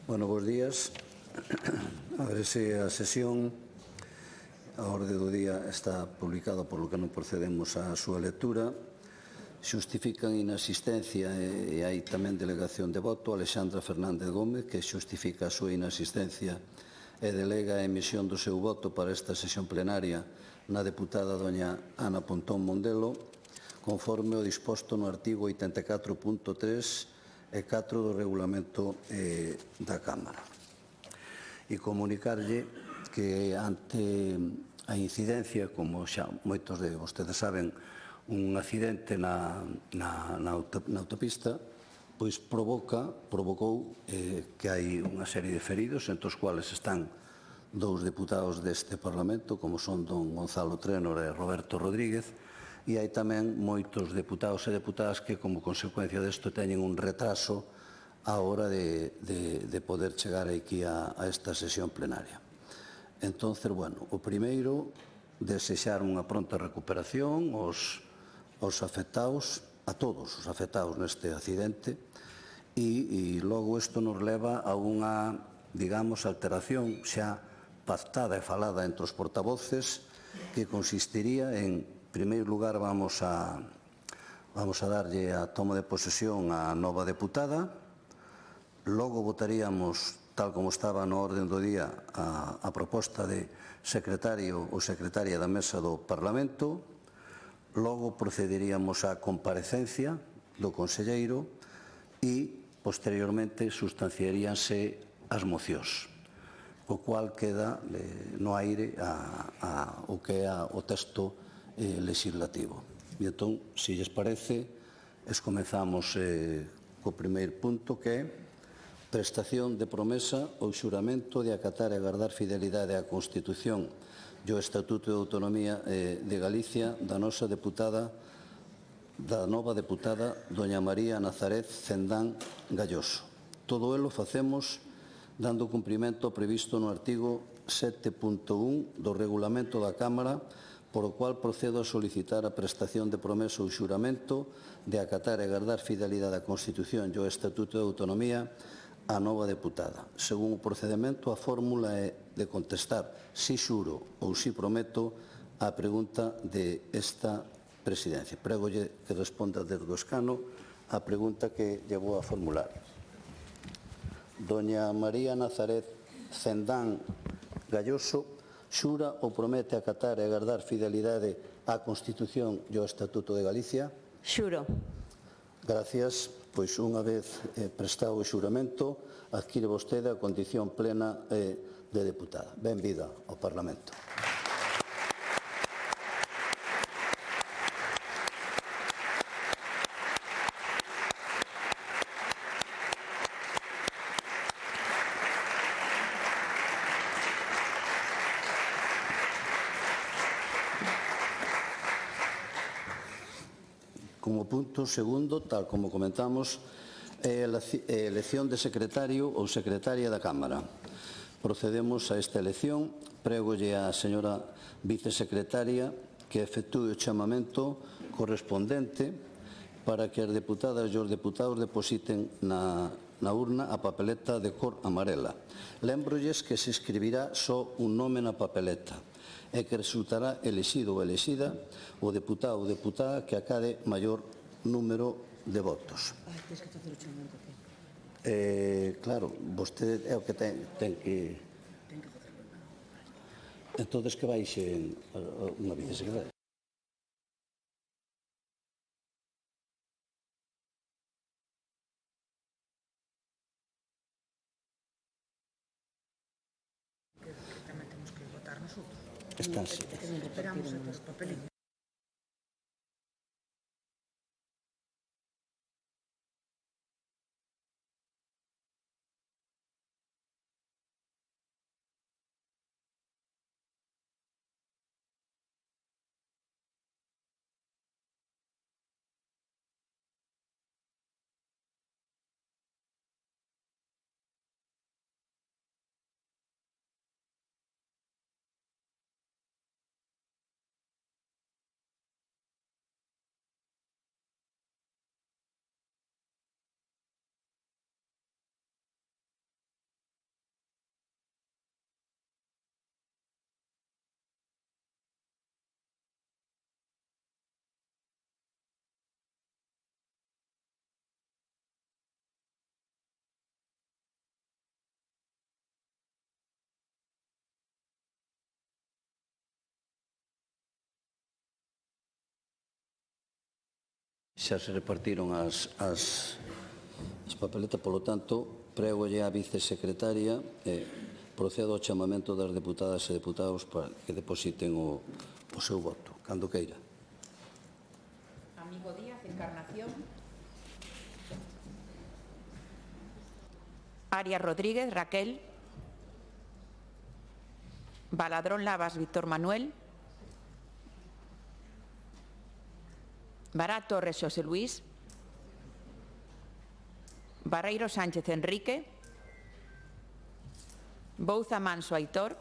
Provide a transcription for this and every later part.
Bueno, bos días. Ábrese a sesión. A orde do día está publicada, por lo que non procedemos á súa lectura. Xustifican inasistencia e hai tamén delegación de voto Alexandra Fernández Gómez, que xustifica a súa inasistencia e delega a emisión do seu voto para esta sesión plenaria na deputada doña Ana Pontón Mondelo, conforme o disposto no artigo 84.3 e 4 do regulamento da Cámara. E comunicarlle que ante a incidencia, como xa moitos de vostedes saben, un accidente na autopista, pois provocou que hai unha serie de feridos, entre os cuales están dous deputados deste Parlamento, como son don Gonzalo Trénor e Roberto Rodríguez, e hai tamén moitos deputados e deputadas que, como consecuencia desto, teñen un retraso á hora de poder chegar aquí a esta sesión plenaria. Entón, bueno, o primeiro, desexar unha pronta recuperación aos afectados, a todos os afectados neste accidente, e logo isto nos leva a unha, digamos, alteración xa pactada e falada entre os portavoces, que consistiría en primeiro lugar, vamos a darlle a toma de posesión á nova deputada, logo votaríamos, tal como estaba no orden do día, a proposta de secretario ou secretaria da Mesa do Parlamento, logo procederíamos á comparecencia do conselleiro e, posteriormente, sustanciaríanse as mocións, co cual queda no aire o que é o texto legislativo. E entón, se lles parece, comezamos co primeiro punto, que é prestación de promesa ou xuramento de acatar e guardar fidelidade á Constitución e ao Estatuto de Autonomía de Galicia da nosa deputada, da nova deputada, doña María Nazaret Cendán Galloso. Todo elo facemos dando cumprimento ao previsto no artigo 7.1 do Regulamento da Cámara, por o cual procedo a solicitar a prestación de promesa ou xuramento de acatar e guardar fidelidade á Constitución e ao Estatuto de Autonomía á nova deputada. Según o procedimento, a fórmula é de contestar si xuro ou si prometo á pregunta de esta presidencia. Prégolle que responda desde o escano á pregunta que lle vou a formular. Doña María Nazaret Cendán Galloso, xura ou promete acatar e guardar fidelidade á Constitución e ao Estatuto de Galicia? Xuro. Gracias. Pois unha vez prestado o xuramento, adquire vostede a condición plena de deputada. Benvida ao Parlamento. Como punto segundo, tal como comentamos, é a elección de secretario ou secretaria da Cámara. Procedemos a esta elección. Prégolle á señora vicesecretaria que efectúe o chamamento correspondente para que as deputadas e os deputados depositen na urna a papeleta de cor amarela. Lembrolles que se escribirá só un nome na papeleta e que resultará elexido ou elexida o deputado ou deputada que acade maior número de votos. Claro, vostede é o que ten que... Entón, que baixe unha vicesecretaria. Tamén temos que votar nosotros. Están, sí. Esperamos a que os papelitos. Xa se repartiron as papeletas, polo tanto, prégolle á vicesecretaria e procedo ao chamamento das deputadas e deputados para que depositen o seu voto, cando queira. Amigo Díaz, Encarnación. Arias Rodríguez, Raquel. Baladrón Lavas, Víctor Manuel. Bará Torres, Xosé Luis. Barreiro Sánchez, Enrique. Bouza Manso, Aitor.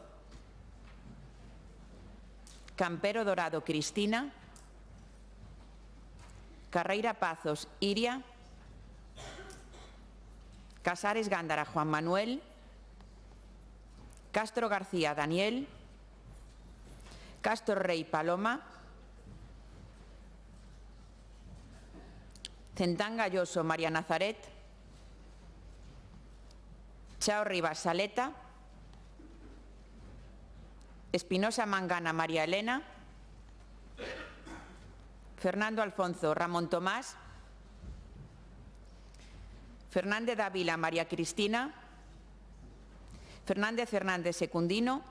Campero Dorado, Cristina. Carreira Pazos, Iria. Casares Gándara, Juan Manuel. Castro García, Daniel. Castro Rey, Paloma. Centán Galloso, María Nazaret. Chao Rivas, Saleta. Espinosa Mangana, María Elena. Fernando Alfonso, Ramón Tomás. Fernández Dávila, María Cristina. Fernández Fernández, Secundino.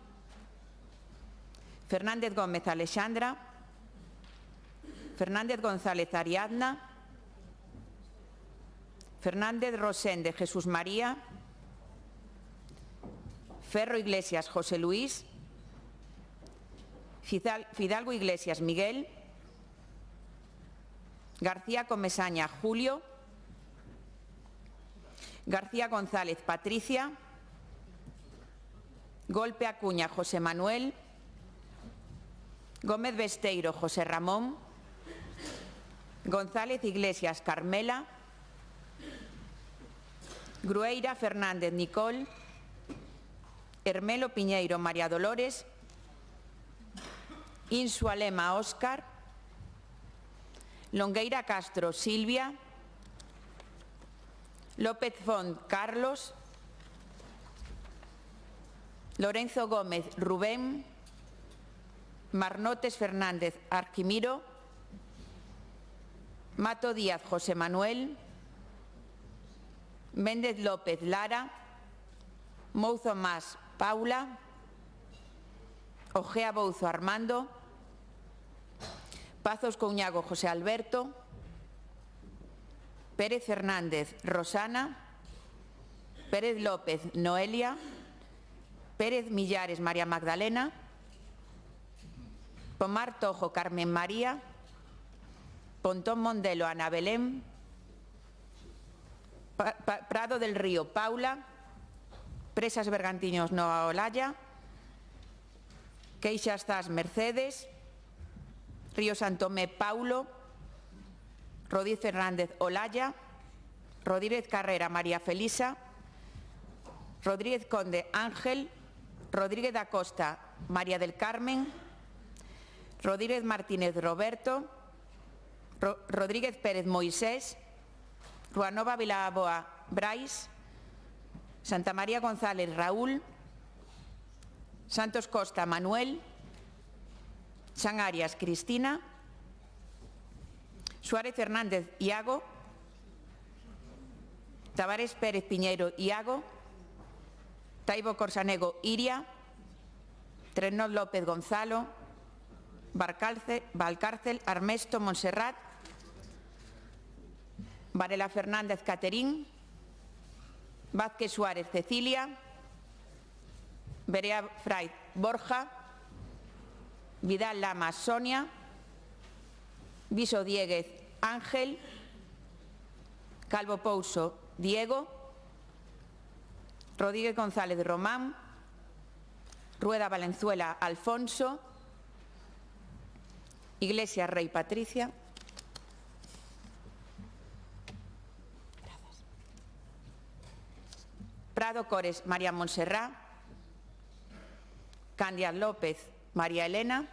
Fernández Gómez, Alexandra. Fernández González, Ariadna. Fernández Rosende, Jesús María. Ferro Iglesias, José Luis. Fidalgo Iglesias, Miguel. García Comesaña, Julio. García González, Patricia. Golpe Acuña, José Manuel. Gómez Besteiro, José Ramón. González Iglesias, Carmela. Grueira Fernández, Nicole. Hermelo Piñeiro, María Dolores. Insualema, Óscar. Longueira Castro, Silvia. López Font, Carlos. Lorenzo Gómez, Rubén. Marnotes Fernández, Arquimiro. Mato Díaz, José Manuel. Méndez López, Lara. Mouzo Más, Paula. Ojea Bouzo, Armando. Pazos Couñago, José Alberto. Pérez Fernández, Rosana. Pérez López, Noelia. Pérez Millares, María Magdalena. Pomar Tojo, Carmen María. Pontón Mondelo, Ana Belén. Prado del Río, Paula. Presas Bergantiños, Noa Olaya. Queixas Zas, Mercedes. Río Santomé, Paulo. Rodríguez Fernández, Olaya. Rodríguez Carrera, María Felisa. Rodríguez Conde, Ángel. Rodríguez da Costa, María del Carmen. Rodríguez Martínez, Roberto. Rodríguez Pérez, Moisés. Ruanova Vilaboa, Brais. Santa María González, Raúl. Santos Costa, Manuel. San Arias, Cristina. Suárez Fernández, Iago. Tavares Pérez Piñeiro, Iago. Taibo Corsanego, Iria. Trenós López, Gonzalo. Valcárcel, Armesto, Montserrat. Varela Fernández, Caterín. Vázquez Suárez, Cecilia. Berea Fray, Borja. Vidal Lamas, Sonia. Viso Dieguez, Ángel. Calvo Pouso, Diego. Rodríguez González, Román. Rueda Valenzuela, Alfonso. Iglesias Rey, Patricia. Prado Cores, María Montserrat. Candias López, María Elena.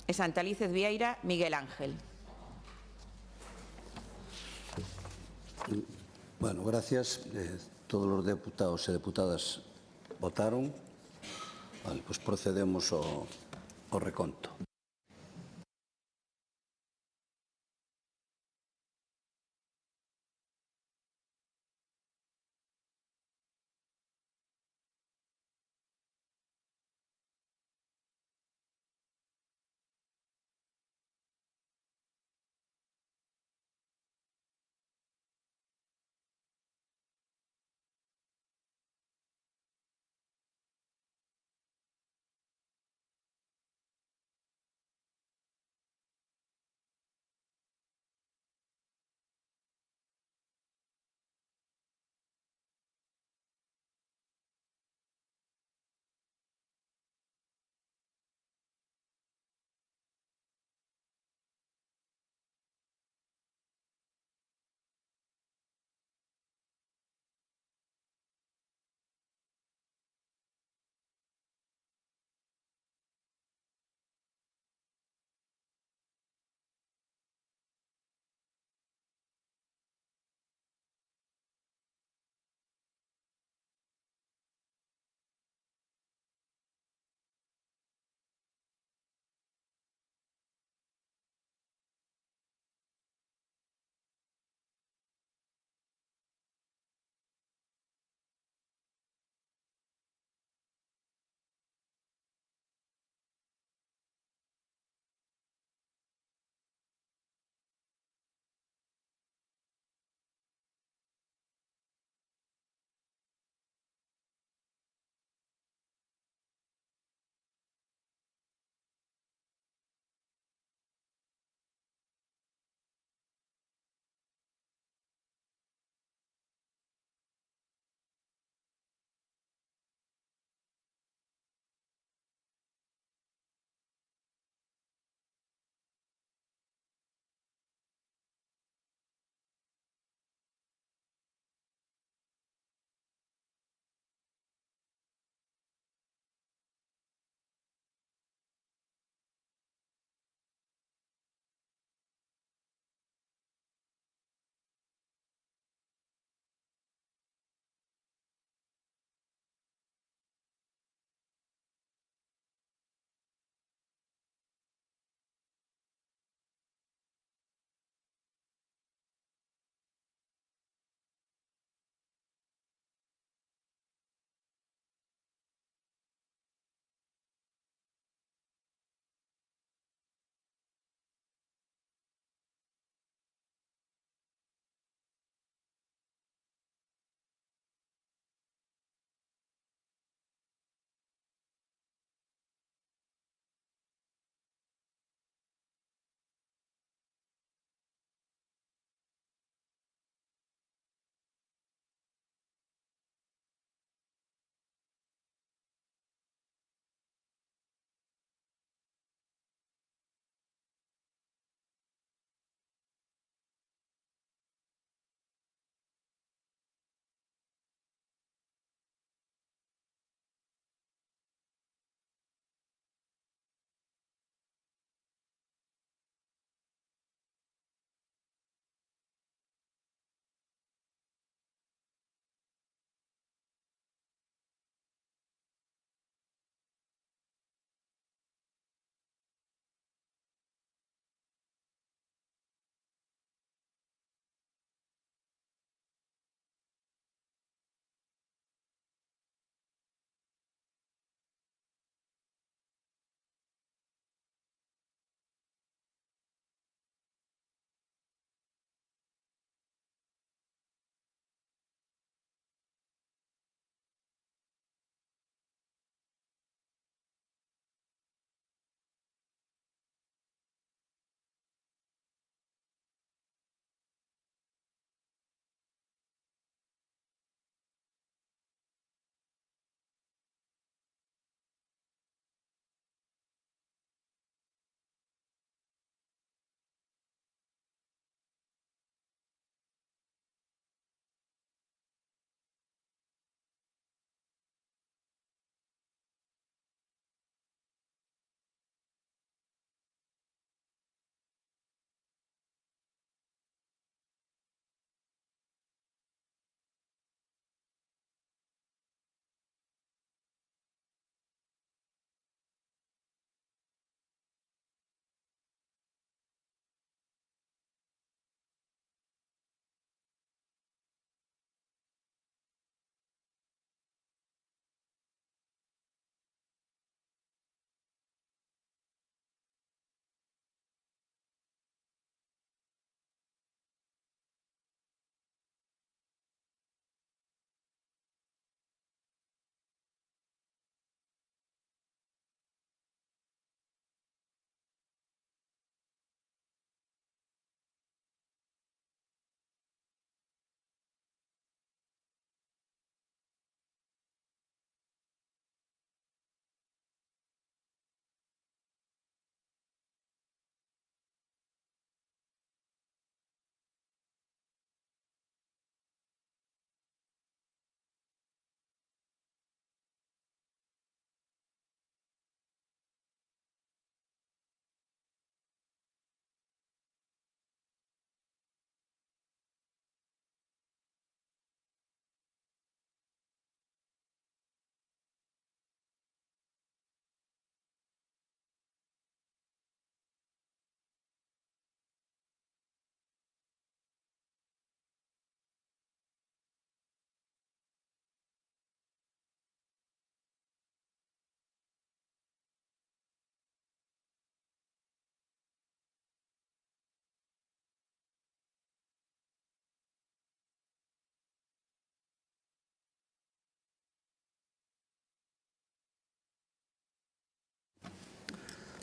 E Santalices Vieira, Miguel Ángel. Bueno, gracias. Todos los deputados e deputadas votaron. Vale, pues procedemos ao reconto.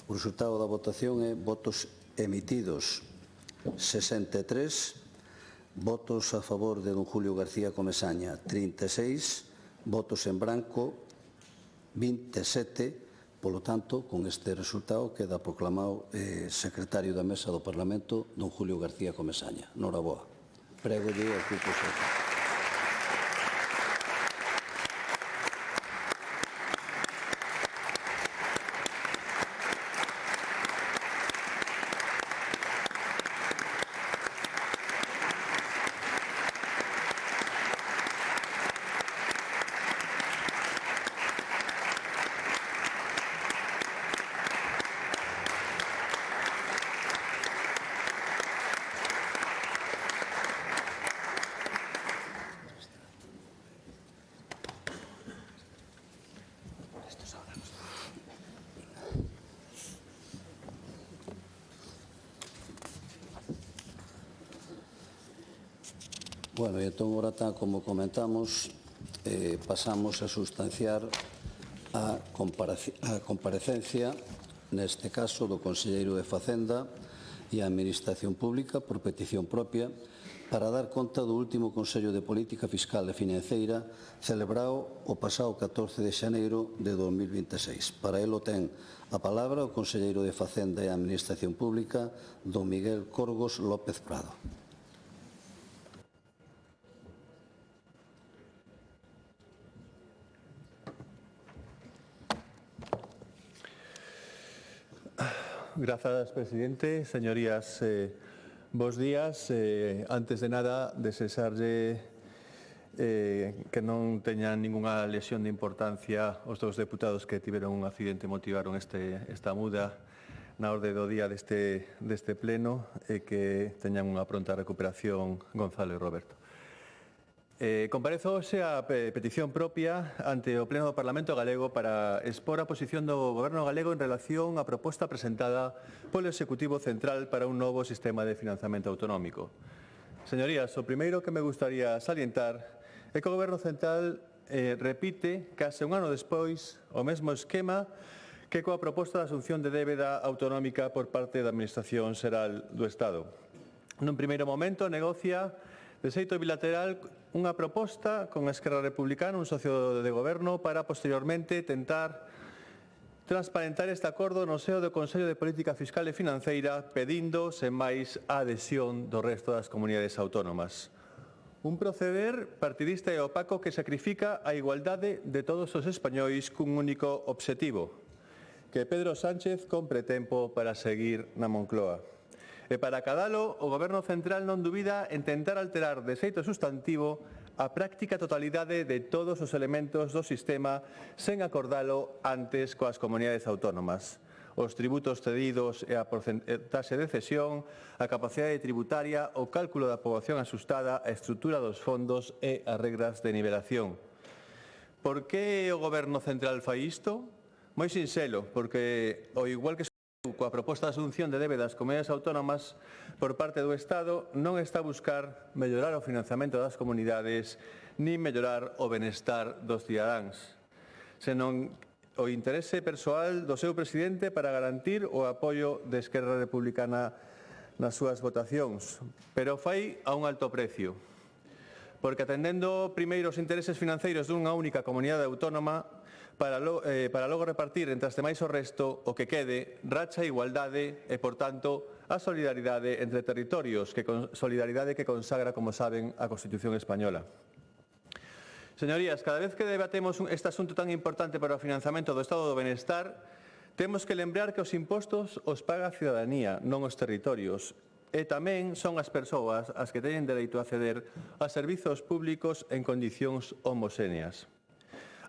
O resultado da votación é votos emitidos 63, votos a favor de don Julio García Comesaña 36, votos en branco 27. Polo tanto, con este resultado queda proclamado secretario da Mesa do Parlamento don Julio García Comesaña. Noraboa. Prégolle ao grupo socialista. Bueno, e entón, ora, tal como comentamos, pasamos a sustanciar a comparecencia, neste caso, do Conselleiro de Facenda e a Administración Pública por petición propia para dar conta do último Consello de Política Fiscal e Financeira celebrado o pasado 14 de xaneiro de 2026. Para elo ten a palabra o Conselleiro de Facenda e a Administración Pública, don Miguel Corgos López Prado. Grazas, presidente. Señorías, bos días. Antes de nada, desexarlle que non teñan ningunha lesión de importancia os dous deputados que tiveron un accidente e motivaron esta muda na orde do día deste pleno e que teñan unha pronta recuperación Gonzalo e Roberto. Comparezo hoxe a petición propia ante o Pleno do Parlamento Galego para expor a posición do Goberno galego en relación á proposta presentada polo Executivo Central para un novo sistema de financiamento autonómico. Señorías, o primeiro que me gustaría salientar é que o Goberno Central repite, case un ano despois, o mesmo esquema que coa proposta de asunción de débeda autonómica por parte da Administración Xeral do Estado. Nun primeiro momento negocia de xeito bilateral unha proposta con Esquerra Republicana, un socio de goberno, para posteriormente tentar transparentar este acordo no seo do Consello de Política Fiscal e Financeira, pedindo, sen máis, a adhesión do resto das comunidades autónomas. Un proceder partidista e opaco que sacrifica a igualdade de todos os españois cun único obxectivo, que Pedro Sánchez compre tempo para seguir na Moncloa. E para acadalo, o Goberno Central non dubida en tentar alterar de xeito sustantivo a práctica totalidade de todos os elementos do sistema sen acordalo antes coas comunidades autónomas. Os tributos cedidos e a porcentaxe de cesión, a capacidade tributaria, o cálculo da poboación asustada, a estrutura dos fondos e as regras de nivelación. Por que o Goberno Central fai isto? Moi sinxelo, porque, ao igual que coa proposta de asunción de débeda das comunidades autónomas por parte do Estado, non está a buscar mellorar o financiamento das comunidades nin mellorar o benestar dos cidadáns, senón o interese persoal do seu presidente para garantir o apoio de Esquerra Republicana nas súas votacións, pero fai a un alto precio, porque atendendo primeiro os intereses financeiros dunha única comunidade autónoma, para logo repartir entre as demais o resto, o que quede, racha a igualdade e, por tanto, a solidaridade entre territorios, solidaridade que consagra, como saben, a Constitución española. Señorías, cada vez que debatemos este asunto tan importante para o financiamento do Estado do Benestar, temos que lembrar que os impostos os paga a cidadanía, non os territorios, e tamén son as persoas as que teñen dereito a acceder a servizos públicos en condicións homoxéneas.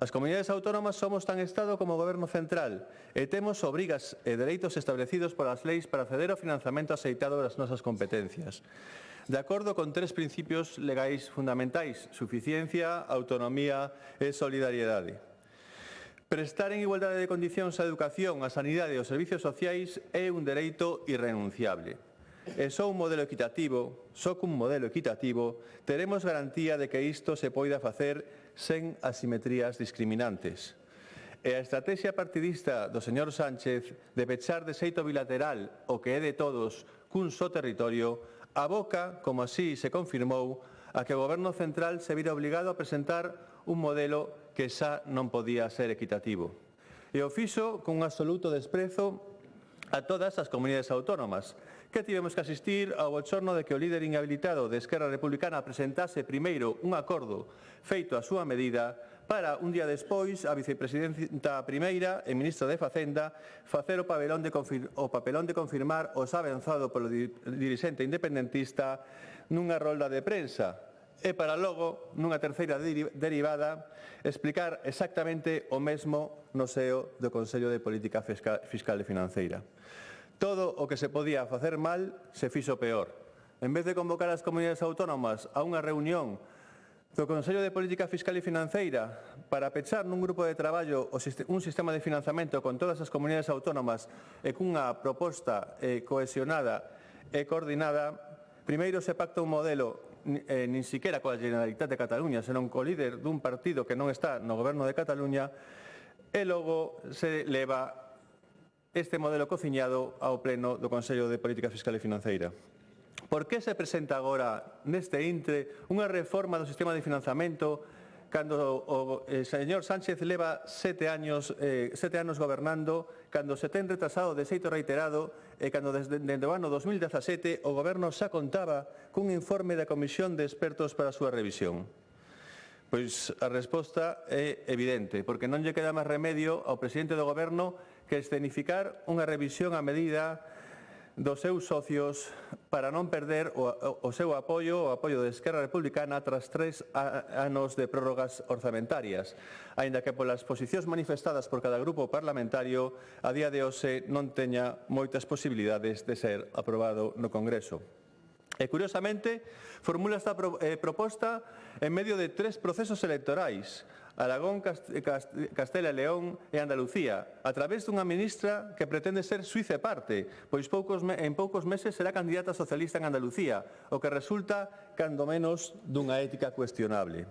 As comunidades autónomas somos tan Estado como o Goberno Central e temos obrigas e dereitos establecidos polas leis para acceder ao financiamento aceitado das nosas competencias, de acordo con tres principios legais fundamentais: suficiencia, autonomía e solidariedade. Prestar en igualdade de condicións a educación, a sanidade e os servizos sociais é un dereito irrenunciable. E só cun modelo equitativo, teremos garantía de que isto se poida facer sen asimetrías discriminantes. E a estrategia partidista do señor Sánchez de pechar de xeito bilateral o que é de todos cun só territorio aboca, como así se confirmou, a que o Goberno central se vira obligado a presentar un modelo que xa non podía ser equitativo. E o fixo con un absoluto desprezo a todas as comunidades autónomas, que tivemos que asistir ao bochorno de que o líder inhabilitado de Esquerra Republicana presentase primeiro un acordo feito a súa medida para, un día despois, a vicepresidenta primeira e ministra de Facenda facer o papelón de confirmar o xa avanzado polo dirixente independentista nunha rolda de prensa e para logo, nunha terceira derivada, explicar exactamente o mesmo no seo do Consello de Política Fiscal e Financeira. Todo o que se podía facer mal se fixo peor. En vez de convocar as comunidades autónomas a unha reunión do Consello de Política Fiscal e Financeira para pechar nun grupo de traballo un sistema de financiamento con todas as comunidades autónomas e cunha proposta cohesionada e coordinada, primeiro se pacta un modelo nin siquiera coa Generalitat de Cataluña, senón co líder dun partido que non está no Goberno de Cataluña, e logo se leva este modelo cociñado ao pleno do Consello de Política Fiscal e Financeira. Por que se presenta agora neste intre unha reforma do sistema de financiamento cando o señor Sánchez leva 7 anos gobernando, cando se ten retrasado de xeito reiterado e cando desde o ano 2017 o Goberno xa contaba cun informe da Comisión de Expertos para a súa revisión? Pois a resposta é evidente, porque non lle queda máis remedio ao presidente do Goberno que escenificar unha revisión a medida dos seus socios para non perder o seu apoio, o apoio de Esquerra Republicana tras 3 anos de prórrogas orzamentarias, aínda que polas posicións manifestadas por cada grupo parlamentario a día de hoxe non teña moitas posibilidades de ser aprobado no Congreso. E, curiosamente, formula esta proposta en medio de 3 procesos electorais, Aragón, Castela e León e Andalucía, a través dunha ministra que pretende ser suíce parte, pois en poucos meses será candidata socialista en Andalucía, o que resulta, cando menos, dunha ética cuestionable.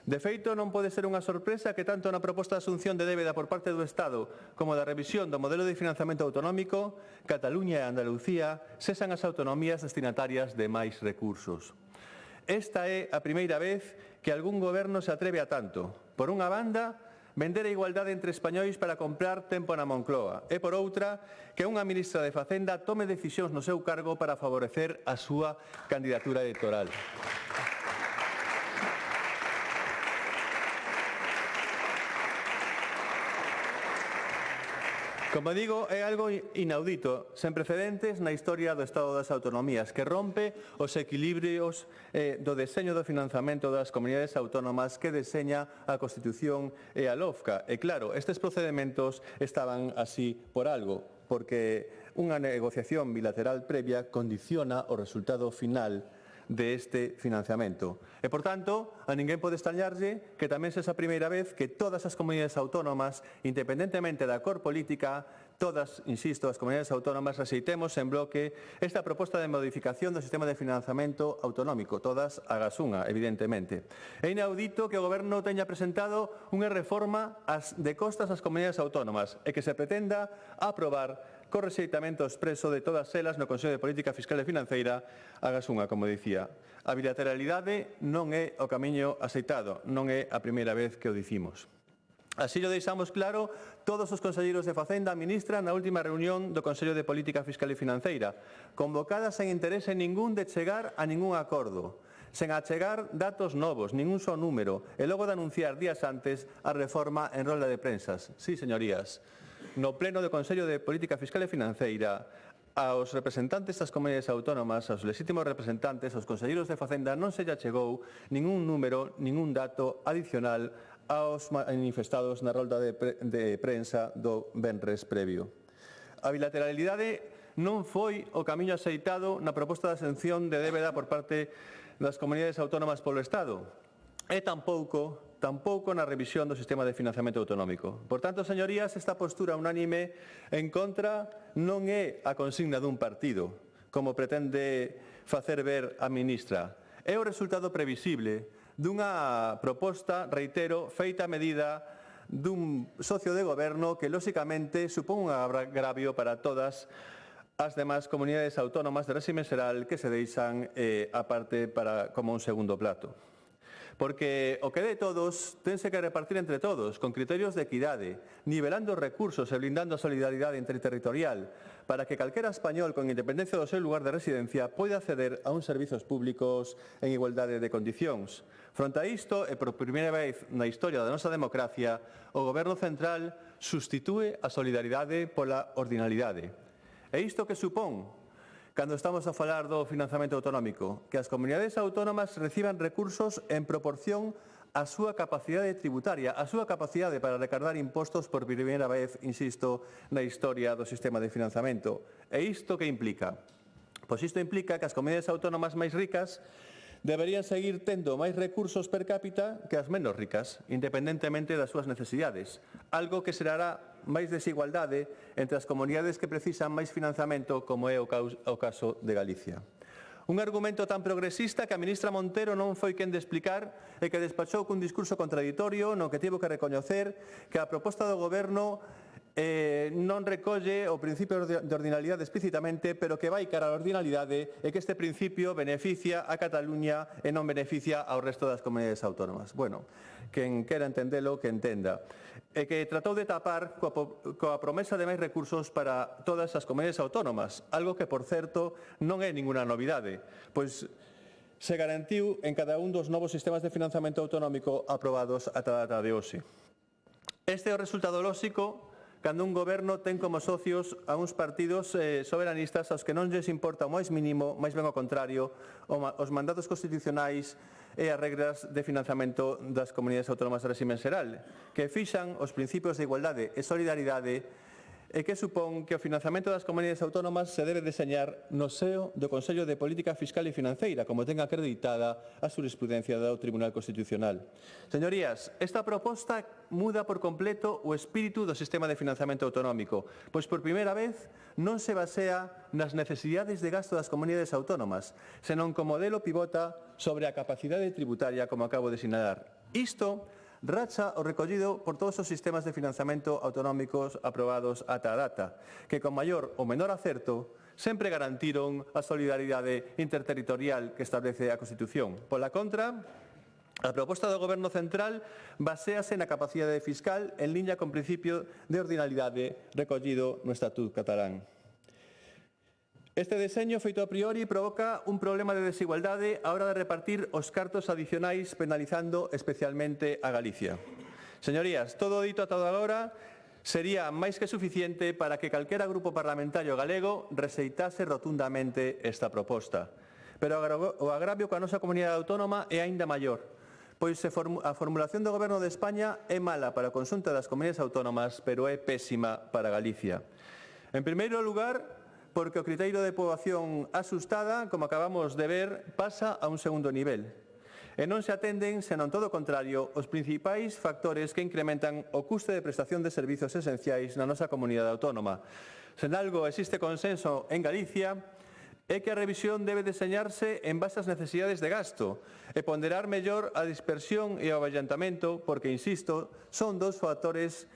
De feito, non pode ser unha sorpresa que tanto na proposta de asunción de débeda por parte do Estado como da revisión do modelo de financiamento autonómico, Cataluña e Andalucía sexan as autonomías destinatarias de máis recursos. Esta é a primeira vez que algún goberno se atreve a tanto. Por unha banda, vender a igualdade entre españois para comprar tempo na Moncloa e, por outra, que unha ministra de Facenda tome decisións no seu cargo para favorecer a súa candidatura electoral. Como digo, é algo inaudito, sen precedentes na historia do Estado das Autonomías, que rompe os equilibrios do deseño do financiamento das comunidades autónomas que deseña a Constitución e a LOFCA. E claro, estes procedementos estaban así por algo, porque unha negociación bilateral previa condiciona o resultado final de este financiamento. E, por tanto, a ninguén pode extrañarlle que tamén sexa a primeira vez que todas as comunidades autónomas, independentemente da cor política, todas, insisto, as comunidades autónomas rexeitemos en bloque esta proposta de modificación do sistema de financiamento autonómico, todas agás unha, evidentemente. É inaudito que o Goberno teña presentado unha reforma de costas ás comunidades autónomas e que se pretenda aprobar co rexeitamento expreso de todas elas no Consello de Política Fiscal e Financeira, agás unha, como dicía. A bilateralidade non é o camiño aceitado, non é a primeira vez que o dicimos. Así lo deixamos claro todos os conselleiros de Facenda a ministra na última reunión do Consello de Política Fiscal e Financeira, convocada sen interese ningún de chegar a ningún acordo, sen achegar datos novos, ningún só número, e logo de anunciar días antes a reforma en rolda de prensas. Sí, señorías, no pleno do Consello de Política Fiscal e Financeira, aos representantes das comunidades autónomas, aos legítimos representantes, aos conselleiros de Facenda, non se lle achegou ningún número, ningún dato adicional aos manifestados na rolda de prensa do venres previo. A bilateralidade non foi o camiño aceitado na proposta de asunción de débeda por parte das comunidades autónomas polo Estado e tampouco na revisión do sistema de financiamento autonómico. Por tanto, señorías, esta postura unánime en contra non é a consigna dun partido, como pretende facer ver a ministra. É o resultado previsible dunha proposta, reitero, feita a medida dun socio de goberno que, lóxicamente, supón un agravio para todas as demás comunidades autónomas de réxime xeral que se deixan aparte como un segundo plato. Porque o que de todos tense que repartir entre todos, con criterios de equidade, nivelando recursos e blindando a solidaridade interterritorial, para que calquera español, con independencia do seu lugar de residencia, poida acceder a uns servizos públicos en igualdade de condicións. Fronte a isto, e por primeira vez na historia da nosa democracia, o Goberno central substitúe a solidaridade pola ordinalidade. E isto que supón? Cando estamos a falar do financiamento autonómico, que as comunidades autónomas reciban recursos en proporción á súa capacidade tributaria, á súa capacidade para recardar impostos por primeira vez, insisto, na historia do sistema de financiamento. E isto que implica? Pois isto implica que as comunidades autónomas máis ricas deberían seguir tendo máis recursos per cápita que as menos ricas, independentemente das súas necesidades, algo que xerará máis desigualdade entre as comunidades que precisan máis financiamento, como é o caso de Galicia. Un argumento tan progresista que a ministra Montero non foi quen de explicar e que despachou cun discurso contraditorio no que tivo que recoñecer que a proposta do Goberno non recolle o principio de ordinalidade explícitamente, pero que vai cara á ordinalidade e que este principio beneficia a Cataluña e non beneficia ao resto das comunidades autónomas. Bueno, quen quera entendelo, que entenda. E que tratou de tapar coa promesa de máis recursos para todas as comunidades autónomas, algo que, por certo, non é ninguna novidade, pois se garantiu en cada un dos novos sistemas de financiamento autonómico aprobados ata a data de hoxe. Este é o resultado lóxico cando un goberno ten como socios a uns partidos soberanistas aos que non lles importa o máis mínimo, máis ben ao contrario, os mandatos constitucionais e as regras de financiamento das comunidades autónomas de réxime xeral, que fixan os principios de igualdade e solidaridade e que supón que o financiamento das comunidades autónomas se debe deseñar no seo do Consello de Política Fiscal e Financeira, como ten acreditada a xurisprudencia do Tribunal Constitucional. Señorías, esta proposta muda por completo o espírito do sistema de financiamento autonómico, pois por primeira vez non se basea nas necesidades de gasto das comunidades autónomas, senón como modelo pivota sobre a capacidade tributaria, como acabo de sinalar. Isto racha o recollido por todos os sistemas de financiamento autonómicos aprobados ata a data, que con maior ou menor acerto sempre garantiron a solidaridade interterritorial que establece a Constitución. Pola contra, a proposta do Goberno central baséase na capacidade fiscal en liña con principio de ordinalidade recollido no Estatuto catalán. Este deseño feito a priori provoca un problema de desigualdade á hora de repartir os cartos adicionais penalizando especialmente a Galicia. Señorías, todo dito ata agora sería máis que suficiente para que calquera grupo parlamentario galego rexeitase rotundamente esta proposta. Pero o agravio coa nosa comunidade autónoma é aínda maior, pois a formulación do Goberno de España é mala para o conxunto das comunidades autónomas, pero é pésima para Galicia. En primeiro lugar, porque o criterio de poboación asustada, como acabamos de ver, pasa a un segundo nivel. E non se atenden, senón todo o contrario, os principais factores que incrementan o custe de prestación de servizos esenciais na nosa comunidade autónoma. Sen algo existe consenso en Galicia, é que a revisión debe deseñarse en base ás necesidades de gasto e ponderar mellor a dispersión e o avellantamento, porque, insisto, son dos factores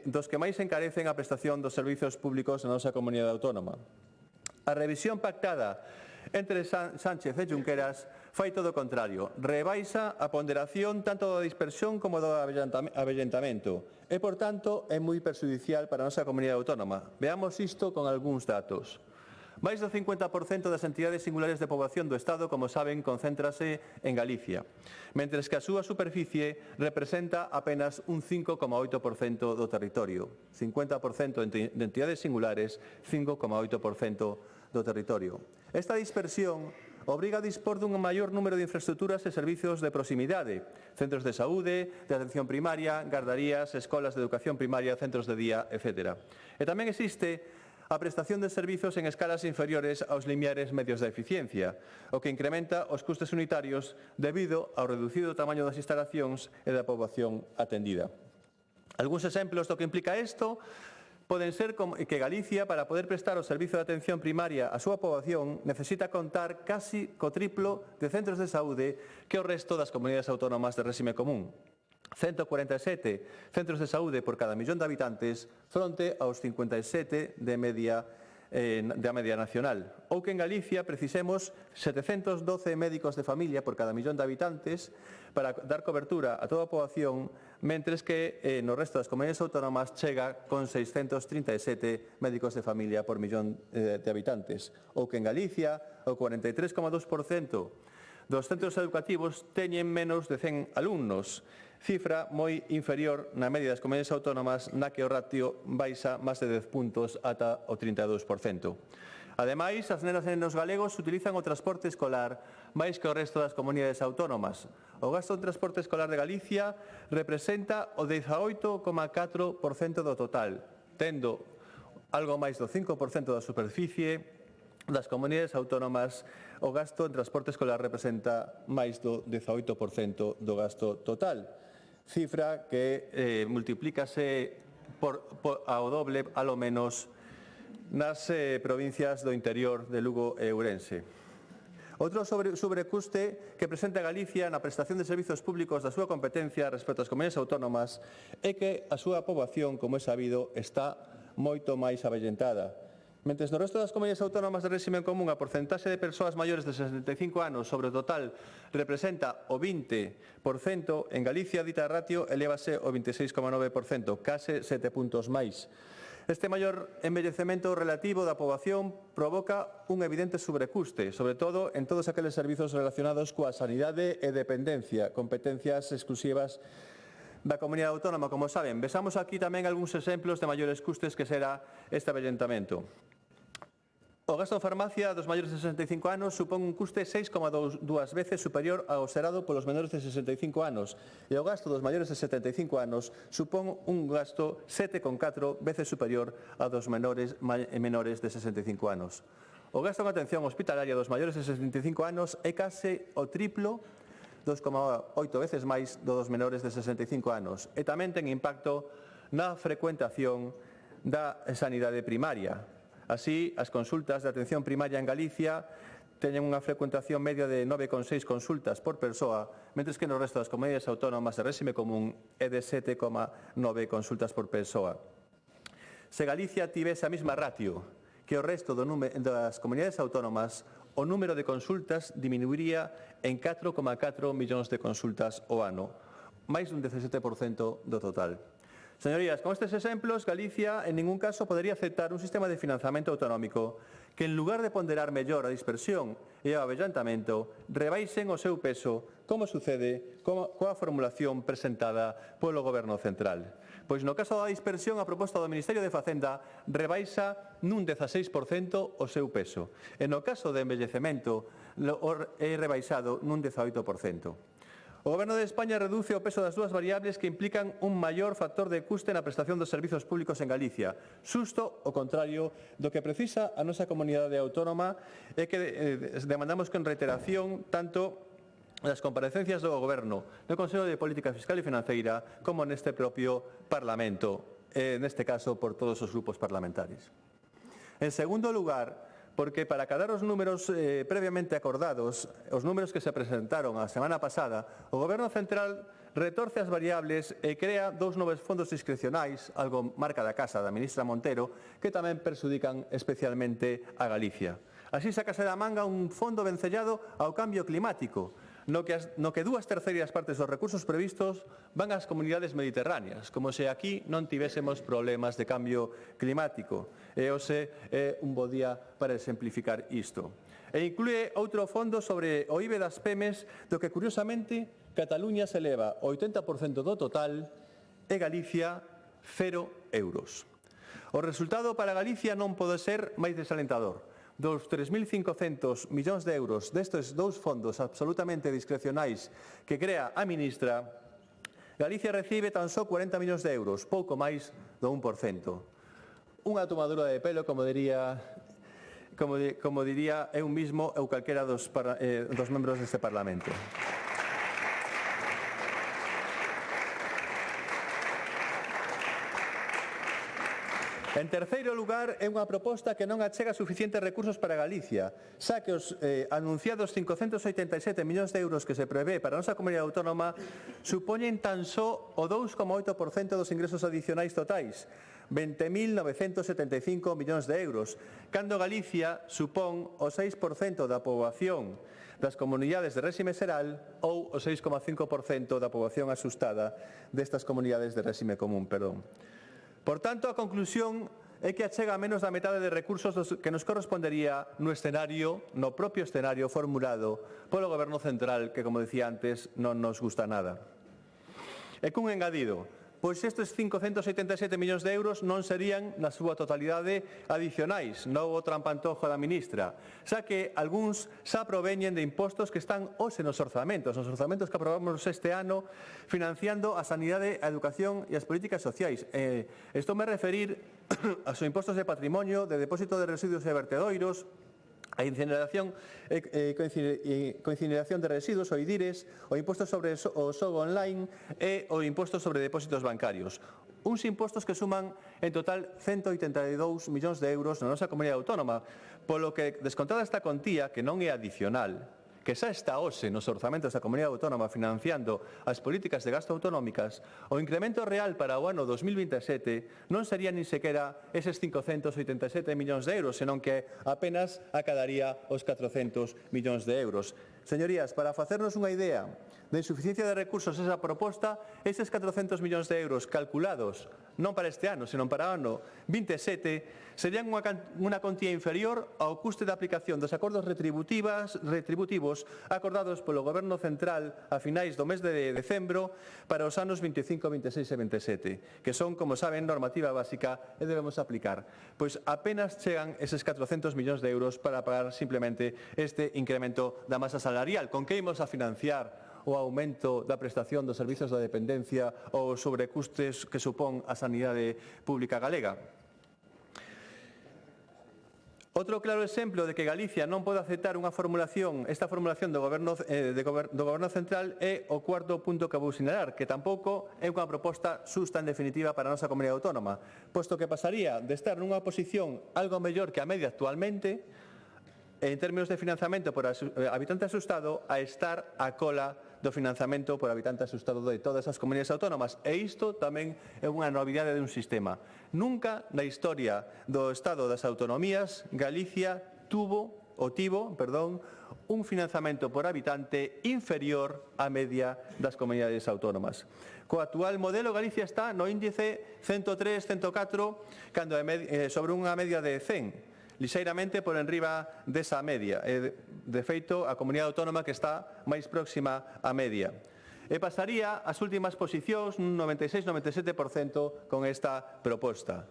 dos que máis encarecen a prestación dos servizos públicos na nosa comunidade autónoma. A revisión pactada entre Sánchez e Junqueras fai todo o contrario, rebaixa a ponderación tanto da dispersión como do avellentamento e, por tanto, é moi perxudicial para a nosa comunidade autónoma. Veamos isto con algúns datos. Máis do 50% das entidades singulares de poboación do Estado, como saben, concéntrase en Galicia, mentres que a súa superficie representa apenas un 5,8% do territorio. 50% de entidades singulares, 5,8% do territorio. Esta dispersión obriga a dispor dun maior número de infraestructuras e servizos de proximidade, centros de saúde, de atención primaria, gardarías, escolas de educación primaria, centros de día, etc. E tamén existe a prestación de servizos en escalas inferiores aos limiares medios da eficiencia, o que incrementa os custes unitarios debido ao reducido tamaño das instalacións e da poboación atendida. Algúns exemplos do que implica isto poden ser que Galicia, para poder prestar o servizo de atención primaria á súa poboación, necesita contar casi co triplo de centros de saúde que o resto das comunidades autónomas de réxime común. 147 centros de saúde por cada millón de habitantes fronte aos 57 da media nacional. Ou que en Galicia precisemos 712 médicos de familia por cada millón de habitantes para dar cobertura a toda a poboación, mentres que no resto das comunidades autónomas chega con 637 médicos de familia por millón de habitantes. Ou que en Galicia o 43,2% dos centros educativos teñen menos de 100 alumnos, cifra moi inferior na media das comunidades autónomas na que o ratio baixa máis de 10 puntos ata o 32%. Ademais, as nenas e nenos galegos utilizan o transporte escolar máis que o resto das comunidades autónomas. O gasto en transporte escolar de Galicia representa o 18,4% do total, tendo algo máis do 5% da superficie das comunidades autónomas. O gasto en transporte escolar representa máis do 18% do gasto total, cifra que multiplícase ao doble, alo menos, nas provincias do interior de Lugo e Ourense. Outro sobrecuste que presenta Galicia na prestación de servizos públicos da súa competencia respecto ás comunidades autónomas é que a súa poboación, como é sabido, está moito máis avellentada. Mentres no resto das comunidades autónomas de réxime común a porcentaxe de persoas maiores de 65 anos sobre o total representa o 20%, en Galicia dita ratio elévase o 26,9%, case 7 puntos máis. Este maior envellecemento relativo da poboación provoca un evidente sobrecuste, sobre todo en todos aqueles servizos relacionados coa sanidade e dependencia, competencias exclusivas da comunidade autónoma, como saben. Vexamos aquí tamén algúns exemplos de maiores custes que será este avellentamento. O gasto en farmacia dos maiores de 65 anos supón un custe 6,2 veces superior ao xerado polos menores de 65 anos e o gasto dos maiores de 75 anos supón un gasto 7,4 veces superior ao dos menores de 65 anos. O gasto en atención hospitalaria dos maiores de 65 anos é case o triplo, 2,8 veces máis do dos menores de 65 anos e tamén ten impacto na frecuentación da sanidade primaria. Así, as consultas de atención primaria en Galicia teñen unha frecuentación media de 9,6 consultas por persoa, mentres que no resto das comunidades autónomas de réxime común é de 7,9 consultas por persoa. Se Galicia tivese a mesma ratio que o resto das comunidades autónomas, o número de consultas diminuiría en 4,4 millóns de consultas ao ano, máis dun 17% do total. Señorías, con estes exemplos, Galicia en ningún caso podería aceptar un sistema de financiamento autonómico que, en lugar de ponderar mellor a dispersión e o avellantamento, rebaixen o seu peso, como sucede coa formulación presentada polo Goberno central. Pois no caso da dispersión, a proposta do Ministerio de Facenda rebaixa nun 16% o seu peso. E no caso de envellecemento, é rebaixado nun 18%. O Goberno de España reduce o peso das dúas variables que implican un maior factor de custe na prestación dos servizos públicos en Galicia, xusto o contrario do que precisa a nosa comunidade autónoma e que demandamos con reiteración tanto das comparecencias do Goberno no Consello de Política Fiscal e Financeira como neste propio Parlamento, neste caso por todos os grupos parlamentarios. En segundo lugar, porque para acadar os números previamente acordados, os números que se presentaron a semana pasada, o Goberno central retorce as variables e crea dous novos fondos discrecionais, algo marca da casa da ministra Montero, que tamén perxudican especialmente a Galicia. Así sacase da manga un fondo vencellado ao cambio climático, no que 2/3 partes dos recursos previstos van ás comunidades mediterráneas, como se aquí non tivésemos problemas de cambio climático. E hoxe é un bo día para exemplificar isto. E inclúe outro fondo sobre o IBE das PEMES, do que, curiosamente, Cataluña se eleva o 80% do total e Galicia 0 euros. O resultado para Galicia non pode ser máis desalentador. Dos 3.500 millóns de euros destes dous fondos absolutamente discrecionais que crea a ministra, Galicia recibe tan só 40 millóns de euros, pouco máis do 1%. Unha tomadura de pelo, como diría eu mismo ou calquera dos membros deste Parlamento. En terceiro lugar, é unha proposta que non achega suficientes recursos para Galicia, xa que os anunciados 587 millóns de euros que se prevé para a nosa comunidade autónoma supoñen tan só o 2,8% dos ingresos adicionais totais, 20.975 millóns de euros, cando Galicia supón o 6% da poboación das comunidades de réxime xeral ou o 6,5% da poboación asustada destas comunidades de réxime común, perdón. Por tanto, a conclusión é que achega menos da metade de recursos que nos correspondería no propio escenario formulado polo Goberno Central, que, como decía antes, non nos gusta nada. E cun engadido, pois estes 587 millóns de euros non serían na súa totalidade adicionais, novo trampantojo da ministra, xa que algúns xa proveñen de impostos que están hoxe nos orzamentos que aprobamos este ano, financiando a sanidade, a educación e as políticas sociais. Estou me referir aos impostos de patrimonio, de depósito de residuos e vertedoiros, a incineración de residuos, o IDIRES, o imposto sobre o xogo online e o imposto sobre depósitos bancarios. Uns impostos que suman en total 182 millóns de euros na nosa comunidade autónoma, polo que, descontada esta contía, que non é adicional, que xa está hoxe nos orzamentos da comunidade autónoma financiando as políticas de gasto autonómicas, o incremento real para o ano 2027 non sería nin sequera eses 587 millóns de euros, senón que apenas acadaría os 400 millóns de euros. Señorías, para facernos unha idea da insuficiencia de recursos esa proposta, eses 400 millóns de euros calculados non para este ano, senón para o ano 27, serían unha contía inferior ao custe de aplicación dos acordos retributivos acordados polo Goberno Central a finais do mes de decembro para os anos 25, 26 e 27, que son, como saben, normativa básica e debemos aplicar. Pois apenas chegan eses 400 millóns de euros para pagar simplemente este incremento da masa salarial. Con que imos a financiar o aumento da prestación dos servizos da dependencia ou os sobrecustes que supón a sanidade pública galega? Outro claro exemplo de que Galicia non pode aceptar esta formulación do Goberno Central é o cuarto punto que vou sinalar, que tampouco é unha proposta xusta en definitiva para a nosa comunidade autónoma, posto que pasaría de estar nunha posición algo mellor que a media actualmente, en términos de financiamento por habitante asustado, a estar a cola do financiamento por habitante asustado de todas as comunidades autónomas. E isto tamén é unha novidade de un sistema. Nunca na historia do Estado das Autonomías, Galicia tivo un financiamento por habitante inferior á media das comunidades autónomas. Co actual modelo, Galicia está no índice 103, 104, cando sobre unha media de 100. Lixeiramente por enriba desa media. De feito, a comunidade autónoma que está máis próxima á media. E pasaría as últimas posicións, un 96-97% con esta proposta.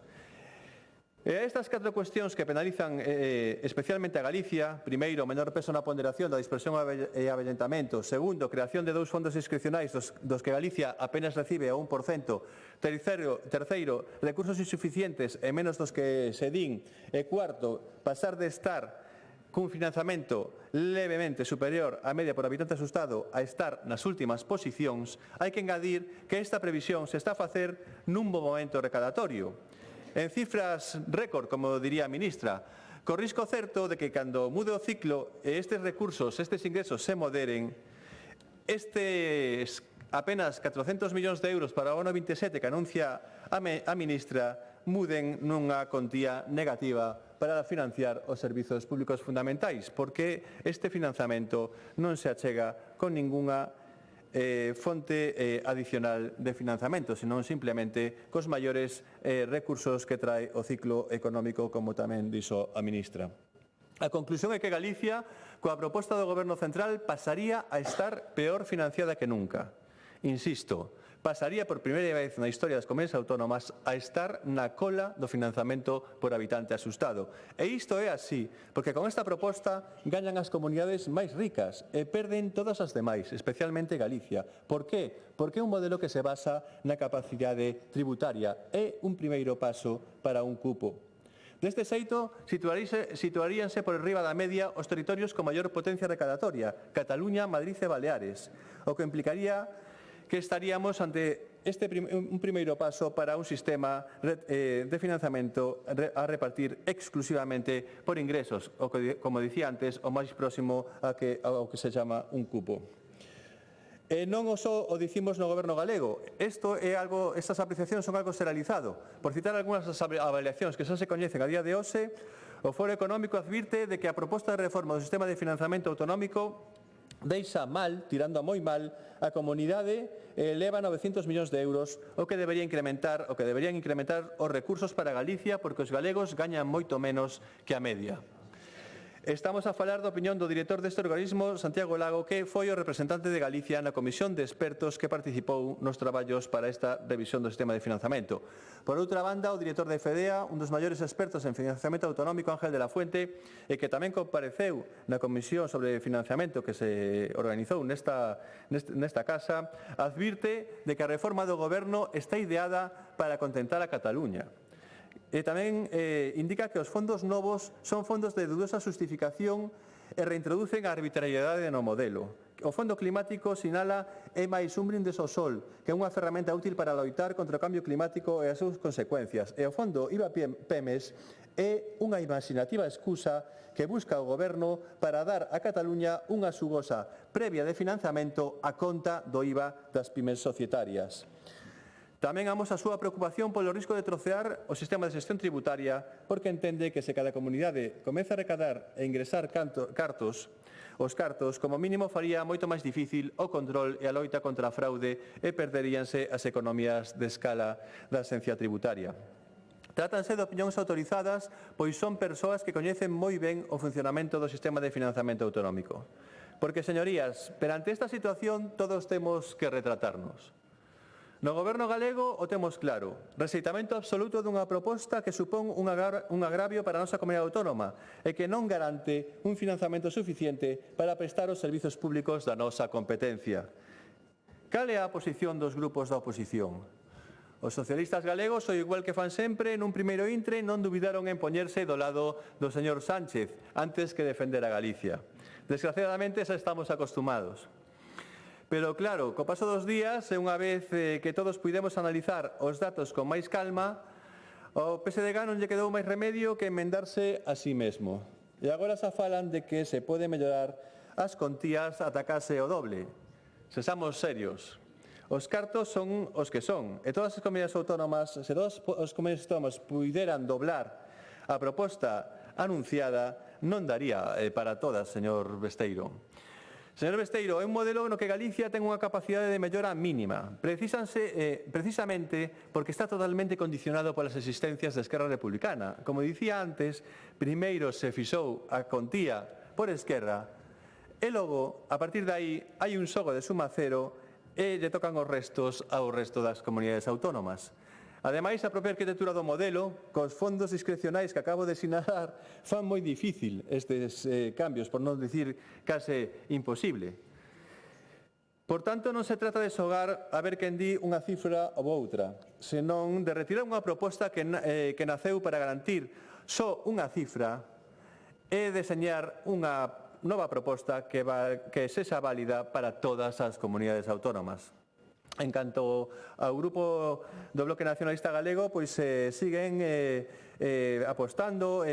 E a estas 4 cuestións que penalizan especialmente a Galicia, primeiro, menor peso na ponderación da dispersión e avellentamento, segundo, creación de 2 fondos discrecionais dos que Galicia apenas recibe a 1%, terceiro, recursos insuficientes e menos dos que se din, e cuarto, pasar de estar cun financiamento levemente superior á media por habitante asustado a estar nas últimas posicións, hai que engadir que esta previsión se está a facer nun bo momento recadatorio. En cifras récord, como diría a ministra, co risco certo de que cando mude o ciclo e estes recursos, estes ingresos se moderen, estes apenas 400 millóns de euros para o ano 27 que anuncia a ministra muden nunha contía negativa para financiar os servizos públicos fundamentais, porque este financiamento non se achega con ningunha fonte adicional de financiamento, senón simplemente cos maiores recursos que trae o ciclo económico, como tamén dixo a ministra. A conclusión é que Galicia, coa proposta do Goberno Central, pasaría a estar peor financiada que nunca. Insisto, pasaría por primeira vez na historia das comunidades autónomas a estar na cola do financiamento por habitante asustado. E isto é así, porque con esta proposta gañan as comunidades máis ricas e perden todas as demais, especialmente Galicia. Por qué? Porque é un modelo que se basa na capacidade tributaria. É un primeiro paso para un cupo. Deste xeito, situaríanse por enriba da media os territorios con maior potencia recadatoria, Cataluña, Madrid e Baleares, o que implicaría que estaríamos ante un primeiro paso para un sistema de financiamento a repartir exclusivamente por ingresos, o que, como dicía antes, o máis próximo ao que se chama un cupo. E non só o dicimos no Goberno galego, estas apreciacións son algo xeralizado. Por citar algunhas das avaliacións que xa se coñecen a día de hoxe, o Foro Económico advirte de que a proposta de reforma do sistema de financiamento autonómico deixa mal, tirando a moi mal, a comunidade eleva 900 millóns de euros, o que deberían incrementar os recursos para Galicia, porque os galegos gañan moito menos que a media. Estamos a falar da opinión do director deste organismo, Santiago Lago, que foi o representante de Galicia na comisión de expertos que participou nos traballos para esta revisión do sistema de financiamento. Por outra banda, o director de FEDEA, un dos maiores expertos en financiamento autonómico, Ángel de la Fuente, e que tamén compareceu na comisión sobre financiamento que se organizou nesta casa, advirte de que a reforma do Goberno está ideada para contentar a Cataluña. E tamén indica que os fondos novos son fondos de dudosa xustificación e reintroducen a arbitrariedade no modelo. O Fondo Climático, sinala, é máis un brindes ao sol, que é unha ferramenta útil para loitar contra o cambio climático e as súas consecuencias. E o Fondo IVA-PEMES é unha imaginativa excusa que busca o Goberno para dar a Cataluña unha xugosa previa de financiamento a conta do IVA das pymes societarias. Tamén amosa a súa preocupación polo risco de trocear o sistema de xestión tributaria, porque entende que se cada comunidade comeza a recadar e ingresar os cartos, como mínimo faría moito máis difícil o control e a loita contra a fraude e perderíanse as economías de escala da axencia tributaria. Trátanse de opinións autorizadas, pois son persoas que coñecen moi ben o funcionamento do sistema de financiamento autonómico. Porque, señorías, perante esta situación todos temos que retratarnos. No Goberno galego o temos claro, rexeitamento absoluto dunha proposta que supón un agravio para a nosa comunidade autónoma e que non garante un financiamento suficiente para prestar os servizos públicos da nosa competencia. Cal é a posición dos grupos da oposición? Os socialistas galegos, ao igual que fan sempre, nun primeiro intre non dubidaron en poñerse do lado do señor Sánchez antes que defender a Galicia. Desgraciadamente xa estamos acostumados. Pero claro, co paso dos días, e unha vez que todos puidemos analizar os datos con máis calma, ao PSDG non lle quedou máis remedio que enmendarse a sí mesmo. E agora xa falan de que se pode mellorar as contías ata case o doble. Sexamos serios. Os cartos son os que son, e todas as comunidades autónomas, se todas as comunidades autónomas puideran doblar a proposta anunciada, non daría para todas, señor Besteiro. Señor Besteiro, é un modelo no que Galicia ten unha capacidade de mellora mínima, precisamente porque está totalmente condicionado polas existencias da Esquerra Republicana. Como dicía antes, primeiro se fixou a contía por Esquerra e logo, a partir de aí, hai un xogo de suma cero e lle tocan os restos ao resto das comunidades autónomas. Ademais, a propia arquitectura do modelo, cos fondos discrecionais que acabo de sinalar, fan moi difícil estes cambios, por non dicir case imposible. Por tanto, non se trata de xogar a ver quen di unha cifra ou outra, senón de retirar unha proposta que naceu para garantir só unha cifra e deseñar unha nova proposta que sexa válida para todas as comunidades autónomas. En canto ao grupo do Bloque Nacionalista Galego, pois siguen apostando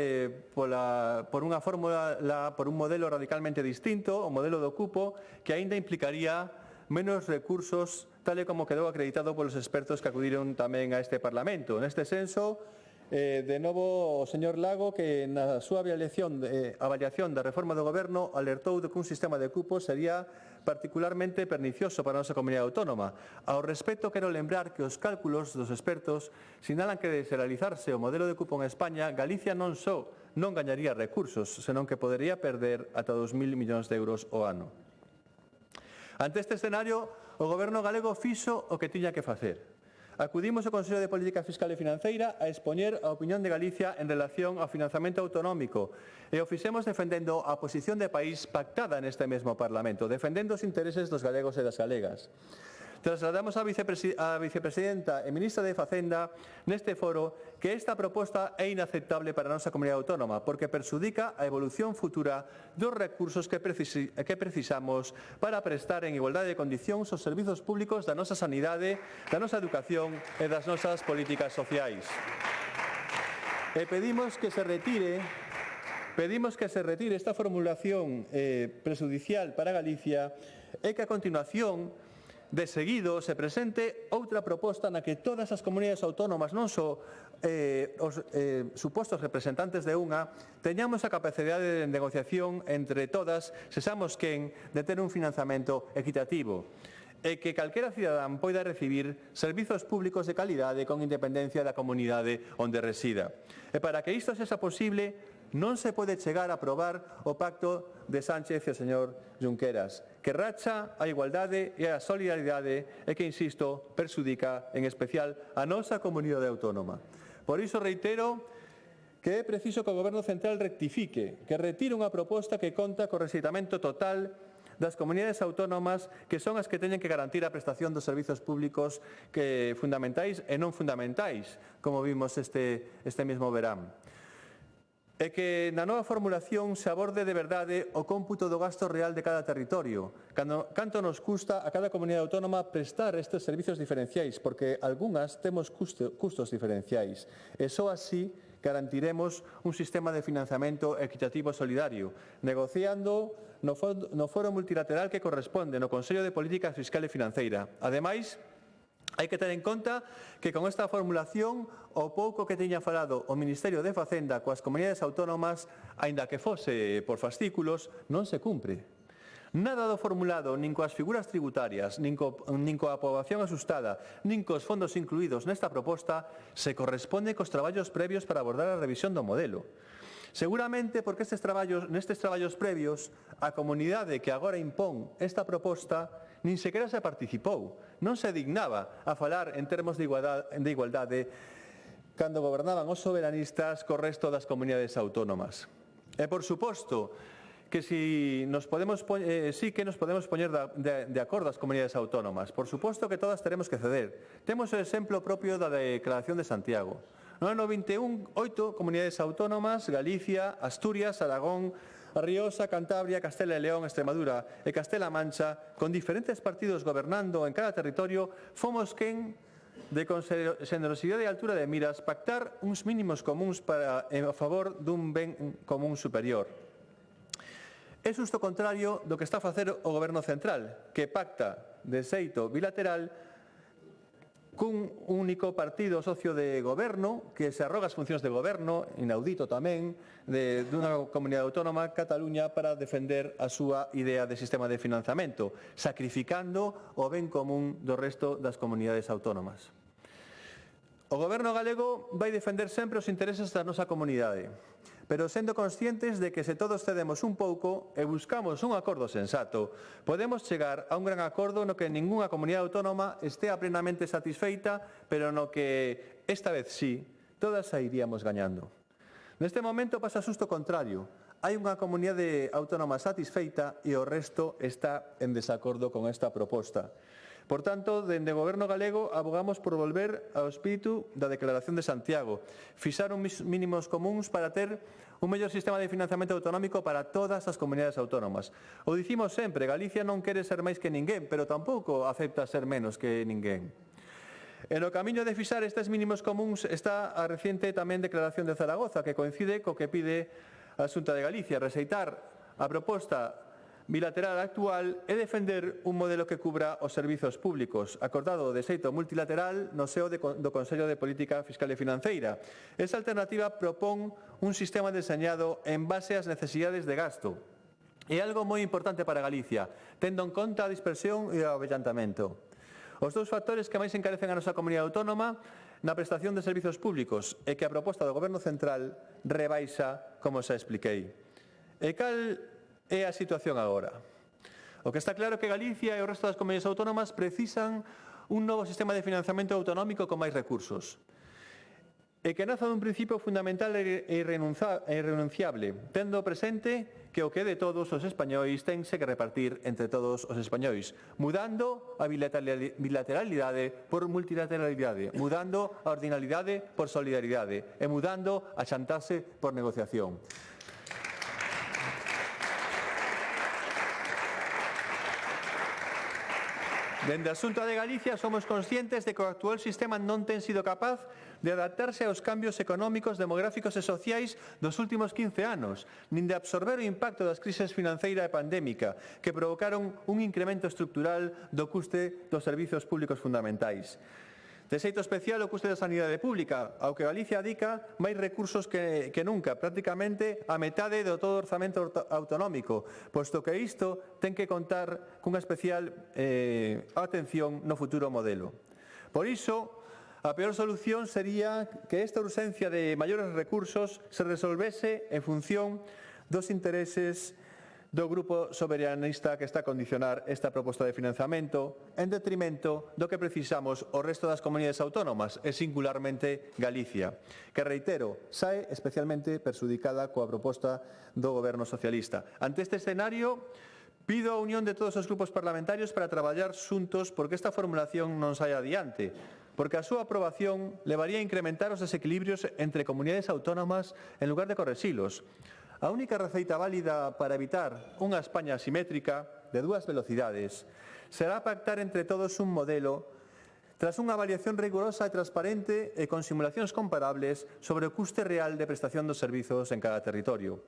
por unha fórmula, por un modelo radicalmente distinto, o modelo do cupo, que aínda implicaría menos recursos, tal e como quedou acreditado polos expertos que acudiron tamén a este Parlamento. Neste senso, de novo o señor Lago, que na súa avaliación da reforma do Goberno alertou de que un sistema de cupos sería particularmente pernicioso para a nosa comunidade autónoma. Ao respecto, quero lembrar que os cálculos dos expertos sinalan que de se realizarse o modelo de cupo en España, Galicia non só non gañaría recursos, senón que podería perder ata 2.000 millóns de euros ao ano. Ante este escenario, o Goberno galego fixo o que tiña que facer. Acudimos ao Consello de Política Fiscal e Financeira a expoñer a opinión de Galicia en relación ao financiamento autonómico e o fixemos defendendo a posición de país pactada neste mesmo Parlamento, defendendo os intereses dos galegos e das galegas. Trasladamos á vicepresidenta e ministra de Facenda neste foro que esta proposta é inaceptable para a nosa comunidade autónoma porque perxudica a evolución futura dos recursos que precisamos para prestar en igualdade de condicións os servizos públicos da nosa sanidade, da nosa educación e das nosas políticas sociais. E pedimos que se retire esta formulación prexudicial para Galicia e que a continuación de seguido se presente outra proposta na que todas as comunidades autónomas, non só os supostos representantes de unha, teñamos a capacidade de negociación entre todas, sexamos quen de ter un financiamento equitativo e que calquera cidadán poida recibir servizos públicos de calidade con independencia da comunidade onde resida. E para que isto sexa posible, non se pode chegar a aprobar o pacto de Sánchez e o señor Junqueras, que racha a igualdade e a solidaridade e que, insisto, perxudica en especial a nosa comunidade autónoma. Por iso reitero que é preciso que o Goberno Central rectifique, que retire unha proposta que conta co rexeitamento total das comunidades autónomas que son as que teñen que garantir a prestación dos servizos públicos que fundamentais e non fundamentais, como vimos este mesmo verán. E que na nova formulación se aborde de verdade o cómputo do gasto real de cada territorio, canto nos custa a cada comunidade autónoma prestar estes servizos diferenciais, porque algunhas temos custos diferenciais, e só así garantiremos un sistema de financiamento equitativo e solidario, negociando no foro multilateral que corresponde no Consello de Política Fiscal e Financeira. Ademais, hai que ter en conta que con esta formulación o pouco que teña falado o Ministerio de Facenda coas comunidades autónomas, aínda que fose por fascículos, non se cumpre. Nada do formulado nin coas figuras tributarias, nin coa poboación asustada, nin cos fondos incluídos nesta proposta se corresponde cos traballos previos para abordar a revisión do modelo. Seguramente porque nestes traballos previos a comunidade que agora impón esta proposta nin sequera se participou, non se dignaba a falar en termos de igualdade cando gobernaban os soberanistas co resto das comunidades autónomas. E por suposto que sí que nos podemos poñer de acordo as comunidades autónomas. Por suposto que todas teremos que ceder. Temos o exemplo propio da Declaración de Santiago. No ano 21, 8 comunidades autónomas, Galicia, Asturias, Aragón, A Rioxa, Cantabria, Castela e León, Extremadura e Castela-A Mancha, con diferentes partidos gobernando en cada territorio, fomos quen de con xenerosidade e altura de miras pactar uns mínimos comuns a favor dun ben común superior. É xusto contrario do que está a facer o Goberno Central, que pacta de xeito bilateral cun único partido socio de goberno que se arroga as funcións de goberno, inaudito tamén, dunha comunidade autónoma, Cataluña, para defender a súa idea de sistema de financiamento, sacrificando o ben común do resto das comunidades autónomas. O Goberno galego vai defender sempre os intereses da nosa comunidade, pero sendo conscientes de que se todos cedemos un pouco e buscamos un acordo sensato, podemos chegar a un gran acordo no que ningunha comunidade autónoma estea plenamente satisfeita, pero no que, esta vez sí, todas sairíamos gañando. Neste momento pasa xusto o contrario. Hai unha comunidade autónoma satisfeita e o resto está en desacordo con esta proposta. Por tanto, dende o Goberno galego abogamos por volver ao espírito da Declaración de Santiago, fixar uns mínimos comuns para ter un mellor sistema de financiamento autonómico para todas as comunidades autónomas. O dicimos sempre, Galicia non quere ser máis que ninguén, pero tampouco acepta ser menos que ninguén. En o camiño de fixar estes mínimos comuns está a reciente tamén Declaración de Zaragoza, que coincide co que pide a Xunta de Galicia, rexeitar a proposta bilateral actual é defender un modelo que cubra os servizos públicos, acordado de xeito multilateral no seo do Consello de Política Fiscal e Financeira. Esa alternativa propón un sistema deseñado en base ás necesidades de gasto. É algo moi importante para Galicia, tendo en conta a dispersión e o avellantamento. Os dous factores que máis encarecen a nosa comunidade autónoma na prestación de servizos públicos e que a proposta do Goberno Central rebaixa, como xa expliquei. E cal é a situación agora? O que está claro é que Galicia e o resto das comunidades autónomas precisan un novo sistema de financiamento autonómico con máis recursos. e que naza dun principio fundamental e irrenunciable, tendo presente que o que é de todos os españois tense que repartir entre todos os españois, mudando a bilateralidade por multilateralidade, mudando a ordinalidade por solidaridade e mudando a chantaxe por negociación. Dende a Xunta de Galicia somos conscientes de que o actual sistema non ten sido capaz de adaptarse aos cambios económicos, demográficos e sociais dos últimos 15 anos, nin de absorber o impacto das crises financeira e pandémica que provocaron un incremento estructural do custe dos servizos públicos fundamentais. De xeito especial o custe da sanidade pública, ao que Galicia adica máis recursos que nunca, prácticamente a metade do todo orzamento autonómico, posto que isto ten que contar cunha especial atención no futuro modelo. Por iso, a peor solución sería que esta urxencia de maiores recursos se resolvese en función dos intereses do grupo soberanista que está a condicionar esta proposta de financiamento en detrimento do que precisamos o resto das comunidades autónomas e singularmente Galicia, que, reitero, sae especialmente perxudicada coa proposta do Goberno socialista. Ante este escenario, pido a unión de todos os grupos parlamentarios para traballar xuntos porque esta formulación non saia adiante, porque a súa aprobación levaría a incrementar os desequilibrios entre comunidades autónomas en lugar de correxilos. A única receita válida para evitar unha España asimétrica de dúas velocidades será pactar entre todos un modelo tras unha avaliación rigurosa e transparente e con simulacións comparables sobre o custe real de prestación dos servizos en cada territorio.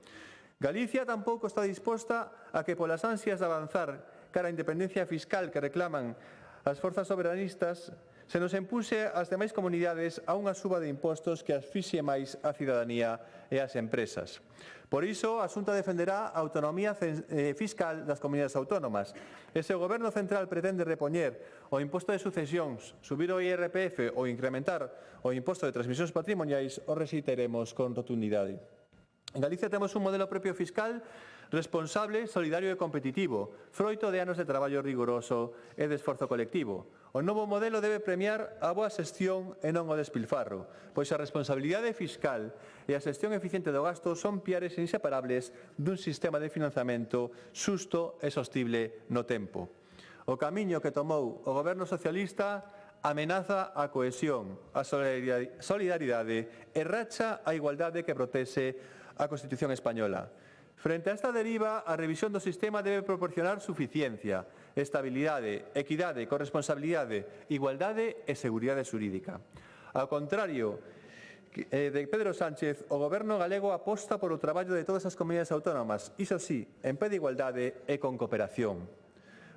Galicia tampouco está disposta a que polas ansias de avanzar cara á independencia fiscal que reclaman as forzas soberanistas se nos impuse ás demais comunidades a unha suba de impostos que asfixie máis a cidadanía e as empresas. Por iso, a Xunta defenderá a autonomía fiscal das comunidades autónomas. E se o Goberno central pretende repoñer o imposto de sucesións, subir o IRPF ou incrementar o imposto de transmisións patrimoniais, o rexeitaremos con rotundidade. En Galicia temos un modelo propio fiscal responsable, solidario e competitivo, froito de anos de traballo riguroso e de esforzo colectivo. O novo modelo debe premiar a boa xestión e non o despilfarro, pois a responsabilidade fiscal e a xestión eficiente do gasto son piares inseparables dun sistema de financiamento xusto e sostible no tempo. O camiño que tomou o Goberno socialista amenaza a cohesión, a solidaridade e racha a igualdade que protexe a Constitución española. Frente a esta deriva, a revisión do sistema debe proporcionar suficiencia, estabilidade, equidade, corresponsabilidade, igualdade e seguridade xurídica. Ao contrario de Pedro Sánchez, o Goberno galego aposta por o traballo de todas as comunidades autónomas, iso sí, en pé de igualdade e con cooperación.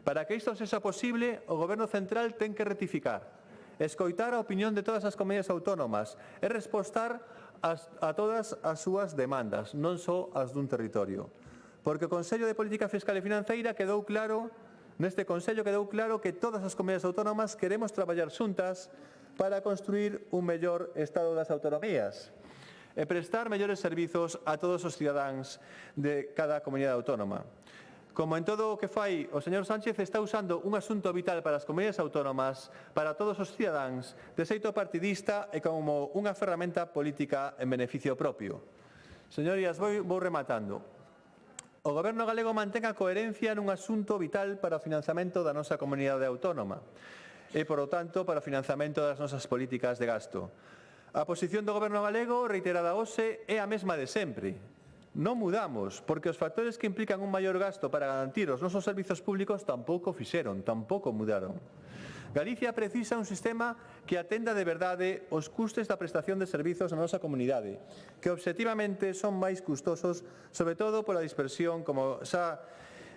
Para que isto sexa posible, o Goberno central ten que rectificar, escoitar a opinión de todas as comunidades autónomas e respostar a todas as súas demandas, non só as dun territorio. Porque o Consello de Política Fiscal e Financeira quedou claro, neste Consello quedou claro que todas as comunidades autónomas queremos traballar xuntas para construir un mellor estado das autonomías e prestar mellores servizos a todos os cidadáns de cada comunidade autónoma. Como en todo o que fai, o señor Sánchez está usando un asunto vital para as comunidades autónomas, para todos os cidadáns, de xeito partidista e como unha ferramenta política en beneficio propio. Señorías, vou rematando. O Goberno galego mantén a coherencia nun asunto vital para o financiamento da nosa comunidade autónoma e, por lo tanto, para o financiamento das nosas políticas de gasto. A posición do Goberno galego, reiterada hoxe, é a mesma de sempre. Non mudamos, porque os factores que implican un maior gasto para garantir os nosos servizos públicos tampouco fixeron, tampouco mudaron. Galicia precisa un sistema que atenda de verdade os custes da prestación de servizos na nosa comunidade, que obxectivamente son máis custosos, sobre todo pola dispersión, como xa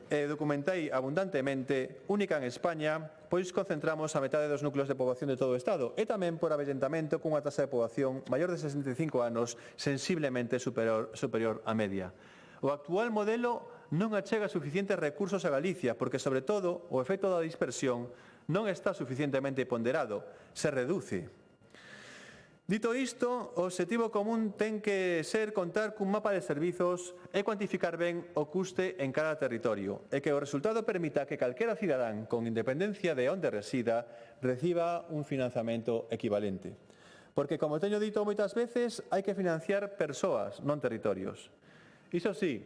documentei abundantemente, única en España, pois concentramos a metade dos núcleos de poboación de todo o Estado e tamén por avellentamento cunha tasa de poboación maior de 65 anos sensiblemente superior á media. O actual modelo non achega suficientes recursos a Galicia porque, sobre todo, o efecto da dispersión non está suficientemente ponderado, se reduce. Dito isto, o obxectivo común ten que ser contar cun mapa de servizos e cuantificar ben o custe en cada territorio e que o resultado permita que calquera cidadán, con independencia de onde resida, reciba un financiamento equivalente. Porque, como teño dito moitas veces, hai que financiar persoas, non territorios. Iso sí,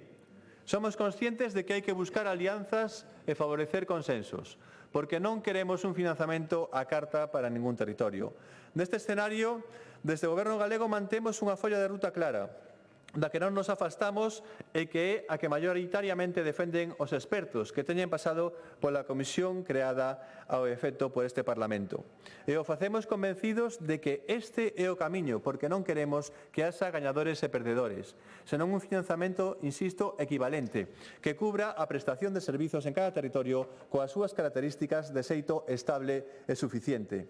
somos conscientes de que hai que buscar alianzas e favorecer consensos, porque non queremos un financiamento á carta para ningún territorio. Neste escenario, desde o Goberno galego mantemos unha folla de ruta clara, da que non nos afastamos e que é a que maioritariamente defenden os expertos que teñen pasado pola comisión creada ao efecto por este Parlamento. E o facemos convencidos de que este é o camiño, porque non queremos que haxa gañadores e perdedores, senón un financiamento, insisto, equivalente, que cubra a prestación de servizos en cada territorio coas súas características de xeito estable e suficiente.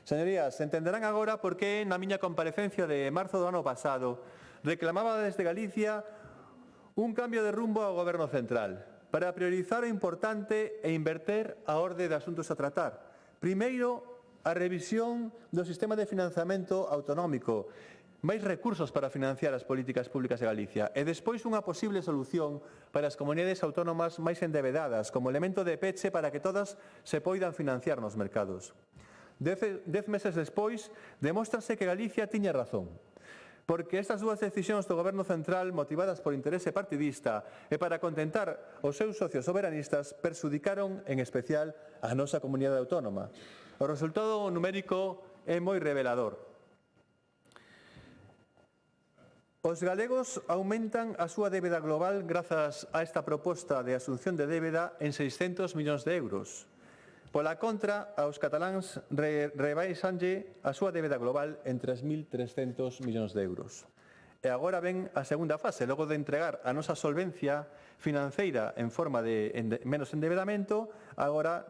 Señorías, entenderán agora por que na miña comparecencia de marzo do ano pasado reclamaba desde Galicia un cambio de rumbo ao Goberno central para priorizar o importante e inverter a orde de asuntos a tratar. Primeiro, a revisión do sistema de financiamento autonómico, máis recursos para financiar as políticas públicas de Galicia e despois unha posible solución para as comunidades autónomas máis endebedadas como elemento de peche para que todas se poidan financiar nos mercados. 10 meses despois, demóstrase que Galicia tiña razón, porque estas dúas decisións do Goberno central, motivadas por interese partidista e para contentar os seus socios soberanistas, perxudicaron en especial a nosa comunidade autónoma. O resultado numérico é moi revelador. Os galegos aumentan a súa débeda global grazas a esta proposta de asunción de débeda en 600 millóns de euros. Pola contra, aos cataláns rebaixanlle a súa débeda global en 3.300 millóns de euros. E agora ven a segunda fase, logo de entregar a nosa solvencia financeira en forma de menos endebedamento, agora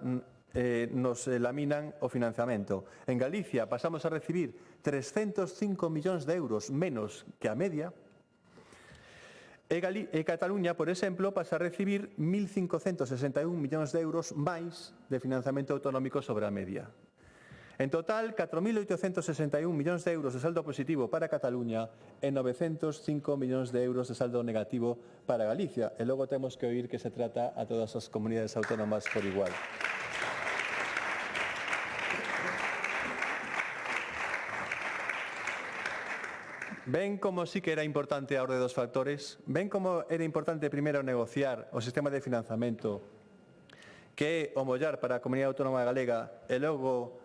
nos laminan o financiamento. En Galicia pasamos a recibir 305 millóns de euros menos que a media, e Cataluña, por exemplo, pasa a recibir 1.561 millóns de euros máis de financiamento autonómico sobre a media. En total, 4.861 millóns de euros de saldo positivo para Cataluña e 905 millóns de euros de saldo negativo para Galicia. E logo temos que oír que se trata a todas as comunidades autónomas por igual. Ven como sí que era importante a orde dos factores, ven como era importante primeiro negociar o sistema de financiamento que é o mollar para a Comunidade Autónoma Galega e logo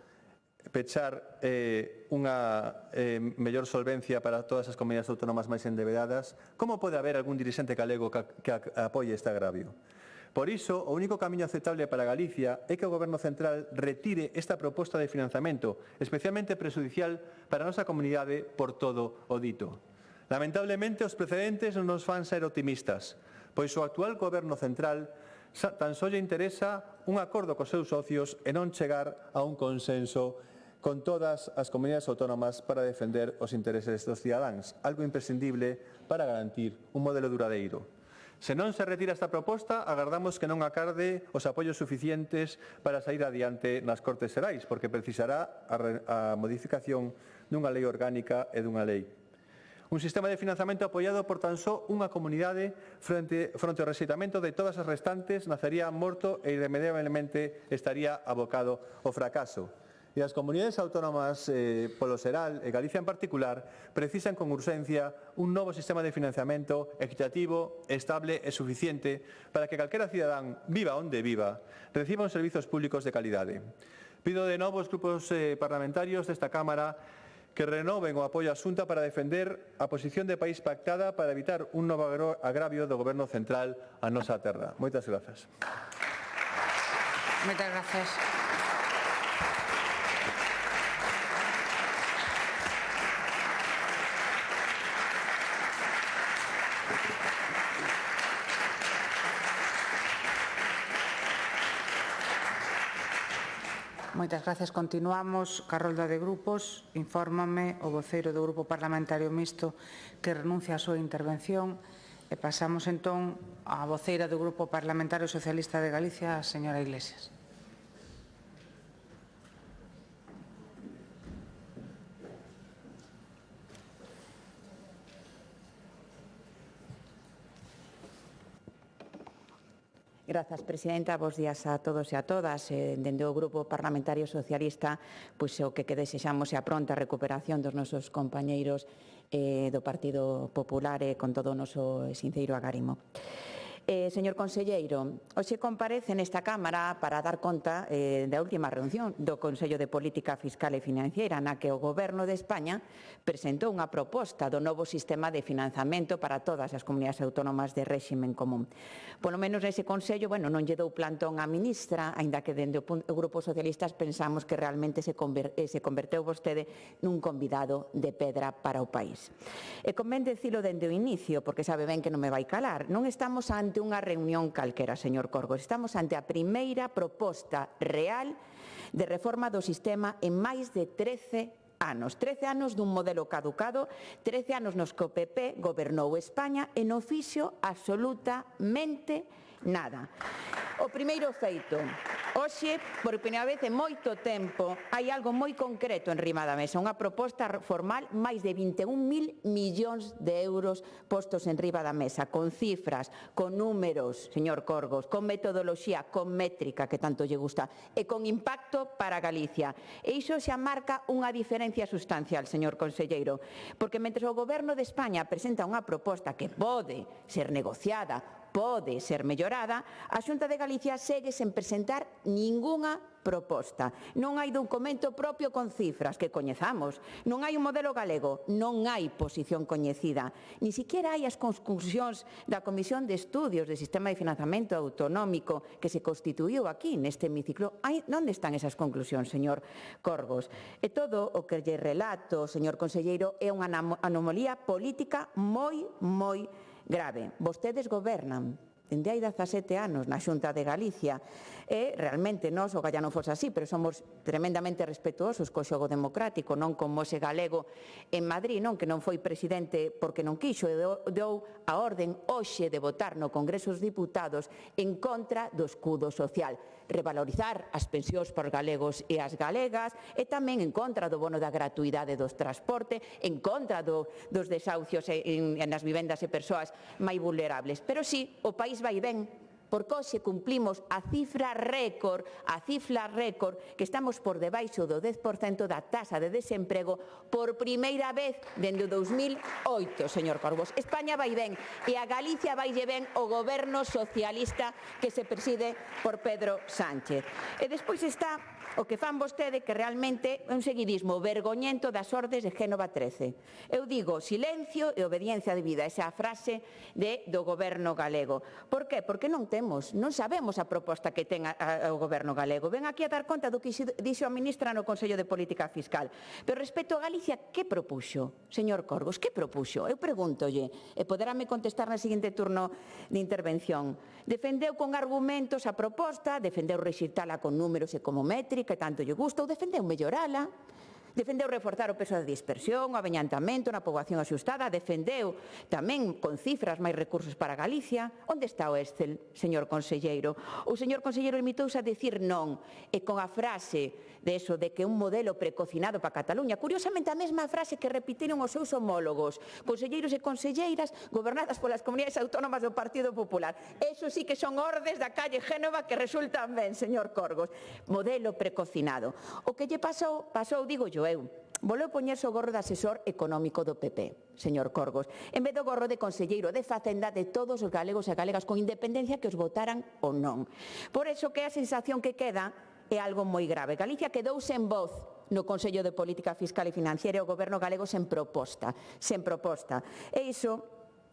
pechar unha mellor solvencia para todas as comunidades autónomas máis endebedadas. Como pode haber algún dirixente galego que apoie este agravio? Por iso, o único camiño aceptable para Galicia é que o Goberno central retire esta proposta de financiamento, especialmente prexudicial para a nosa comunidade por todo o dito. Lamentablemente, os precedentes non nos fan ser optimistas, pois o actual Goberno central tan só lle interesa un acordo cos seus socios e non chegar a un consenso con todas as comunidades autónomas para defender os intereses dos cidadáns, algo imprescindible para garantir un modelo duradeiro. Se non se retira esta proposta, agardamos que non acarde os apoios suficientes para sair adiante nas Cortes Xerais, porque precisará a modificación dunha lei orgánica e dunha lei. Un sistema de financiamento apoiado por tan só unha comunidade fronte ao rexeitamento de todas as restantes nacería morto e irremediablemente estaría abocado ao fracaso. E as comunidades autónomas polo xeral e Galicia en particular precisan con urxencia un novo sistema de financiamento equitativo, estable e suficiente para que calquera cidadán, viva onde viva, reciba uns servizos públicos de calidade. Pido de novo aos grupos parlamentarios desta Cámara que renoven o apoio á Xunta para defender a posición de país pactada para evitar un novo agravio do Goberno central á nosa terra. Moitas grazas. Moitas grazas. Moitas gracias. Continuamos ca rolda de grupos. Infórmame o voceiro do Grupo Parlamentario Mixto que renuncia á súa intervención e pasamos entón á voceira do Grupo Parlamentario Socialista de Galicia, a señora Iglesias. Grazas, Presidenta. Bos días a todos e a todas. Dende o Grupo Parlamentario Socialista, pois o que desexamos é a pronta recuperación dos nosos compañeiros do Partido Popular e con todo o noso sinceiro agarimo. Señor conselleiro, hoxe comparece nesta Cámara para dar conta da última reunión do Consello de Política Fiscal e Financiera na que o Goberno de España presentou unha proposta do novo sistema de financiamento para todas as comunidades autónomas de réximen común. Polo menos nese Consello, non lle dou plantón á ministra, aínda que dende o Grupo Socialistas pensamos que realmente se converteu vostede nun convidado de pedra para o país. E convén dicilo dende o inicio, porque sabe ben que non me vai calar. Non estamos ante unha reunión calquera, señor Corgos. Estamos ante a primeira proposta real de reforma do sistema en máis de 13 anos. 13 anos dun modelo caducado, 13 anos nos que o PP gobernou España e non fixo absolutamente nada. O primeiro feito, hoxe, por primeira vez en moito tempo, hai algo moi concreto en riba da mesa, unha proposta formal, máis de 21.000 millóns de euros postos en riba da mesa, con cifras, con números, señor Corgos, con metodoloxía, con métrica, que tanto lle gusta, e con impacto para Galicia. E iso xa marca unha diferencia sustancial, señor conselleiro, porque mentre o Goberno de España presenta unha proposta que pode ser negociada, pode ser mellorada, a Xunta de Galicia segue sen presentar ningunha proposta. Non hai documento propio con cifras que coñezamos, non hai un modelo galego, non hai posición coñecida, ni siquiera hai as conclusións da Comisión de Estudios do Sistema de Financiamento Autonómico que se constituíu aquí neste hemiciclo. Onde están esas conclusións, señor Corgos? E todo o que lle relato, señor conselleiro, é unha anomalía política moi grave. Vostedes gobernan dende hai 17 anos na Xunta de Galicia e realmente nós, o galla non fose así, pero somos tremendamente respetuosos co xogo democrático, non como ese galego en Madrid, non, que non foi presidente porque non quixo e deu a orden hoxe de votar no Congreso dos Diputados en contra do escudo social, revalorizar as pensións para os galegos e as galegas e tamén en contra do bono da gratuidade dos transporte, en contra dos desahucios nas vivendas e persoas máis vulnerables. Pero sí, o país vai ben, porque hoxe cumplimos a cifra récord, que estamos por debaixo do 10% da taxa de desemprego por primeira vez dende o 2008, señor Corgos. España vai ben e a Galicia vaille ben o goberno socialista que se preside por Pedro Sánchez. E despois está o que fan vostede, que realmente é un seguidismo vergoñento das ordes de Génova 13. Eu digo silencio e obediencia debida, esa frase do goberno galego. Por qué? Porque non sabemos a proposta que ten o goberno galego. Ven aquí a dar conta do que dixo a ministra no Consello de Política Fiscal. Pero respecto a Galicia, que propuxo? Señor Corgos, que propuxo? Eu pregúntolle, e poderame contestar na seguinte turno de intervención. Defendeu con argumentos a proposta, defendeu rexitala con números e como métrica, que tanto lle gusta, ou defendeu mellorala, defendeu reforzar o peso da dispersión, o avellantamento na poboación axustada, defendeu tamén con cifras máis recursos para Galicia. Onde está o Excel, señor conselleiro? O señor conselleiro limitouse a dicir non, e con a frase de eso, de que un modelo precocinado para Cataluña, curiosamente a mesma frase que repitiron os seus homólogos, conselleiros e conselleiras gobernadas polas comunidades autónomas do Partido Popular. Eso sí que son ordes da calle Génova que resultan ben, señor Corgos. Modelo precocinado. O que lle pasou, digo eu, volveu poñerse o gorro de asesor económico do PP, señor Corgos, en vez do gorro de conselleiro de Facenda de todos os galegos e galegas, con independencia que os votaran ou non. Por iso que a sensación que queda é algo moi grave. Galicia quedou sen voz no Consello de Política Fiscal e Financiera e o goberno galego sen proposta. E iso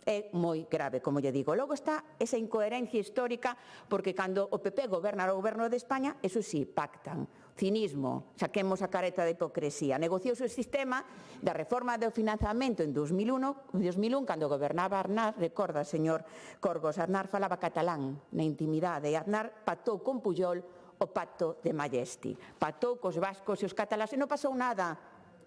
é moi grave, como lle digo. Logo está esa incoherencia histórica, porque cando o PP goberna o goberno de España, eso sí, pactan. Cinismo, saquemos a careta de hipocresía. Negociouse o sistema da reforma do financiamento en 2001, cando gobernaba Aznar, recorda, señor Corgos, Aznar falaba catalán na intimidade, e Aznar pactou con Pujol o pacto de Majestic. Pactou cos vascos e os catalás e non pasou nada.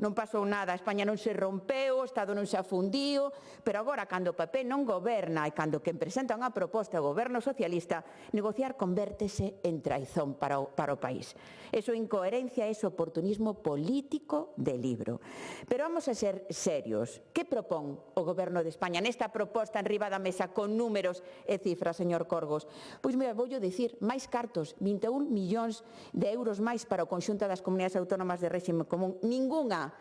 non pasou nada, España non se rompeu, o Estado non se afundiu, pero agora, cando o PP non goberna e cando quen presenta unha proposta ao goberno socialista, negociar convértese en traizón para o país. Eso é incoherencia, é oportunismo político de libro. Pero vamos a ser serios. Que propón o goberno de España nesta proposta en riba da mesa con números e cifras, señor Corgos? Pois, mira, voulle dicir, máis cartos, 21 millóns de euros máis para o conxunto das comunidades autónomas de réxime común. Ningunha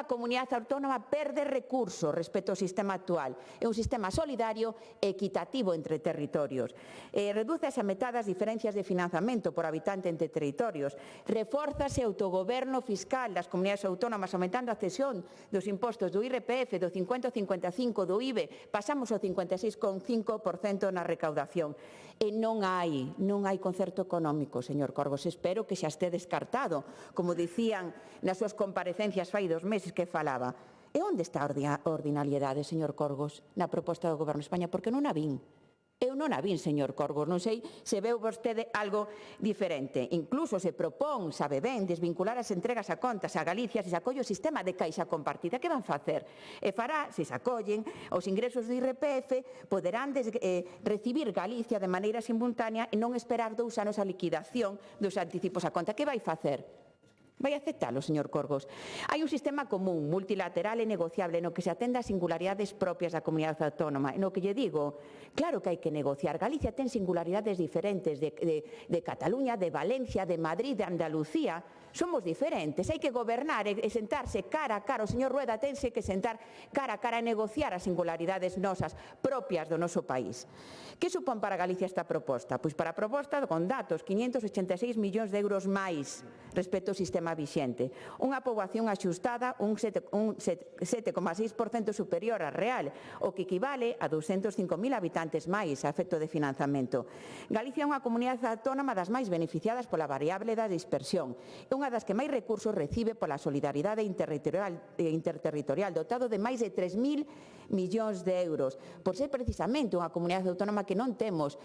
comunidade autónoma perde recursos respecto ao sistema actual. É un sistema solidario e equitativo entre territorios. Redúcese a metade as diferencias de financiamento por habitante entre territorios. Refórzase o autogoberno fiscal das comunidades autónomas, aumentando a cesión dos impostos do IRPF do 50 ao 55 do IBE. Pasamos ao 56,5% na recaudación. E non hai concerto económico, señor Corgos. Espero que xa este descartado, como dicían nas súas comparecencias fai 2 meses que falaba. E onde está a ordinariedade, señor Corgos, na proposta do Goberno de España? Porque non a vin. Eu non a vin, señor Corgos, non sei se veu vostede algo diferente. Incluso se propón, sabe ben, desvincular as entregas a contas a Galicia se se acolle o sistema de caixa compartida. Que van facer? E fará, se se acollen, os ingresos do IRPF poderán recibir Galicia de maneira simultánea e non esperar 2 anos a liquidación dos anticipos a conta. Que vai facer? Vai aceptalo, señor Corgos. Hai un sistema común, multilateral e negociable no que se atenda as singularidades propias da comunidade autónoma. No que lle digo, claro que hai que negociar. Galicia ten singularidades diferentes de Cataluña, de Valencia, de Madrid, de Andalucía. Somos diferentes, hai que gobernar e sentarse cara a cara. O señor Rueda tense que sentar cara a cara e negociar as singularidades nosas propias do noso país. Que supón para Galicia esta proposta? Pois para a proposta, con datos, 586 millóns de euros máis respecto ao sistema vixente. Unha poboación axustada un 7,6% superior á real, o que equivale a 205.000 habitantes máis a efecto de financiamento. Galicia é unha comunidade autónoma das máis beneficiadas pola variable da dispersión. É unha das que máis recursos recibe pola solidaridade interterritorial, dotado de máis de 3.000 millóns de euros, por ser precisamente unha comunidade autónoma que non temos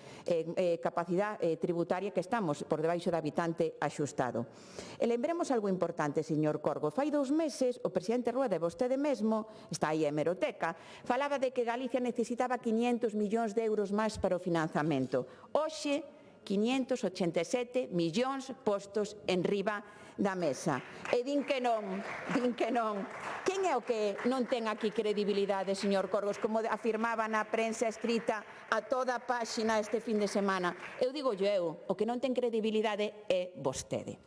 capacidade tributaria, que estamos por debaixo do habitante axustado. E lembremos algo importante, señor Corgos. Fai 2 meses, o presidente Rueda e vostede mesmo, está aí a hemeroteca, falaba de que Galicia necesitaba 500 millóns de euros máis para o financiamento. Hoxe, 587 millóns postos en riba da mesa. E din que non. Quen é o que non ten aquí credibilidade, señor Corgos, como afirmaba na prensa escrita a toda a páxina este fin de semana? Eu digo o que non ten credibilidade é vostede.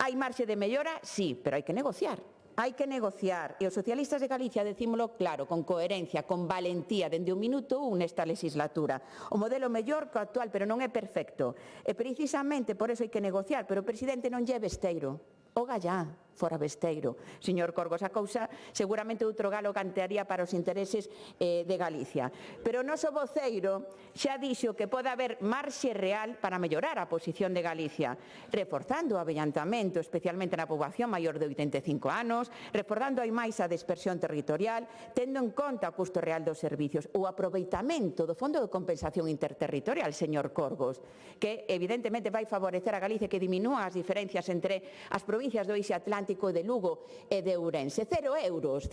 Hai marxe de mellora? Sí, pero hai que negociar. Hai que negociar, e os socialistas de Galicia decímolo claro, con coherencia, con valentía, dende o minuto 1 nesta legislatura. O modelo mellor que o actual, pero non é perfecto. E precisamente por eso hai que negociar, pero o presidente non lle é besteiro. O gallá, fora besteiro. Señor Corgos, a cousa seguramente outro galo cantearía para os intereses de Galicia. Pero o noso voceiro xa dixo que pode haber marxe real para mellorar a posición de Galicia, reforzando o avellantamento, especialmente na poboación maior de 85 anos, reforzando aí máis a dispersión territorial, tendo en conta o custo real dos servicios, o aproveitamento do Fondo de Compensación Interterritorial, señor Corgos, que evidentemente vai favorecer a Galicia que diminúa as diferencias entre as provincias do Eixe Atlántico de Lugo e de Ourense. 0 euros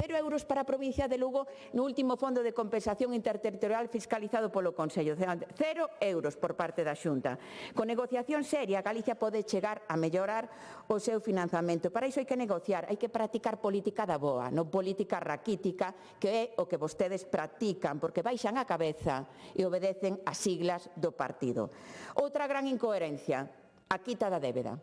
para a provincia de Lugo no último Fondo de Compensación Interterritorial fiscalizado polo Consello. 0 euros por parte da Xunta. Con negociación seria, Galicia pode chegar a mellorar o seu financiamento. Para iso hai que negociar, hai que practicar política da boa, non política raquítica, que é o que vostedes practican, porque baixan a cabeza e obedecen as siglas do partido. Outra gran incoherencia, a quita da débeda.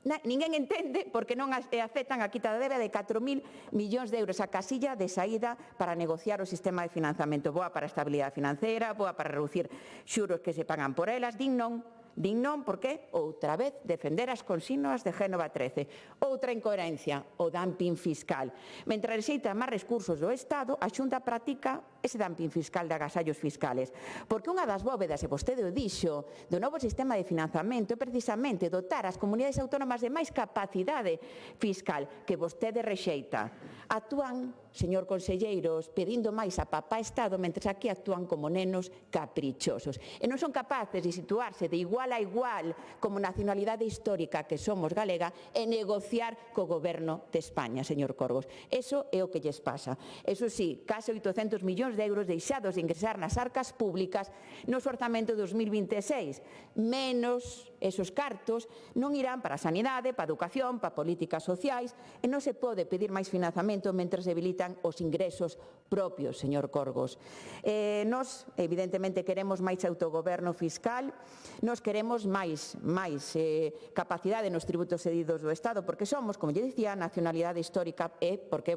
Ninguén entende porque non aceptan a quita da débeda de 4.000 millóns de euros, a casilla de saída para negociar o sistema de financiamento. Boa para a estabilidade financiera, boa para reducir xuros que se pagan por elas. Din non porque, outra vez, defender as consignas de Génova 13. Outra incoherencia, o dumping fiscal. Mentre rexeita máis recursos do Estado, a Xunta practica ese dumping fiscal de agasallos fiscales. Porque unha das bóvedas, e vostede o dixo, do novo sistema de financiamento é precisamente dotar as comunidades autónomas de máis capacidade fiscal, que vostede rexeita. Actúan, señor conselleiros, pedindo máis a papá Estado, mentre aquí actúan como nenos caprichosos. E non son capaces de situarse de igual igual a igual como nacionalidade histórica que somos galega e negociar co Goberno de España, señor Corgos. Eso é o que lles pasa. Eso sí, case 800 millóns de euros deixados de ingresar nas arcas públicas nos orzamento 2026, menos esos cartos non irán para a sanidade, para a educación, para políticas sociais e non se pode pedir máis financiamento mentre se debilitan os ingresos propios, señor Corgos. Nos, evidentemente, queremos máis autogoberno fiscal, nos queremos máis capacidade nos tributos cedidos do Estado, porque somos, como lle dicía, nacionalidade histórica e porque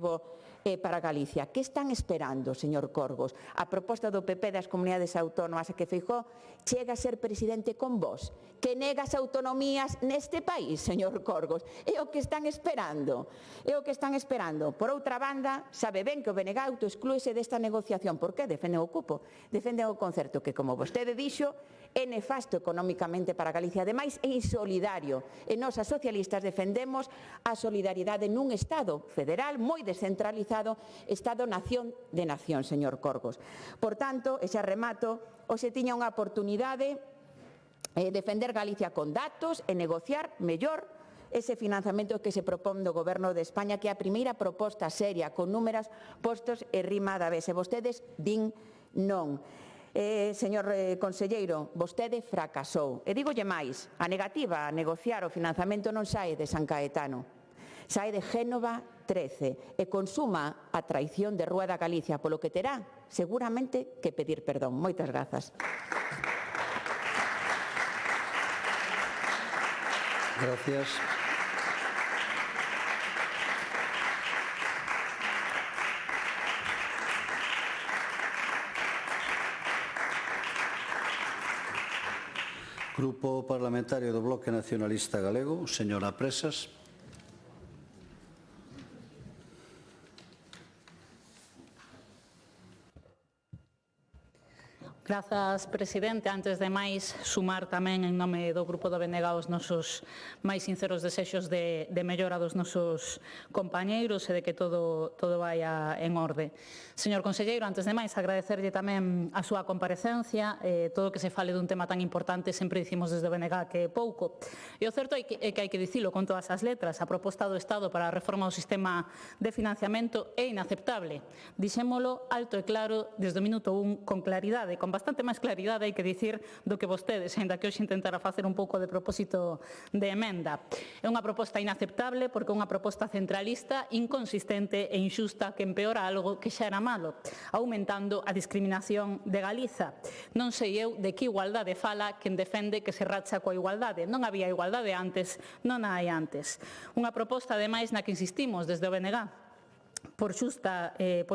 para Galicia. Que están esperando, señor Corgos? A proposta do PP das comunidades autónomas a que Feijóo chega a ser presidente con vos, que nega as autonomías neste país, señor Corgos. É o que están esperando. É o que están esperando. Por outra banda, sabe ben que o BNG autoexclúese desta negociación. Por que? Defenden o cupo. Defenden o concerto que, como vostede dixo, é nefasto económicamente para Galicia. Ademais, é insolidario. E nós, as socialistas, defendemos a solidaridade nun Estado federal moi descentralizado, Estado-nación de nación, señor Corgos. Por tanto, e xa remato, hoxe tiña unha oportunidade defender Galicia con datos e negociar mellor ese financiamento que se propón do Goberno de España, que é a primeira proposta seria, con números postos e rima da vez. E vostedes din non. Señor conselleiro, vostede fracasou. E dígolle máis, a negativa a negociar o financiamento non sae de San Caetano, sae de Génova 13 e consuma a traición de Rúa da Galicia, polo que terá seguramente que pedir perdón. Moitas grazas. Gracias. Grupo Parlamentario do Bloque Nacionalista Galego, señora Presas. Grazas, presidente. Antes de máis, sumar tamén en nome do Grupo do BNG os nosos máis sinceros desexos de mellora dos nosos compañeiros e de que todo vaya en orde. Señor conselleiro, antes de máis, agradecerlle tamén a súa comparecencia. Todo que se fale dun tema tan importante sempre dicimos desde o BNG que é pouco. E o certo é que hai que dicilo con todas as letras. A proposta do Estado para a reforma do sistema de financiamento é inaceptable. Dixémolo alto e claro desde o minuto 1 con claridade, con bastante máis claridade, hai que dicir, do que vostedes, ainda que hoxe intentara facer un pouco de propósito de emenda. É unha proposta inaceptable porque é unha proposta centralista, inconsistente e inxusta que empeora algo que xa era malo, aumentando a discriminación de Galiza. Non sei eu de que igualdade fala quen defende que se racha coa igualdade. Non había igualdade antes, non a hai antes. Unha proposta, ademais, na que insistimos desde o BNG, por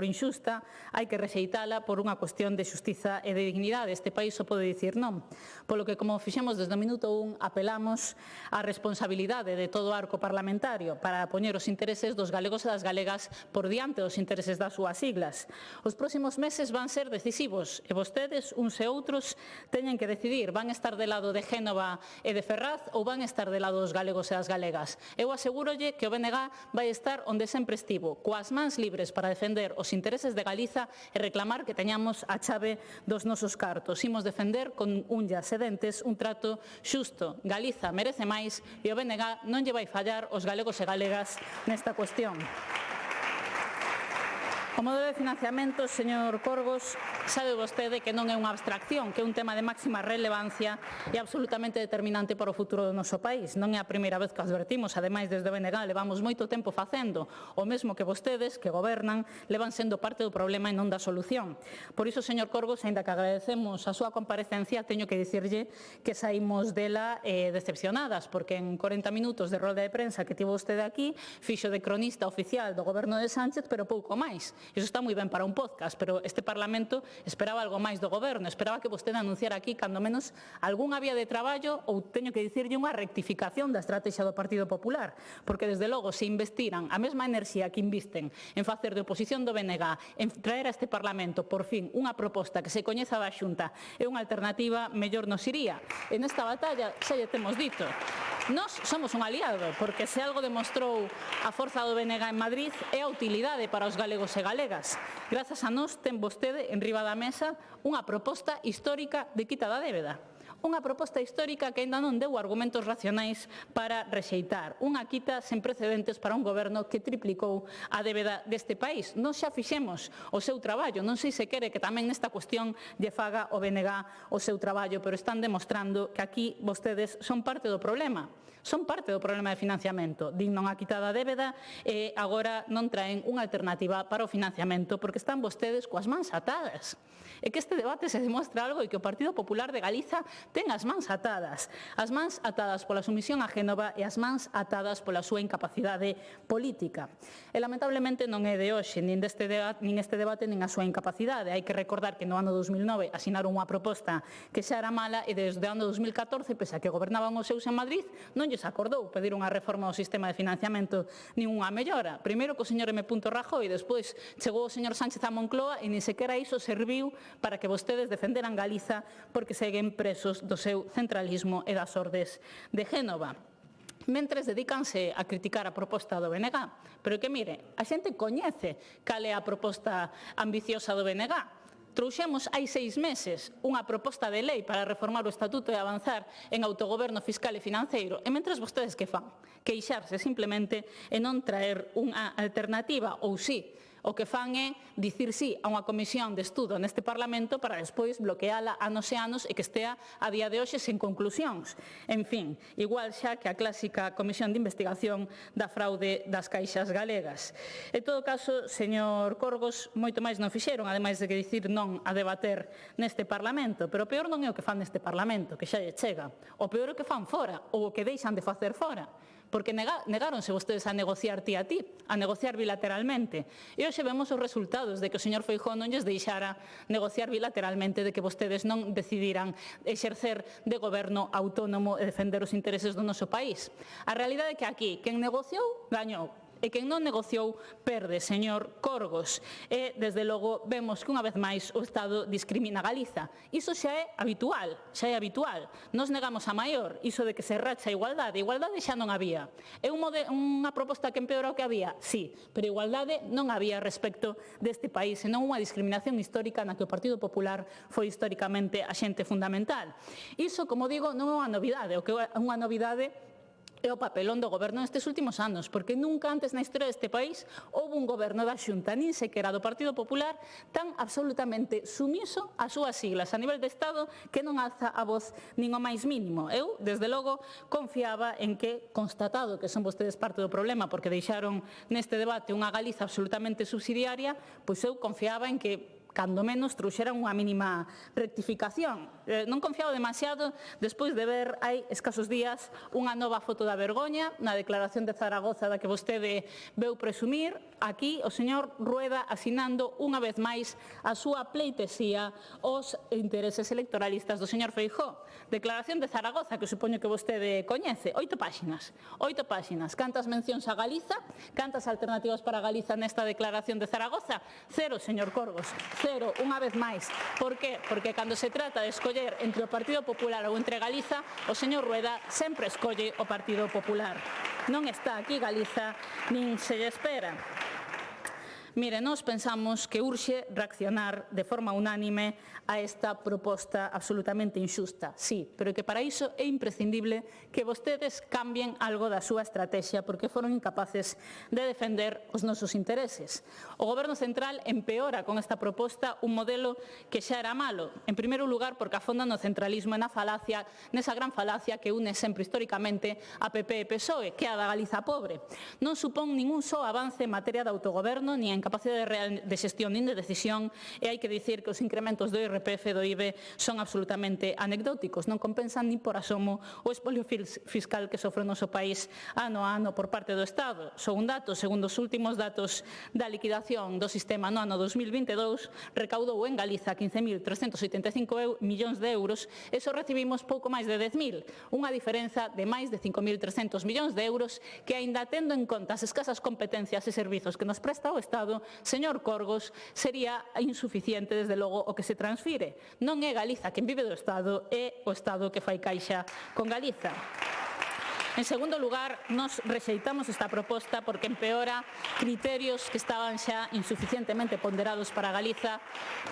inxusta, hai que rexeitala por unha cuestión de xustiza e de dignidade. Este país só pode dicir non. Polo que, como fixemos desde o minuto 1, apelamos á responsabilidade de todo o arco parlamentario para poñer os intereses dos galegos e das galegas por diante dos intereses das súas siglas. Os próximos meses van ser decisivos e vostedes, uns e outros, teñen que decidir. Van estar de lado de Génova e de Ferraz ou van estar de lado dos galegos e das galegas? Eu asegúrolle que o BNG vai estar onde sempre estivo, coas mans libres para defender os intereses de Galiza e reclamar que teñamos a chave dos nosos cartos. Imos defender con unllas e dentes un trato xusto. Galiza merece máis e o BNG non lle vai fallar os galegos e galegas nesta cuestión. O modelo de financiamento, señor Corgos, sabe vostede que non é unha abstracción, que é un tema de máxima relevancia e absolutamente determinante para o futuro do noso país. Non é a primeira vez que advertimos, ademais desde o BNG levamos moito tempo facendo o mesmo que vostedes, que gobernan, levan sendo parte do problema e non da solución. Por iso, señor Corgos, aínda que agradecemos a súa comparecencia, teño que dicirlle que saímos dela decepcionadas, porque en 40 minutos de rolda de prensa que tivo vostede aquí, fixo de cronista oficial do goberno de Sánchez, pero pouco máis. Iso está moi ben para un podcast, pero este Parlamento esperaba algo máis do Goberno, esperaba que vostede anunciara aquí, cando menos, algunha vía de traballo ou, teño que dicirlle, unha rectificación da estrategia do Partido Popular, porque, desde logo, se investiran a mesma enerxía que invisten en facer de oposición do BNG, en traer a este Parlamento, por fin, unha proposta que se coñeza da Xunta e unha alternativa, mellor nos iría. En esta batalla, xa lle temos dito, nós somos un aliado, porque se algo demostrou a forza do BNG en Madrid é a utilidade para os galegos e galegas. Grazas a nós ten vostede en riba da mesa unha proposta histórica de quita da débeda. Unha proposta histórica que aínda non deu argumentos racionais para rexeitar. Unha quita sen precedentes para un goberno que triplicou a débeda deste país. Nós xa fixemos o seu traballo. Non sei se quere que tamén nesta cuestión lle faga o BNG o seu traballo, pero están demostrando que aquí vostedes son parte do problema. Son parte do problema de financiamento. Din non a quitada a débeda e agora non traen unha alternativa para o financiamento porque están vostedes coas mans atadas. É que este debate se demostra algo e que o Partido Popular de Galiza ten as mans atadas. As mans atadas pola sumisión a Génova e as mans atadas pola súa incapacidade política. E lamentablemente non é de hoxe, nin este debate nin a súa incapacidade. Hai que recordar que no ano 2009 asinaron unha proposta que xa era mala e desde o ano 2014, pese a que gobernaban os seus en Madrid, non lles acordou pedir unha reforma do sistema de financiamento nin unha mellora. Primeiro co señor M. Rajoy e despois chegou o señor Sánchez a Moncloa e nin sequera iso serviu para que vostedes defenderan Galiza porque seguen presos do seu centralismo e das ordes de Génova. Mentres dedícanse a criticar a proposta do BNG. Pero que mire, a xente coñece cal é a proposta ambiciosa do BNG. Trouxemos hai 6 meses unha proposta de lei para reformar o Estatuto e avanzar en autogoberno fiscal e financeiro. E mentres vostedes que fan? Queixarse simplemente e non traer unha alternativa, ou sí, o que fan é dicir sí a unha comisión de estudo neste Parlamento para despois bloqueala anos e anos e que estea a día de hoxe sen conclusións. En fin, igual xa que a clásica comisión de investigación da fraude das caixas galegas. En todo caso, señor Corgos, moito máis non fixeron, ademais de que dicir non a debater neste Parlamento, pero o peor non é o que fan neste Parlamento, que xa lle chega. O peor é o que fan fora, ou o que deixan de facer fora. Porque negáronse vostedes a negociar ti a ti, a negociar bilateralmente. E hoxe vemos os resultados de que o señor Feijóo non lles deixara negociar bilateralmente, de que vostedes non decidiran exercer de goberno autónomo e defender os intereses do noso país. A realidade é que aquí, quen negociou, gañou. E quen non negociou perde, señor Corgos. E, desde logo, vemos que unha vez máis o Estado discrimina a Galiza. Iso xa é habitual, Nos negamos a maior, iso de que se racha a igualdade. Igualdade xa non había. É unha proposta que empeora o que había? Sí, pero igualdade non había respecto deste país, senón unha discriminación histórica na que o Partido Popular foi históricamente axente fundamental. Iso, como digo, non é unha novidade. O que é unha novidade é o papelón do goberno nestes últimos anos, porque nunca antes na historia deste país houve un goberno da Xunta, nin sequera do Partido Popular, tan absolutamente sumiso ás súas siglas a nivel de Estado que non alza a voz nin o máis mínimo. Eu, desde logo, confiaba en que, constatado que son vostedes parte do problema porque deixaron neste debate unha Galiza absolutamente subsidiaria, pois eu confiaba en que cando menos trouxeran unha mínima rectificación. Non confiaba demasiado despois de ver hai escasos días unha nova foto da vergoña na declaración de Zaragoza da que vostede veu presumir. Aquí o señor Rueda asinando unha vez máis a súa pleitesía aos intereses electoralistas do señor Feijóo. Declaración de Zaragoza que supoño que vostede coñece. 8 páxinas. 8 páxinas. Cantas mencións a Galiza? Cantas alternativas para Galiza nesta declaración de Zaragoza? 0, señor Corgos. 0, unha vez máis. Por qué? Porque cando se trata de escoller entre o Partido Popular ou entre Galiza, o señor Rueda sempre escolle o Partido Popular. Non está aquí Galiza, nin se lle espera. Mire, nós pensamos que urxe reaccionar de forma unánime a esta proposta absolutamente injusta, sí, pero que para iso é imprescindible que vostedes cambien algo da súa estrategia porque foron incapaces de defender os nosos intereses. O Goberno Central empeora con esta proposta un modelo que xa era malo, en primeiro lugar porque afonda no centralismo e na falacia, nesa gran falacia que une sempre históricamente a PP e PSOE, que é a da Galiza pobre. Non supón ningún só avance en materia de autogoberno, ni en capacidade real de xestión nin de decisión, e hai que dicir que os incrementos do IRPF e do IBE son absolutamente anecdóticos, non compensan nin por asomo o espolio fiscal que sofre o noso país ano a ano por parte do Estado. Son un dato, segundo os últimos datos da liquidación do sistema no ano 2022, recaudou en Galiza 15.385 millóns de euros e só recibimos pouco máis de 10.000, unha diferenza de máis de 5.300 millóns de euros que, aínda tendo en conta as escasas competencias e servizos que nos presta o Estado, señor Corgos, sería insuficiente, desde logo, o que se transfire. Non é Galiza quen vive do Estado, é o Estado que fai caixa con Galiza. En segundo lugar, nos rexeitamos esta proposta porque empeora criterios que estaban xa insuficientemente ponderados para Galiza,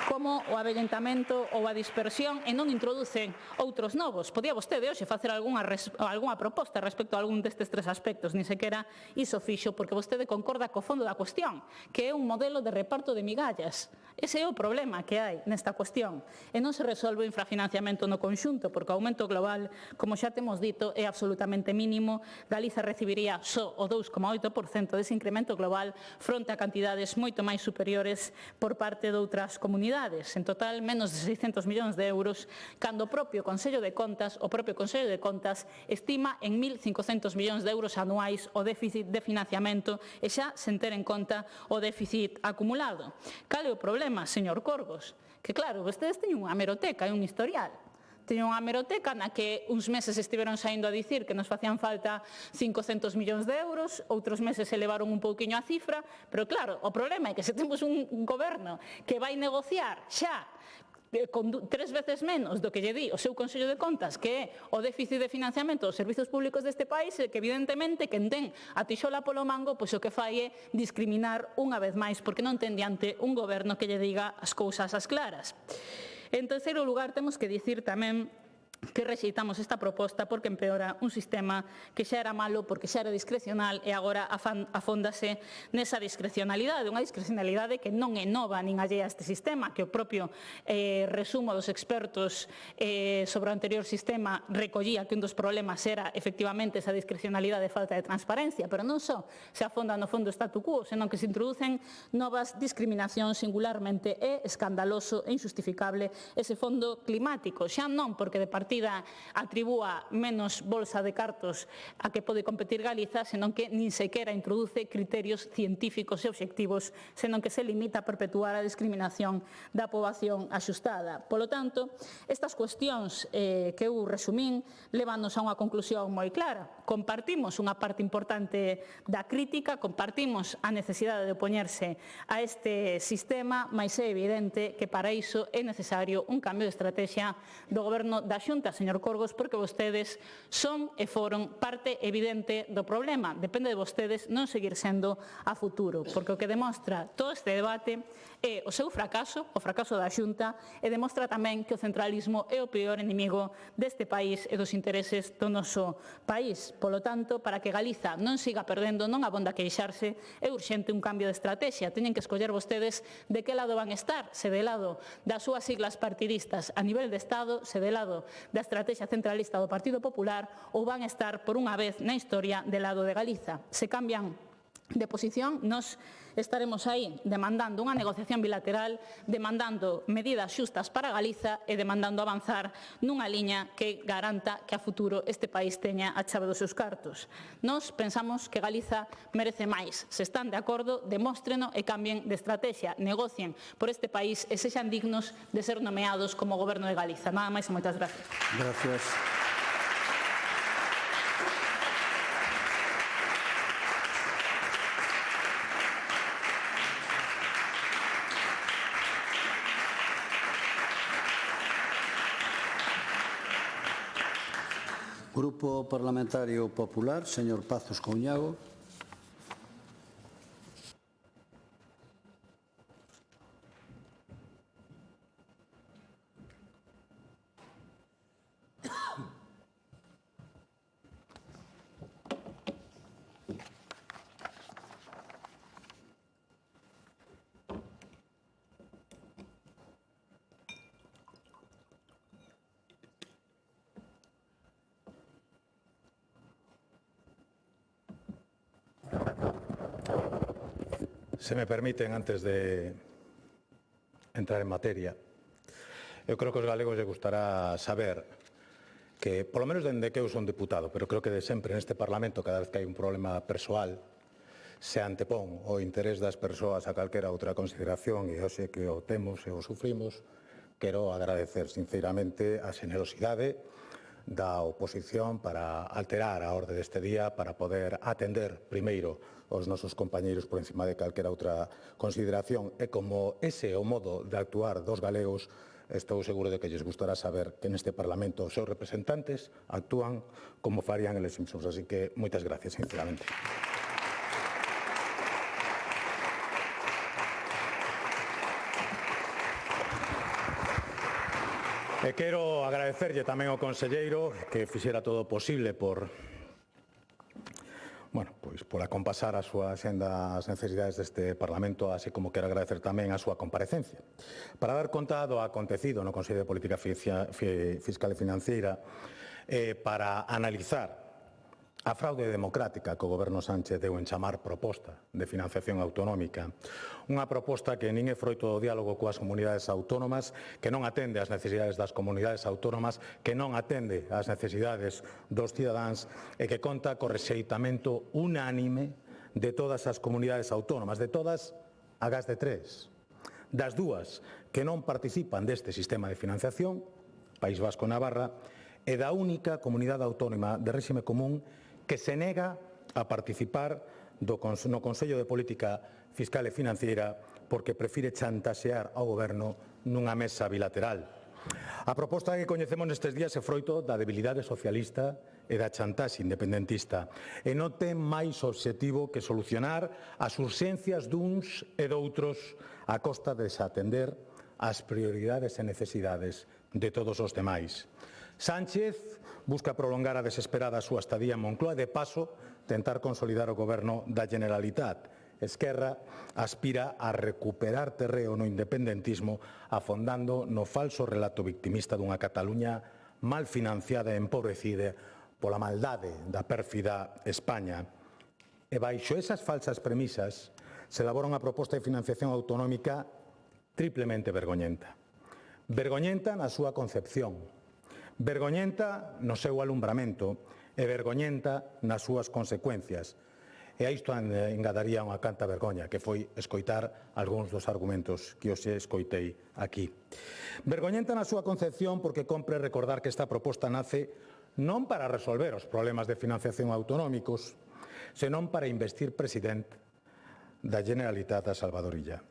como o avellentamento ou a dispersión, e non introducen outros novos. Podía vostede hoxe facer algunha proposta respecto a algún destes tres aspectos, ni sequera iso fixo, porque vostede concorda co fondo da cuestión, que é un modelo de reparto de migallas. Ese é o problema que hai nesta cuestión. E non se resolve o infrafinanciamento no conxunto, porque o aumento global, como xa temos dito, é absolutamente mínimo. Galiza recibiría só o 2,8% dese incremento global fronte a cantidades moito máis superiores por parte de outras comunidades. En total, menos de 600 millóns de euros, cando o propio Consello de Contas estima en 1.500 millóns de euros anuais o déficit de financiamento e xa sen ter en conta o déficit acumulado. Cal é o problema, señor Corgos? Que claro, vostedes teñen unha hemeroteca e un historial. Teñen unha hemeroteca na que uns meses estiveron saindo a dicir que nos facían falta 500 millóns de euros, outros meses elevaron un pouquiño a cifra, pero claro, o problema é que se temos un goberno que vai negociar xa con 3 veces menos do que lle di o seu Consello de Contas, que é o déficit de financiamento dos servizos públicos deste país, e que evidentemente quen ten a tixola polo mango, pois o que fai é discriminar unha vez máis, porque non ten diante un goberno que lle diga as cousas as claras. En terceiro lugar, temos que dicir tamén que rexeitamos esta proposta porque empeora un sistema que xa era malo, porque xa era discrecional, e agora afóndase nesa discrecionalidade, unha discrecionalidade que non é nova nin allea a este sistema, que o propio resumo dos expertos sobre o anterior sistema recollía que un dos problemas era efectivamente esa discrecionalidade e falta de transparencia, pero non só se afonda no fondo statu quo, senón que se introducen novas discriminacións. Singularmente é escandaloso e injustificable ese fondo climático, xa non porque de partida atribúa menos bolsa de cartos a que pode competir Galiza, senón que nin sequera introduce criterios científicos e obxectivos, senón que se limita a perpetuar a discriminación da poboación axustada. Polo tanto, estas cuestións que eu resumín levanos a unha conclusión moi clara. Compartimos unha parte importante da crítica, compartimos a necesidade de opoñerse a este sistema, mas é evidente que para iso é necesario un cambio de estrategia do Goberno da Xunta, señor Corgos, porque vostedes son e foron parte evidente do problema. Depende de vostedes non seguir sendo a futuro, porque o que demostra todo este debate é o seu fracaso, o fracaso da Xunta, e demostra tamén que o centralismo é o peor inimigo deste país e dos intereses do noso país. Polo tanto, para que Galiza non siga perdendo, non abonda queixarse, é urxente un cambio de estrategia. Teñen que escoller vostedes de que lado van estar, se de lado das súas siglas partidistas a nivel de Estado, se de lado da estrategia centralista do Partido Popular, ou van estar por unha vez na historia del lado de Galiza. Se cambian de posición, nos estaremos aí demandando unha negociación bilateral, demandando medidas xustas para Galiza e demandando avanzar nunha liña que garanta que a futuro este país teña a chave dos seus cartos. Nos pensamos que Galiza merece máis. Se están de acordo, demóstreno e cambien de estrategia, negocien por este país e sexan dignos de ser nomeados como Goberno de Galiza. Nada máis e moitas gracias. Gracias. Grupo Parlamentario Popular, señor Pazos Couñago. Se me permiten, antes de entrar en materia, eu creo que os galegos lle gustará saber que, polo menos dende que eu son diputado, pero creo que de sempre neste Parlamento, cada vez que hai un problema persoal, se antepón o interés das persoas a calquera outra consideración, e hoxe que o temos e o sufrimos, quero agradecer sinceramente a xenerosidade da oposición para alterar a orde deste día, para poder atender primeiro os nosos compañeiros por encima de calquera outra consideración, e como ese é o modo de actuar dos galegos, estou seguro de que lles gustará saber que neste Parlamento os seus representantes actúan como farían eles mismos. Así que moitas gracias, sinceramente. E quero agradecerlle tamén ao conselleiro que fixera todo o posible por acompasar a súa axenda ás necesidades deste Parlamento, así como quero agradecer tamén a súa comparecencia. Para dar conta do acontecido no Consello de Política Fiscal e Financeira, para analizar a fraude democrática que o Goberno Sánchez deu en chamar proposta de financiación autonómica, unha proposta que nin é froito do diálogo coas comunidades autónomas, que non atende ás necesidades das comunidades autónomas, que non atende ás necesidades dos cidadáns e que conta co rexeitamento unánime de todas as comunidades autónomas, de todas agás de tres. Das dúas que non participan deste sistema de financiación, País Vasco e Navarra, e da única comunidade autónoma de réxime común que se nega a participar no Consello de Política Fiscal e Financeira porque prefire chantaxear ao Goberno nunha mesa bilateral. A proposta que coñecemos nestes días é froito da debilidade socialista e da chantaxe independentista e non ten máis obxectivo que solucionar as urxencias duns e doutros a costa de desatender as prioridades e necesidades de todos os demais. Sánchez busca prolongar a desesperada súa estadía en Moncloa e, de paso, tentar consolidar o goberno da Generalitat. Esquerra aspira a recuperar terreo no independentismo afondando no falso relato victimista dunha Cataluña mal financiada e empobrecida pola maldade da pérfida España. E baixo esas falsas premisas se elabora unha proposta de financiación autonómica triplemente vergoñenta. Vergoñenta na súa concepción, vergoñenta no seu alumbramento e vergoñenta nas súas consecuencias. E a isto engadaría unha canta vergoña, que foi escoitar algúns dos argumentos que hoxe escoitei aquí. Vergoñenta na súa concepción porque compre recordar que esta proposta nace non para resolver os problemas de financiación autonómicos, senón para investir presidente da Generalitat a Salvador Illa.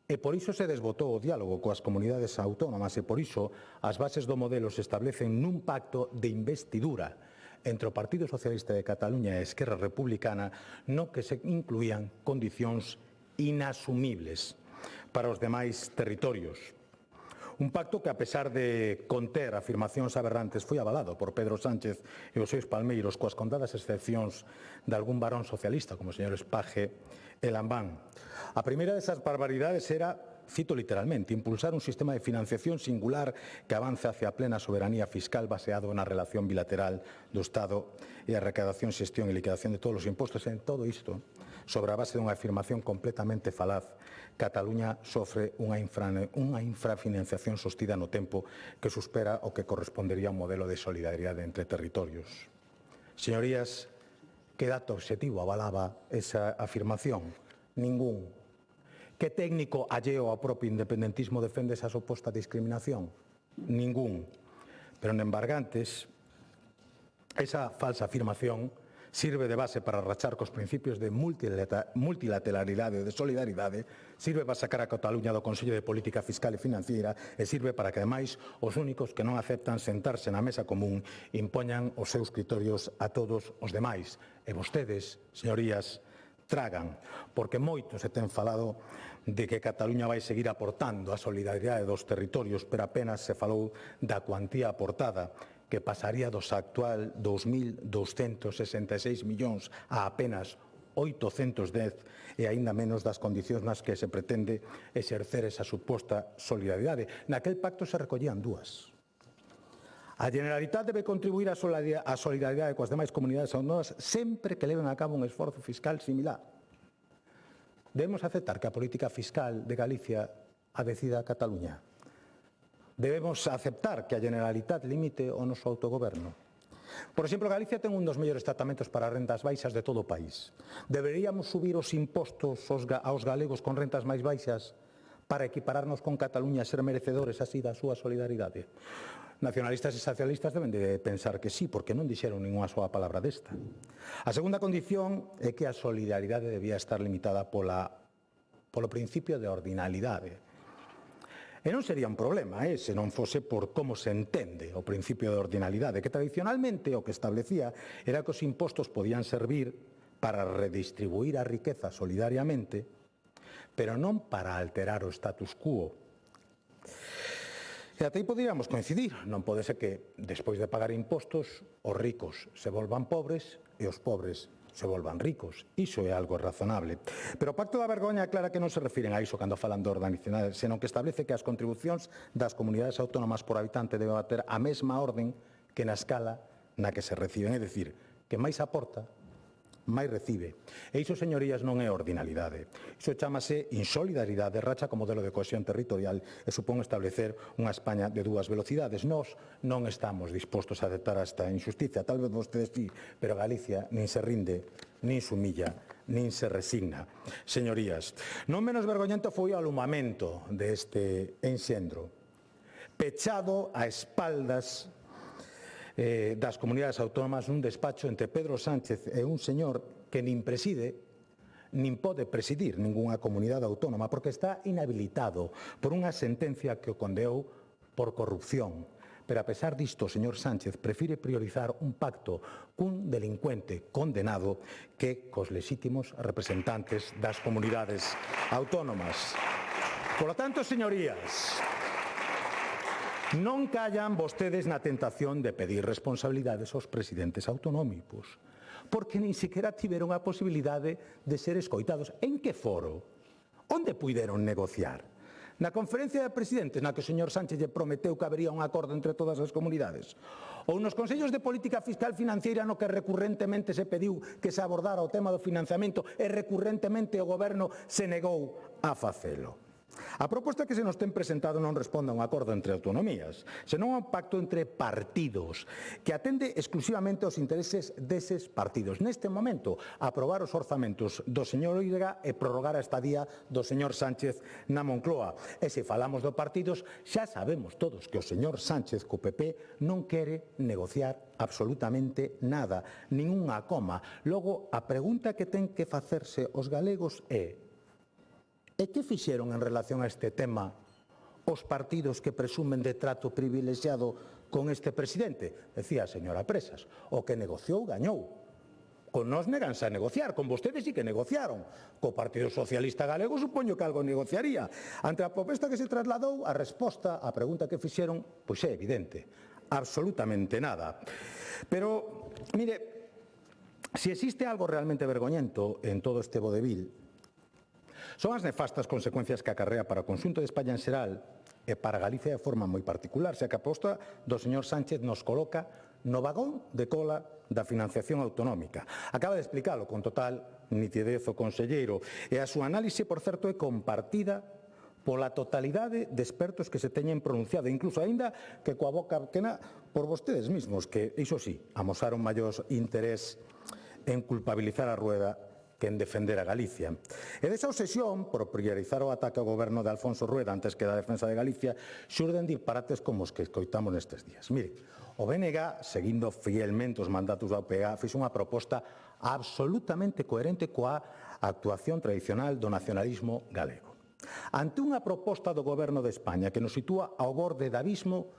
E por iso se desbotou o diálogo coas comunidades autónomas e por iso as bases do modelo se establecen nun pacto de investidura entre o Partido Socialista de Cataluña e a Esquerra Republicana no que se incluían condicións inasumibles para os demais territorios. Un pacto que, a pesar de conter afirmacións aberrantes, foi avalado por Pedro Sánchez e os seus palmeiros coas contadas excepcións de algún varón socialista, como os señores Page e Lambán. A primeira desas barbaridades era, cito literalmente, impulsar un sistema de financiación singular que avance hacia a plena soberanía fiscal baseado na relación bilateral do Estado e a recadación, xestión e liquidación de todos os impostos. En todo isto, sobre a base dunha afirmación completamente falaz, Cataluña sofre unha infrafinanciación sostida no tempo que supera o que correspondería a un modelo de solidaridade entre territorios. Señorías, que dato obxectivo avalaba esa afirmación? Ningún. Que técnico alleo ao propio independentismo defende esa suposta discriminación? Ningún. Pero en embargantes, esa falsa afirmación sirve de base para rachar cos principios de multilateralidade e de solidaridade, sirve para sacar a Cataluña do Consello de Política Fiscal e Financiera e sirve para que, ademais, os únicos que non aceptan sentarse na mesa común impoñan os seus criterios a todos os demais. E vostedes, señorías, tragan, porque moito se ten falado de que Cataluña vai seguir aportando a solidaridade dos territorios, pero apenas se falou da cuantía aportada, que pasaría dos actual 2.266 millóns a apenas 810 e aínda menos das condicións nas que se pretende exercer esa suposta solidaridade. Naquel pacto se recollían dúas. A Generalitat debe contribuir á solidaridade coas demais comunidades autónomas sempre que leven a cabo un esforzo fiscal similar. Debemos aceptar que a política fiscal de Galicia a decida Cataluña. Debemos aceptar que a Generalitat limite o noso autogoberno. Por exemplo, Galicia ten un dos mellores tratamentos para rentas baixas de todo o país. Deberíamos subir os impostos aos galegos con rentas máis baixas para equipararnos con Cataluña e ser merecedores así da súa solidaridade. Nacionalistas e socialistas deben de pensar que sí, porque non dixeron ninguna soa palabra desta. A segunda condición é que a solidaridade debía estar limitada polo principio de ordinalidade. E non sería un problema, se non fose por como se entende o principio de ordinalidade, que tradicionalmente o que establecía era que os impostos podían servir para redistribuir a riqueza solidariamente, pero non para alterar o status quo. E até aí poderíamos coincidir. Non pode ser que, despois de pagar impostos, os ricos se volvan pobres e os pobres se volvan ricos. Iso é algo razonable. Pero o Pacto da Vergoña aclara que non se refiren a iso cando falan de organización, senón que establece que as contribucións das comunidades autónomas por habitante deben ter a mesma orden que na escala na que se reciben. É dicir, que máis aporta, máis recibe. E iso, señorías, non é ordinalidade. Iso chamase insolidaridade, racha co modelo de cohesión territorial e supón establecer unha España de dúas velocidades. Nós non estamos dispostos a aceptar esta injusticia. Tal vez vostedes sí, pero Galicia nin se rinde, nin se humilla, nin se resigna. Señorías, non menos vergoñento foi o alumamento deste enxendro, pechado a espaldas das comunidades autónomas nun despacho entre Pedro Sánchez e un señor que nin preside, nin pode presidir ningunha comunidade autónoma porque está inhabilitado por unha sentencia que o condeou por corrupción. Pero a pesar disto, o señor Sánchez prefire priorizar un pacto cun delincuente condenado que cos lexítimos representantes das comunidades autónomas. Por lo tanto, señorías, non callan vostedes na tentación de pedir responsabilidades aos presidentes autonómicos, porque nin sequera tiveron a posibilidade de ser escoitados. En que foro? Onde puideron negociar? Na conferencia de presidentes na que o señor Sánchez lle prometeu que habería un acordo entre todas as comunidades? Ou nos consellos de política fiscal financiera no que recurrentemente se pediu que se abordara o tema do financiamento e recurrentemente o goberno se negou a facelo? A proposta que se nos ten presentado non responde a un acordo entre autonomías, senón a un pacto entre partidos que atende exclusivamente aos intereses deses partidos. Neste momento, aprobar os orzamentos do señor Oírega e prorrogar a estadía do señor Sánchez na Moncloa. E se falamos de partidos, xa sabemos todos que o señor Sánchez co PP non quere negociar absolutamente nada, nin unha coma. Logo, a pregunta que ten que facerse os galegos é: e que fixeron en relación a este tema os partidos que presumen de trato privilexiado con este presidente? Decía a señora Presas, o que negociou, gañou. Con nós neganse a negociar, con vostedes sí que negociaron. Co Partido Socialista Galego supoño que algo negociaría. Ante a proposta que se trasladou, a resposta á pregunta que fixeron, pois é evidente, absolutamente nada. Pero, mire, se existe algo realmente vergoñento en todo este vodevil, son as nefastas consecuencias que acarrea para o conxunto de España en xeral e para Galicia de forma moi particular, xa que a aposta do señor Sánchez nos coloca no vagón de cola da financiación autonómica. Acaba de explicalo con total nitidez o conselleiro e a súa análise, por certo, é compartida pola totalidade de expertos que se teñen pronunciado, incluso aínda que coa boca pequena por vostedes mesmos, que, iso sí, amosaron maior interés en culpabilizar a Rueda que en defender a Galicia. E desa obsesión por priorizar o ataque ao goberno de Alfonso Rueda antes que da defensa de Galicia xurden disparates como os que escoitamos nestes días. Mire, o BNG, seguindo fielmente os mandatos da UPA, fixo unha proposta absolutamente coherente coa actuación tradicional do nacionalismo galego. Ante unha proposta do goberno de España que nos sitúa ao borde do abismo,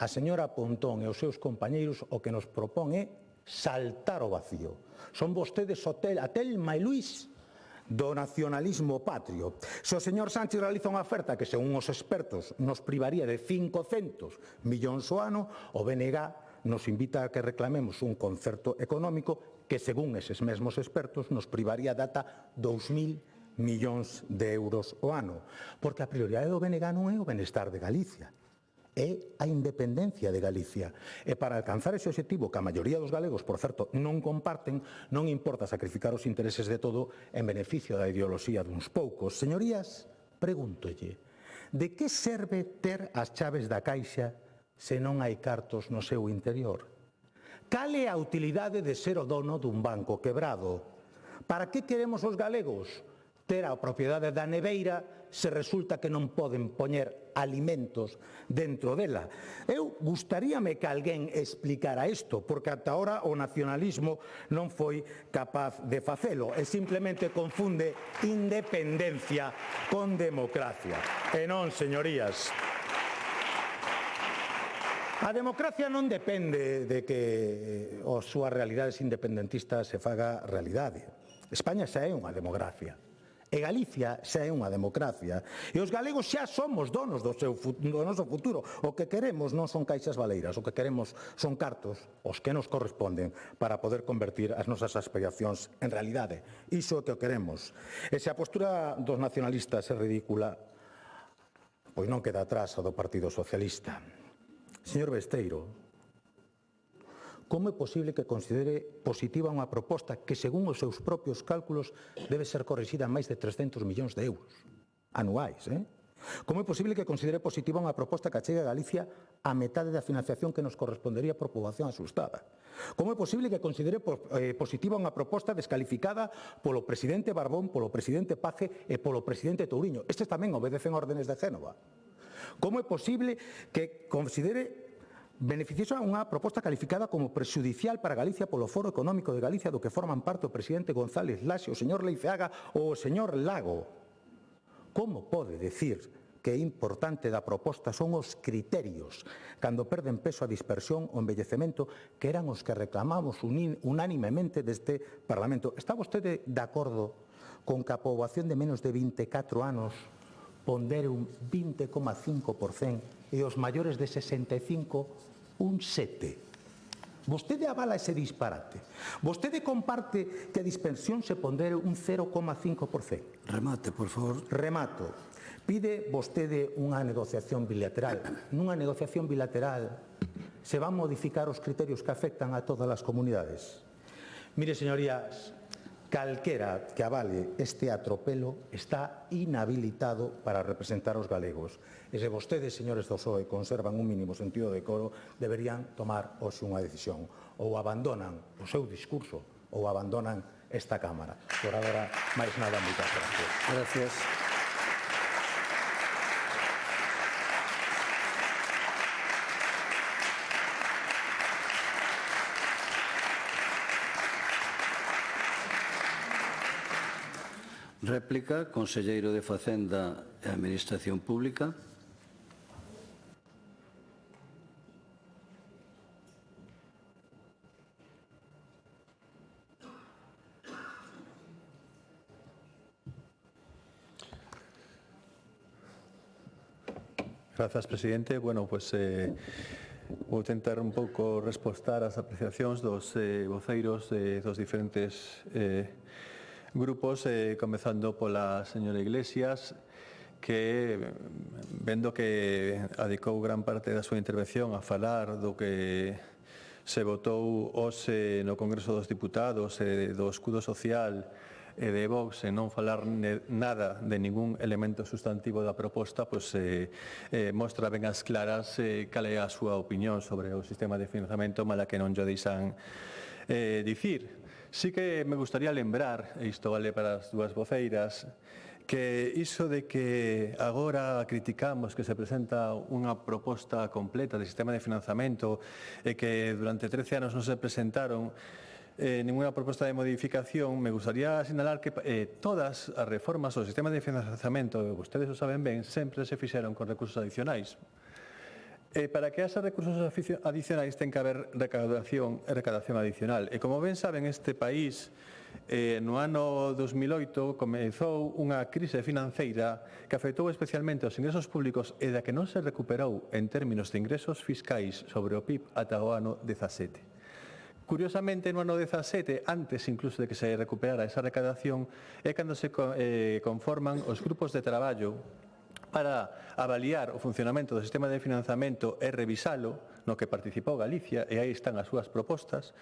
a señora Pontón e os seus compañeiros o que nos propón é saltar o vacío. Son vostedes a Telma e Luís do nacionalismo patrio. Se o señor Sánchez realiza unha oferta que, según os expertos, nos privaría de 500 millóns ao ano, o BNG nos invita a que reclamemos un concerto económico que, según eses mesmos expertos, nos privaría de ata 2.000 millóns de euros ao ano. Porque a prioridade do BNG non é o benestar de Galicia, é a independencia de Galicia. E para alcanzar ese objetivo que a maioría dos galegos, por certo, non comparten, non importa sacrificar os intereses de todo en beneficio da ideoloxía duns poucos. Señorías, pregúntolle, de que serve ter as chaves da caixa se non hai cartos no seu interior? Cal é a utilidade de ser o dono dun banco quebrado? Para que queremos os galegos ter a propiedade da neveira se resulta que non poden poñer alimentos dentro dela. Eu gustaríame que alguén explicara isto, porque ata ahora o nacionalismo non foi capaz de facelo e simplemente confunde independencia con democracia. E non, señorías. A democracia non depende de que as súas realidades independentistas se faga realidade. España xa é unha democracia. E Galicia xa é unha democracia. E os galegos xa somos donos do noso futuro. O que queremos non son caixas baleiras, o que queremos son cartos, os que nos corresponden, para poder convertir as nosas aspiracións en realidade. Iso é o que queremos. E se a postura dos nacionalistas é ridícula, pois non queda atrás a do Partido Socialista. Señor Besteiro, como é posible que considere positiva unha proposta que, según os seus propios cálculos, debe ser corrixida en máis de 300 millóns de euros anuais? Como é posible que considere positiva unha proposta que achegue a Galicia a metade da financiación que nos correspondería por poboación asustada? Como é posible que considere positiva unha proposta descalificada polo presidente Barbón, polo presidente Paje e polo presidente Touriño? Estes tamén obedecen órdenes de Génova. Como é posible que considere beneficiosa unha proposta calificada como prexudicial para Galicia polo Foro Económico de Galicia do que forman parte o presidente González Laxe, o señor Leiceaga ou o señor Lago? Como pode decir que é importante da proposta son os criterios cando perden peso a dispersión o envellecemento que eran os que reclamamos unánimemente deste Parlamento? Está vostede de acordo con que a poboación de menos de 24 anos pondere un 20,5% e os maiores de 65 un 7%. Vostede avala ese disparate. Vostede comparte que a dispersión se pondere un 0,5%. Remate, por favor. Remato. Pide vostede unha negociación bilateral. Nunha negociación bilateral se van modificar os criterios que afectan a todas as comunidades. Mire, señorías, calquera que avale este atropelo está inhabilitado para representar os galegos. E se vostedes, señores do PSOE, conservan un mínimo sentido de decoro, deberían tomar hoxe unha decisión. Ou abandonan o seu discurso ou abandonan esta Cámara. Por agora, máis nada, moitas gracias. Gracias. Réplica, conselleiro de Facenda e Administración Pública. Grazas, presidente. Bueno, pues vou tentar un pouco respostar ás apreciacións dos voceiros dos diferentes grupos, comezando pola señora Iglesias, que, vendo que adicou gran parte da súa intervención a falar do que se votou hoxe no Congreso dos Diputados, do escudo social e de Vox, e non falar nada de ningún elemento sustantivo da proposta, pois mostra ben as claras cal é a súa opinión sobre o sistema de financiamento, mala que non lle deixan dicir. Sí que me gustaría lembrar, e isto vale para as dúas voceiras, que iso de que agora criticamos que se presenta unha proposta completa de sistema de financiamento e que durante 13 anos non se presentaron ninguna proposta de modificación, me gustaría sinalar que todas as reformas do sistema de financiamento, vostedes o saben ben, sempre se fixeron con recursos adicionais. Para que haxa recursos adicionais ten que haber recaudación adicional. E como ben saben, este país no ano 2008 comezou unha crise financeira que afectou especialmente aos ingresos públicos e da que non se recuperou en términos de ingresos fiscais sobre o PIB ata o ano 17. Curiosamente, no ano 17, antes incluso de que se recuperara esa recaudación, é cando se conforman os grupos de traballo para avaliar o funcionamento do sistema de financiamento e revisalo, no que participou Galicia, e aí están as súas propostas,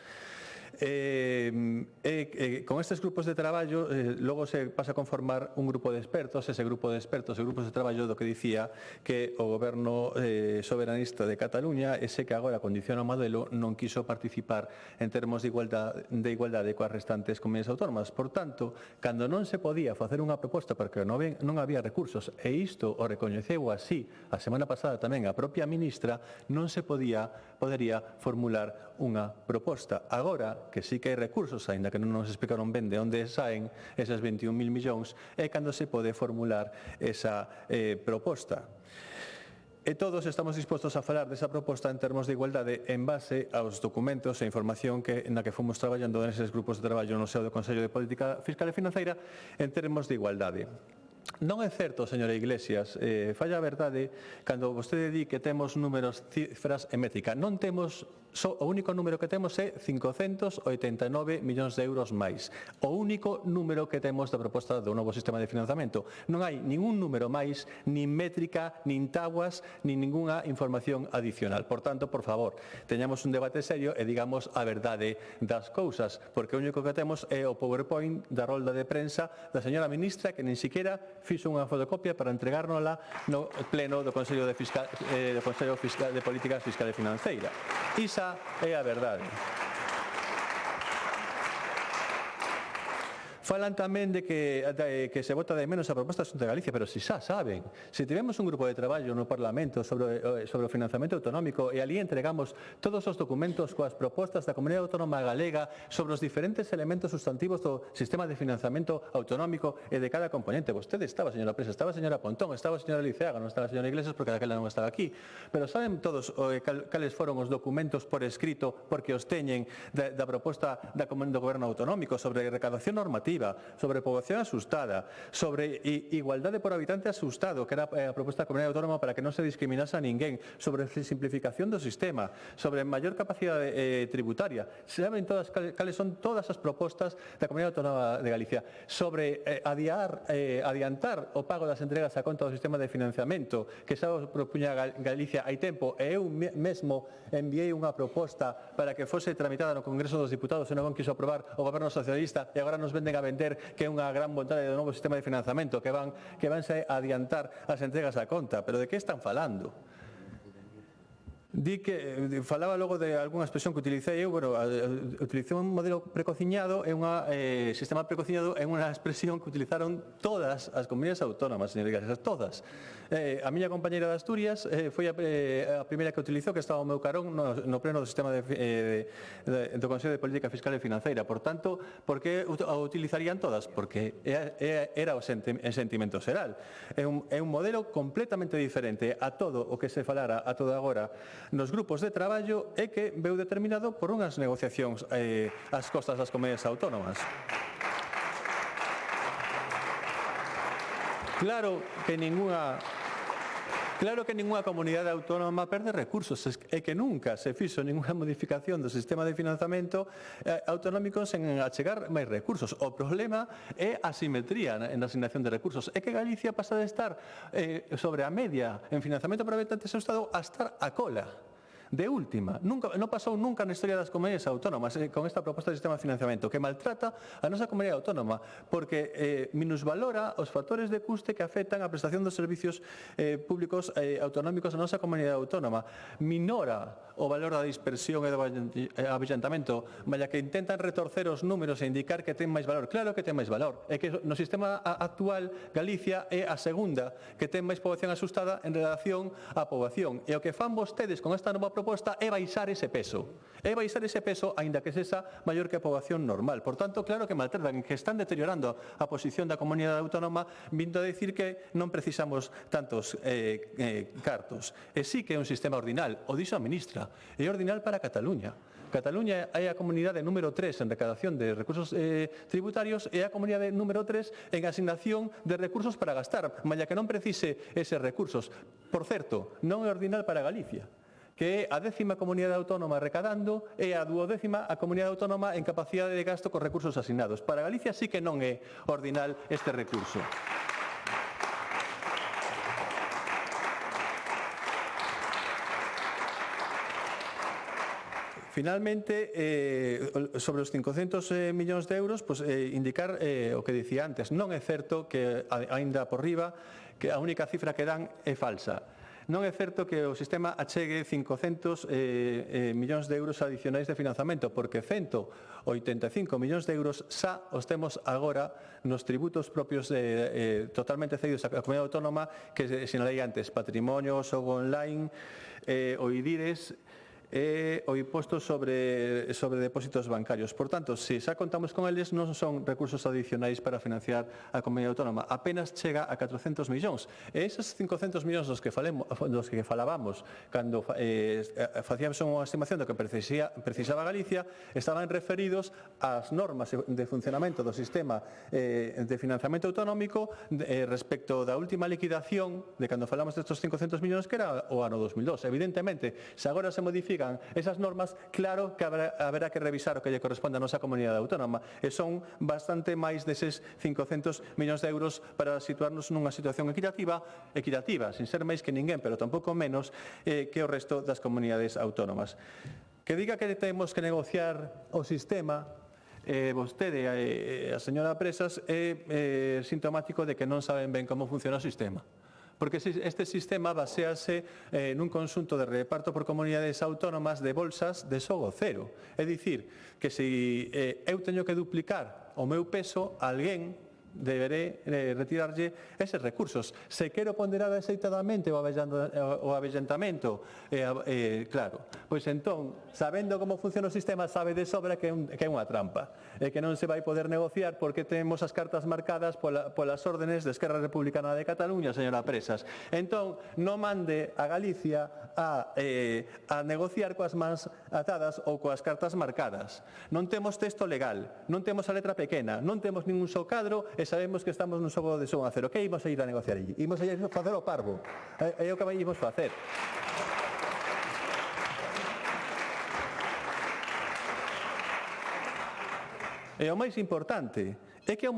Con estes grupos de traballo, logo se pasa a conformar un grupo de expertos, ese grupo de expertos e grupos de traballo do que dicía que o goberno soberanista de Cataluña, ese que agora condiciona o modelo, non quiso participar en termos de igualdade coas restantes comunidades autónomas. Por tanto, cando non se podía facer unha proposta porque non había recursos, e isto o recoñeceu así a semana pasada tamén a propia ministra, non se podería formular unha proposta. Agora, que sí que hai recursos, aínda que non nos explicaron ben de onde saen eses 21.000 millóns, é cando se pode formular esa proposta. E todos estamos dispostos a falar desa proposta en termos de igualdade en base aos documentos e información na que fomos traballando neses grupos de traballo no seo do Consello de Política Fiscal e Financeira en termos de igualdade. Non é certo, señora Iglesias, falla a verdade cando vostede di que temos números, cifras e métrica. Non temos, o único número que temos é 589 millóns de euros máis. O único número que temos da proposta do novo sistema de financiamento. Non hai ningún número máis, nin métrica, nin tabuas, nin ninguna información adicional. Por tanto, por favor, teñamos un debate serio e digamos a verdade das cousas, porque o único que temos é o PowerPoint da rolda de prensa da señora ministra que nin siquiera fixo unha fotocopia para entregárnosla no pleno do Consello de Política Fiscal e Financeira. Isa é a verdade. Falan tamén de que se vota de menos a proposta da Xunta de Galicia, pero si xa saben, se tivemos un grupo de traballo no Parlamento sobre o financiamento autonómico e ali entregamos todos os documentos coas propostas da Comunidade Autónoma Galega sobre os diferentes elementos sustantivos do sistema de financiamento autonómico e de cada componente. Vostede estaba, señora Presa, estaba a señora Pontón, estaba a señora Liceaga, non estaba a señora Iglesias porque daquela non estaba aquí, pero saben todos cales foron os documentos por escrito porque os teñen da proposta do Goberno Autonómico sobre recaudación normativa, sobre poboación asustada, sobre igualdade por habitante asustado, que era a proposta da Comunidade Autónoma para que non se discriminase a ninguén, sobre simplificación do sistema, sobre maior capacidade tributaria. Saben cales son todas as propostas da Comunidade Autónoma de Galicia, sobre adiantar o pago das entregas a conta do sistema de financiamento, que xa o propuña Galicia hai tempo, e eu mesmo enviei unha proposta para que fose tramitada no Congreso dos Diputados e non quiso aprobar o Goberno Socialista e agora nos venden a vender que é unha gran vontade do novo sistema de financiamento, que vanse a adiantar as entregas a conta. Pero de que están falando? Di que falaba logo de algunha expresión que utilicei eu, utilicei un modelo precociñado e un sistema precociñado é unha expresión que utilizaron todas as comunidades autónomas, señor Iglesias, todas. A miña compañeira de Asturias foi a primeira que utilizou, que estaba ao meu carón no pleno do sistema do Consello de Política Fiscal e Financeira. Por tanto, por que o utilizarían todas? Porque era o sentimento xeral. É un modelo completamente diferente a todo o que se falara a todo agora nos grupos de traballo e que veu determinado por unhas negociacións ás costas das comunidades autónomas. Claro que ningunha comunidade autónoma perde recursos, é que nunca se fixo ninguna modificación do sistema de financiamento autonómico sen achegar máis recursos. O problema é a asimetría na asignación de recursos. É que Galicia pasa de estar sobre a media en financiamento por habitantes do Estado a estar a cola. De última, non pasou nunca na historia das comunidades autónomas con esta proposta de sistema de financiamento que maltrata a nosa comunidade autónoma porque minusvalora os factores de custe que afectan a prestación dos servicios públicos autonómicos da nosa comunidade autónoma, minora o valor da dispersión e do abillantamento, malla que intentan retorcer os números e indicar que ten máis valor. Claro que ten máis valor, é que no sistema actual Galicia é a segunda que ten máis poboación asustada en relación á poboación, e o que fan vostedes con esta nova proposta é baixar ese peso, aínda que sexa maior que a poboación normal. Por tanto, claro que maltratan, que están deteriorando a posición da comunidade autónoma vindo a decir que non precisamos tantos cartos. E sí que é un sistema ordinal, o dixo a ministra, é ordinal para Cataluña. Cataluña é a comunidade número 3 en recadación de recursos tributarios e a comunidade número 3 en asignación de recursos para gastar, malla que non precise eses recursos. Por certo, non é ordinal para Galicia, que é a 10ª comunidade autónoma recadando e a 12ª a comunidade autónoma en capacidade de gasto con recursos asignados. Para Galicia sí que non é ordinal este recurso. Finalmente, sobre os 500 millóns de euros, indicar o que dicía antes. Non é certo que, aínda por riba, que a única cifra que dan é falsa. Non é certo que o sistema achegue 500 millóns de euros adicionais de financiamento, porque 185 millóns de euros xa os temos agora nos tributos propios totalmente cedidos á Comunidade Autónoma que sinalei antes, patrimonio, xogo online, o IDIRES, o imposto sobre depósitos bancarios. Por tanto, se xa contamos con eles, non son recursos adicionais para financiar a Comunidade Autónoma. Apenas chega a 400 millóns. E esos 500 millóns dos que falábamos cando facíamos unha estimación do que precisaba Galicia estaban referidos ás normas de funcionamento do sistema de financiamento autonómico respecto da última liquidación de cando falamos destos 500 millóns que era o ano 2002. Evidentemente, se agora se modifica esas normas, claro que haberá que revisar o que lle corresponde a nosa comunidade autónoma e son bastante máis deses 500 millóns de euros para situarnos nunha situación equitativa, sin ser máis que ninguén, pero tampouco menos que o resto das comunidades autónomas. Que diga que temos que negociar o sistema, vostede e a señora Presas, é sintomático de que non saben ben como funciona o sistema. Porque este sistema basease nun conxunto de reparto por comunidades autónomas de bolsas de xogo cero. É dicir, que se eu teño que duplicar o meu peso, alguén deberé retirarlle eses recursos. Se quero ponderar axeitadamente o avellentamento, claro, pois entón, sabendo como funciona o sistema, sabe de sobra que é unha trampa, e que non se vai poder negociar porque temos as cartas marcadas polas órdenes de Esquerra Republicana de Cataluña, señora Presas. Entón, non mande a Galicia a negociar coas mans atadas ou coas cartas marcadas. Non temos texto legal, non temos a letra pequena, non temos ningún só cadro e sabemos que estamos nun xogo de son a cero. Que imos a ir a negociar allí? Imos a ir a facer o parvo. É o que imos facer. E o máis importante é que o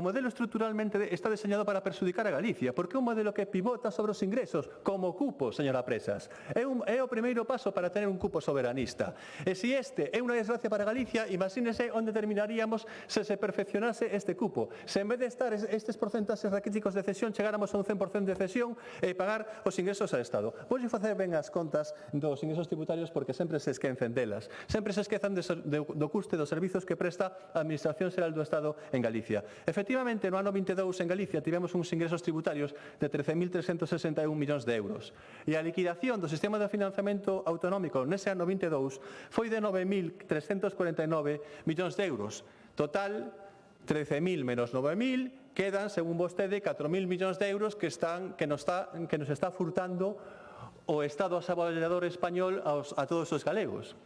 modelo estruturalmente está deseñado para perxudicar a Galicia, porque é un modelo que pivota sobre os ingresos, como cupo, señora Presas. É o primeiro paso para tener un cupo soberanista. E se este é unha desgracia para Galicia, imagínese onde terminaríamos se se perfeccionase este cupo. Se en vez de estar estes porcentaxes raquíticos de cesión, chegáramos a un 100% de cesión e pagar os ingresos ao Estado. Voulle facer ben as contas dos ingresos tributarios porque sempre se esquecen delas. Sempre se esquezan do custe dos servizos que presta a Administración Xeral do Estado en Galicia. Efectivamente, no ano 22 en Galicia tivemos uns ingresos tributarios de 13.361 millóns de euros. E a liquidación do sistema de financiamento autonómico nese ano 22 foi de 9.349 millóns de euros. Total, 13.000 menos 9.000, quedan, según vostede, 4.000 millóns de euros que nos está furtando o Estado asaballador español a todos os galegos.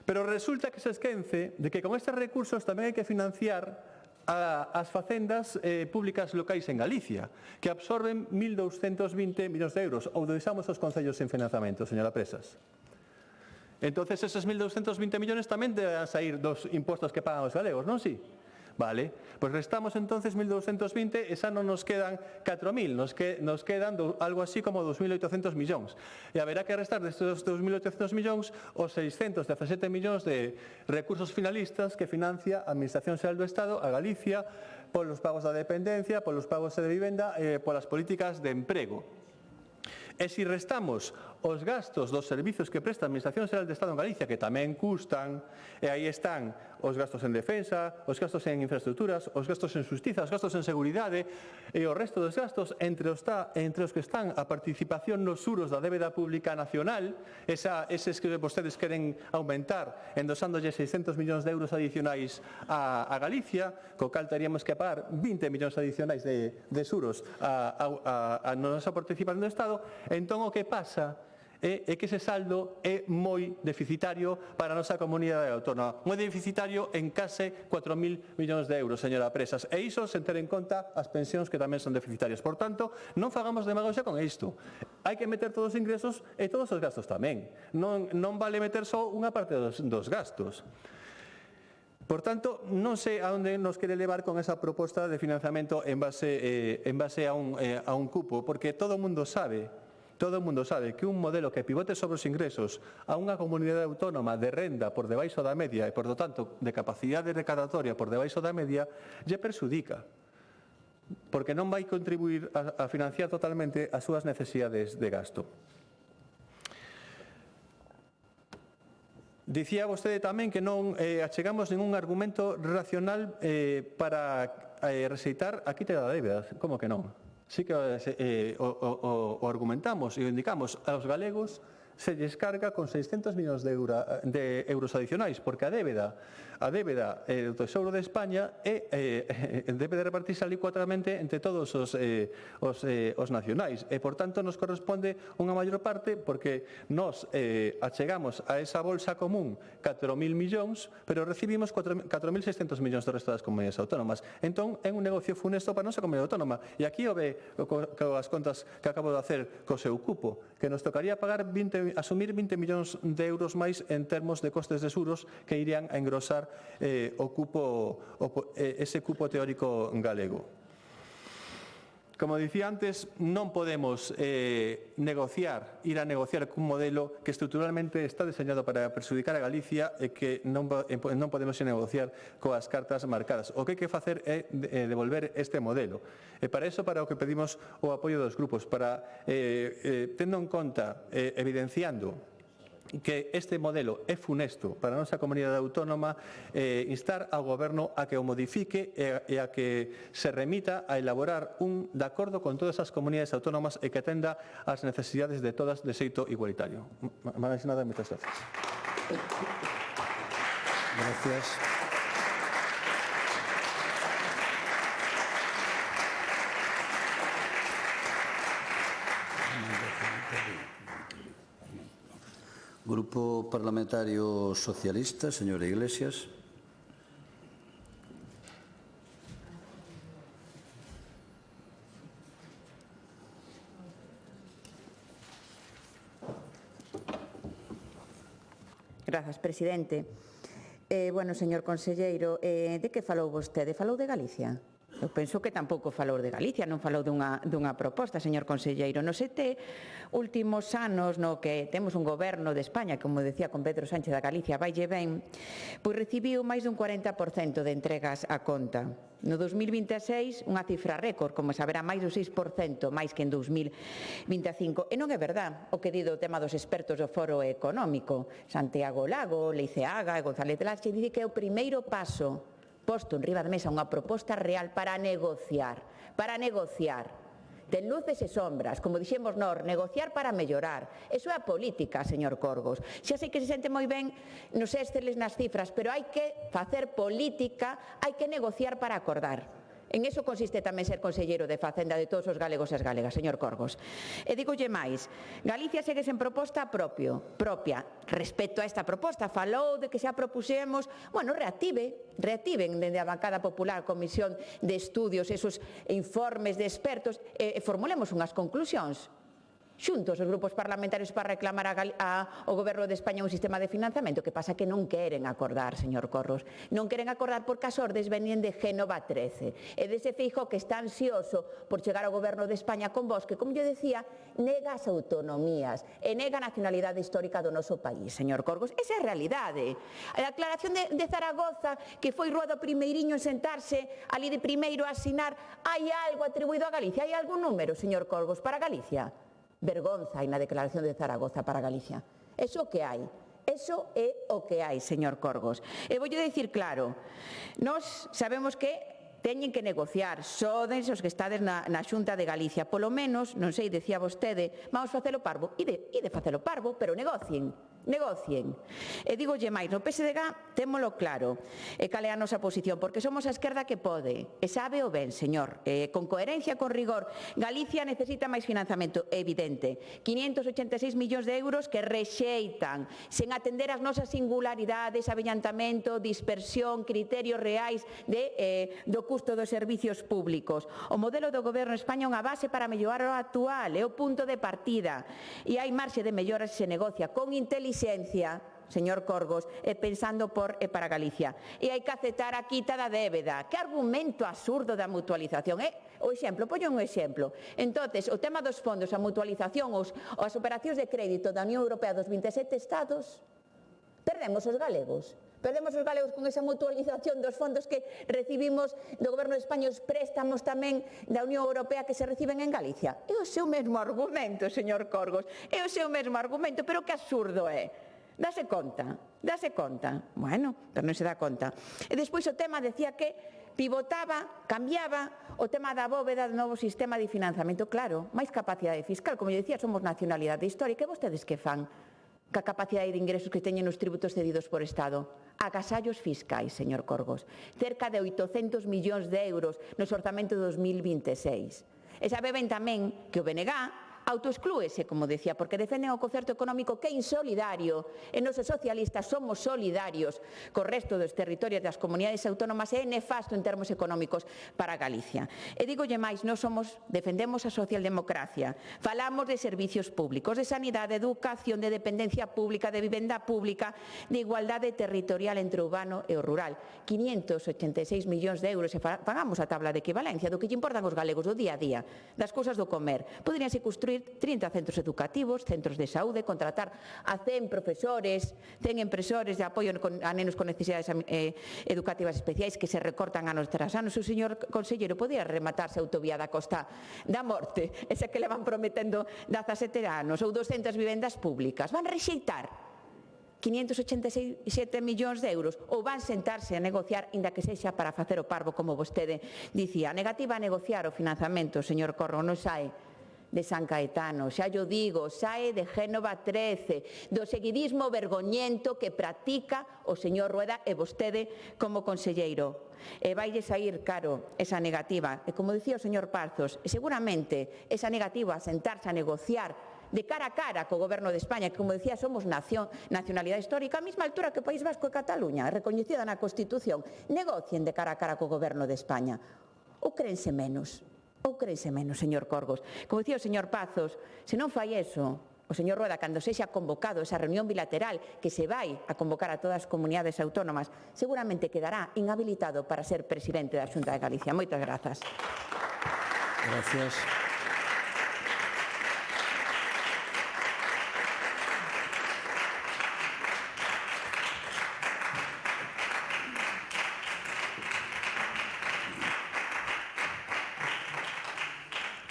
Pero resulta que se esquece de que con estes recursos tamén hai que financiar as facendas públicas locais en Galicia, que absorben 1.220 millóns de euros, ou deixamos os concellos sen financiamento, señora Presas. Entón, eses 1.220 millóns tamén deben sair dos impostos que pagan os galegos, non si? Vale, pois restamos entonces 1.220 e xa non nos quedan 4.000, nos quedan algo así como 2.800 millóns. E haberá que restar destes 2.800 millóns os 617 millóns de recursos finalistas que financia a Administración Xeral do Estado a Galicia polos pagos da dependencia, polos pagos de vivenda e polas políticas de emprego. E se restamos os gastos dos servizos que presta a Administración Xeral do Estado en Galicia, que tamén custan, e aí están os gastos en defensa, os gastos en infraestructuras, os gastos en xustiza, os gastos en seguridade e o resto dos gastos entre os que están a participación nos xuros da débeda pública nacional, eses que vostedes queren aumentar endosándolle 600 millóns de euros adicionais a Galicia, co cal teríamos que pagar 20 millóns adicionais de xuros a nosa participación do Estado. Entón, o que pasa é que ese saldo é moi deficitario para a nosa comunidade autónoma, moi deficitario en case 4.000 millóns de euros, señora Presas, e iso sen ter en conta as pensións que tamén son deficitarias. Por tanto, non fagamos demagoxia con isto. Hai que meter todos os ingresos e todos os gastos tamén. Non vale meter só unha parte dos gastos. Por tanto, non sei a onde nos quere levar con esa proposta de financiamento en base a un cupo, porque todo o mundo sabe Todo o mundo sabe que un modelo que pivote sobre os ingresos a unha comunidade autónoma de renda por debaixo da media e, por lo tanto, de capacidade recadatoria por debaixo da media, lle perxudica, porque non vai contribuir a financiar totalmente as súas necesidades de gasto. Dicía vostede tamén que non achegamos ningún argumento racional para rexeitar a quita da débeda. Como que non? Sí que o argumentamos e o indicamos aos galegos se lles carga con 600 millóns de euros adicionais, porque a débeda do Tesouro de España debe de repartirse alicuadamente entre todos os nacionais e, por tanto, nos corresponde unha maior parte porque nos achegamos a esa bolsa común 4.000 millóns, pero recibimos 4.600 millóns do resto das comunidades autónomas. Entón, é un negocio funesto para a nosa comunidade autónoma. E aquí o ve coas contas que acabo de hacer co seu cupo, que nos tocaría asumir 20 millóns de euros máis en termos de costes de xuros que irían a engrosar ese cupo teórico galego. Como dicía antes, non podemos ir a negociar cun modelo que estruturalmente está diseñado para perxudicar a Galicia e que non podemos ir a negociar coas cartas marcadas. O que hai que facer é devolver este modelo. E para iso, para o que pedimos o apoio dos grupos, para, tendo en conta, evidenciando que este modelo é funesto para a nosa comunidade autónoma, instar ao Goberno a que o modifique e a que se remita a elaborar un de acordo con todas as comunidades autónomas e que atenda ás necesidades de todas de xeito igualitario. Máis nada, moitas gracias. Gracias. Grupo Parlamentario Socialista, señora Iglesias. Grazas, presidente. Bueno, señor conselleiro, de que falou vostede? Falou de Galicia? Eu penso que tampouco falou de Galicia, non falou dunha proposta, señor conselleiro. Nos 7 últimos anos no que temos un goberno de España, como decía con Pedro Sánchez da Galicia, vaille ben, pois recibiu máis dun 40% de entregas á conta. No 2026, unha cifra récord, como saberá, máis do 6%, máis que en 2025. E non é verdad o que di do tema dos expertos do Foro Económico. Santiago Lago, Leiceaga e González Laxe dice que é o primeiro paso posto en riba da mesa unha proposta real para negociar. Ten luces e sombras, como dixemos nós, negociar para mellorar. Eso é a política, señor Corgos. Xa sei que se sente moi ben nos Exceles nas cifras, pero hai que facer política, hai que negociar para acordar. En iso consiste tamén ser conselleiro de Facenda de todos os galegos e as galegas, señor Corgos. E dígolle máis, Galicia segue sen proposta propia. Respecto a esta proposta, falou de que xa propuxemos, bueno, reactiven dende a bancada popular Comisión de Estudios, esos informes de expertos, e formulemos unhas conclusións xuntos os grupos parlamentarios para reclamar ao Goberno de España un sistema de financiamento. Que pasa que non queren acordar, señor Corros. Non queren acordar porque as ordes venían de Génova 13 e dese Feijóo que está ansioso por chegar ao Goberno de España con vos, que, como yo decía, nega as autonomías e nega a nacionalidade histórica do noso país, señor Corgos. Esa é a realidade. A declaración de Zaragoza, que foi Rueda primeiriño en sentarse ali de primeiro a asinar, hai algo atribuído a Galicia? Hai algún número, señor Corgos, para Galicia? Vergonza hai na declaración de Zaragoza para Galicia. Eso que hai. Eso é o que hai, señor Corgos. E voulle dicir claro, nós sabemos que teñen que negociar, sodes os que estades na Xunta de Galicia. Polo menos, non sei, decía vostede, vamos facelo parvo. E de facelo parvo, pero negocien. E dígolle máis, no PSDG témolo claro, e cal é a nosa posición, porque somos a esquerda que pode, e sabe o ben, señor, con coherencia, con rigor. Galicia necesita máis financiamento, evidente, 586 millóns de euros que rexeitan, sen atender as nosas singularidades, avellantamento, dispersión, criterios reais do custo dos servicios públicos. O modelo do Goberno de España é unha base para mellorar o actual, é o punto de partida, e hai marxe de mellora se negocia con inteligencia, señor Corgos, pensando para Galicia. E hai que aceptar a quita da débeda. Que argumento absurdo da mutualización. O O exemplo, poño un exemplo. Entonces, o tema dos fondos, a mutualización, as operacións de crédito da Unión Europea dos 27 Estados, perdemos os galegos. Perdemos os galegos con esa mutualización dos fondos que recibimos do Goberno de España, os préstamos tamén da Unión Europea que se reciben en Galicia. É o seu mesmo argumento, señor Corgos, é o seu mesmo argumento, pero que absurdo é. Dase conta, dase conta. Bueno, pero non se dá conta. E despois o tema decía que pivotaba, cambiaba o tema da bóveda do novo sistema de financiamento. Claro, máis capacidade fiscal, como eu dicía, somos nacionalidade histórica. E vostedes que fan ca capacidade de ingresos que teñen os tributos cedidos por Estado? Agasallos fiscais, señor Corgos. Cerca de 800 millóns de euros nos orzamento de 2026. E sabe ben tamén que o BNG autoexclúese, como decía, porque defenden o concerto económico que é insolidario, e nos socialistas somos solidarios co resto dos territorios das comunidades autónomas e é nefasto en termos económicos para Galicia. E dígolle máis, nós defendemos a socialdemocracia, falamos de servicios públicos, de sanidade, de educación, de dependencia pública, de vivenda pública, de igualdade territorial entre o urbano e o rural. 586 millóns de euros, e pagamos a tabla de equivalencia do que lle importan os galegos do día a día, das cousas do comer. Poderíanse construir 30 centros educativos, centros de saúde, contratar a 100 profesores, 100 impresores de apoio a nenos con necesidades educativas especiais que se recortan anos tras anos. O señor conselleiro podía rematarse a autovía da Costa da Morte, esa que le van prometendo 17 anos, ou 200 vivendas públicas. Van rexeitar 587 millóns de euros ou van sentarse a negociar, inda que sexa para facer o parvo, como vostede dicía. A negativa a negociar o financiamento, señor Corro, non sae de San Caetano, xa yo digo, sae de Génova 13, do seguidismo vergoñento que practica o señor Rueda e vostede como conselleiro. E vaille sair caro esa negativa. E como dicía o señor Pazos, seguramente esa negativa a sentarse a negociar de cara a cara co Goberno de España, que, como decía, somos nacionalidade histórica, a mesma altura que o País Vasco e Cataluña, recoñecida na Constitución, negocien de cara a cara co Goberno de España. Ou créense menos? Ou créense menos, señor Corgos? Como dicía o señor Pazos, se non fai eso, o señor Rueda, cando sexa convocado esa reunión bilateral que se vai a convocar a todas as comunidades autónomas, seguramente quedará inhabilitado para ser presidente da Xunta de Galicia. Moitas grazas. Gracias.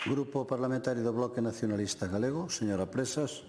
Grupo Parlamentario do Bloque Nacionalista Galego, señora Presas.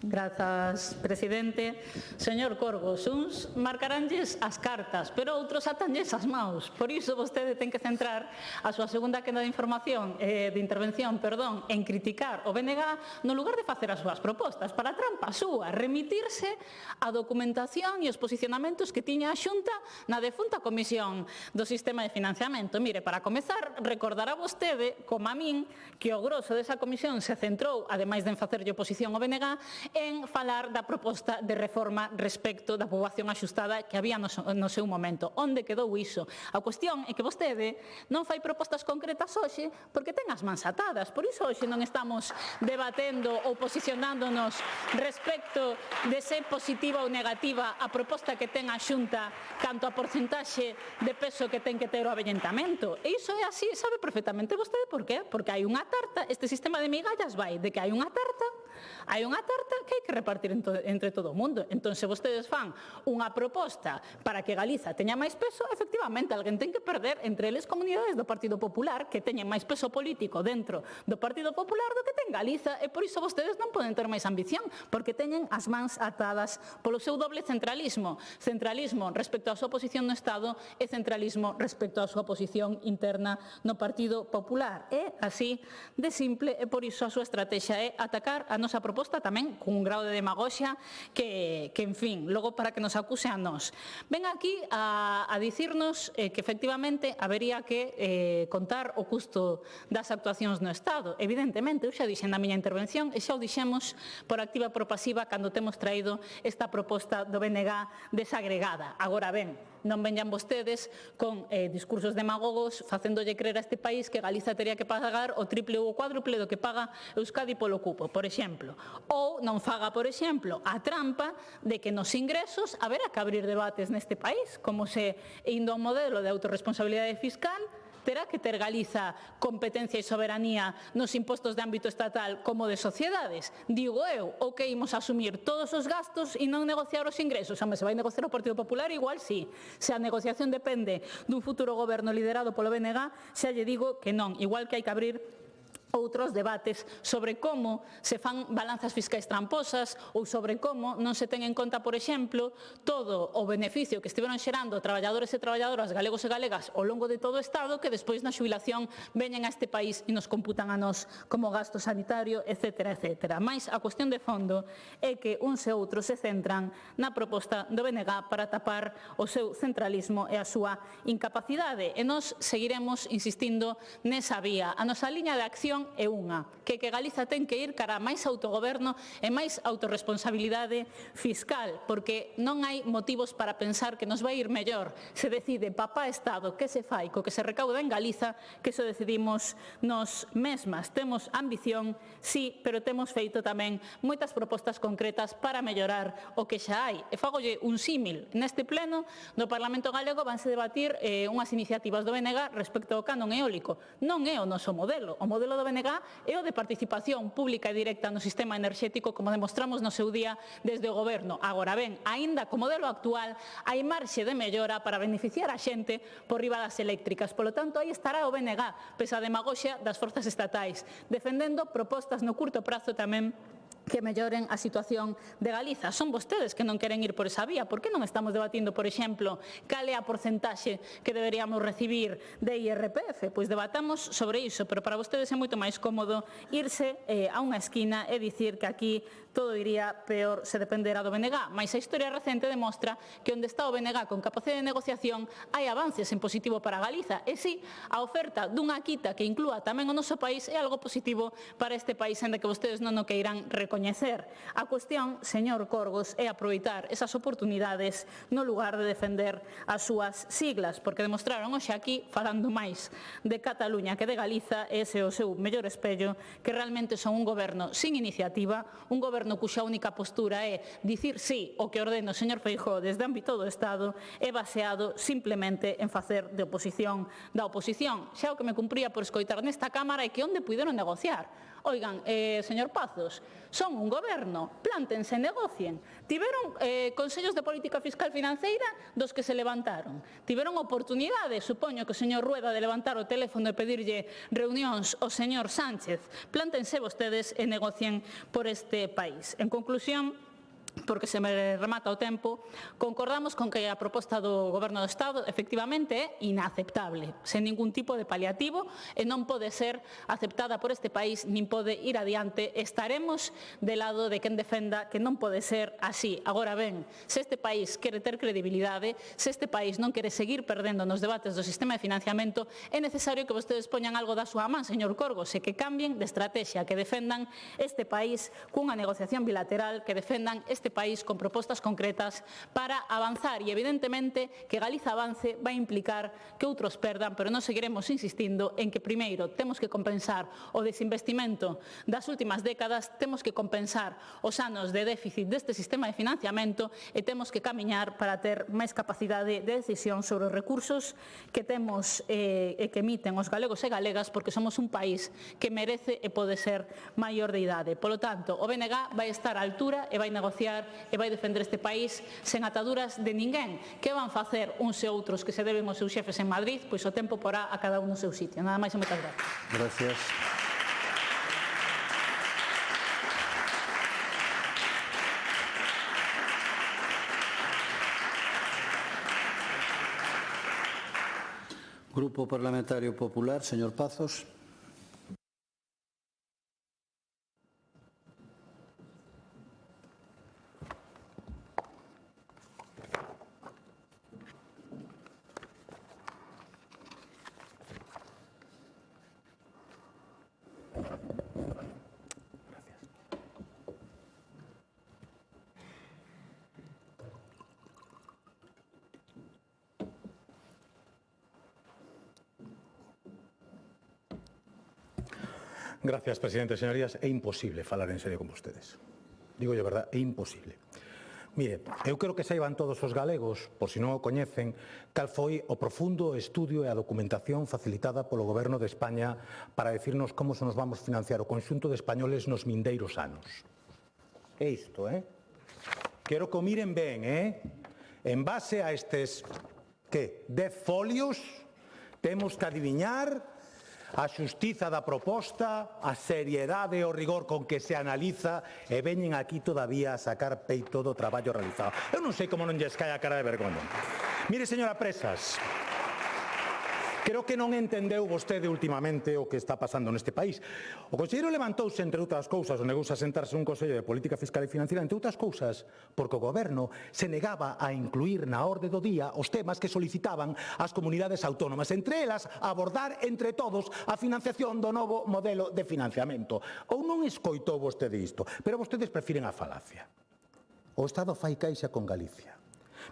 Grazas, presidente. Señor Corgos, uns marcaranlles as cartas, pero outros atanlles as maus. Por iso vostede ten que centrar a súa segunda quenda de intervención, en criticar o BNG no lugar de facer as súas propostas. Para trampa súa, remitirse á documentación e os posicionamentos que tiña a Xunta na defunta Comisión do Sistema de Financiamento. Mire, para comezar, recordará vostede, como a min, que o grosso desa comisión se centrou, ademais de en facerlle oposición ao BNG, en falar da proposta de reforma respecto da poboación axustada que había no seu momento. Onde quedou iso? A cuestión é que vostede non fai propostas concretas hoxe porque ten as mans atadas. Por iso hoxe non estamos debatendo ou posicionándonos respecto de ser positiva ou negativa a proposta que ten a Xunta canto a porcentaxe de peso que ten que ter o avellentamento. E iso é así, sabe perfectamente vostede por qué? Porque hai unha tarta, este sistema de migallas vai de que hai unha tarta que hai que repartir entre todo o mundo. Entón, se vostedes fan unha proposta para que Galiza teña máis peso, efectivamente, alguén ten que perder, entre eles comunidades do Partido Popular que teñen máis peso político dentro do Partido Popular do que ten Galiza, e por iso vostedes non poden ter máis ambición, porque teñen as mans atadas polo seu doble centralismo. Centralismo respecto á súa posición no Estado e centralismo respecto á súa posición interna no Partido Popular. É así de simple, e por iso a súa estrategia é atacar a nosa proposta tamén con un grado de demagoxia que en fin, logo para que nos acuse a nós. Ven aquí a dicirnos que efectivamente habería que contar o custo das actuacións no Estado. Evidentemente, eu xa dixen na miña intervención e xa o dixemos por activa e por pasiva cando temos traído esta proposta do BNG desagregada. Agora ben, non veñan vostedes con discursos demagogos facéndolle creer a este país que Galiza teria que pagar o triple ou o cuádruple do que paga Euskadi polo cupo, por exemplo. Ou non faga, por exemplo, a trampa de que nos ingresos haberá que abrir debates neste país, como se indo a un modelo de autorresponsabilidade fiscal terá que ter Galiza competencia e soberanía nos impostos de ámbito estatal como de sociedades. Digo eu, ou que imos asumir todos os gastos e non negociar os ingresos? Se vai negociar o Partido Popular, igual sí. Se a negociación depende dun futuro goberno liderado polo BNG, xa lle digo que non. Igual que hai que abrir outros debates sobre como se fan balanzas fiscais tramposas ou sobre como non se ten en conta, por exemplo, todo o beneficio que estiveron xerando traballadores e traballadoras galegos e galegas ao longo de todo o Estado que despois na xubilación veñen a este país e nos computan a nós como gasto sanitario, etc. etc. Mais a cuestión de fondo é que uns e outros se centran na proposta do BNG para tapar o seu centralismo e a súa incapacidade. E nós seguiremos insistindo nesa vía. A nosa liña de acción é unha, que Galiza ten que ir cara a máis autogoberno e máis autorresponsabilidade fiscal, porque non hai motivos para pensar que nos vai ir mellor se decide papá Estado que se fai co que se recauda en Galiza, que se decidimos nos mesmas. Temos ambición, sí, pero temos feito tamén moitas propostas concretas para mellorar o que xa hai. E fagolle un símil. Neste pleno do Parlamento Galego vanse debatir unhas iniciativas do BNG respecto ao canon eólico. Non é o noso modelo. O modelo do BNG é o de participación pública e directa no sistema enerxético, como demostramos no seu día desde o Goberno. Agora ben, aínda co modelo actual, hai marxe de mellora para beneficiar a xente por riba das eléctricas. Polo tanto, aí estará o BNG, pese a demagoxia das forzas estatais, defendendo propostas no curto prazo tamén que melloren a situación de Galiza. Son vostedes que non queren ir por esa vía. Por que non estamos debatindo, por exemplo, cal é a porcentaxe que deberíamos recibir de IRPF? Pois debatamos sobre iso, pero para vostedes é moito máis cómodo irse a unha esquina e dicir que aquí todo iría peor se dependera do BNG. Mais a historia recente demostra que onde está o BNG con capacidade de negociación hai avances en positivo para Galiza. E si, a oferta dunha quita que inclúa tamén o noso país é algo positivo para este país, en que vostedes non o queiran recoñecer. A cuestión, señor Corgos, é aproveitar esas oportunidades no lugar de defender as súas siglas, porque demostraron hoxe aquí, falando máis de Cataluña que de Galiza, ese é o seu mellor espello, que realmente son un goberno sin iniciativa, un goberno cuxa única postura é dicir sí o que ordena o señor Feijóo desde o ámbito do Estado é baseado simplemente en facer de oposición da oposición. Xa o que me cumpría por escoitar nesta Cámara é que onde puideron negociar. Oigan, señor Pazos, son un goberno, plántense, negocien. Tiveron consellos de política fiscal financeira dos que se levantaron. Tiveron oportunidade, supoño que o señor Rueda, de levantar o teléfono e pedirlle reunións ao señor Sánchez. Plántense vostedes e negocien por este país. En conclusión, porque se me remata o tempo, concordamos con que a proposta do Goberno do Estado efectivamente é inaceptable, sen ningún tipo de paliativo, e non pode ser aceptada por este país, nin pode ir adiante. Estaremos de lado de quen defenda que non pode ser así. Agora ben, se este país quere ter credibilidade, se este país non quere seguir perdendo nos debates do sistema de financiamento, é necesario que vostedes poñan algo da súa man, señor Corgos, e que cambien de estrategia, que defendan este país cunha negociación bilateral, que defendan este país con propostas concretas para avanzar, e evidentemente que Galiza avance vai implicar que outros perdan, pero non seguiremos insistindo en que primeiro temos que compensar o desinvestimento das últimas décadas, temos que compensar os anos de déficit deste sistema de financiamento e temos que camiñar para ter máis capacidade de decisión sobre os recursos que temos e que emiten os galegos e galegas, porque somos un país que merece e pode ser maior de idade. Polo tanto, o BNG vai estar á altura e vai negociar e vai defender este país sen ataduras de ninguén. Que van facer uns e outros que se deben os seus xefes en Madrid? Pois o tempo porá a cada un no seu sitio. Nada máis e moitas gracias. Gracias. Grupo Parlamentario Popular, señor Pazos. Gracias, presidente. Señorías, é imposible falar en serio con vostedes. Digo de verdad, é imposible. Mire, eu creo que saiban todos os galegos, por si non o coñecen, cal foi o profundo estudio e a documentación facilitada polo Goberno de España para decirnos como se nos vamos financiar o conxunto de españoles nos vindeiros anos. É isto, Quero que o miren ben, En base a estes, 10 folios, temos que adiviñar a xustiza da proposta, a seriedade e o rigor con que se analiza e veñen aquí todavía a sacar peito do traballo realizado. Eu non sei como non lles cae a cara de vergoña. Mire, señora Presas, creo que non entendeu vostede ultimamente o que está pasando neste país. O conselleiro levantouse, entre outras cousas, o negouse a sentarse un Consello de Política Fiscal e Financiera, entre outras cousas, porque o Goberno se negaba a incluir na orde do día os temas que solicitaban as comunidades autónomas, entre elas abordar entre todos a financiación do novo modelo de financiamento. Ou non escoitou vostede isto, pero vostedes prefiren a falacia. O Estado fai caixa con Galicia.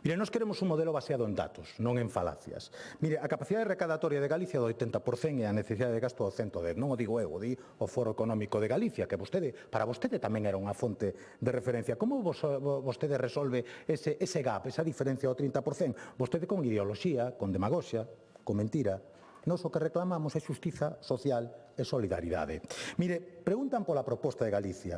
Mire, nós queremos un modelo baseado en datos, non en falacias. Mire, a capacidade recadatoria de Galicia do 80% e a necesidade de gasto do 110%. Non o digo eu, o di o Foro Económico de Galicia, que para vostede tamén era unha fonte de referencia. Como vostede resolve ese gap, esa diferencia do 30%? Vostede con ideoloxía, con demagoxia, con mentira. Nós o que reclamamos é xustiza social e solidaridade. Mire, preguntan pola proposta de Galicia.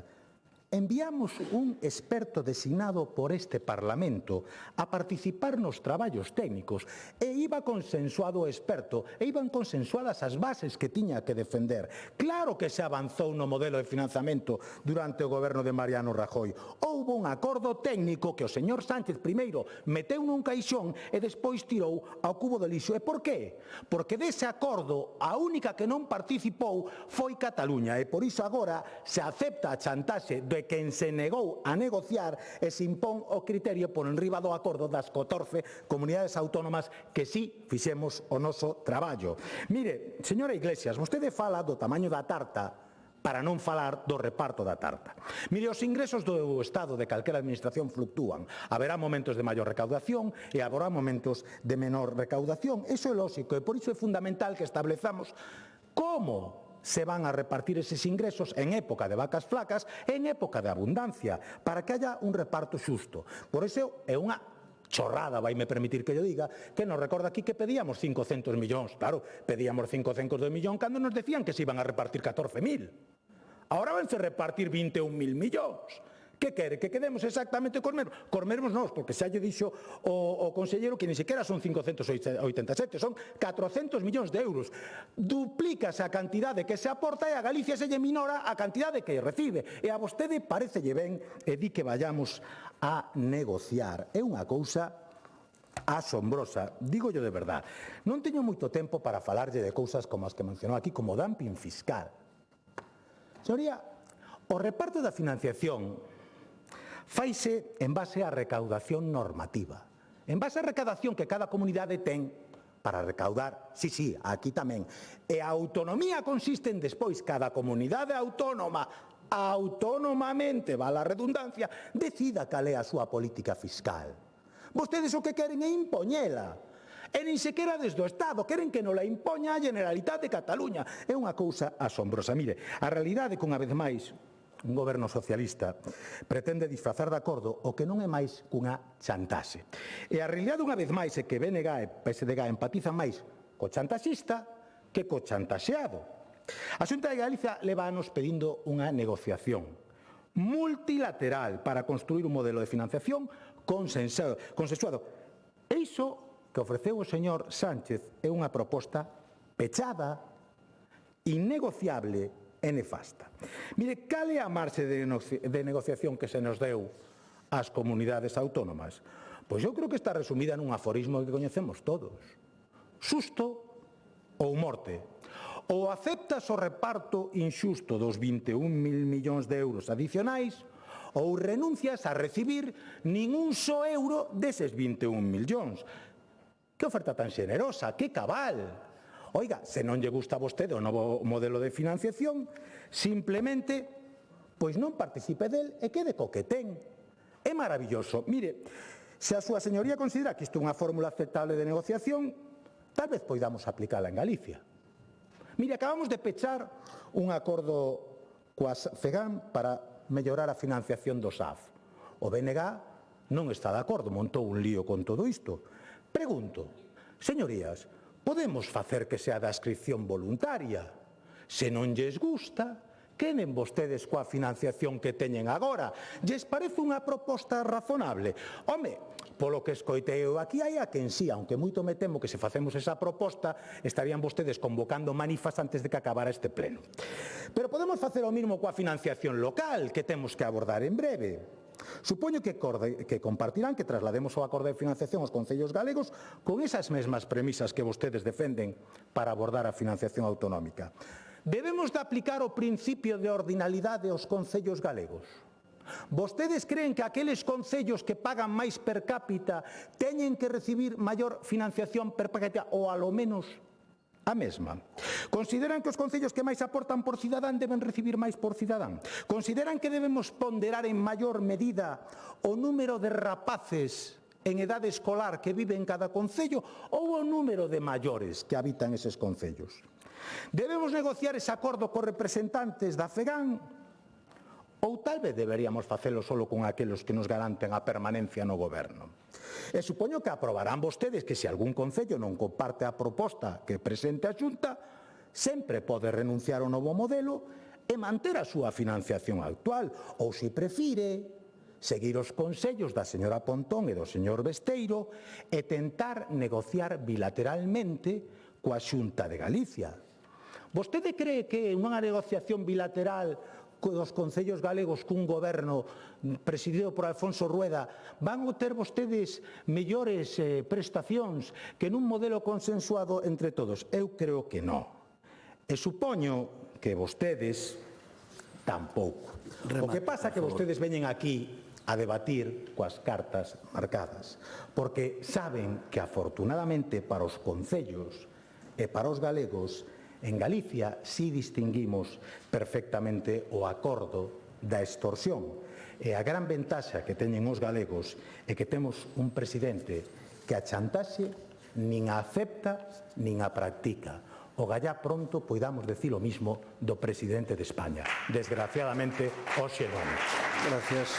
Enviamos un experto designado por este Parlamento a participar nos traballos técnicos e iba consensuado o experto e iban consensuadas as bases que tiña que defender. Claro que se avanzou no modelo de financiamento durante o goberno de Mariano Rajoy. Houbo un acordo técnico que o señor Sánchez primeiro meteu nun caixón e despois tirou ao cubo de lixo. E por qué? Porque dese acordo a única que non participou foi Cataluña e por iso agora se acepta a chantaxe de quen se negou a negociar e se impón o criterio por enriba do acordo das 14 comunidades autónomas que sí fixemos o noso traballo. Mire, señora Iglesias, vostede fala do tamaño da tarta para non falar do reparto da tarta. Mire, os ingresos do Estado de calquera administración fluctúan. Haberá momentos de maior recaudación e haberá momentos de menor recaudación. Iso é lógico e por iso é fundamental que establezamos como se van a repartir eses ingresos en época de vacas flacas e en época de abundancia, para que haya un reparto xusto. Por iso é unha chorrada, vaime permitir que yo diga, que nos recorda aquí que pedíamos 500 millóns. Claro, pedíamos 500 de millón cando nos decían que se iban a repartir 14.000. Ahora vanse repartir 21.000 millóns. Que quere? Que quedemos exactamente cos mesmos nós, porque xa lle dixo o conselleiro que ni sequera son 587, son 400 millóns de euros. Duplícase a cantidade que se aporta e a Galicia se lle minora a cantidade que recibe. E a vostede parecelle ben e di que vayamos a negociar. É unha cousa asombrosa, digo yo de verdad. Non teño moito tempo para falarlle de cousas como as que mencionou aquí, como dumping fiscal. Señoría, o reparto da financiación faise en base á recaudación normativa, en base á recaudación que cada comunidade ten para recaudar, sí, aquí tamén. E a autonomía consiste en despois cada comunidade autónoma, autonomamente, vale a redundancia, decida cal é a súa política fiscal. Vostedes o que queren é impoñela. E nin sequera desde o Estado, queren que non la impoña a Generalitat de Cataluña. É unha cousa asombrosa. Mire, a realidade que unha vez máis un goberno socialista pretende disfrazar de acordo o que non é máis cunha chantaxe. E a realidade unha vez máis é que BNG e PSDG empatizan máis co chantaxista que co chantaxeado. A Xunta de Galicia leva anos pedindo unha negociación multilateral para construir un modelo de financiación consensuado. E iso que ofreceu o señor Sánchez é unha proposta pechada, innegociable e nefasta. Mire, cal é a marxe de negociación que se nos deu ás comunidades autónomas? Pois eu creo que está resumida nun aforismo que coñecemos todos. Susto ou morte. Ou aceptas o reparto inxusto dos 21.000 millóns de euros adicionais ou renuncias a recibir nin un só euro deses 21 millóns. Que oferta tan xenerosa, que cabal. Oiga, se non lle gusta a vostede o novo modelo de financiación, simplemente, pois non participe del e quede co que ten. É maravilloso. Mire, se a súa señoría considera que isto é unha fórmula aceptable de negociación, tal vez poidamos aplicala en Galicia. Mire, acabamos de pechar un acordo coas FEGAM para mellorar a financiación do SAF. O BNG non está de acordo, montou un lío con todo isto. Pregunto, señorías, podemos facer que sea da adscripción voluntaria? Se non lles gusta, queden vostedes coa financiación que teñen agora. Lles parece unha proposta razonable? Home, polo que escoitei eu aquí hai a quen sí, aunque moito me temo que se facemos esa proposta estarían vostedes convocando manifas antes de que acabara este pleno. Pero podemos facer o mismo coa financiación local, que temos que abordar en breve. Supoño que compartirán que traslademos o acordo de financiación aos concellos galegos con esas mesmas premisas que vostedes defenden para abordar a financiación autonómica. Debemos de aplicar o principio de ordinalidade aos concellos galegos. Vostedes creen que aqueles concellos que pagan máis per cápita teñen que recibir maior financiación per cápita ou alo menos a mesma? Consideran que os concellos que máis aportan por cidadán deben recibir máis por cidadán? Consideran que debemos ponderar en maior medida o número de rapaces en edade escolar que vive en cada concello ou o número de maiores que habitan eses concellos? Debemos negociar ese acordo cos representantes da FEGAM ou tal vez deberíamos facelo solo con aqueles que nos garanten a permanencia no goberno? E supoño que aprobarán vostedes que se algún concello non comparte a proposta que presente a Xunta, sempre pode renunciar ao novo modelo e manter a súa financiación actual, ou, se prefire, seguir os consellos da señora Pontón e do señor Besteiro e tentar negociar bilateralmente coa Xunta de Galicia. Vostede cree que unha negociación bilateral dos concellos galegos cun goberno presidido por Alfonso Rueda van a ter vostedes mellores prestacións que nun modelo consensuado entre todos? Eu creo que non. E supoño que vostedes tampouco. O que pasa é que vostedes veñen aquí a debatir coas cartas marcadas, porque saben que afortunadamente para os concellos e para os galegos en Galicia sí distinguimos perfectamente o acordo da extorsión. E a gran ventaxa que teñen os galegos é que temos un presidente que a chantaxe nin a acepta nin a practica. Ogallá pronto poidamos decir o mismo do presidente de España. Desgraciadamente, hoxe non. Gracias.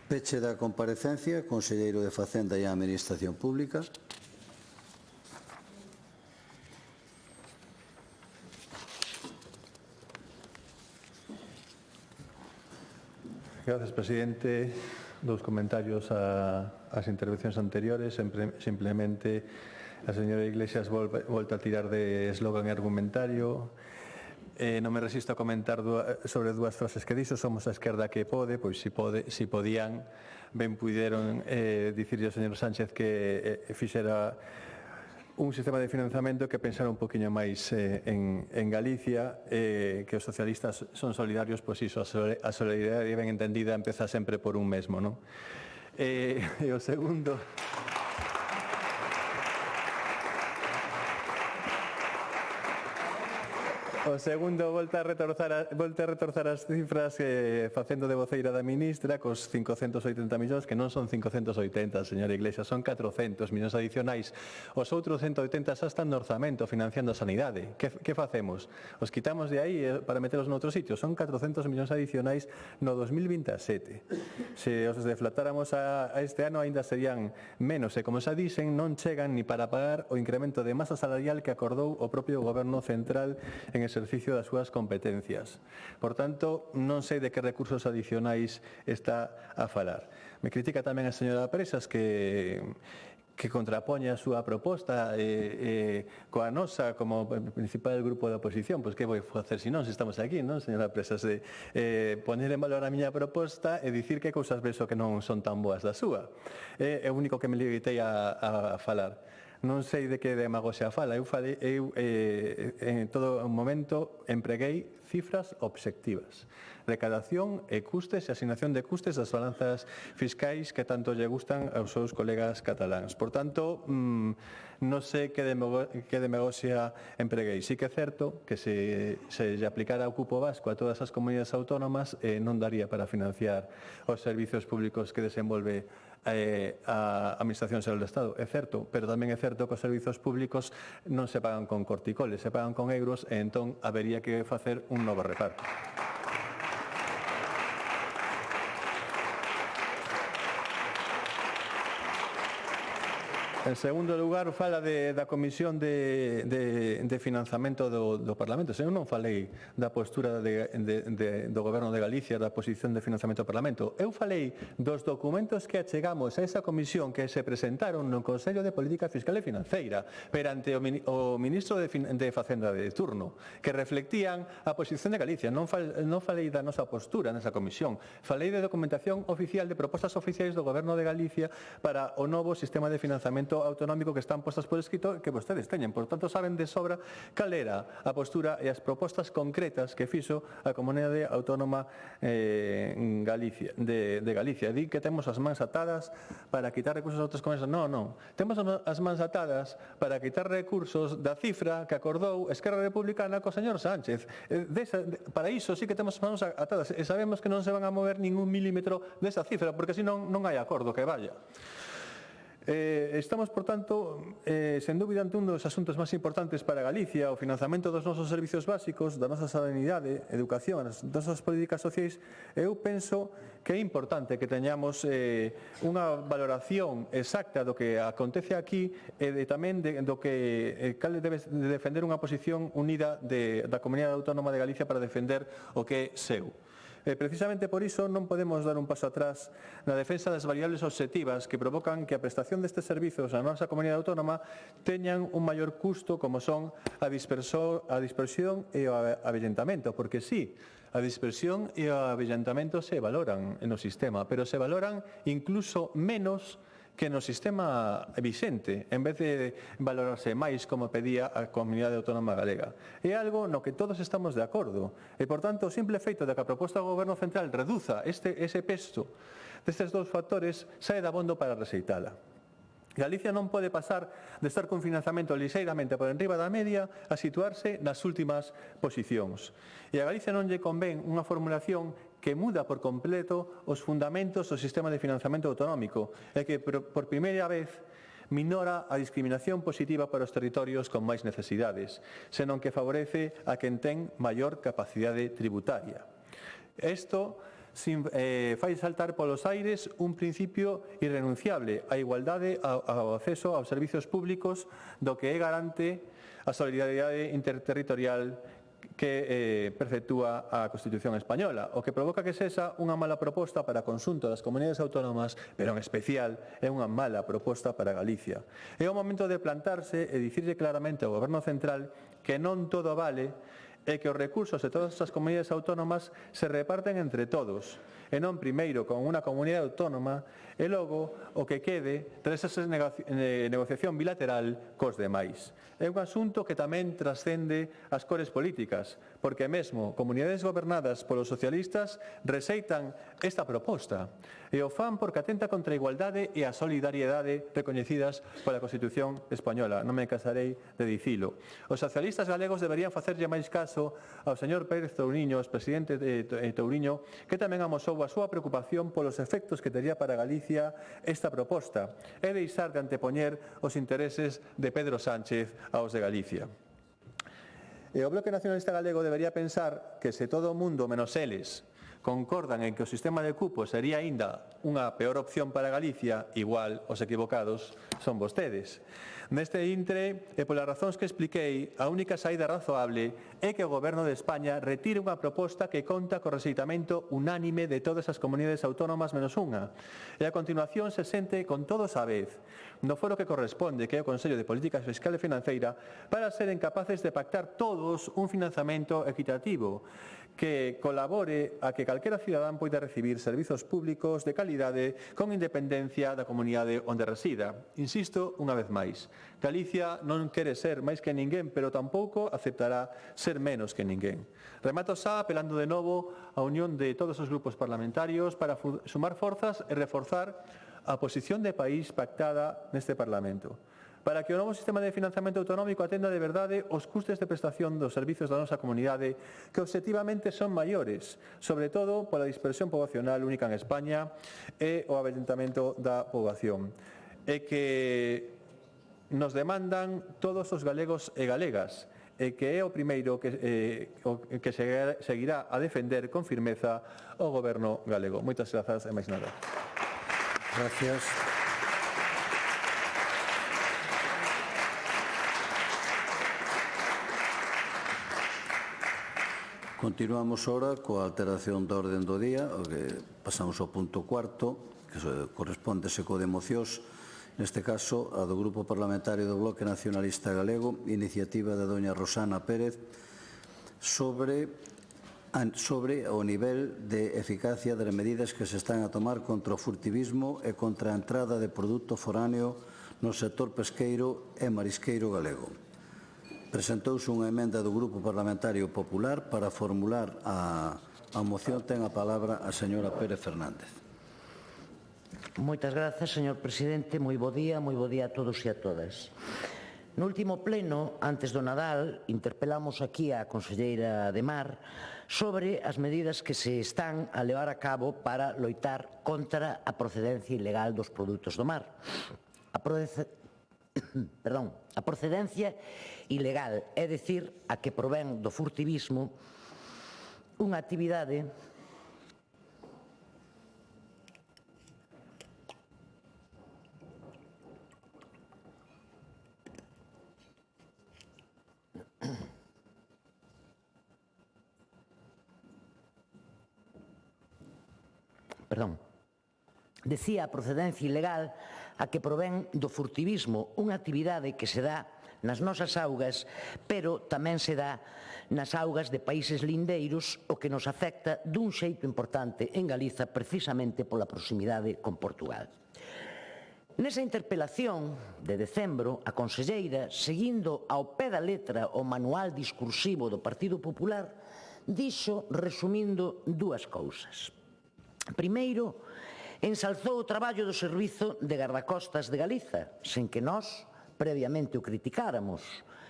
Peche da comparecencia, conselleiro de Facenda e Administración Pública. Gracias, presidente. Dous comentarios ás intervencións anteriores. Simplemente a señora Iglesias volta a tirar de eslogan e argumentario. Non me resisto a comentar sobre dúas frases que dixo. Somos a esquerda que pode, pois si podían, ben puideron dicirlle ao señor Sánchez que fixera un sistema de financiamento que pensara un poquinho máis en Galicia, que os socialistas son solidarios, pois iso, a solidaridade ben entendida empeza sempre por un mesmo, non? E o segundo... O segundo, volta a retorzar as cifras facendo de voceira da ministra cos 580 millóns, que non son 580, señora Iglesias, son 400 millóns adicionais. Os outros 180 xa están no orzamento financiando a sanidade. Que facemos? Os quitamos de aí para metelos noutro sitio? Son 400 millóns adicionais no 2027. Se os deflatáramos a este ano aínda serían menos, e como xa dixen, non chegan ni para pagar o incremento de masa salarial que acordou o propio Goberno Central en exercicio das súas competencias. Por tanto, non sei de que recursos adicionais está a falar. Me critica tamén a señora Presas que contrapoña a súa proposta coa nosa como principal grupo da oposición. Pois que vou facer se non, se estamos aquí, non, señora Presas? Poñer en valor a miña proposta e dicir que cousas vexo que non son tan boas da súa. É o único que me limitei a falar. Non sei de que demagoxia fala. Eu en todo momento empreguei cifras obxectivas. Recadación e custes e asignación de custes das balanzas fiscais que tanto lle gustan aos seus colegas cataláns. Por tanto, non sei que demagoxia empreguei. Sí que é certo que se lle aplicara o cupo vasco a todas as comunidades autónomas non daría para financiar os servizos públicos que desenvolve a Administración Xeral do Estado. É certo, pero tamén é certo que os servizos públicos non se pagan con corticoles, se pagan con euros e entón habería que facer un novo reparto. En segundo lugar, fala da Comisión de Financiamento do Parlamento. Eu non falei da postura do Goberno de Galicia, da posición de financiamento do Parlamento. Eu falei dos documentos que achegamos a esa comisión que se presentaron no Consello de Política Fiscal e Financeira perante o Ministro de Facenda de turno, que reflectían a posición de Galicia. Non falei da nosa postura nesa comisión. Falei de documentación oficial, de propostas oficiais do Goberno de Galicia para o novo sistema de financiamento autonómico que están postas por escrito que vostedes teñen. Por tanto, saben de sobra cal era a postura e as propostas concretas que fixo a Comunidade Autónoma de Galicia. Di que temos as mans atadas para quitar recursos a outras comunidades. Non. Temos as mans atadas para quitar recursos da cifra que acordou Esquerra Republicana co señor Sánchez. Para iso sí que temos as mans atadas e sabemos que non se van a mover ningún milímetro desa cifra, porque senón non hai acordo que vaya. Estamos, por tanto, sen dúbida ante un dos asuntos máis importantes para Galicia, o financiamento dos nosos servizos básicos, da nosa sanidade, educación, das nosas políticas sociais. Eu penso que é importante que teñamos unha valoración exacta do que acontece aquí e tamén do que cal debe defender unha posición unida da Comunidade Autónoma de Galicia para defender o que é seu. Precisamente por iso non podemos dar un paso atrás na defensa das variables obxectivas que provocan que a prestación destes servizos na nosa comunidade autónoma teñan un maior custo, como son a dispersión e o avellentamento, porque sí, a dispersión e o avellentamento se valoran no sistema, pero se valoran incluso menos que no sistema vixente, en vez de valorarse máis como pedía a Comunidade Autónoma Galega. É algo no que todos estamos de acordo e, por tanto, o simple feito de que a proposta do Goberno Central reduza ese peso destes dous factores sae dabondo para rexeitala. Galicia non pode pasar de estar con financiamento lixeiramente por enriba da media a situarse nas últimas posicións. E a Galicia non lle convén unha formulación que muda por completo os fundamentos do sistema de financiamento autonómico e que por primeira vez minora a discriminación positiva para os territorios con máis necesidades, senón que favorece a quen ten maior capacidade tributaria. Isto fai saltar polos aires un principio irrenunciable, a igualdade ao acceso aos servizos públicos do que é garante a solidaridade interterritorial que perpetúa a Constitución española, o que provoca que sexa unha mala proposta para o conxunto das comunidades autónomas, pero en especial é unha mala proposta para Galicia. É o momento de plantarse e dicirlle claramente ao Goberno Central que non todo vale e que os recursos de todas as comunidades autónomas se reparten entre todos, e non primeiro con unha comunidade autónoma e logo o que quede tras esa negociación bilateral cos demais. É un asunto que tamén trascende as cores políticas, porque mesmo comunidades gobernadas polos socialistas rexeitan esta proposta e o fan porque atenta contra a igualdade e a solidariedade recoñecidas pola Constitución española. Non me casarei de dicilo. Os socialistas galegos deberían facerlle máis caso ao señor Pérez Touriño, presidente de Touriño, que tamén amosou a súa preocupación polos efectos que tería para Galicia esta proposta e deixar de antepoñer os intereses de Pedro Sánchez aos de Galicia. E o Bloque Nacionalista Galego debería pensar que se todo o mundo, menos eles, concordan en que o sistema de cupo sería aínda unha peor opción para Galicia, igual os equivocados son vostedes. Neste intre, e polas razóns que expliquei, a única saída razoable é que o Goberno de España retire unha proposta que conta co rexeitamento unánime de todas as comunidades autónomas menos unha, e a continuación se sente con todos á vez no foro que corresponde, que é o Consello de Política Fiscal e Financeira, para seren capaces de pactar todos un financiamento equitativo, que colabore a que calquera cidadán poida recibir servizos públicos de calidade con independencia da comunidade onde resida. Insisto unha vez máis, Galicia non quere ser máis que ninguén, pero tampouco aceptará ser menos que ninguén. Remato xa apelando de novo á unión de todos os grupos parlamentarios para sumar forzas e reforzar a posición de país pactada neste Parlamento, para que o novo sistema de financiamento autonómico atenda de verdade os custes de prestación dos servizos da nosa comunidade que obxectivamente son maiores, sobre todo pola dispersión poboacional única en España e o avellentamento da poboación, e que nos demandan todos os galegos e galegas, e que é o primeiro que seguirá a defender con firmeza o Goberno galego. Moitas grazas e máis nada. Gracias. Continuamos ahora coa alteración da orden do día, o que pasamos ao punto cuarto, que correspóndese co de mocións, neste caso a do Grupo Parlamentario do Bloque Nacionalista Galego, iniciativa da doña Rosana Pérez, sobre o nivel de eficacia das medidas que se están a tomar contra o furtivismo e contra a entrada de produto foráneo no sector pesqueiro e marisqueiro galego. Presentouse unha emenda do Grupo Parlamentario Popular para formular a moción. Ten a palabra a señora Pérez Fernández. Moitas grazas, señor presidente. Moi bo día a todos e a todas. No último pleno, antes do Nadal, interpelamos aquí a conselleira de Mar sobre as medidas que se están a levar a cabo para loitar contra a procedencia ilegal dos produtos do mar. A procedencia ilegal, é dicir, a que provén do furtivismo, unha actividade decía a procedencia ilegal a que provén do furtivismo, unha actividade que se dá nas nosas augas, pero tamén se dá nas augas de países lindeiros, o que nos afecta dun xeito importante en Galiza, precisamente pola proximidade con Portugal. Nesa interpelación de decembro, a conselleira, seguindo ao pé da letra o manual discursivo do Partido Popular, dixo, resumindo, dúas cousas. Primeiro, ensalzou o traballo do Servizo de Gardacostas de Galiza, sen que nós previamente o criticáramos.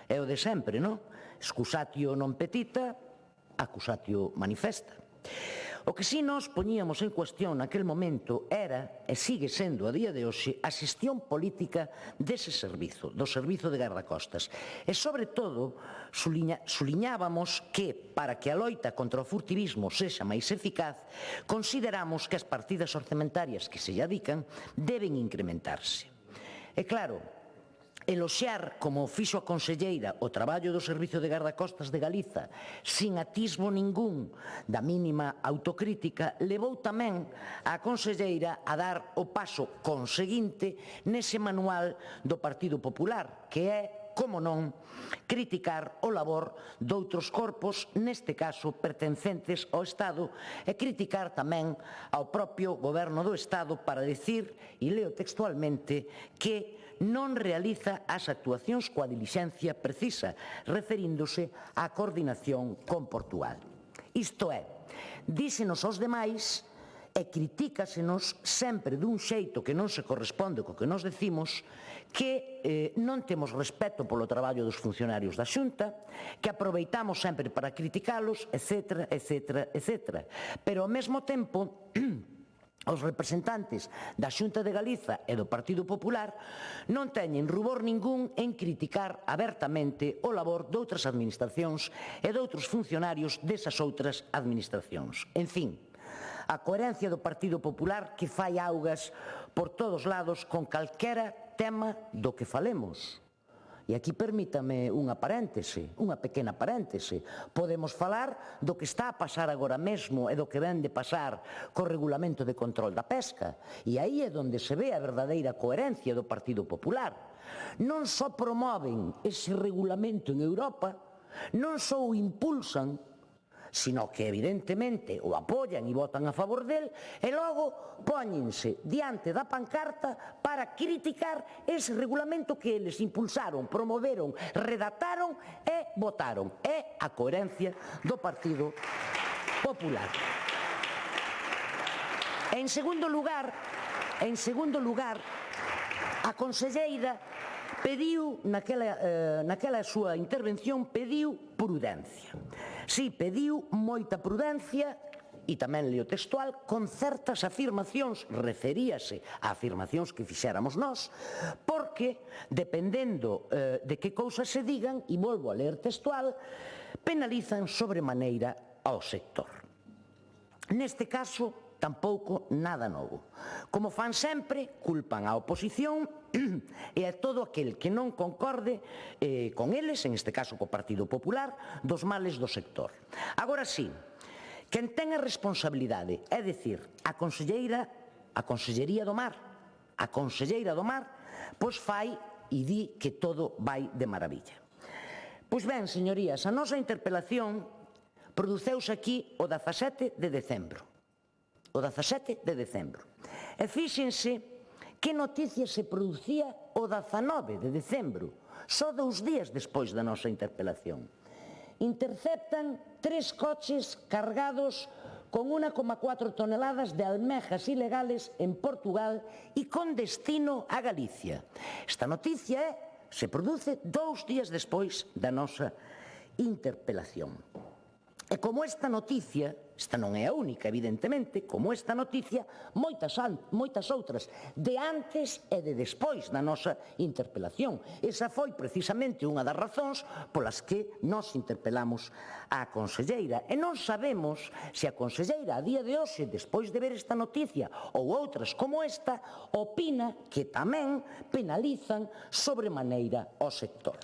É o de sempre, non? Excusatio non petita, accusatio manifesta. O que si nós poñíamos en cuestión naquel momento era, e sigue sendo a día de hoxe, a xestión política dese servizo, do Servizo de Gardacostas. E, sobre todo, suliñábamos que, para que a loita contra o furtivismo sexa máis eficaz, consideramos que as partidas orzamentarias que se lle adican deben incrementarse. E claro, eloxear, como fixo a conselleira, o traballo do Servizo de Gardacostas de Galiza sin atisbo ningún da mínima autocrítica, levou tamén a conselleira a dar o paso conseguinte nese manual do Partido Popular, que é, como non, criticar o labor doutros corpos, neste caso pertencentes ao Estado, e criticar tamén ao propio Goberno do Estado para dicir, e leo textualmente, que non realiza as actuacións coa dilixencia precisa, referíndose á coordinación con Portugal. Isto é, díxenos aos demais e critícasenos sempre dun xeito que non se corresponde co que nos decimos, que non temos respeto polo traballo dos funcionarios da Xunta, que aproveitamos sempre para criticalos, etc., etc., etc. Pero ao mesmo tempo, os representantes da Xunta de Galiza e do Partido Popular non teñen rubor ningún en criticar abertamente o labor doutras administracións e doutros funcionarios desas outras administracións. En fin, a coherencia do Partido Popular que fai augas por todos lados con calquera tema do que falemos. E aquí permítame unha paréntese, unha pequena paréntese. Podemos falar do que está a pasar agora mesmo e do que ven de pasar co regulamento de control da pesca. E aí é onde se ve a verdadeira coherencia do Partido Popular. Non só promoven ese regulamento en Europa, non só o impulsan, sino que evidentemente o apoian e votan a favor del e logo póñense diante da pancarta para criticar ese regulamento que eles impulsaron, promoveron, redactaron e votaron. É a coherencia do Partido Popular. En segundo lugar, a conselleira pediu, naquela súa intervención, pediu prudencia. Si, pediu moita prudencia, e tamén leo textual, con certas afirmacións, referíase a afirmacións que fixéramos nós, porque, dependendo de que cousas se digan, e volvo a ler textual, penalizan sobremaneira ao sector. Neste caso, tampouco nada novo. Como fan sempre, culpan a oposición e a todo aquel que non concorde con eles, en este caso co Partido Popular, dos males do sector. Agora sí, quen ten a responsabilidade, é dicir, a Consellería do Mar, pois fai e di que todo vai de maravilla. Pois ben, señorías, a nosa interpelación produceuse aquí o 17 de decembro. E fíxense que noticia se producía o 19 de decembro, só 2 días despois da nosa interpelación. Interceptan 3 coches cargados con 1,4 toneladas de almejas ilegales en Portugal e con destino a Galicia. Esta noticia se produce 2 días despois da nosa interpelación. E como esta noticia, esta non é a única, evidentemente, como esta noticia, moitas outras, de antes e de despois da nosa interpelación. Esa foi precisamente unha das razóns polas que nós interpelamos á conselleira. E non sabemos se a conselleira, a día de hoxe, despois de ver esta noticia ou outras como esta, opina que tamén penalizan sobremaneira ao sector.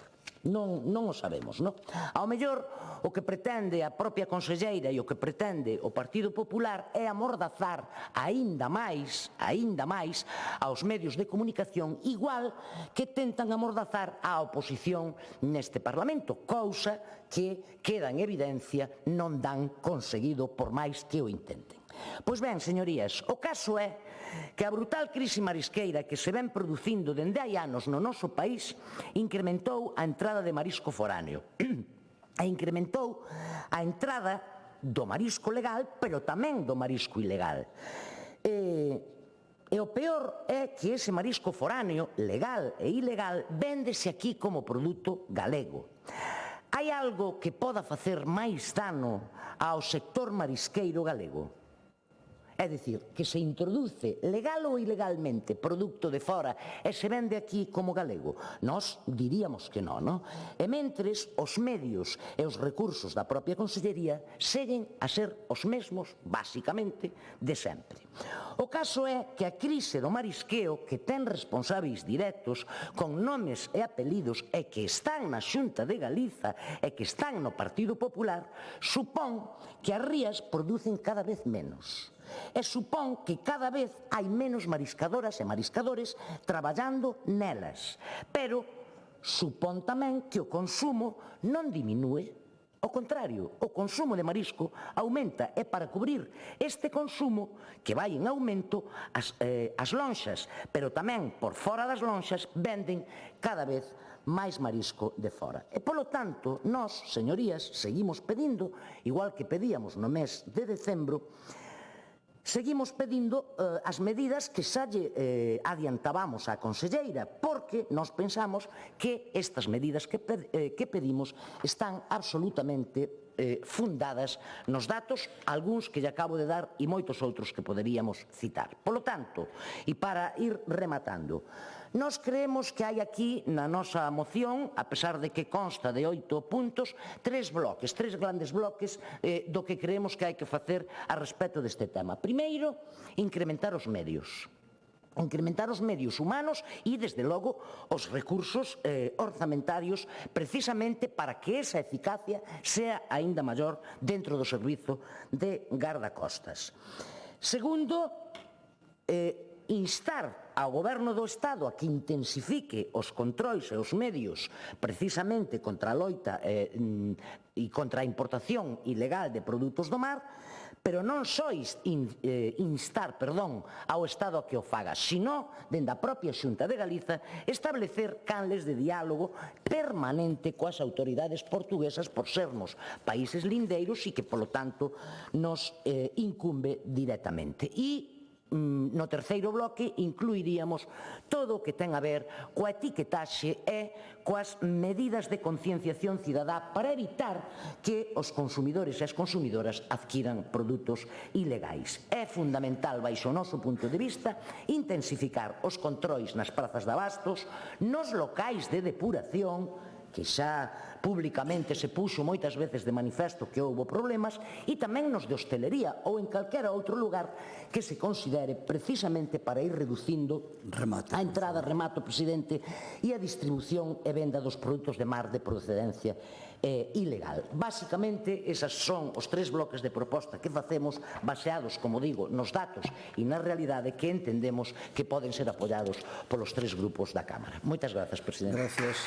Non o sabemos, non? Ao mellor, o que pretende a propia conselleira e o que pretende o Partido Popular é amordazar aínda máis aos medios de comunicación, igual que tentan amordazar a oposición neste Parlamento, cousa que queda en evidencia non dan conseguido por máis que o intenten. Pois ben, señorías, o caso é que a brutal crise marisqueira que se ven producindo dende hai anos no noso país incrementou a entrada de marisco foráneo e incrementou a entrada do marisco legal, pero tamén do marisco ilegal. E o peor é que ese marisco foráneo, legal e ilegal, véndese aquí como produto galego. Hai algo que poda facer máis dano ao sector marisqueiro galego? É dicir, que se introduce legal ou ilegalmente produto de fora e se vende aquí como galego. Nós diríamos que non, non? E mentres os medios e os recursos da propia Consellería seguen a ser os mesmos, basicamente, de sempre. O caso é que a crise do marisqueo, que ten responsáveis directos con nomes e apelidos e que están na Xunta de Galiza e que están no Partido Popular, supón que as rías producen cada vez menos. E supón que cada vez hai menos mariscadoras e mariscadores traballando nelas. Pero supón tamén que o consumo non diminúe. Ao contrario, o consumo de marisco aumenta e para cubrir este consumo que vai en aumento as lonxas, pero tamén por fora das lonxas venden cada vez máis marisco de fora. E polo tanto, nós, señorías, seguimos pedindo, igual que pedíamos no mes de decembro, seguimos pedindo as medidas que xa lle adiantábamos á conselleira, porque nós pensamos que estas medidas que pedimos están absolutamente fundadas nos datos, algúns que lle acabo de dar e moitos outros que poderíamos citar. Polo tanto, e para ir rematando, nós creemos que hai aquí na nosa moción, a pesar de que consta de 8 puntos, 3 grandes bloques do que creemos que hai que facer a respecto deste tema. Primeiro, incrementar os medios humanos e, desde logo, os recursos orzamentarios precisamente para que esa eficacia sea aínda maior dentro do servizo de gardacostas. Segundo, instar ao Goberno do Estado a que intensifique os controis e os medios precisamente contra a loita e contra a importación ilegal de produtos do mar, pero non só instar ao Estado a que o faga, sino, dende a propia Xunta de Galiza, establecer canles de diálogo permanente coas autoridades portuguesas por sermos países lindeiros e que, polo tanto, nos incumbe directamente. E no terceiro bloque incluiríamos todo o que ten a ver coa etiquetaxe e coas medidas de concienciación cidadá para evitar que os consumidores e as consumidoras adquiran produtos ilegais. É fundamental, baixo o noso punto de vista, intensificar os controis nas prazas de abastos, nos locais de depuración, que xa públicamente se puxo moitas veces de manifesto que houbo problemas, e tamén nos de hostelería ou en calquera outro lugar que se considere precisamente para ir reducindo a entrada, remato, presidente, e a distribución e venda dos produtos de mar de procedencia ilegal. Básicamente, esas son os 3 bloques de proposta que facemos baseados, como digo, nos datos e na realidade que entendemos que poden ser apoiados polos 3 grupos da Cámara. Moitas grazas, presidente. Gracias.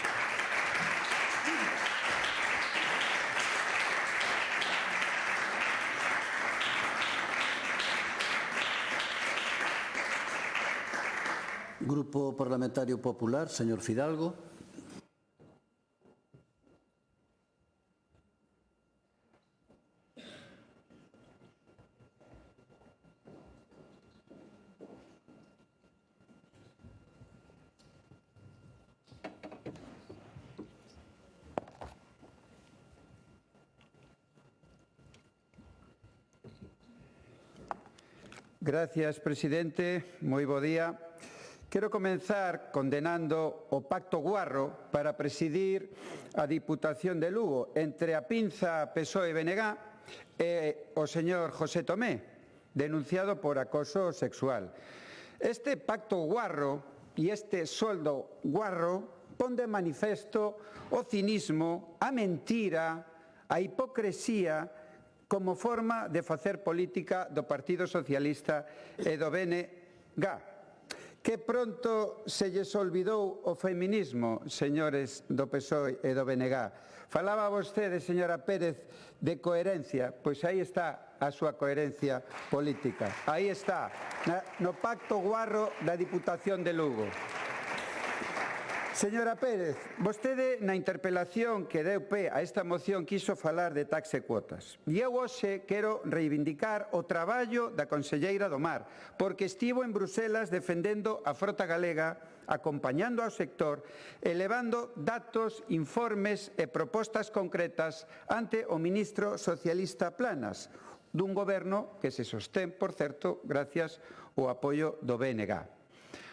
Grupo Parlamentario Popular, señor Fidalgo. Gracias, presidente. Moi bo día. Quero comenzar condenando o pacto guarro para presidir a Diputación de Lugo entre a pinza PSOE-BNG e o señor José Tomé, denunciado por acoso sexual. Este pacto guarro e este soldo guarro pon de manifesto o cinismo, a mentira, a hipocresía como forma de facer política do Partido Socialista e do BNG. Que pronto se lles olvidou o feminismo, señores do PSOE e do BNG. Falaba vostede, señora Pérez, de coherencia, pois aí está a súa coherencia política. Aí está, no pacto guarro da Diputación de Lugo. Señora Pérez, vostede na interpelación que deu pé a esta moción quiso falar de taxe cuotas. E eu hoxe quero reivindicar o traballo da conselleira do Mar, porque estivo en Bruselas defendendo a frota galega, acompañando ao sector, elevando datos, informes e propostas concretas ante o ministro socialista Planas, dun goberno que se sostén, por certo, gracias ao apoio do BNG.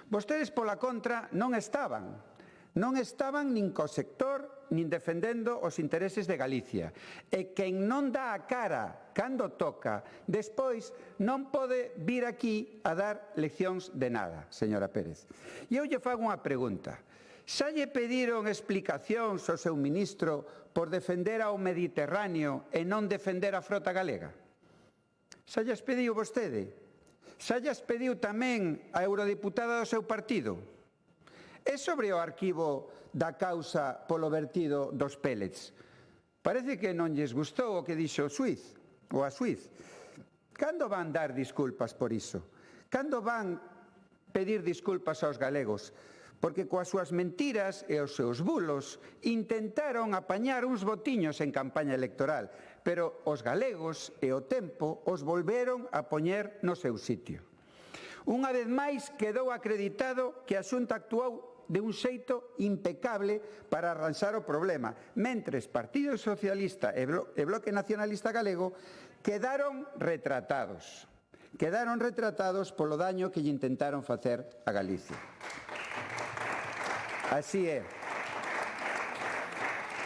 Vostedes, pola contra, non estaban nin co sector nin defendendo os intereses de Galicia. E quen non dá a cara cando toca, despois non pode vir aquí a dar leccións de nada, señora Pérez. E eu lle fago unha pregunta. Xa lle pediron explicacións ao seu ministro por defender ao Mediterráneo e non defender a frota galega? Xa lles pediu vostede? Xa lles pediu tamén a eurodiputada do seu partido? É sobre o arquivo da causa polo vertido dos pellets. Parece que non lles gustou o que dixo o xuiz, ou a xuiz. Cando van dar disculpas por iso? Cando van pedir disculpas aos galegos? Porque coas súas mentiras e os seus bulos intentaron apañar uns botiños en campaña electoral, pero os galegos e o tempo os volveron a poñer no seu sitio. Unha vez máis quedou acreditado que a Xunta actuou de un xeito impecable para arranxar o problema, mentres Partido Socialista e Bloque Nacionalista Galego quedaron retratados polo daño que lle intentaron facer a Galicia. Así é.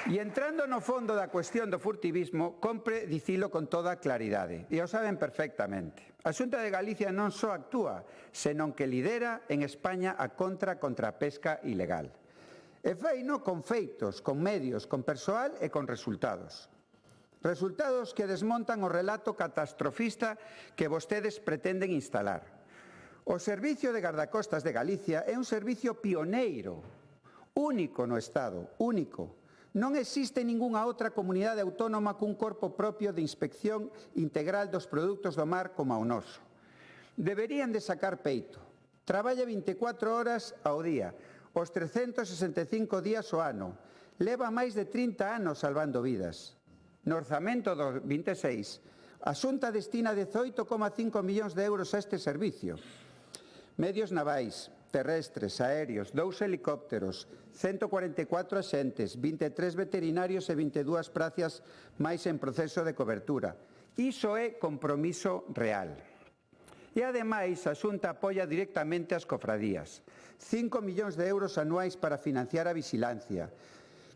E entrando no fondo da cuestión do furtivismo, compre dicilo con toda claridade, e o saben perfectamente. A Xunta de Galicia non só actúa, senón que lidera en España a contra a pesca ilegal. E feino con feitos, con medios, con persoal e con resultados. Resultados que desmontan o relato catastrofista que vostedes pretenden instalar. O Servicio de Gardacostas de Galicia é un servicio pioneiro, único no Estado, único. Non existe ningunha outra comunidade autónoma cun corpo propio de inspección integral dos produtos do mar como o noso. Deberían de sacar peito. Traballa 24 horas ao día, os 365 días ao ano. Leva máis de 30 anos salvando vidas. No orzamento do 26, a Xunta destina 18,5 millóns de euros a este servicio. Medios navais, terrestres, aéreos, 2 helicópteros, 144 axentes, 23 veterinarios e 22 prazas máis en proceso de cobertura. Iso é compromiso real. E, ademais, a Xunta apoia directamente as cofradías. 5 millóns de euros anuais para financiar a vigilancia,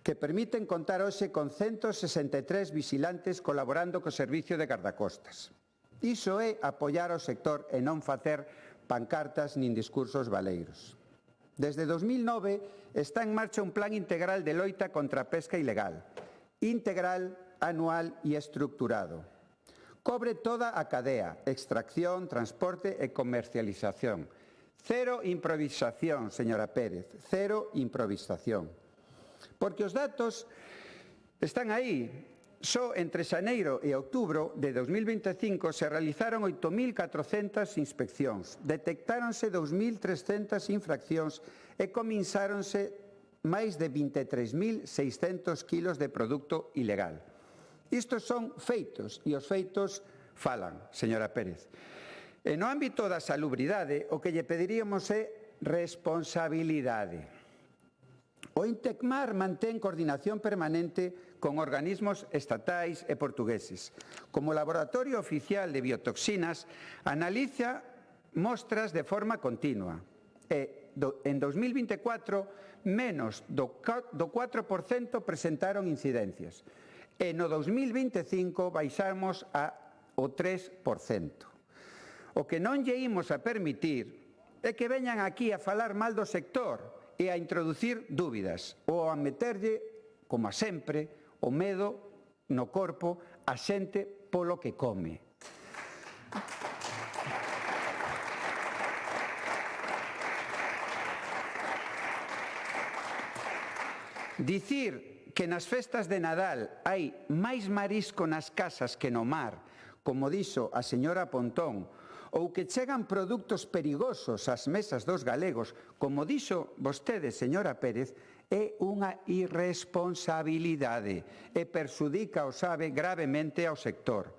que permiten contar hoxe con 163 vigilantes colaborando co Servicio de Gardacostas. Iso é apoiar o sector e non facer pancartas nin discursos baleiros. Desde 2009 está en marcha un plan integral de loita contra a pesca ilegal, integral, anual e estructurado. Cobre toda a cadea, extracción, transporte e comercialización. Cero improvisación, señora Pérez, cero improvisación. Porque os datos están aí. Só entre xaneiro e outubro de 2025 se realizaron 8.400 inspeccións, detectáronse 2.300 infraccións e comisáronse máis de 23.600 kilos de produto ilegal. Estos son feitos e os feitos falan, señora Pérez. E no ámbito da salubridade, o que lle pediríamos é responsabilidade. O Intecmar mantén coordinación permanente con organismos estatais e portugueses. Como laboratorio oficial de biotoxinas, analiza mostras de forma continua. E en 2024, menos do 4% presentaron incidencias. E no 2025 baixamos ao 3%. O que non lle imos a permitir é que veñan aquí a falar mal do sector e a introducir dúbidas ou a meterlle, como a sempre, o medo no corpo a xente polo que come. Dicir que nas festas de Nadal hai máis marisco nas casas que no mar, como dixo a señora Pontón, ou que chegan produtos perigosos ás mesas dos galegos, como dixo vostede, señora Pérez, é unha irresponsabilidade e perxudica, o sabe, gravemente ao sector.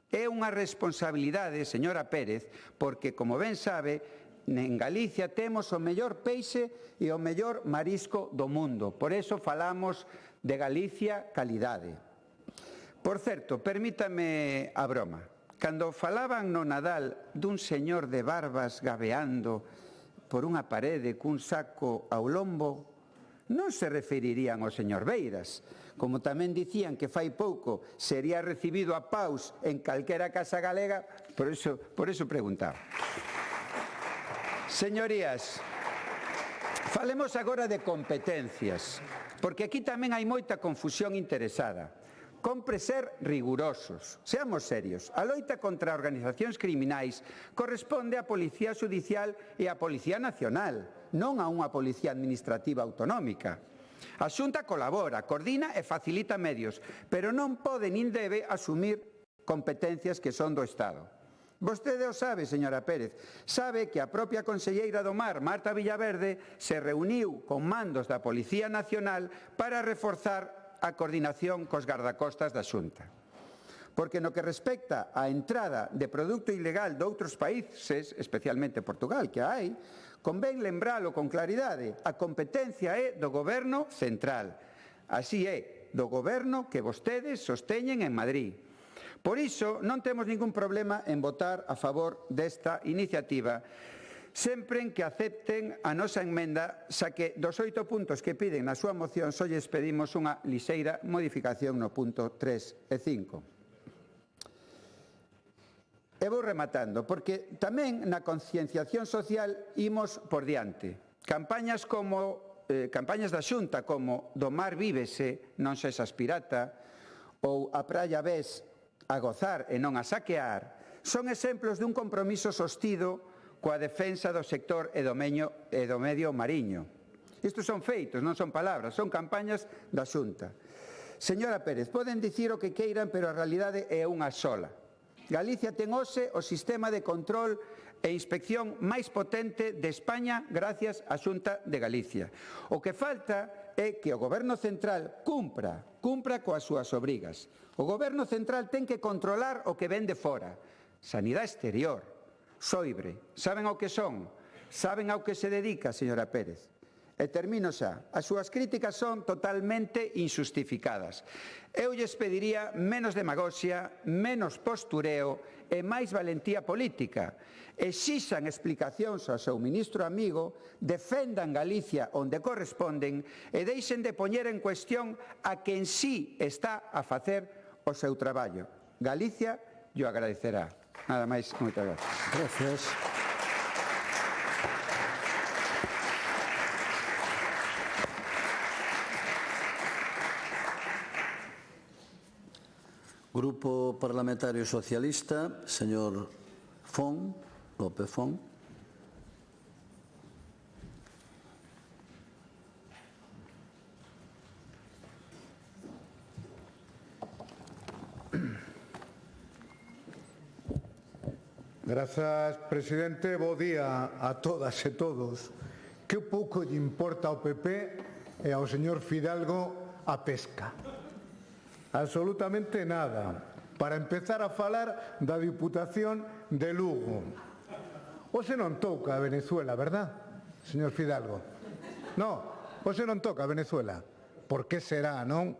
É unha responsabilidade, señora Pérez, porque, como ben sabe, en Galicia temos o mellor peixe e o mellor marisco do mundo. Por eso falamos de Galicia calidade. Por certo, permítame a broma. Cando falaban no Nadal dun señor de barbas gabeando por unha parede cun saco ao lombo, non se referirían ao señor Beiras, como tamén dicían que fai pouco sería recibido a paus en calquera casa galega, por eso preguntaba. Señorías, falemos agora de competencias, porque aquí tamén hai moita confusión interesada. Compre ser rigurosos, seamos serios. A loita contra organizacións criminais corresponde á Policía Xudicial e á Policía Nacional, non a unha Policía Administrativa Autonómica. A Xunta colabora, coordina e facilita medios, pero non pode nin debe asumir competencias que son do Estado. Vostede o sabe, señora Pérez, sabe que a propia conselleira do Mar, Marta Villaverde, se reuniu con mandos da Policía Nacional para reforzar a coordinación cos gardacostas da Xunta. Porque no que respecta á entrada de produto ilegal de outros países, especialmente Portugal, que hai, convén lembralo con claridade, a competencia é do Goberno central. Así é, do Goberno que vostedes sosteñen en Madrid. Por iso, non temos ningún problema en votar a favor desta iniciativa, sempre en que acepten a nosa emenda, xa que dos 8 puntos que piden na súa moción só lles pedimos unha lixeira modificación no punto 3 e 5. E vou rematando, porque tamén na concienciación social imos por diante. Campañas da Xunta como do mar vívese, non sexas pirata, ou a praia ves a gozar e non a saquear, son exemplos dun compromiso sostido coa defensa do sector e do medio mariño. Isto son feitos, non son palabras, son campañas da Xunta. Señora Pérez, poden dicir o que queiran, pero a realidade é unha sola. Galicia ten hoxe o sistema de control e inspección máis potente de España gracias á Xunta de Galicia. O que falta é que o Goberno Central cumpra coas súas obrigas. O Goberno Central ten que controlar o que ven de fora. Sanidade exterior, Soibre, saben ao que son? Saben ao que se dedica, señora Pérez? E termino xa. As súas críticas son totalmente injustificadas. Eu lles pediría menos demagoxia, menos postureo e máis valentía política. Exixan explicacións ao seu ministro amigo, defendan Galicia onde corresponden e deixen de poñer en cuestión a quen sí está a facer o seu traballo. Galicia llo agradecerá. Nada máis, moitas gracias. Gracias. Grupo Parlamentario Socialista, señor Fon, López Fon. Grazas, presidente. Bo día a todas e todos. Que pouco lle importa ao PP e ao señor Fidalgo a pesca. Absolutamente nada. Para empezar a falar da Diputación de Lugo. Hoxe non toca a Venezuela, verdad, señor Fidalgo? No, hoxe non toca a Venezuela. Por que será, non?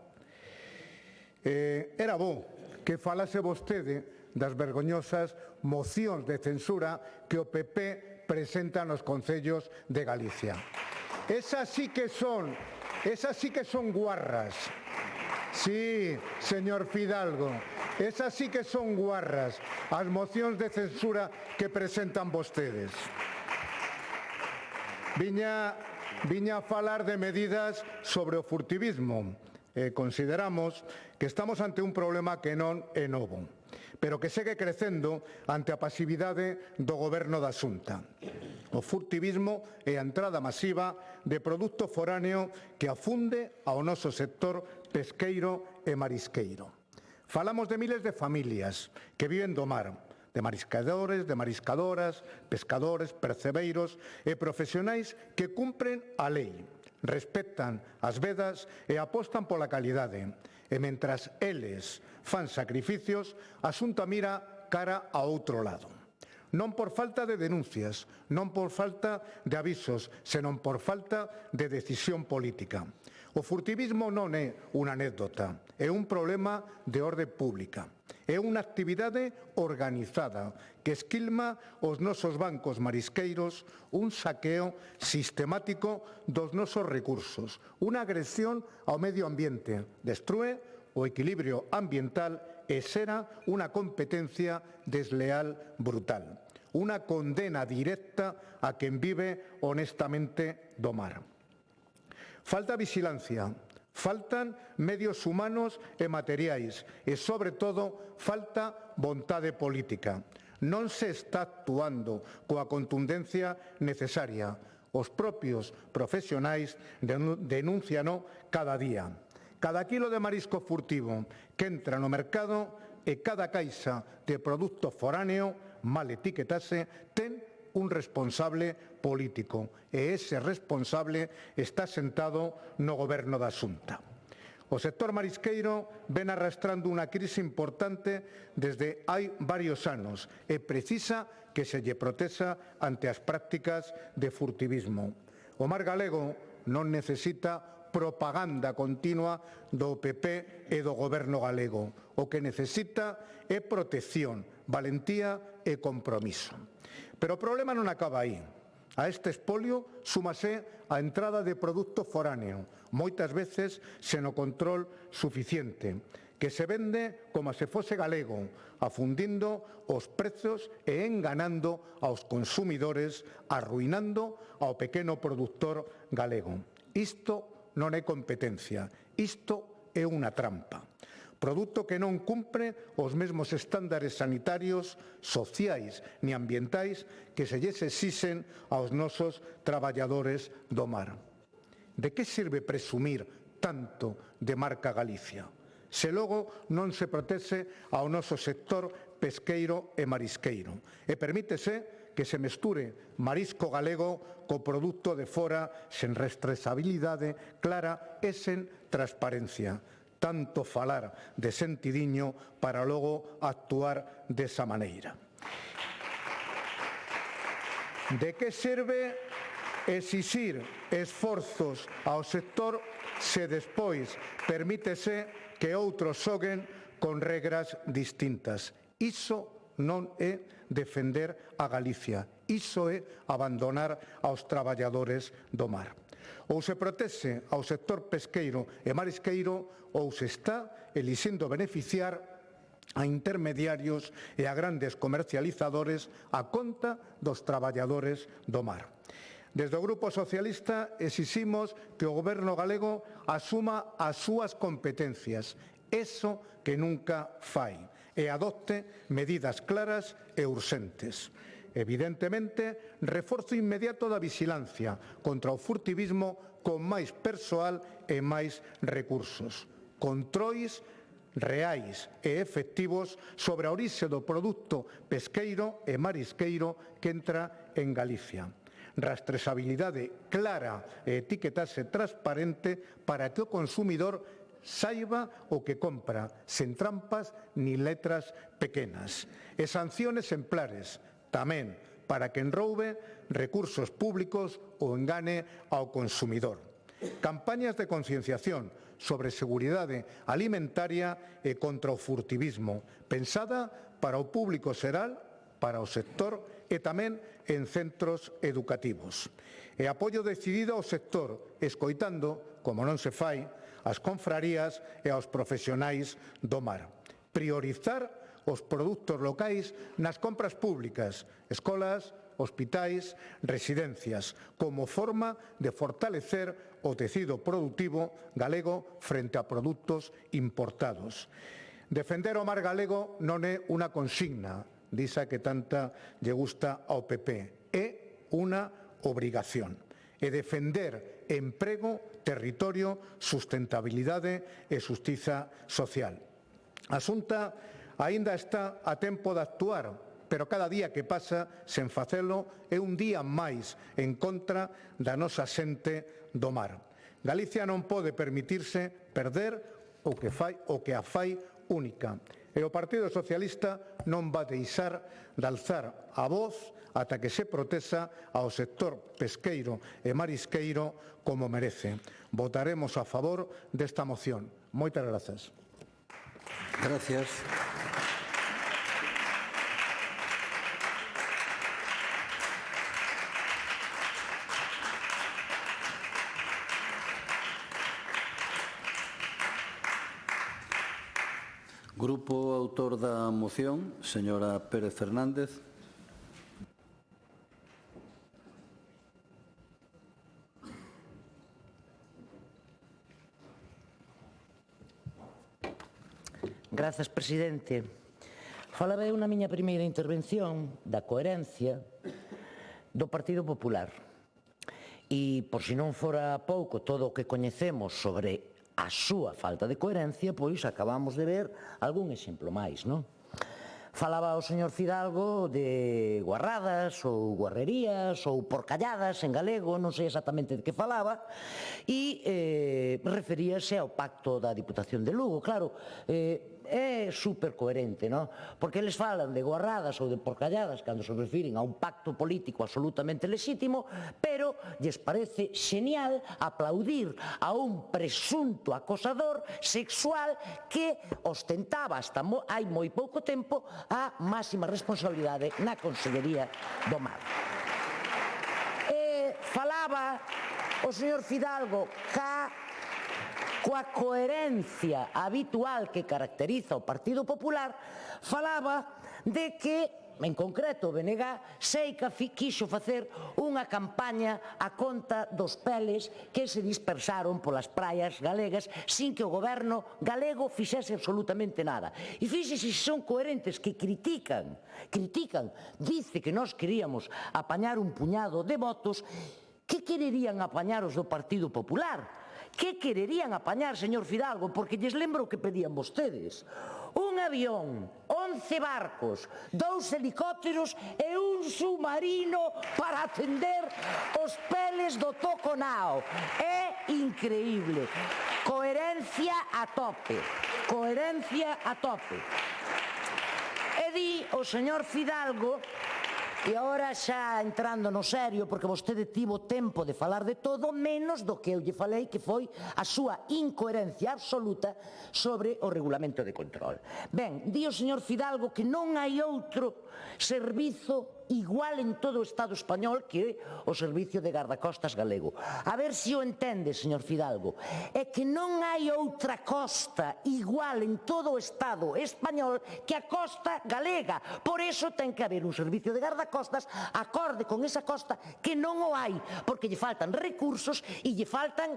Era bo que falase vostede das vergoñosas mocións de censura que o PP presenta nos concellos de Galicia. Esas sí que son guarras. Sí, señor Fidalgo, esas sí que son guarras, as mocións de censura que presentan vostedes. Viña a falar de medidas sobre o furtivismo. Consideramos que estamos ante un problema que non é novo, pero que segue crecendo ante a pasividade do Goberno da Xunta. O furtivismo é a entrada masiva de produto foráneo que afunde ao noso sector pesqueiro e marisqueiro. Falamos de miles de familias que viven do mar, de mariscadores, de mariscadoras, pescadores, percebeiros e profesionais que cumpren a lei, respetan as vedas e apostan pola calidade. E mentras eles fan sacrificios, a Xunta mira cara a outro lado. Non por falta de denuncias, non por falta de avisos, senón por falta de decisión política. O furtivismo non é unha anécdota, é un problema de orde pública. É unha actividade organizada que esquilma os nosos bancos marisqueiros, un saqueo sistemático dos nosos recursos, unha agresión ao medio ambiente, destrúe o equilibrio ambiental e xera unha competencia desleal brutal, unha condena directa a quen vive honestamente do mar. Falta vixilancia, faltan medios humanos e materiais e, sobre todo, falta vontade política. Non se está actuando coa contundencia necesaria. Os propios profesionais denúnciano cada día. Cada quilo de marisco furtivo que entra no mercado e cada caixa de produto foráneo mal etiquetase ten un responsable político e ese responsable está sentado no Goberno da Xunta. O sector marisqueiro ven arrastrando unha crise importante desde hai varios anos e precisa que se lle protexa ante as prácticas de furtivismo. O mar galego non necesita propaganda continua do PP e do Goberno galego. O que necesita é protección, valentía e compromiso. Pero o problema non acaba aí. A este espolio súmase a entrada de produto foráneo, moitas veces sen o control suficiente, que se vende como se fose galego, afundindo os prezos e enganando aos consumidores, arruinando ao pequeno produtor galego. Isto non é competencia, isto é unha trampa. produto que non cumpre os mesmos estándares sanitarios, sociais ni ambientais que se lles exixen aos nosos traballadores do mar. De que sirve presumir tanto de marca Galicia se logo non se protexe ao noso sector pesqueiro e marisqueiro e permítese que se mesture marisco galego co produto de fora sen rastreabilidade clara e sen transparencia. Tanto falar de sentidiño para logo actuar desa maneira. De que serve exixir esforzos ao sector se despois permítese que outros xoguen con regras distintas? Iso non é defender a Galicia, iso é abandonar aos traballadores do mar. Ou se protexe ao sector pesqueiro e marisqueiro ou se está elixindo beneficiar a intermediarios e a grandes comercializadores a conta dos traballadores do mar. Desde o Grupo Socialista exiximos que o Goberno galego asuma as súas competencias, eso que nunca fai, e adopte medidas claras e urxentes. Evidentemente, reforzo inmediato da vixilancia contra o furtivismo con máis persoal e máis recursos. Controis reais e efectivos sobre a orixe do produto pesqueiro e marisqueiro que entra en Galicia. Rastreabilidade clara e etiquetaxe transparente para que o consumidor saiba o que compra, sen trampas ni letras pequenas. E sancións exemplares, tamén, para quen roube recursos públicos ou engane ao consumidor. Campañas de concienciación sobre seguridade alimentaria e contra o furtivismo, pensada para o público xeral, para o sector e tamén en centros educativos. E apoio decidido ao sector, escoitando, como non se fai, as confrarías e aos profesionais do mar. Priorizar os produtos locais nas compras públicas, escolas, hospitais, residencias, como forma de fortalecer o tecido productivo galego frente a produtos importados. Defender o mar galego non é unha consigna, disa que tanta lle gusta ao PP, é unha obrigación. E defender emprego, territorio, sustentabilidade e xustiza social. A Xunta aínda está a tempo de actuar, pero cada día que pasa sen facelo é un día máis en contra da nosa xente do mar. Galicia non pode permitirse perder o que a fai única. E o Partido Socialista non va deixar de alzar a voz ata que se protexa ao sector pesqueiro e marisqueiro como merece. Votaremos a favor desta moción. Moitas grazas. Gracias. Grupo autor da moción, señora Pérez Fernández. Grazas, presidente. Falaba eu na miña primeira intervención da coherencia do Partido Popular. E, por si non fora pouco todo o que coñecemos sobre a súa falta de coherencia, pois acabamos de ver algún exemplo máis, non? Falaba o señor Fidalgo de guarradas ou guarrerías ou porcalladas en galego, non sei exactamente de que falaba, e referíase ao pacto da Diputación de Lugo. Claro, é super coherente, non? Porque eles falan de guarradas ou de porcalladas cando se refiren a un pacto político absolutamente lexítimo, pero lles parece xenial aplaudir a un presunto acosador sexual que ostentaba hasta hai moi pouco tempo a máxima responsabilidade na Consellería do Mar. Falaba o señor Fidalgo coa coherencia habitual que caracteriza o Partido Popular, falaba de que en concreto, o BNG, sei que quixo facer unha campaña a conta dos peles que se dispersaron polas praias galegas sin que o goberno galego fixese absolutamente nada. E fíxese se son coherentes que critican, dice que nós queríamos apañar un puñado de votos. Que quererían apañar os do Partido Popular? Que quererían apañar, señor Fidalgo? Porque lles lembro o que pedían vostedes. Un avión, 11 barcos, 2 helicópteros e un submarino para atender os peles do Toconao. É increíble. Coherencia a tope. Coherencia a tope. E di o señor Fidalgo, e agora xa entrando no serio, porque vostede tivo tempo de falar de todo, menos do que eu lle falei, que foi a súa incoherencia absoluta sobre o regulamento de control. Ben, di o señor Fidalgo que non hai outro servizo igual en todo o Estado español que o Servicio de Gardacostas galego. A ver se o entende, señor Fidalgo. É que non hai outra costa igual en todo o Estado español que a costa galega. Por eso ten que haber un servicio de gardacostas acorde con esa costa, que non o hai, porque lle faltan recursos e lle faltan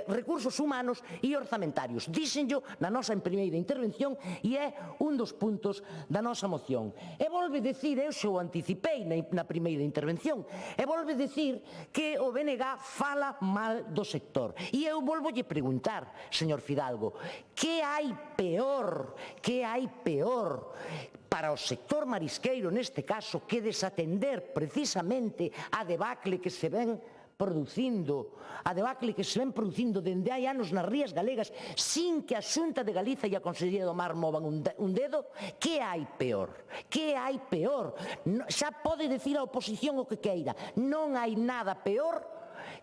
recursos humanos e orzamentarios. Díxenllo na nosa primeira intervención e é un dos puntos da nosa moción. E volve dicir, eu xa o anticipei na primeira intervención, e volve dicir que o BNG fala mal do sector. E eu volvo lle preguntar, señor Fidalgo, que hai peor para o sector marisqueiro neste caso que desatender precisamente a debacle que se ven producindo dende hai anos nas rías galegas sin que a Xunta de Galiza e a Consellería do Mar movan un dedo? Que hai peor? Que hai peor? Xa pode dicir a oposición o que queira, non hai nada peor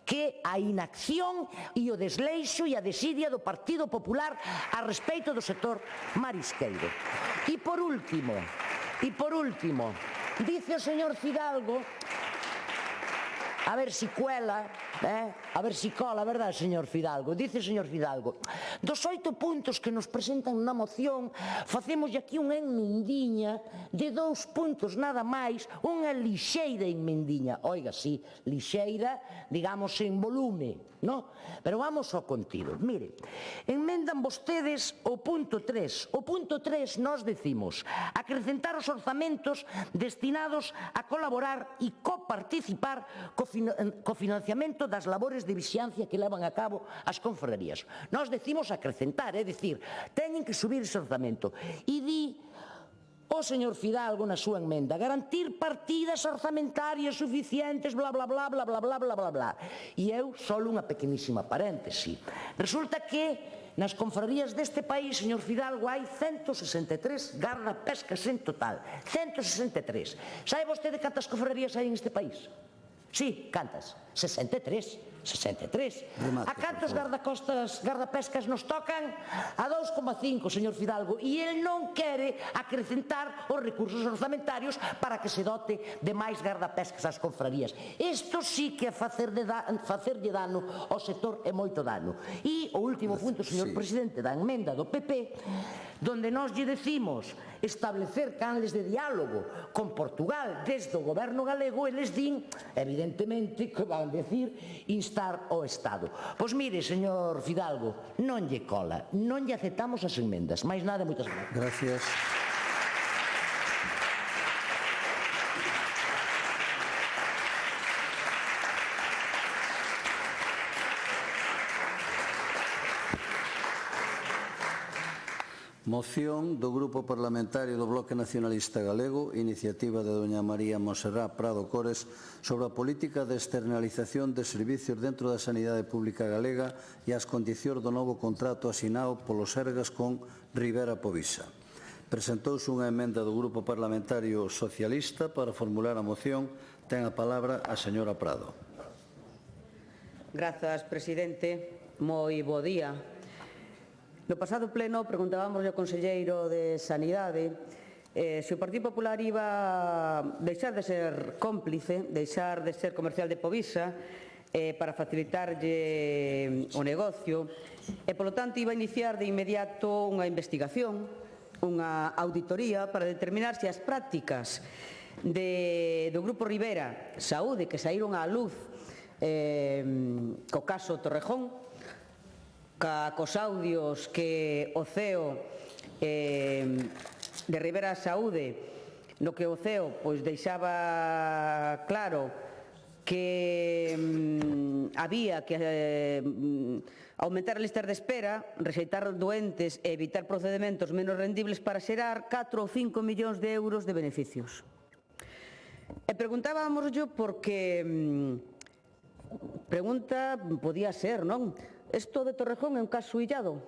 que a inacción e o desleixo e a desidia do Partido Popular a respeito do sector marisqueiro. E por último, dice o señor Fidalgo, a ver si cuela, a ver si cola, verdad, señor Fidalgo? Dice o señor Fidalgo, dos 8 puntos que nos presentan na moción, facemos aquí unha enmendiña de 2 puntos nada máis, unha lixeira enmendiña. Oiga, sí, lixeira, digamos, en volume, ¿no? Pero vamos ao contido. Mire, enmendan vostedes o punto 3. O punto 3 nos decimos acrecentar os orzamentos destinados a colaborar e coparticipar co financiamento das labores de vixiancia que levan a cabo as confrarías. Nos decimos acrecentar, é dicir, teñen que subir ese orzamento. E di o señor Fidalgo na súa emenda, garantir partidas orzamentarias suficientes, bla, bla, bla, bla, bla, bla, bla, bla, bla. E eu só unha pequenísima paréntesi. Resulta que nas confrarías deste país, señor Fidalgo, hai 163 gardapescas en total. 163. Sabe vostede cantas confrarías hai en este país? Sí, cantas? 63. A cantos gardapescas nos tocan? A 2,5, señor Fidalgo. E el non quere acrecentar os recursos orzamentarios para que se dote de máis gardapescas ás confrarías. Isto sí que é facerlle dano ao sector e moito dano. E o último punto, señor presidente, da emenda do PP, donde nós lle decimos establecer canles de diálogo con Portugal desde o goberno galego, eles din, evidentemente, que van decir instar o Estado. Pois mire, señor Fidalgo, non lle cola, non lle aceptamos as emendas. Mais nada, moitas gracias. Gracias. Moción do Grupo Parlamentario do Bloque Nacionalista Galego, iniciativa de doña María Monserrat Prado Cores, sobre a política de externalización de servicios dentro da sanidade pública galega e as condicións do novo contrato asinado polo Sergas con Rivera Povisa. Presentouse unha emenda do Grupo Parlamentario Socialista para formular a moción. Ten a palabra a señora Prado. Grazas, presidente. Moi bo día. No pasado pleno preguntábamos ao conselleiro de Sanidade se o Partido Popular iba a deixar de ser cómplice, deixar de ser comercial de Povisa para facilitarlle o negocio e, polo tanto, iba a iniciar de inmediato unha investigación, unha auditoría para determinar se as prácticas do Grupo Rivera Saúde que saíron á luz co caso Torrejón, cos audios que o CEO de Rivera Saúde, no que o CEO deixaba claro que había que aumentar as listas de espera, rexeitar doentes e evitar procedimentos menos rendibles para xerar 4 ou 5 millóns de euros de beneficios. E preguntábamos porque pregunta podía ser, non? Isto de Torrejón é un caso illado?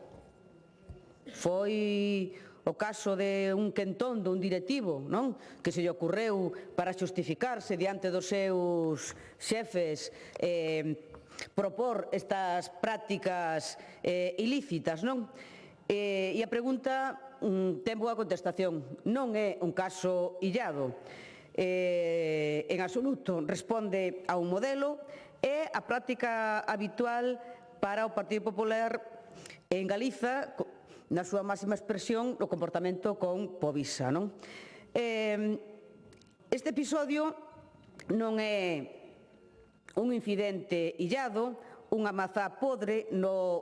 Foi o caso de un quentón, dun directivo, non? Que se lle ocorreu para xustificarse diante dos seus xefes propor estas prácticas ilícitas, non? E a pregunta ten boa contestación. Non é un caso illado. En absoluto responde a un modelo e a práctica habitual para o Partido Popular en Galiza, na súa máxima expresión, o comportamento con Povisa, non? Este episodio non é un incidente illado, unha mazá podre no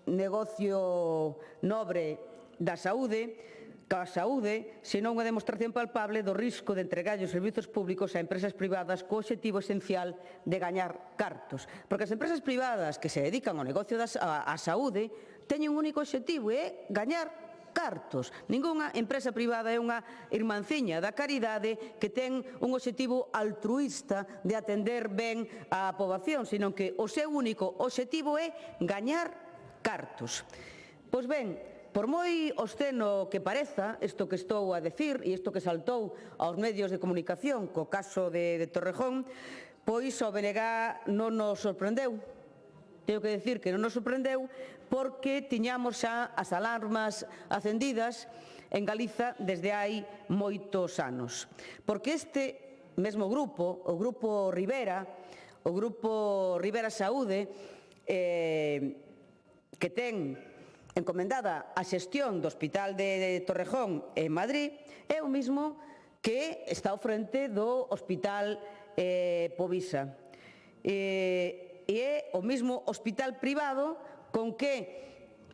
negocio nobre da saúde, coa saúde, senón unha demostración palpable do risco de entregar os servizos públicos a empresas privadas co obxectivo esencial de gañar cartos. Porque as empresas privadas que se dedican ao negocio á saúde teñen un único obxectivo, é gañar cartos. Ningunha empresa privada é unha irmanciña da caridade que ten un obxectivo altruísta de atender ben á poboación, senón que o seu único obxectivo é gañar cartos. Pois ben, por moi obsceno que pareza isto que estou a decir e isto que saltou aos medios de comunicación co caso de Torrejón, pois o BNG non nos sorprendeu. Tengo que decir que non nos sorprendeu porque tiñamos xa as alarmas acendidas en Galiza desde hai moitos anos. Porque este mesmo grupo, o Grupo Rivera, o Grupo Rivera Saúde, que ten encomendada a xestión do Hospital de Torrejón en Madrid, é o mismo que está ao frente do Hospital Povisa. E é o mismo hospital privado con que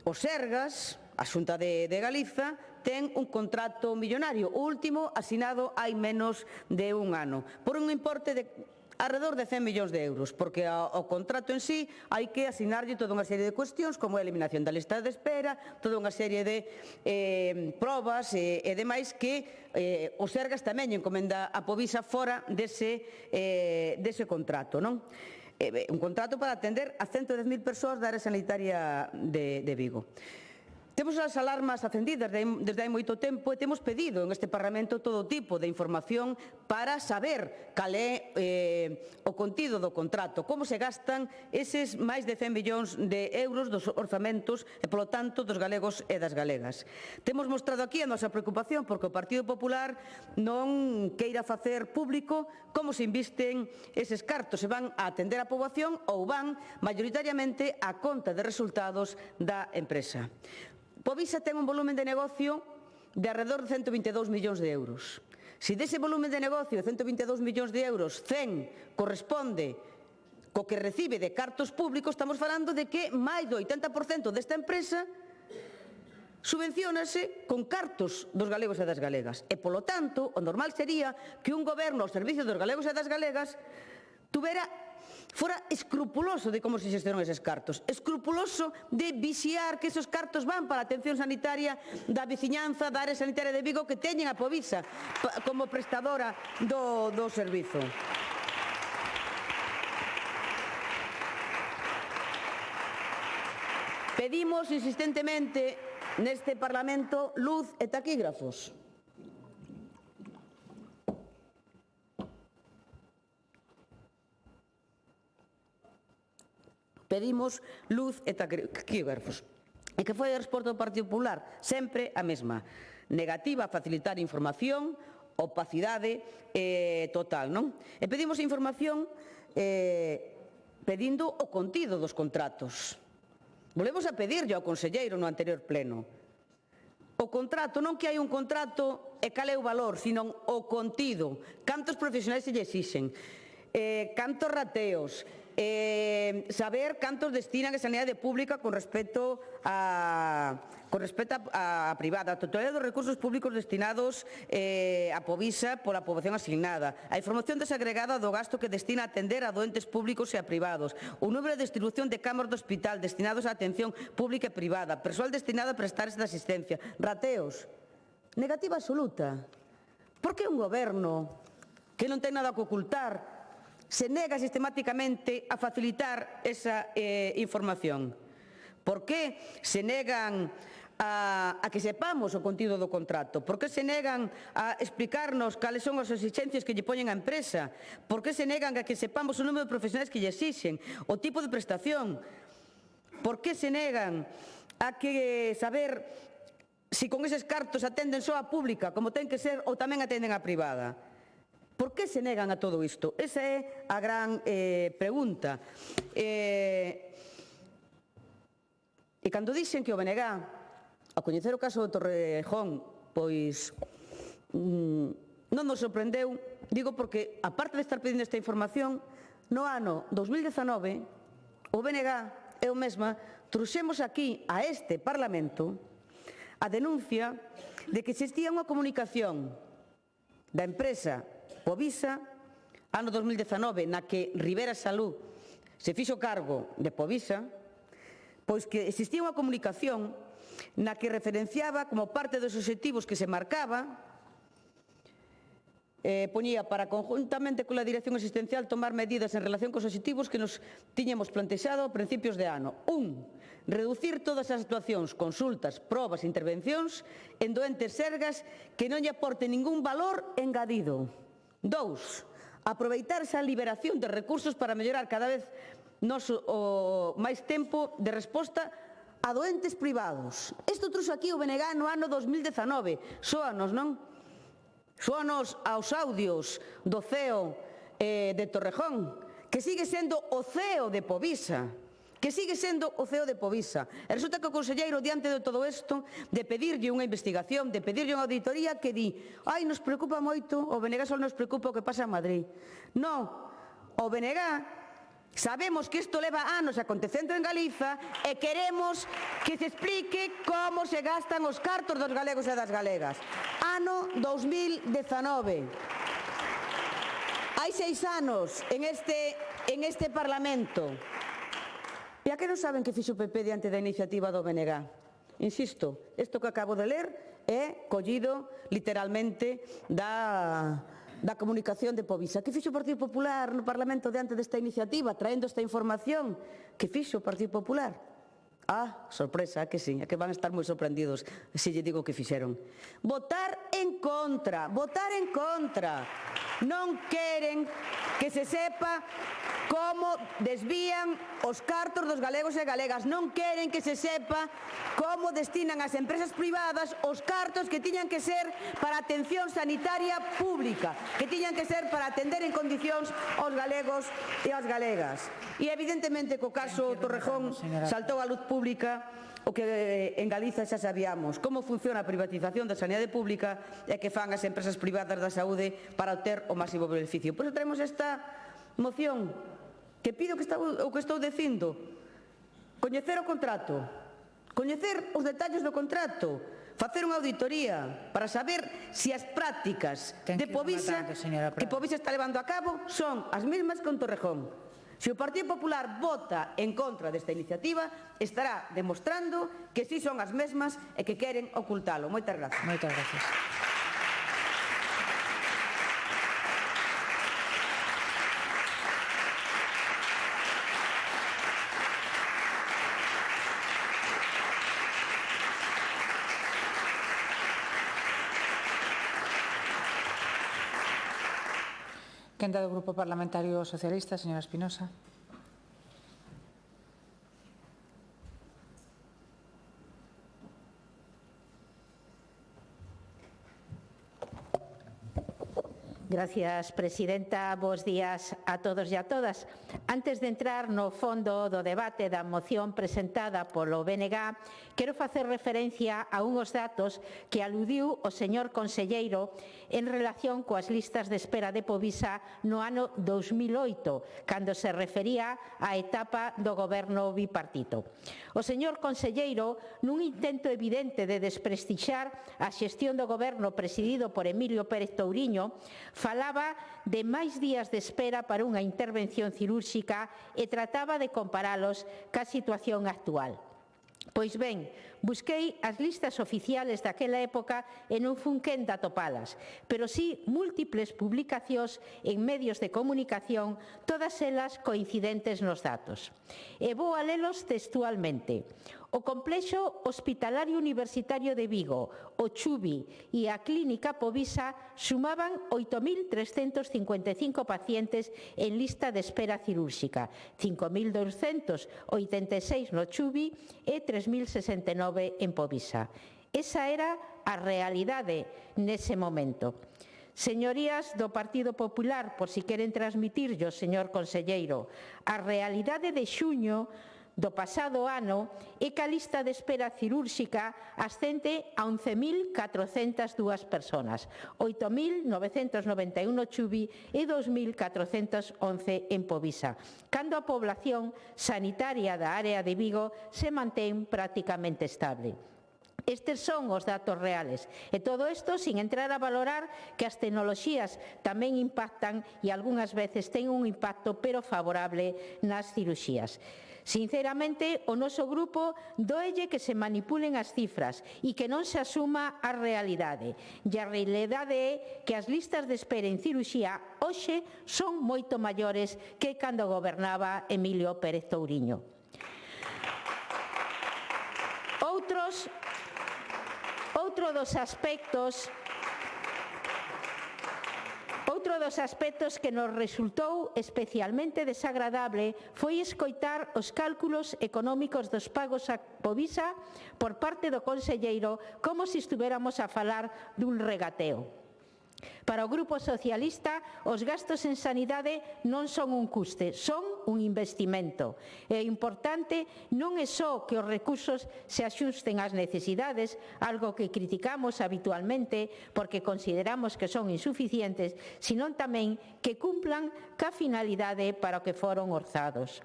o Sergas, a Xunta de Galiza, ten un contrato millonario, o último asinado hai menos de un ano, por un importe de alrededor de 100 millóns de euros, porque ao contrato en sí hai que asinarlle toda unha serie de cuestións, como a eliminación da lista de espera, toda unha serie de probas e demais que o Sergas tamén encomenda a Povisa fora dese contrato, non? Un contrato para atender a 110.000 persoas da área sanitaria de Vigo. Temos as alarmas acendidas desde hai moito tempo e temos pedido en este Parlamento todo tipo de información para saber cal é o contido do contrato, como se gastan eses máis de 100 millóns de euros dos orzamentos e, polo tanto, dos galegos e das galegas. Temos mostrado aquí a nosa preocupación porque o Partido Popular non queira facer público como se invisten eses cartos, se van a atender a poboación ou van maioritariamente á conta de resultados da empresa. Povisa ten un volumen de negocio de alrededor de 122 millóns de euros. Se dese volumen de negocio de 122 millóns de euros, 100 corresponde co que recibe de cartos públicos, estamos falando de que máis do 80% desta empresa subvenciónase con cartos dos galegos e das galegas. E, polo tanto, o normal sería que un goberno ao servicio dos galegos e das galegas fora escrupuloso de como se xestionan eses cartos, escrupuloso de vixiar que esos cartos van para a atención sanitaria da veciñanza da área sanitaria de Vigo que teñen a Povisa como prestadora do servizo. Pedimos insistentemente neste Parlamento luz e taquígrafos. Pedimos luz e taquígrafos. E que foi a resposta do Partido Popular? Sempre a mesma. Negativa a facilitar información, opacidade total, non? E pedimos información pedindo o contido dos contratos. Volvemos a pedirlle ao conselleiro no anterior pleno. O contrato, non que hai un contrato e cal é o valor, sino o contido. Cantos profesionais se lle exixen, cantos rateos, saber cantos destinan a sanidade pública con respecto a privada, a totalidade dos recursos públicos destinados a Povisa pola poboación asignada, a información desagregada do gasto que destina a atender a doentes públicos e a privados, o número de distribución de camas do hospital destinados a atención pública e privada, persoal destinado a prestar esta asistencia, rateos. Negativa absoluta. Por que un goberno que non ten nada que ocultar se nega sistemáticamente a facilitar esa información? Por que se negan a que sepamos o contido do contrato? Por que se negan a explicarnos cales son as exixencias que lle poñen á empresa? Por que se negan a que sepamos o número de profesionais que lle exixen, o tipo de prestación? Por que se negan a que saber se con eses cartos atenden só a pública, como ten que ser, ou tamén atenden a privada? Por que se negan a todo isto? Esa é a gran pregunta. E cando dixen que o BNG, ao coñecer o caso do Torrejón, pois non nos sorprendeu, digo porque, aparte de estar pedindo esta información, no ano 2019, o BNG e eu mesma trouxemos aquí a este Parlamento a denuncia de que existía unha comunicación da empresa Povisa, ano 2019, na que Rivera Salud se fixo cargo de Povisa, pois que existía unha comunicación na que referenciaba como parte dos obxectivos que se marcaba, poñía para conjuntamente con a Dirección Asistencial tomar medidas en relación cos obxectivos que nos tiñamos plantexado a principios de ano. 1. Reducir todas as actuacións, consultas, probas e intervencións en doentes sergas que non lle aporten ningún valor engadido. 2. Aproveitar esa liberación de recursos para mellorar cada vez máis tempo de resposta a doentes privados. Isto trouxo aquí o BNG no ano 2019. Sóanos, non? Sóanos aos audios do CEO de Torrejón, que sigue sendo o CEO de Povisa. Que sigue sendo o CEO de Povisa. E resulta que o conselleiro, diante de todo isto, de pedirlle unha investigación, de pedirlle unha auditoría, que di: ai, nos preocupa moito, o BNG só nos preocupa o que pasa en Madrid. Non, o BNG sabemos que isto leva anos acontecendo en Galiza e queremos que se explique como se gastan os cartos dos galegos e das galegas. Ano 2019. Hai 6 anos en este Parlamento. E a que non saben que fixo o PP diante da iniciativa do BNG? Insisto, isto que acabo de ler é collido literalmente da comunicación de Povisa. Que fixo o Partido Popular no Parlamento diante desta iniciativa, traendo esta información? Que fixo o Partido Popular? Ah, sorpresa, que sí, é que van a estar moi sorprendidos se lle digo que fixeron. Votar en contra, votar en contra. Non queren que se sepa como desvían os cartos dos galegos e galegas. Non queren que se sepa como destinan as empresas privadas os cartos que tiñan que ser para atención sanitaria pública, que tiñan que ser para atender en condicións aos galegos e as galegas. E evidentemente co caso Torrejón saltou á luz pública o que en Galiza xa sabíamos, como funciona a privatización da sanidade pública e que fan as empresas privadas da saúde para obter o máximo beneficio. Por iso traemos esta moción que pido o que estou dicindo: coñecer o contrato, coñecer os detalles do contrato, facer unha auditoría para saber se as prácticas de Povisa que Povisa está levando a cabo son as mesmas que en Torrejón. Se o Partido Popular vota en contra desta iniciativa, estará demostrando que si son as mesmas e que queren ocultalo. Moitas gracias. Moitas gracias. Quenda do Grupo Parlamentario Socialista, señora Espinosa. Gracias, presidenta. Bos días a todos e a todas. Antes de entrar no fondo do debate da moción presentada polo BNG, quero facer referencia a unhos datos que aludiu o señor conselleiro en relación coas listas de espera de Povisa no ano 2008, cando se refería á etapa do goberno bipartito. O señor conselleiro, nun intento evidente de desprestixar a xestión do goberno presidido por Emilio Pérez Touriño, falaba de máis días de espera para unha intervención cirúrxica e trataba de comparalos ca situación actual. Pois ben, busquei as listas oficiales daquela época e non fun quen de atopalas, pero sí múltiples publicacións en medios de comunicación, todas elas coincidentes nos datos. E vou a lelos textualmente. O Complexo Hospitalario Universitario de Vigo, o CHUVI e a Clínica Povisa sumaban 8.355 pacientes en lista de espera cirúrxica, 5.286 no CHUVI e 3.069 en Povisa. Esa era a realidade nese momento. Señorías do Partido Popular, por si queren transmitirlo, señor conselleiro, a realidade de xuño do pasado ano é que a lista de espera cirúrxica ascende a 11.402 persoas, 8.991 no CHUVI e 2.411 en Povisa, cando a población sanitaria da área de Vigo se mantén prácticamente estable. Estes son os datos reales e todo isto sin entrar a valorar que as tecnoloxías tamén impactan e algunhas veces ten un impacto pero favorable nas cirurxías. Sinceramente, o noso grupo doelle que se manipulen as cifras e que non se asuma a realidade. E a realidade é que as listas de espera en cirurxía hoxe son moito maiores que cando gobernaba Emilio Pérez Touriño. Outro dos aspectos que nos resultou especialmente desagradable foi escoitar os cálculos económicos dos pagos a Povisa por parte do conselleiro como se estuveramos a falar dun regateo. Para o Grupo Socialista, os gastos en sanidade non son un custe, son un investimento. E o importante non é só que os recursos se axusten ás necesidades, algo que criticamos habitualmente porque consideramos que son insuficientes, senón tamén que cumplan ca finalidade para o que foron orzados.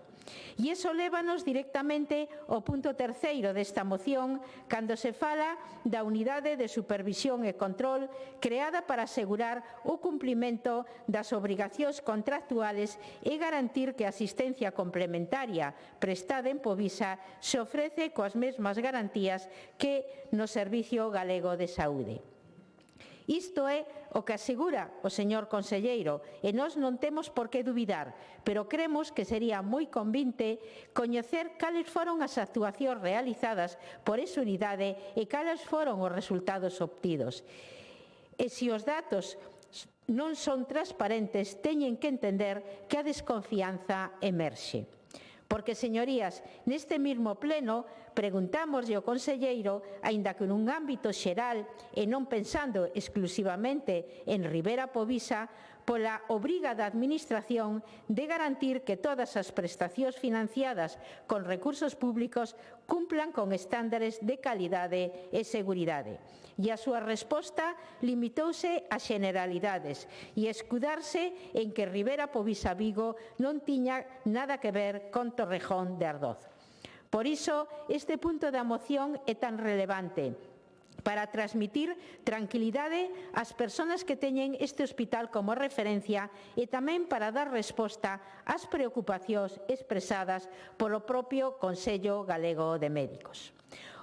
E iso lévanos directamente ao punto terceiro desta moción, cando se fala da Unidade de Supervisión e Control creada para asegurar o cumprimento das obrigacións contractuales e garantir que a asistencia complementaria prestada en Povisa se ofrece coas mesmas garantías que no Servicio Galego de Saúde. Isto é o que asegura o señor conselleiro e nós non temos por que dubidar, pero cremos que sería moi convinte coñecer cales foron as actuacións realizadas por esa unidade e cales foron os resultados obtidos. E se os datos non son transparentes, teñen que entender que a desconfianza emerxe. Porque, señorías, neste mesmo pleno preguntámoslle ao conselleiro, aínda que nun ámbito xeral e non pensando exclusivamente en Ribera Povisa, pola obriga da Administración de garantir que todas as prestacións financiadas con recursos públicos cumplan con estándares de calidade e seguridade. E a súa resposta limitouse a generalidades e escudarse en que Ribera Povisa Vigo non tiña nada que ver con Torrejón de Ardoz. Por iso, este punto da moción é tan relevante, para transmitir tranquilidade ás persoas que teñen este hospital como referencia e tamén para dar resposta ás preocupacións expresadas polo propio Consello Galego de Médicos.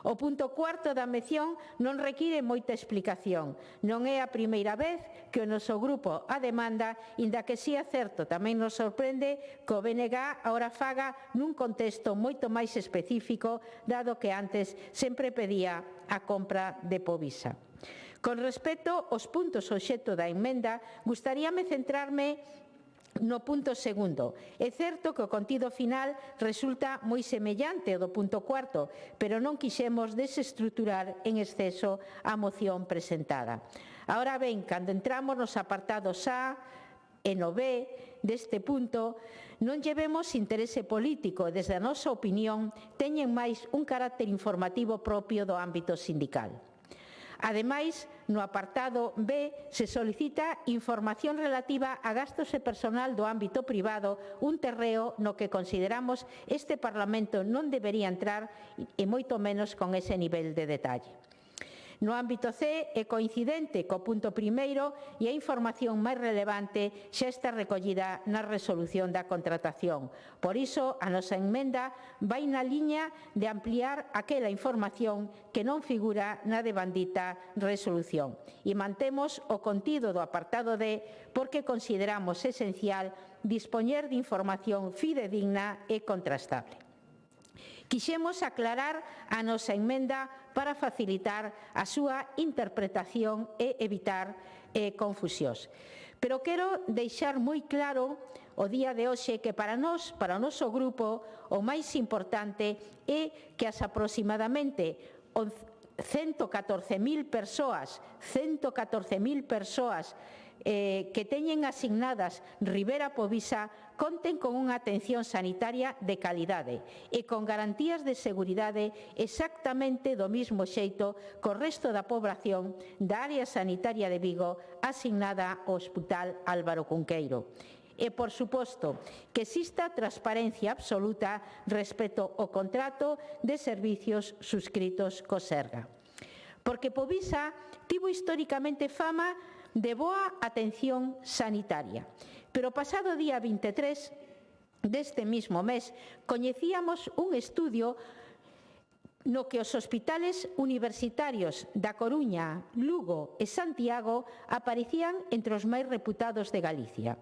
O punto cuarto da moción non require moita explicación. Non é a primeira vez que o noso grupo a demanda, inda que si é certo, tamén nos sorprende que o BNG agora faga nun contexto moito máis específico, dado que antes sempre pedía a compra de Povisa. Con respecto aos puntos obxecto da emenda, gustaríame centrarme no punto segundo. É certo que o contido final resulta moi semellante ao do punto cuarto, pero non quixemos desestruturar en exceso a moción presentada. Ahora ben, cando entramos nos apartados A e no B deste punto, non llevemos interese político e, desde a nosa opinión, teñen máis un carácter informativo propio do ámbito sindical. Ademais, no apartado B se solicita información relativa a gastos e personal do ámbito privado, un terreo no que consideramos este Parlamento non debería entrar e moito menos con ese nivel de detalle. No ámbito C é coincidente co punto primeiro e a información máis relevante xa está recollida na resolución da contratación. Por iso, a nosa emenda vai na liña de ampliar aquela información que non figura na devandita resolución. E mantemos o contido do apartado D porque consideramos esencial dispoñer de información fidedigna e contrastable. Quixemos aclarar a nosa emenda para facilitar a súa interpretación e evitar confusións. Pero quero deixar moi claro o día de hoxe que para nós, para o noso grupo, o máis importante é que as aproximadamente 114.000 persoas que teñen asignadas Ribera Povisa conten con unha atención sanitaria de calidade e con garantías de seguridade exactamente do mesmo xeito co resto da poboación da área sanitaria de Vigo asignada ao Hospital Álvaro Cunqueiro. E, por suposto, que exista transparencia absoluta respecto ao contrato de servicios suscritos co Serga. Porque Povisa tivo históricamente fama de boa atención sanitaria. Pero o pasado día 23 deste mesmo mes coñecíamos un estudio no que os hospitales universitarios da Coruña, Lugo e Santiago aparecían entre os máis reputados de Galicia.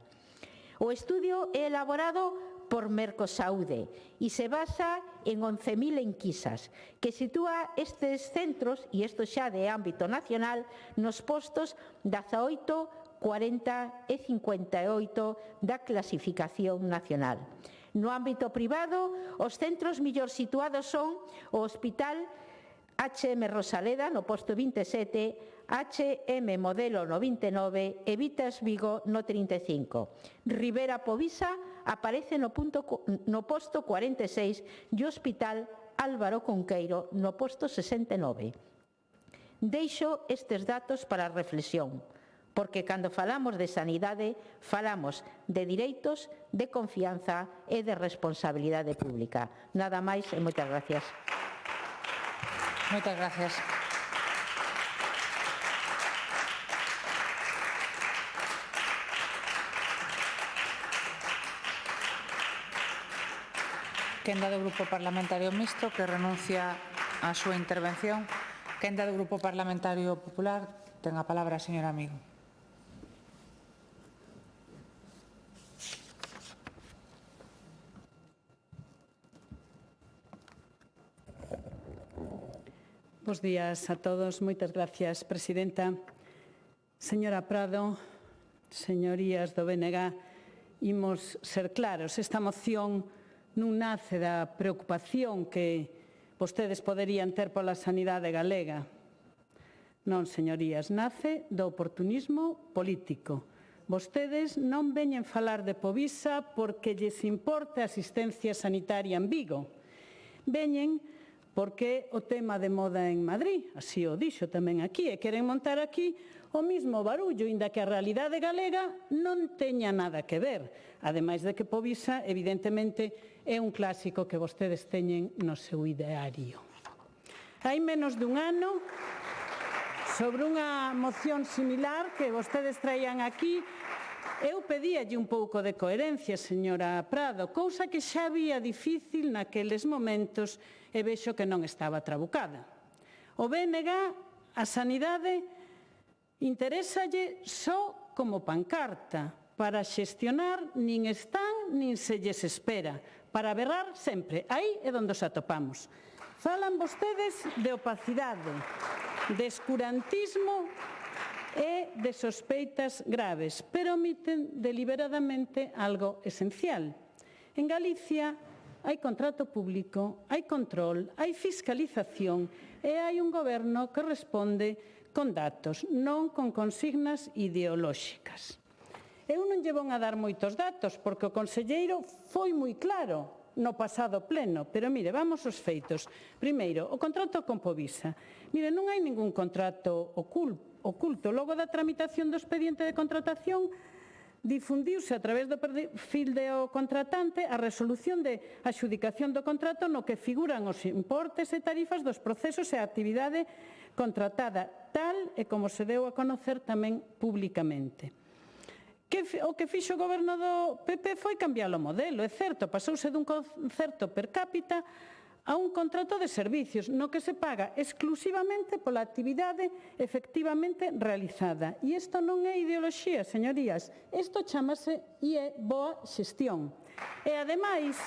O estudio é elaborado por Mercosaude e se basa en 11.000 enquisas, que sitúa estes centros, e isto xa de ámbito nacional, nos postos 18, 40 e 58 da clasificación nacional. No ámbito privado, os centros mellor situados son o Hospital HM Rosaleda no posto 27, HM Modelo no 29 e Vitas Vigo no 35. Ribera Povisa aparece no posto 46 e o Hospital Álvaro Cunqueiro no posto 69. Deixo estes datos para a reflexión, porque cando falamos de sanidade, falamos de direitos, de confianza e de responsabilidade pública. Nada máis e moitas gracias. Moitas gracias. Quenda do Grupo Parlamentario Mixto que renuncia á súa intervención. Quenda do Grupo Parlamentario Popular, ten a palabra a señora Amigo. Bos días a todos. Moitas gracias, presidenta. Señora Prado, señorías do BNG, imos ser claros. Esta moción non nace da preocupación que vostedes poderían ter pola sanidade galega. Non, señorías, nace do oportunismo político. Vostedes non veñen falar de Povisa porque lles importa a asistencia sanitaria en Vigo. Veñen porque o tema de moda en Madrid, así o dixo tamén aquí, e queren montar aquí o mismo barullo, inda que a realidade galega non teña nada que ver. Ademais de que Povisa, evidentemente, é un clásico que vostedes teñen no seu ideario. Hai menos dun ano, sobre unha moción similar que vostedes traían aquí, eu pedíalle un pouco de coherencia, señora Prado, cousa que xa había difícil naqueles momentos e vexo que non estaba trabucada. O BNG, a sanidade, interésalle só como pancarta. Para xestionar nin están nin se lles espera. Para berrar sempre, aí é onde os atopamos. Falan vostedes de opacidade, de escurantismo e de sospeitas graves, pero omiten deliberadamente algo esencial. En Galicia hai contrato público, hai control, hai fiscalización e hai un goberno que responde con datos, non con consignas ideolóxicas. Eu non lle vou a dar moitos datos, porque o conselleiro foi moi claro no pasado pleno, pero mire, vamos aos feitos. Primeiro, o contrato con Povisa. Mire, non hai ningún contrato oculto. Logo da tramitación do expediente de contratación, difundiuse a través do perfil do contratante a resolución de adxudicación do contrato no que figuran os importes e tarifas dos procesos e a actividade contratada, tal e como se deu a conocer tamén públicamente. O que fixo o goberno do PP foi cambiar o modelo, é certo, pasouse dun concerto per cápita a un contrato de servicios, no que se paga exclusivamente pola actividade efectivamente realizada. E isto non é ideoloxía, señorías, isto chamase e é boa xestión. E, ademais,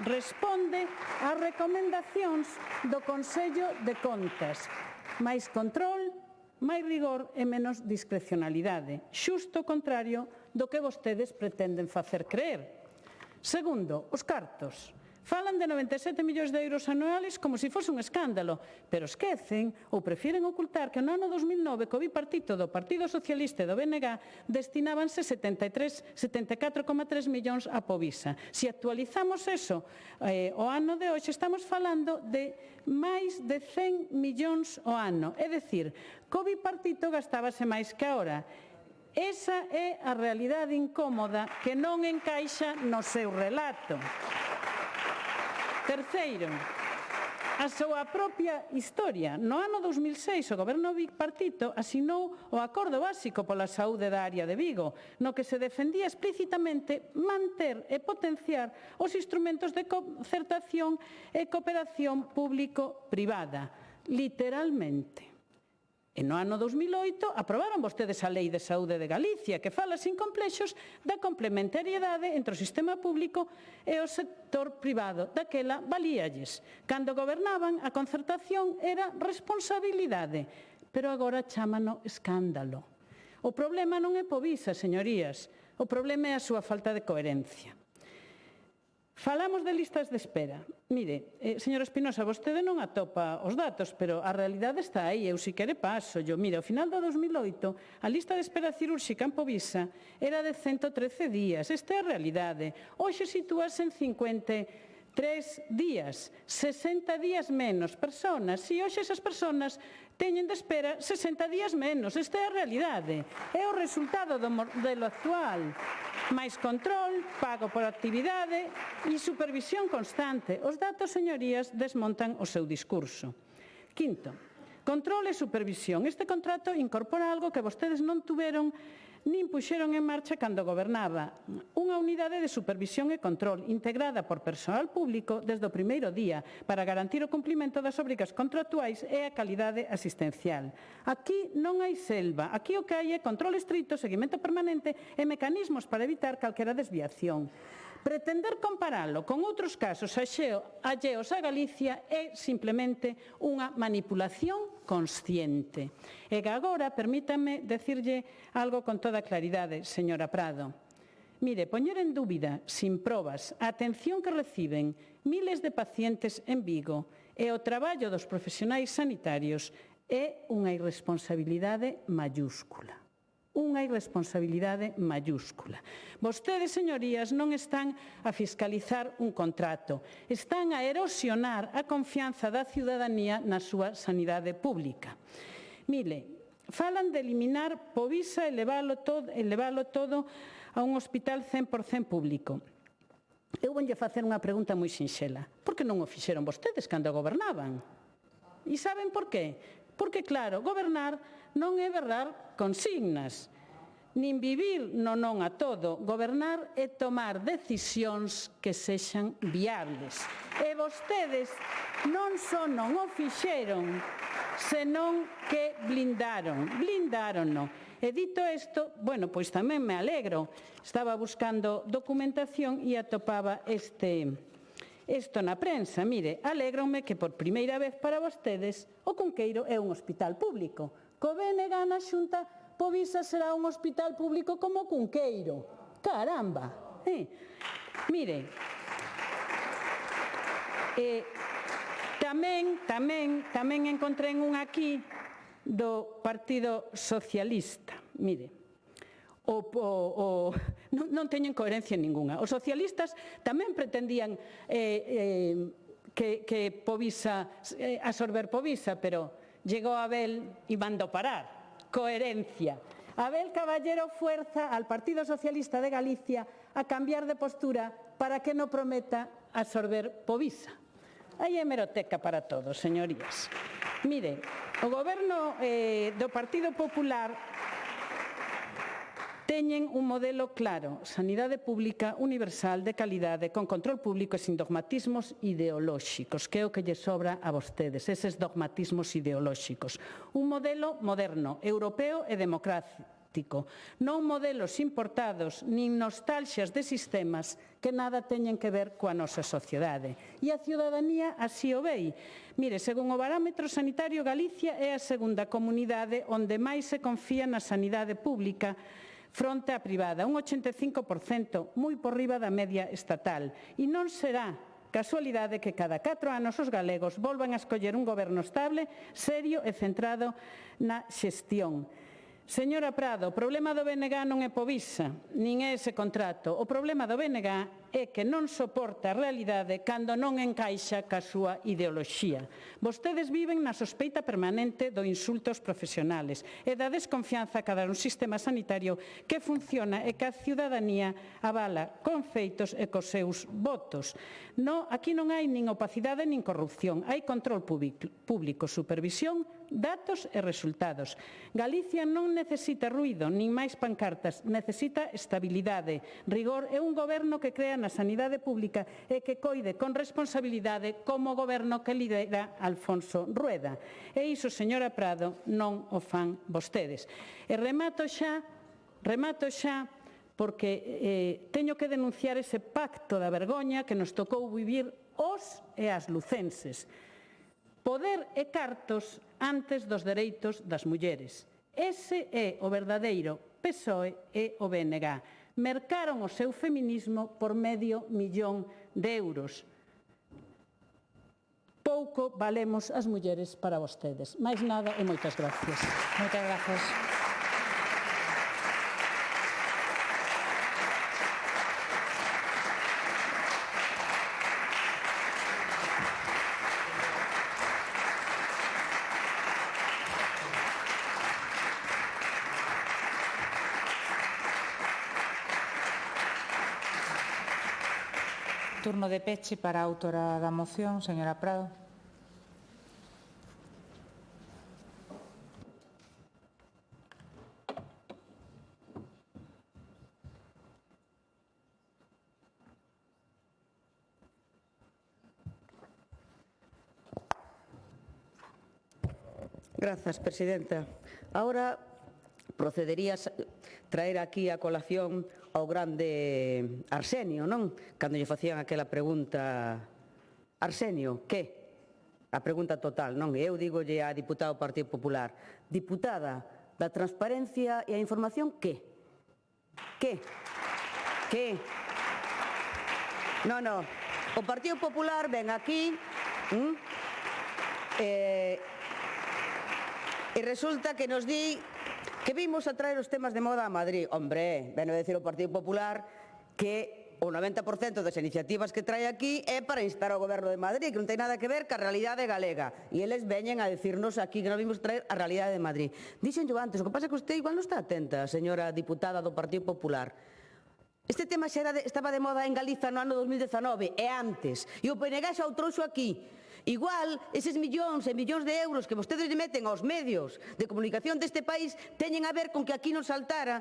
responde ás recomendacións do Consello de Contas. Máis control, máis rigor e menos discrecionalidade. Xusto o contrario do que vostedes pretenden facer creer. Segundo, os cartos. Falan de 97 millóns de euros anuales como se fose un escándalo, pero esquecen ou prefieren ocultar que no ano 2009 co bipartito do Partido Socialista e do BNG destinábanse 74,3 millóns a Povisa. Se actualizamos eso o ano de hoxe, estamos falando de máis de 100 millóns ao ano. É dicir, co bipartito gastábase máis que agora. Esa é a realidade incómoda que non encaixa no seu relato. Terceiro, a súa propia historia. No ano 2006, o goberno bipartito asinou o Acordo Básico pola Saúde da área de Vigo, no que se defendía explícitamente manter e potenciar os instrumentos de concertación e cooperación público-privada, literalmente. E no ano 2008 aprobaron vostedes a Lei de Saúde de Galicia, que fala sin complexos da complementariedade entre o sistema público e o sector privado. Daquela valíalles. Cando gobernaban, a concertación era responsabilidade, pero agora chámano escándalo. O problema non é Povisa, señorías, o problema é a súa falta de coherencia. Falamos de listas de espera. Mire, señora Espinosa, vostede non atopa os datos, pero a realidade está aí. Eu, se quere, paso. Mire, ao final do 2008, a lista de espera cirúrxica en Povisa era de 113 días. Esta é a realidade. Hoxe sitúase en 53 días, 60 días menos personas. E hoxe esas personas teñen de espera 60 días menos. Esta é a realidade. É o resultado do modelo actual. Máis control, pago por actividade e supervisión constante. Os datos, señorías, desmontan o seu discurso. Quinto, control e supervisión. Este contrato incorpora algo que vostedes non tuveron nin puxeron en marcha cando gobernaba. Unha unidade de supervisión e control integrada por persoal público desde o primeiro día para garantir o cumprimento das obrigas contractuais e a calidade asistencial. Aquí non hai selva. Aquí o que hai é control estrito, seguimento permanente e mecanismos para evitar calquera desviación. Pretender comparalo con outros casos alleos a Galicia é simplemente unha manipulación consciente. E agora, permítame decirlle algo con toda claridade, señora Prado. Mire, poñer en dúbida, sin probas, a atención que reciben miles de pacientes en Vigo e o traballo dos profesionais sanitarios é unha irresponsabilidade mayúscula. Unha irresponsabilidade mayúscula. Vostedes, señorías, non están a fiscalizar un contrato, están a erosionar a confianza da ciudadanía na súa sanidade pública. Mire, falan de eliminar Povisa e levalo todo a un hospital 100% público. Eu vonlle facer unha pregunta moi sinxela. Por que non o fixeron vostedes cando gobernaban? E saben por qué? Porque, claro, gobernar non é berrar consignas, nin vivir no non a todo. Gobernar é tomar decisións que sexan viables. E vostedes non só non o fixeron, senón que blindárono. E dito isto, bueno, pois tamén me alegro. Estaba buscando documentación e atopaba isto na prensa. Mire, alégrome que por primeira vez para vostedes o Cunqueiro é un hospital público. Co BNG na Xunta, Povisa será un hospital público como o Cunqueiro. Caramba! Mire, tamén encontrei un aquí do Partido Socialista. Mire, non teñen coherencia ningunha. Os socialistas tamén pretendían que Povisa, absorber Povisa, pero llegó Abel y mandó parar. Coherencia. Abel Caballero fuerza al Partido Socialista de Galicia a cambiar de postura para que no prometa absorber Povisa. Aí é hemeroteca para todos, señorías. Mire, o goberno do Partido Popular teñen un modelo claro, sanidade pública universal de calidade, con control público e sin dogmatismos ideolóxicos, que é o que lle sobra a vostedes, eses dogmatismos ideolóxicos. Un modelo moderno, europeo e democrático, non modelos importados nin nostalxias de sistemas que nada teñen que ver coa nosa sociedade. E a ciudadanía así o vei. Mire, según o barómetro sanitario, Galicia é a segunda comunidade onde máis se confía na sanidade pública fronte á privada, un 85%, moi por riba da media estatal. E non será casualidade que cada 4 anos os galegos volvan a escoller un goberno estable, serio e centrado na xestión. Señora Prado, o problema do BNG non é Povisa, nin é ese contrato. O problema do BNG é que non soporta a realidade cando non encaixa ca súa ideoloxía. Vostedes viven na sospeita permanente do insulto aos profesionales e da desconfianza cada un sistema sanitario que funciona e que a ciudadanía avala con feitos e cos seus votos. Aquí non hai nin opacidade nin corrupción, hai control público, supervisión, datos e resultados. Galicia non necesita ruído nin máis pancartas, necesita estabilidade, rigor e un goberno que crea na sanidade pública e que coide con responsabilidade como o goberno que lidera Alfonso Rueda. E iso, señora Prado, non o fan vostedes. E remato xa porque teño que denunciar ese pacto da vergoña que nos tocou vivir os e as lucenses. Poder e cartos antes dos dereitos das mulleres. Ese é o verdadeiro PSOE e o BNG. Mercaron o seu feminismo por medio millón de euros. Pouco valemos as mulleres para vostedes. Máis nada e moitas gracias. Moitas gracias. Turno de peche para a autora da moción, señora Prado. Grazas, presidenta. Ahora procedería a traer aquí a colación ao grande Arsenio, non? Cando lle facían aquela pregunta, Arsenio, que? A pregunta total, non? E eu digolle á diputada do Partido Popular, diputada da transparencia e a información, que? Que? Non, o Partido Popular ven aquí e resulta que nos di que vimos a traer os temas de moda a Madrid. Hombre, ven a decir o Partido Popular que o 90% das iniciativas que trae aquí é para instar ao Goberno de Madrid, que non ten nada que ver ca realidade galega. E eles veñen a decirnos aquí que non vimos traer a realidade de Madrid. Dixen yo antes, o que pasa é que usted igual non está atenta, señora diputada do Partido Popular. Este tema xa estaba de moda en Galiza no ano 2019 e antes. E o PNG xa o trouxo aquí. Igual, eses millóns e millóns de euros que vostedes lle meten aos medios de comunicación deste país teñen a ver con que aquí non saltara,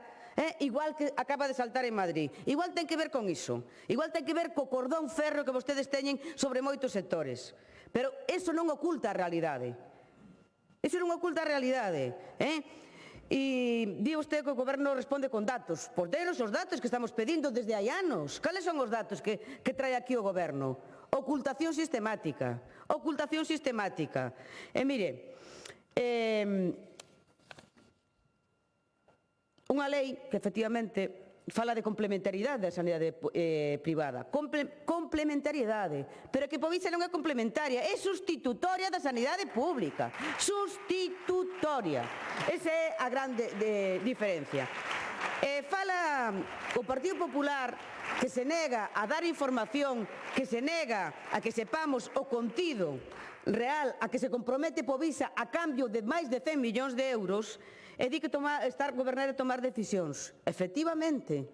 igual que acaba de saltar en Madrid. Igual ten que ver con iso. Igual ten que ver co cordón ferro que vostedes teñen sobre moitos sectores. Pero eso non oculta a realidade. Eso non oculta a realidade. E di usted que o Goberno responde con datos. Pois denos os datos que estamos pedindo desde hai anos. Cales son os datos que trae aquí o Goberno? Ocultación sistemática. Ocultación sistemática. E mire, unha lei que efectivamente fala de complementariedade da sanidade privada. Complementariedade. Pero que Povisa non é complementaria, é sustitutoria da sanidade pública. Sustitutoria. Esa é a grande diferencia. Fala o Partido Popular que se nega a dar información, que se nega a que sepamos o contido real a que se compromete Povisa a cambio de máis de 100 millóns de euros, e di que gobernar e tomar decisións. Efectivamente,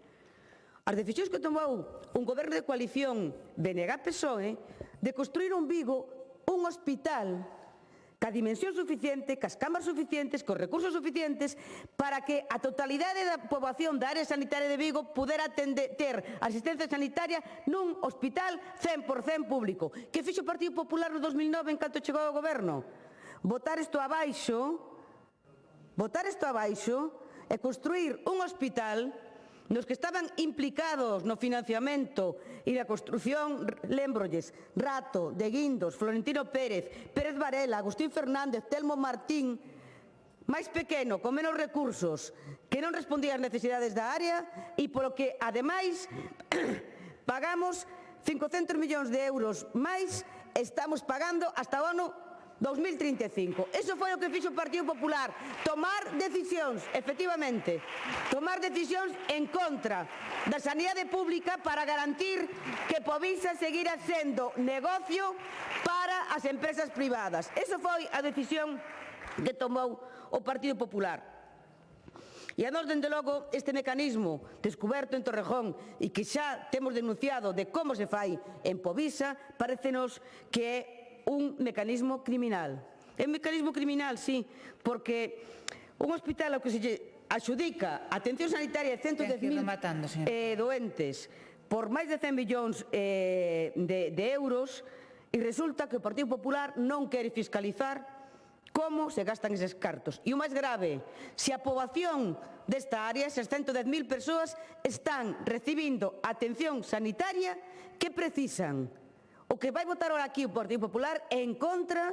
as decisións que tomou un goberno de coalición BNG-PSOE de construir un Vigo, un hospital ca dimensión suficiente, cas cámaras suficientes, cos recursos suficientes para que a totalidade da poboación da área sanitaria de Vigo pudera ter asistencia sanitaria nun hospital 100% público. Que fixo o Partido Popular no 2009 en canto chegou ao goberno? Botar isto abaixo e construir un hospital nos que estaban implicados no financiamento e na construción, lembrolles, Rato, de Guindos, Florentino Pérez, Pérez Varela, Agustín Fernández, Telmo Martín, máis pequeno, con menos recursos, que non respondía ás necesidades da área e polo que, ademais, pagamos 500 millóns de euros máis, estamos pagando hasta o ano 2035. Eso foi o que fixo o Partido Popular. Tomar decisións, efectivamente, tomar decisións en contra da sanidade pública para garantir que Povisa seguira sendo negocio para as empresas privadas. Eso foi a decisión que tomou o Partido Popular. E a nós, dende logo, este mecanismo descuberto en Torrejón e que xa temos denunciado de como se fai en Povisa, parécenos que é un mecanismo criminal. É un mecanismo criminal, sí, porque un hospital ao que se adxudica atención sanitaria de 110.000 doentes por máis de 100 millóns de euros e resulta que o Partido Popular non quere fiscalizar como se gastan eses cartos. E o máis grave, se a poboación desta área, esas 110.000 persoas, están recibindo atención sanitaria que precisan. O que vai votar ahora aquí o Partido Popular é en contra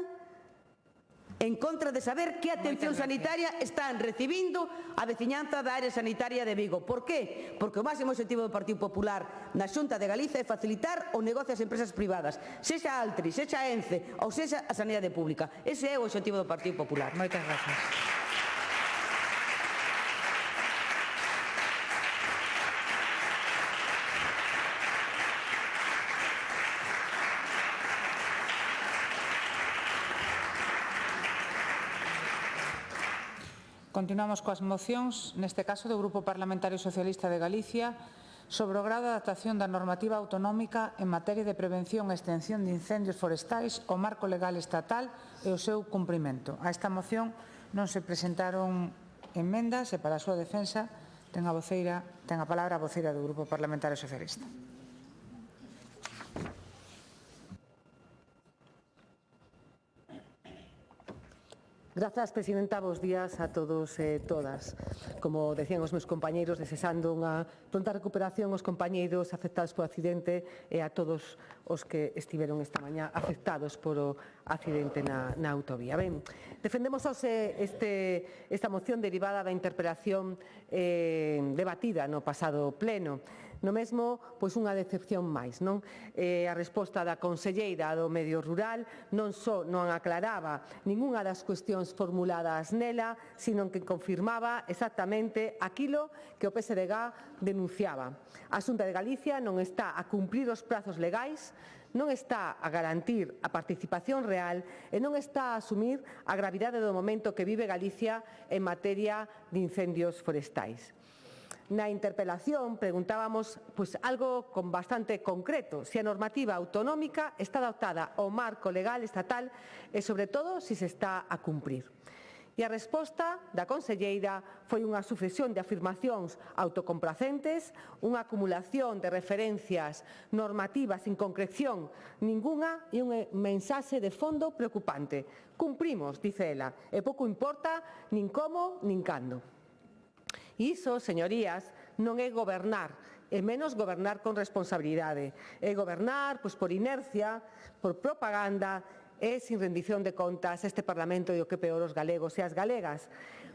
de saber que atención sanitaria están recibindo a veciñanza da área sanitaria de Vigo. Por qué? Porque o máximo objetivo do Partido Popular na Xunta de Galicia é facilitar o negocio ás empresas privadas, sexa Altri, sexa Ence ou sexa a sanidade pública. Ese é o objetivo do Partido Popular. Moitas gracias. Continuamos coas mocións, neste caso do Grupo Parlamentario Socialista de Galicia, sobre o grado de adaptación da normativa autonómica en materia de prevención e extinción de incendios forestais, o marco legal estatal e o seu cumprimento. A esta moción non se presentaron emendas e para a súa defensa ten a palabra a voceira do Grupo Parlamentario Socialista. Grazas, Presidenta. Bos días a todos e todas. Como decían os meus compañeiros, desexando unha pronta recuperación aos compañeiros afectados polo accidente e a todos os que estiveron esta mañá afectados polo accidente na autovía. Ben, defendemos hoxe esta moción derivada da interpelación debatida no pasado pleno. No mesmo, pois unha decepción máis, non? A resposta da conselleira do Medio Rural non só non aclaraba ningunha das cuestións formuladas nela, sino que confirmaba exactamente aquilo que o PSDG denunciaba. A Xunta de Galicia non está a cumprir os prazos legais, non está a garantir a participación real e non está a asumir a gravidade do momento que vive Galicia en materia de incendios forestais. Na interpelación preguntábamos algo con bastante concreto, se a normativa autonómica está adaptada ao marco legal estatal e, sobre todo, se se está a cumprir. E a resposta da conselleira foi unha sucesión de afirmacións autocomplacentes, unha acumulación de referencias normativas sin concreción ningunha e un mensaxe de fondo preocupante. Cumprimos, dice ela, e pouco importa nin como nin cando. E iso, señorías, non é gobernar, e menos gobernar con responsabilidade. É gobernar por inercia, por propaganda e sin rendición de contas este Parlamento e o que peor os galegos e as galegas.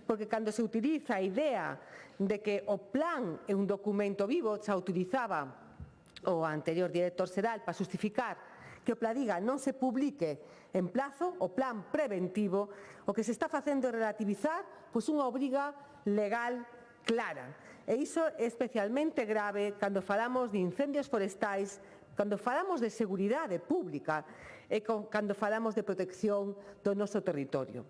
Porque cando se utiliza a idea de que o plan é un documento vivo, xa utilizaba o anterior director xeral para justificar que o Pladiga non se publique en plazo, o plan preventivo, o que se está facendo é relativizar unha obriga legal clara. E iso é especialmente grave cando falamos de incendios forestais, cando falamos de seguridade pública e cando falamos de protección do noso territorio.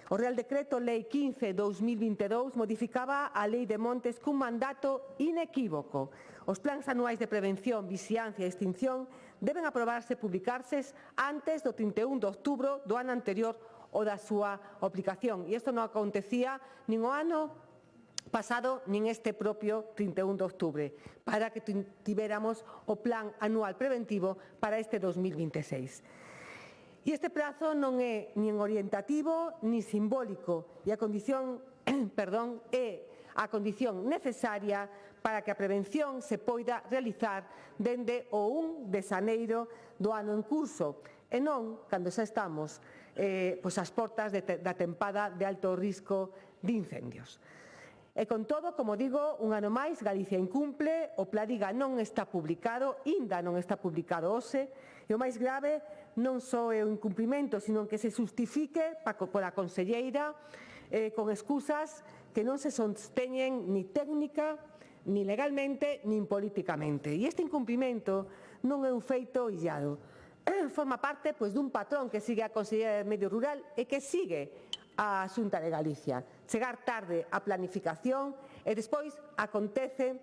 O Real Decreto Lei 15/2022 modificaba a Lei de Montes cun mandato inequívoco. Os plans anuais de prevención, vixilancia e extinción deben aprobarse e publicarse antes do 31 de outubro do ano anterior ou da súa aplicación. E isto non acontecía nin o ano pasado nin este propio 31 de outubro, para que tivéramos o plan anual preventivo para este 2026. E este prazo non é nin orientativo nin simbólico e a condición é a condición necesaria para que a prevención se poida realizar dende o 1 de xaneiro do ano en curso e non cando xa estamos ás portas da tempada de alto risco de incendios. E con todo, como digo, un ano máis Galicia incumple, o Pladiga non está publicado, ainda non está publicado hoxe, e o máis grave non só é o incumprimento, sino que se justifique pola conselleira con excusas que non se sosteñen ni técnica, ni legalmente, nin políticamente. E este incumprimento non é un feito illado. Forma parte dun patrón que sigue a Conselleira de Medio Rural e que sigue a Xunta de Galicia. Chegar tarde á planificación e despois acontece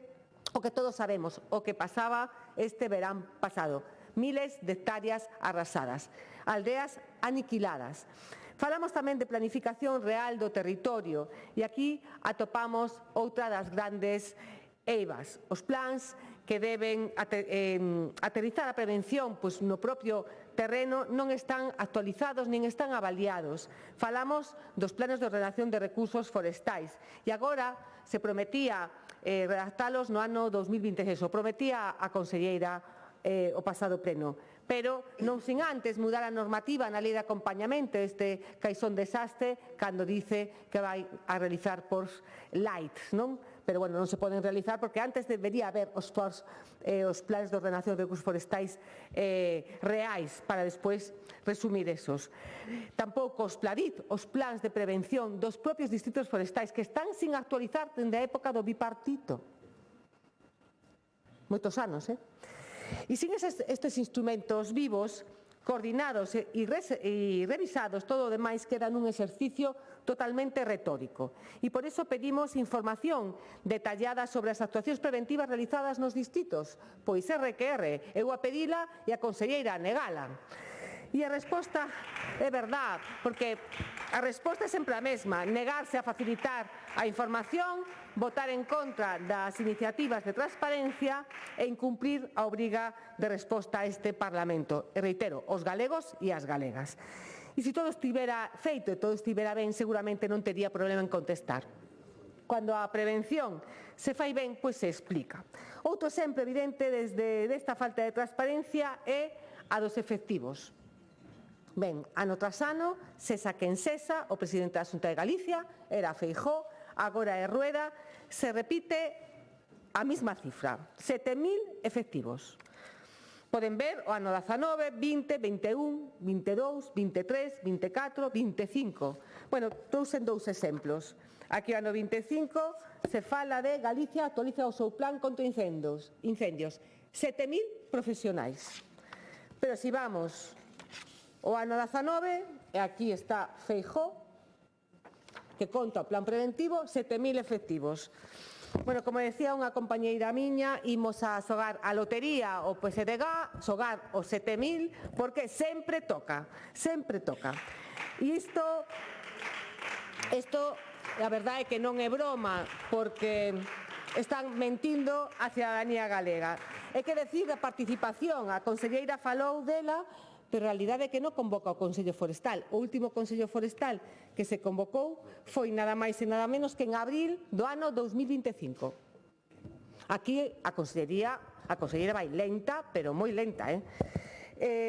o que todos sabemos, o que pasaba este verán pasado. Miles de hectáreas arrasadas, aldeas aniquiladas. Falamos tamén de planificación real do territorio e aquí atopamos outra das grandes eivas, os plans que deben aterrizar a prevención no propio terreno non están actualizados nin están avaliados. Falamos dos planos de ordenación de recursos forestais e agora se prometía redactalos no ano 2026, o prometía a conselleira o pasado pleno, pero non sin antes mudar a normativa na lei de acompañamento este caixón desastre cando dice que vai a realizar por lights, non? Pero, bueno, non se poden realizar porque antes debería haber os planes de ordenación de recursos forestais reais para despois resumir esos. Tampouco os PLADIF, os plans de prevención dos propios distritos forestais que están sin actualizar dende a época do bipartito. Moitos anos, E sin estes instrumentos vivos, coordinados e revisados, todo o demais queda nun exercicio totalmente retórico. E por iso pedimos información detallada sobre as actuacións preventivas realizadas nos distritos, pois RQR, eu a pedila e a conselleira a negala. E a resposta é verdad, porque a resposta é sempre a mesma, negarse a facilitar a información, votar en contra das iniciativas de transparencia e incumprir a obriga de resposta a este Parlamento. E reitero, os galegos e as galegas. E se todo estivera feito e todo estivera ben, seguramente non tería problema en contestar. Cando a prevención se fai ben, pois se explica. Outro exemplo evidente desta falta de transparencia é a dos efectivos. Ben, ano tras ano, sesa quen sesa, o presidente da Xunta de Galicia era Feijóo, agora é Rueda, se repite a mesma cifra, 7.000 efectivos. Poden ver o ano 19, 20, 21, 22, 23, 24, 25. Bueno, trouxen dous exemplos. Aquí o ano 25 se fala de Galicia actualiza o seu plan contra incendios. 7.000 profesionais. Pero se vamos o ano 19, e aquí está Feijóo, que conta o plan preventivo, 7.000 efectivos. Bueno, como decía unha compañeira miña, imos a xogar a lotería o PSDG, xogar os 7.000, porque sempre toca, sempre toca. E isto, a verdade é que non é broma, porque están mentindo a cidadanía galega. É que decir da participación, a conselleira falou dela, pero a realidade é que non convoca o Consello Forestal. O último Consello Forestal que se convocou foi nada máis e nada menos que en abril do ano 2025. Aquí a conselleira vai lenta, pero moi lenta,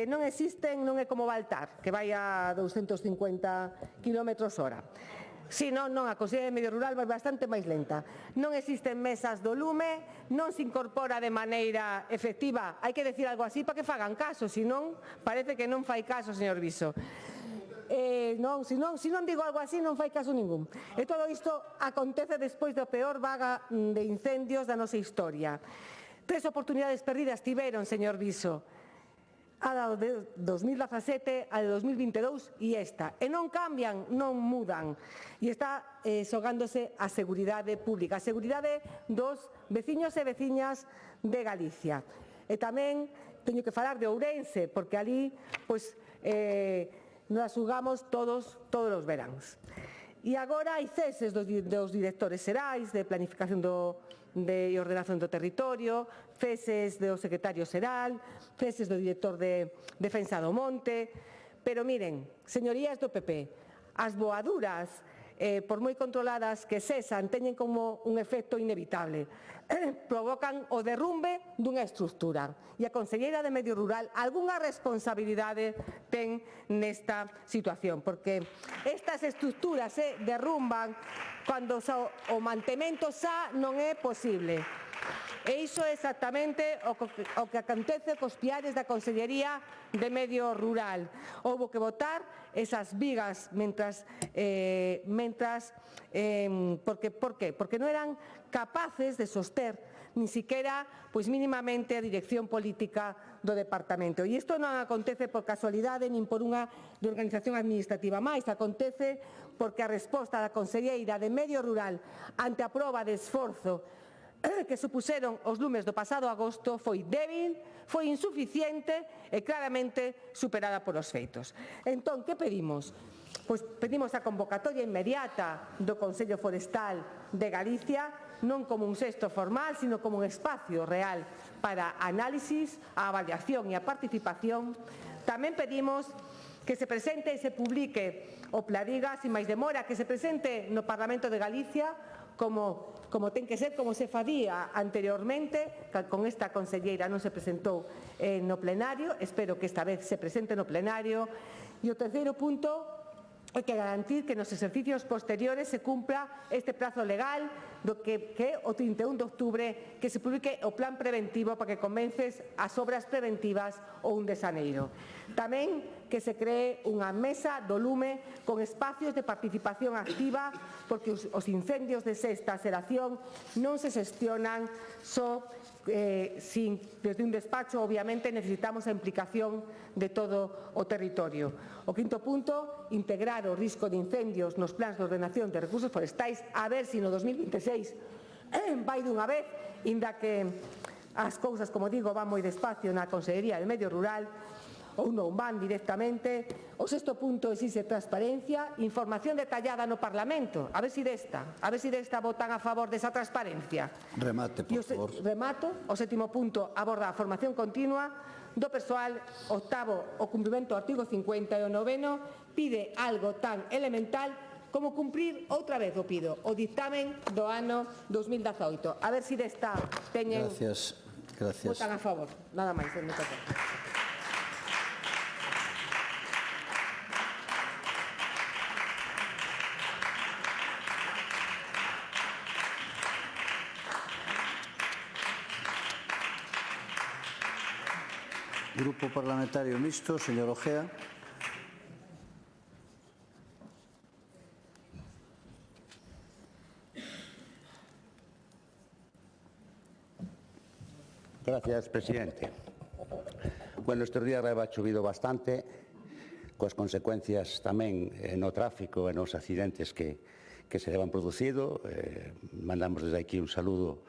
non existen, non é como Baltar, que vai a 250 km/h. Senón, non, a Consellería de Medio Rural vai bastante máis lenta. Non existen mesas do lume, non se incorpora de maneira efectiva. Hai que decir algo así para que fagan caso, senón parece que non fai caso, señor Viso. Non, se non digo algo así non fai caso ningún. E todo isto acontece despois da peor vaga de incendios da nosa historia. 3 oportunidades perdidas tiveron, señor Viso. A de 2017, a de 2022 e esta. E non cambian, non mudan. E está xogándose a seguridade pública, a seguridade dos veciños e veciñas de Galicia. E tamén teño que falar de Ourense, porque ali nos xugamos todos os veráns. E agora hai ceses dos directores xerais de planificación e ordenación do territorio, ceses do secretario xeral, ceses do director de Defensa do Monte. Pero miren, señorías do PP, as voaduras, por moi controladas que cesan, teñen como un efecto inevitable. Provocan o derrumbe dunha estructura. E a Conselleira de Medio Rural algunha responsabilidade ten nesta situación, porque estas estructuras se derrumban cando o mantemento xa non é posible. E iso é exactamente o que acontece cos piares da Consellería de Medio Rural. Houbo que botar esas vigas ¿por qué? Porque non eran capaces de soster ni siquiera mínimamente a dirección política do departamento. E isto non acontece por casualidade nin por unha organización administrativa máis, acontece porque a resposta da Conselleira de Medio Rural ante a proba de esforzo que supuseron os lumes do pasado agosto foi débil, foi insuficiente e claramente superada por os feitos. Entón, que pedimos? Pois pedimos a convocatoria inmediata do Consello Forestal de Galicia, non como un xesto formal, sino como un espacio real para análisis, a avaliación e a participación. Tamén pedimos que se presente e se publique o Pladiga, sin máis demora, que se presente no Parlamento de Galicia como ten que ser, como se facía anteriormente, con esta conselleira non se presentou no plenario, espero que esta vez se presente no plenario. E o terceiro punto é que garantir que nos exercicios posteriores se cumpra este prazo legal do que é o 31 de outubro que se publique o plan preventivo para que comences as obras preventivas o 1 de xaneiro. Tamén que se cree unha mesa do lume con espacios de participación activa, porque os incendios de sexta xeración non se xestionan só desde un despacho. Obviamente necesitamos a implicación de todo o territorio. O quinto punto, integrar o risco de incendios nos plans de ordenación de recursos forestais, a ver se no 2026 vai dunha vez, inda que as cousas, como digo, van moi despacio na Consellería de Medio Rural, ou non van directamente. O sexto punto exixe transparencia, información detallada no Parlamento. A ver se desta votan a favor desa transparencia. Remate, por favor. Remato. O sétimo punto aborda a formación continua do persoal. Octavo, o cumprimento do artigo 50. E o noveno, pide algo tan elemental como cumprir outra vez o dictamen do ano 2018. A ver se desta teñen... Gracias. Votan a favor. Nada máis. Moitas gracias. Grupo Parlamentario Mixto, señor Ojea. Gracias, presidente. Bueno, estes días ha chovido bastante, coas consecuencias tamén no tráfico e nos accidentes que se levan producido. Mandamos desde aquí un saludo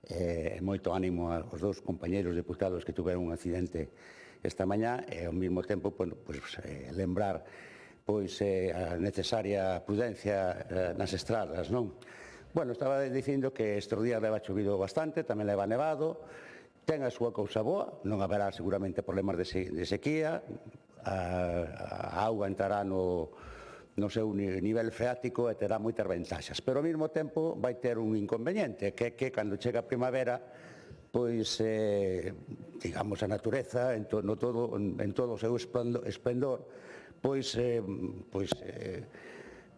e moito ánimo aos dous compañeiros deputados que tuveron un accidente esta mañá e ao mesmo tempo lembrar a necesaria prudencia nas estradas, non? Bueno, estaba dicindo que estes días leva chovido bastante, tamén leva nevado, ten a súa cousa boa, non haberá seguramente problemas de sequía, a auga entrará no seu nivel freático e terá moitas ventaxas, pero ao mesmo tempo vai ter un inconveniente, que é que cando chega a primavera pois, digamos, a natureza en todo o seu esplendor, pois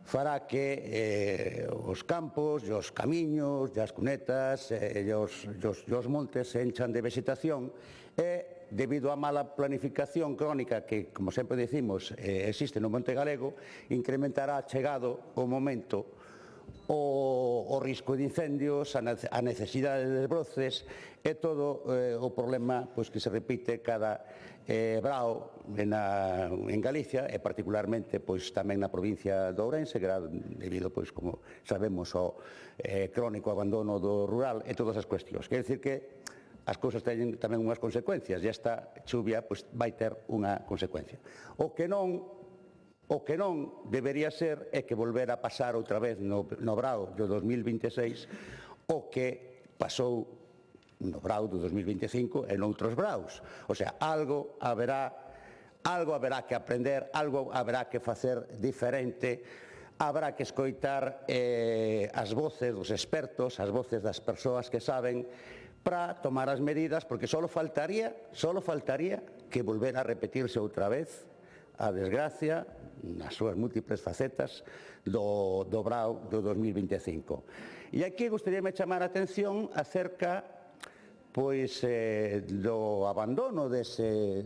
fará que os campos, os camiños, as cunetas e os montes se enchan de vegetación e, debido á mala planificación crónica que, como sempre dicimos, existe no Monte Galego, incrementará chegado o momento o risco de incendios, a necesidade de desbroces e todo o problema que se repite cada brao en Galicia e particularmente tamén na provincia de Ourense, debido, como sabemos, ao crónico abandono do rural e todas as cuestións. Quer dicir que as cousas teñen tamén unhas consecuencias e esta chuvia vai ter unha consecuencia. O que non debería ser é que volver a pasar outra vez no brao do 2026 o que pasou no brao do 2025 e noutros braos. O sea, algo haberá que aprender, algo haberá que facer diferente, habrá que escoitar as voces dos expertos, as voces das persoas que saben, para tomar as medidas, porque só faltaría que volver a repetirse outra vez a desgracia nas súas múltiples facetas do brao do 2025. E aquí gostaríame chamar a atención acerca do abandono dese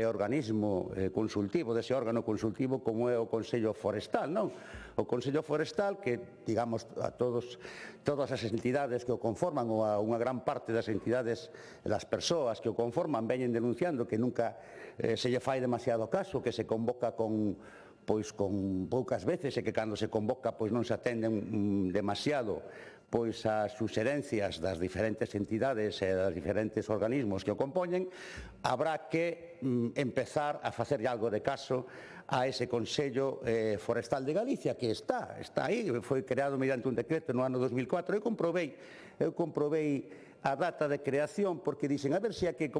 organismo consultivo, dese órgano consultivo como é o Consello Forestal, non? O Consello Forestal que, digamos, a todas as entidades que o conforman ou a unha gran parte das entidades, das persoas que o conforman veñen denunciando que nunca se lle fai demasiado caso, que se convoca con poucas veces e que cando se convoca non se atenden demasiado as suxerencias das diferentes entidades e dos diferentes organismos que o compoñen, habrá que empezar a facer algo de caso a ese Consello Forestal de Galicia, que está aí, foi creado mediante un decreto no ano 2004. Eu comprobei a data de creación porque dicen a ver se a que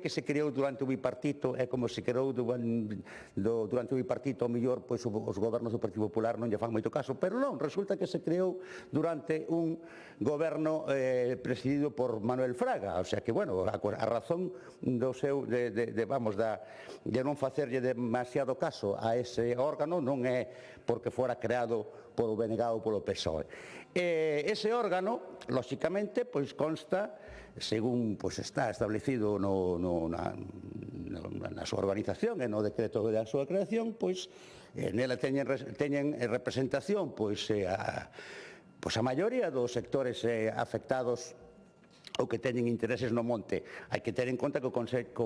se creou durante o bipartito é como se creou durante o bipartito, ao mellor os gobernos do Partido Popular non lle fan moito caso, pero non, resulta que se creou durante un goberno presidido por Manuel Fraga, o sea que, bueno, a razón do seu de non facerlle demasiado caso a ese órgano non é porque fora creado polo BNG ou polo PSOE. Ese órgano, lóxicamente, consta, según está establecido na súa organización e no decreto da súa creación, nela teñen representación a maioría dos sectores afectados ou que teñen intereses no monte. Hai que ter en conta que o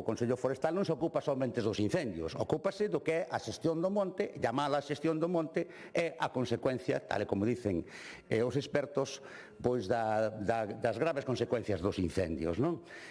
Consello Forestal non se ocupa somente dos incendios, ocúpase do que é a xestión do monte, e a mala xestión do monte é a consecuencia, tal e como dicen os expertos, das graves consecuencias dos incendios.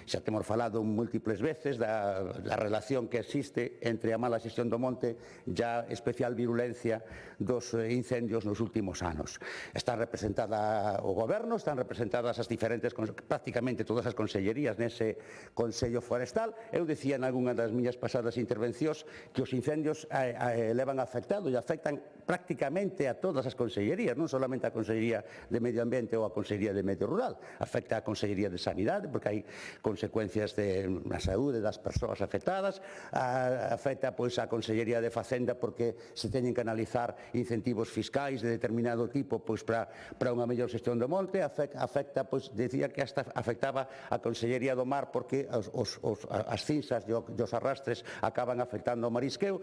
Xa temos falado múltiples veces da relación que existe entre a mala xestión do monte e a especial virulencia dos incendios nos últimos anos. Está representada o goberno, están representadas as diferentes, prácticamente todas as consellerías nese Consello Forestal. Eu dicía en algunha das miñas pasadas intervencións que os incendios levan afectado e afectan prácticamente a todas as consellerías, non solamente a Consellería de Medio Ambiente ou a Consellería de Medio Rural, afecta a Consellería de Sanidade porque hai consecuencias na saúde das persoas afectadas, afecta a Consellería de Facenda porque se teñen que analizar incentivos fiscais de determinado tipo para unha mellor xestión do monte, afecta, decía que hasta afectaba a Consellería do Mar porque as cinzas e os arrastres acaban afectando o marisqueo,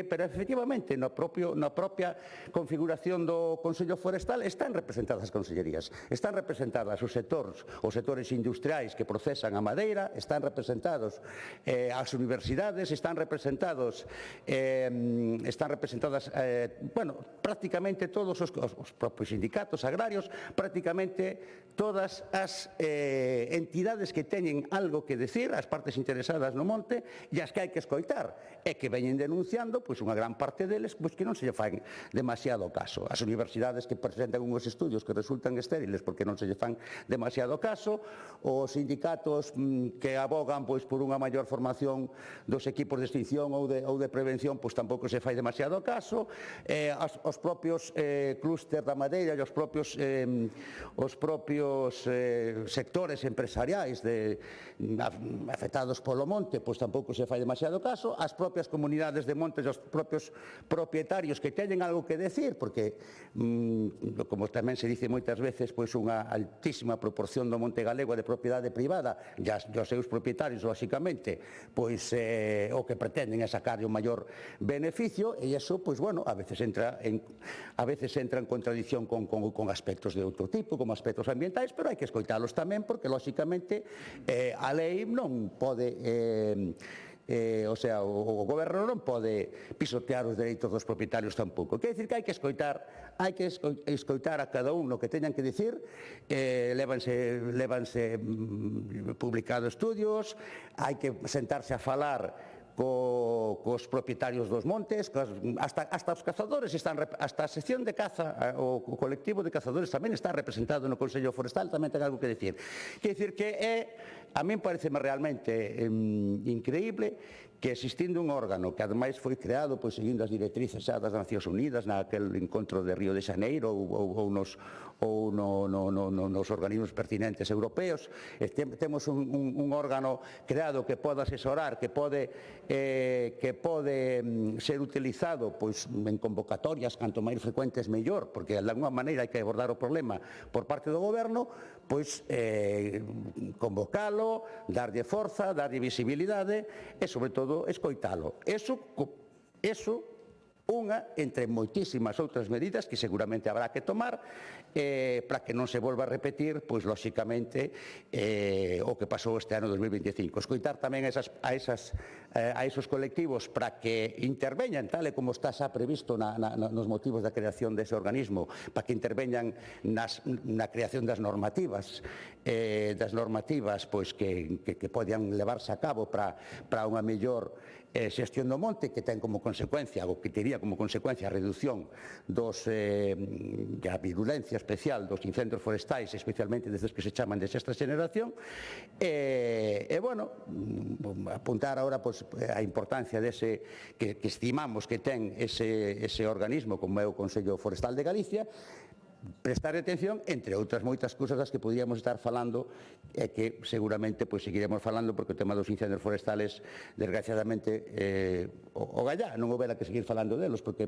pero efectivamente na propia configuración do Consello Forestal están representadas as consellerías, están representadas os sectores industriais que procesan a madeira, están representados as universidades, están representadas prácticamente todos os propios sindicatos agrarios, prácticamente todas as entidades que teñen algo que decir, as partes interesadas no monte e as que hai que escoitar e que veñen denunciando, unha gran parte deles que non se lle fan demasiado caso. As universidades que presentan unhos estudios que resultan estériles deles porque non se lle fan demasiado caso, os sindicatos que abogan por unha maior formación dos equipos de extinción ou de prevención, pois tampouco se fai demasiado caso, os propios clúster da madeira e os propios sectores empresariais afectados polo monte, pois tampouco se fai demasiado caso, as propias comunidades de montes e os propios propietarios que teñen algo que decir, porque, como tamén se dice moitas veces, pois unha altísima proporción do monte galego é de propiedade privada, e os seus propietarios, lóxicamente, pois o que pretenden é sacarlle un maior beneficio, e iso, pois, bueno, a veces entra en contradición con aspectos de outro tipo, como aspectos ambientais, pero hai que escoitalos tamén, porque, lóxicamente, a lei non pode... o goberno non pode pisotear os dereitos dos propietarios tampouco. Quer dicir que hai que escoitar a cada un o que teñan que dicir. Lévanse publicado estudios, hai que sentarse a falar cos propietarios dos montes, hasta os cazadores, hasta a sección de caza, o colectivo de cazadores tamén está representado no Consello Forestal, tamén ten algo que decir. Quer dicir que a min pareceme realmente increíble que existindo un órgano que ademais foi creado seguindo as directrices xa das Nacións Unidas naquel encontro de Río de Xaneiro ou nos organismos pertinentes europeos, temos un órgano creado que pode asesorar, que pode ser utilizado en convocatorias canto máis frecuentes mellor, porque de alguma maneira hai que abordar o problema por parte do goberno, convocalo, darlle forza, darlle visibilidade e, sobre todo, escoitalo. Eso unha entre moitísimas outras medidas que seguramente habrá que tomar para que non se volva a repetir, lóxicamente, o que pasou este ano 2025. Escoitar tamén a esos colectivos para que interveñan, tal e como está xa previsto nos motivos da creación dese organismo, para que interveñan na creación das normativas que podan levarse a cabo para unha mellor xestión do monte, que ten como consecuencia, ou que tería como consecuencia a reducción da virulencia especial dos incendios forestais, especialmente destes que se chaman de sexta xeneración, apuntar agora a importancia dese que estimamos que ten ese organismo como é o Consello Forestal de Galicia, prestar atención, entre outras moitas cousas das que podíamos estar falando e que seguramente seguiremos falando, porque o tema dos incendios forestales, desgraciadamente, o gallá, non houbera que seguir falando delos, porque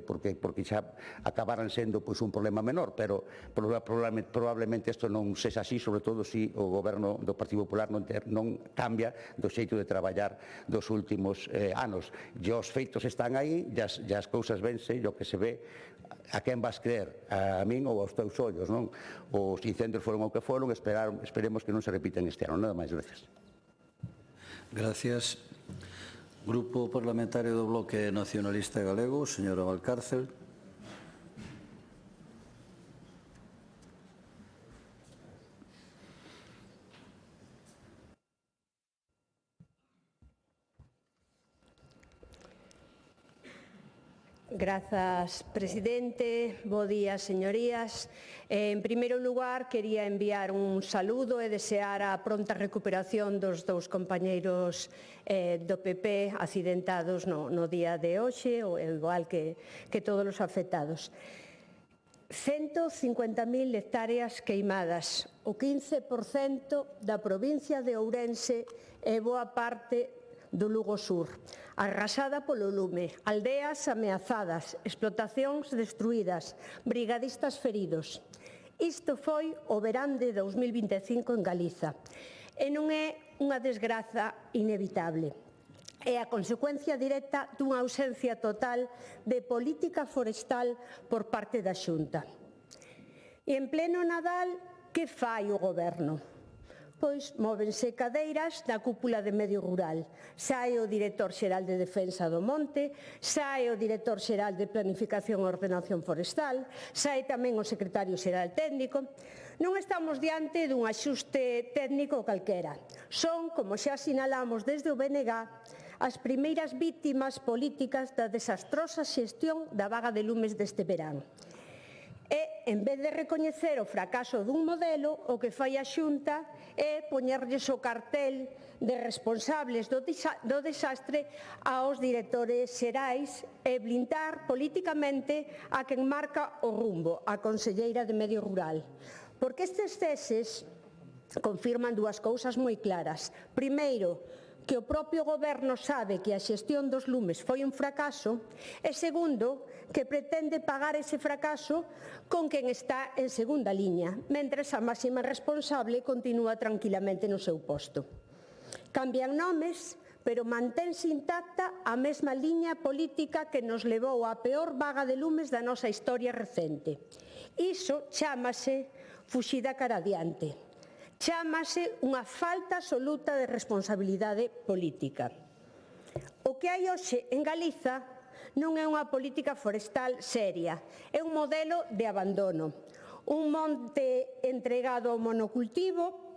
xa acabaran sendo un problema menor, pero probablemente isto non sexa así, sobre todo se o goberno do Partido Popular non cambia do xeito de traballar dos últimos anos. E os feitos están aí, e as cousas vense, e o que se ve, a quen vas creer, a min ou aos teus ollos, non? Os incendios foron o que foron, esperemos que non se repiten este ano. Nada máis, gracias. Gracias. Grupo Parlamentario do Bloque Nacionalista Galego, señora Valcárcel. Grazas, presidente. Bo día, señorías. En primeiro lugar, quería enviar un saludo e desear a pronta recuperación dos dous compañeiros do PP accidentados no día de hoxe, igual que todos os afectados. 150.000 hectáreas queimadas, o 15% da provincia de Ourense e boa parte do Lugo Sur, arrasada polo lume, aldeas ameazadas, explotacións destruídas, brigadistas feridos. Isto foi o verán de 2025 en Galiza e non é unha desgraza inevitable. É a consecuencia directa dunha ausencia total de política forestal por parte da Xunta. E en pleno Nadal, que fai o goberno? Pois móvense cadeiras na cúpula de Medio Rural. Sae o director xeral de Defensa do Monte, sae o director xeral de Planificación e Ordenación Forestal, sae tamén o secretario xeral técnico. Non estamos diante dun axuste técnico calquera. Son, como xa sinalamos desde o BNG, as primeiras vítimas políticas da desastrosa xestión da vaga de lumes deste verán. E, en vez de recoñecer o fracaso dun modelo, o que fai a Xunta é poñerlles o cartel de responsables do desastre aos directores xerais e blindar políticamente a quen marca o rumbo, a conselleira de Medio Rural. Porque estes ceses confirman dúas cousas moi claras. Primeiro, que o propio Goberno sabe que a xestión dos lumes foi un fracaso e, segundo, que pretende pagar ese fracaso con quen está en segunda liña, mentres a máxima responsable continúa tranquilamente no seu posto. Cambian nomes, pero mantense intacta a mesma liña política que nos levou á peor vaga de lumes da nosa historia recente. Iso chámase fuxida cara adiante. Chámase unha falta absoluta de responsabilidade política. O que hai hoxe en Galiza non é unha política forestal seria, é un modelo de abandono. Un monte entregado ao monocultivo,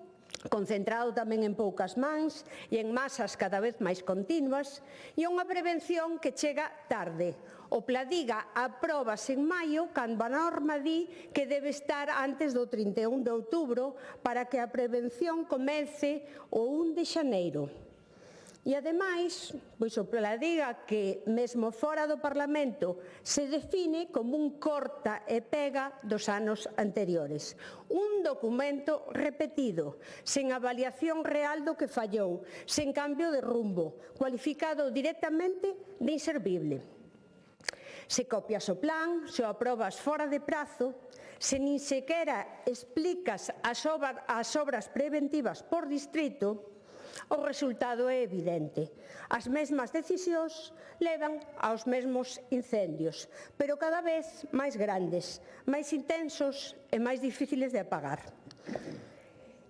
concentrado tamén en poucas mans e en masas cada vez máis continuas, e unha prevención que chega tarde. O Pladiga apróbase en maio cando a norma di que debe estar antes do 31 de outubro para que a prevención comece o 1 de xaneiro. E, ademais, pois o Pladiga que, mesmo fora do Parlamento, se define como un corta e pega dos anos anteriores. Un documento repetido, sen avaliación real do que fallou, sen cambio de rumbo, cualificado directamente de inservible. Se copias o plan, se o aprobas fora de prazo, se nin sequera explicas as obras preventivas por distrito, o resultado é evidente. As mesmas decisións levan aos mesmos incendios, pero cada vez máis grandes, máis intensos e máis difíciles de apagar.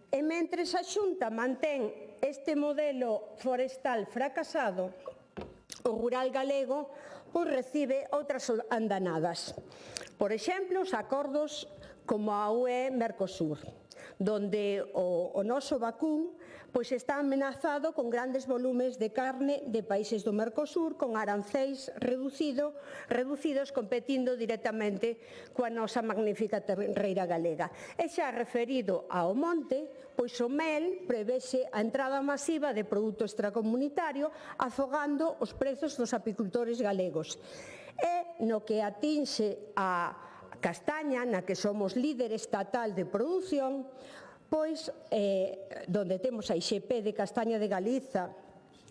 E mentres a Xunta mantén este modelo forestal fracasado, o rural galego pois recibe outras andanadas. Por exemplo, os acordos como a UE Mercosur, donde o noso vacún pois está amenazado con grandes volumes de carne de países do Mercosur con arancéis reducidos competindo directamente coa nosa magnífica terreira galega. E xa referido ao monte, pois o mel prevese a entrada masiva de produto extracomunitario afogando os prezos dos apicultores galegos. E no que atinxe a castaña, na que somos líder estatal de produción, pois, donde temos a IXP de Castaña de Galiza,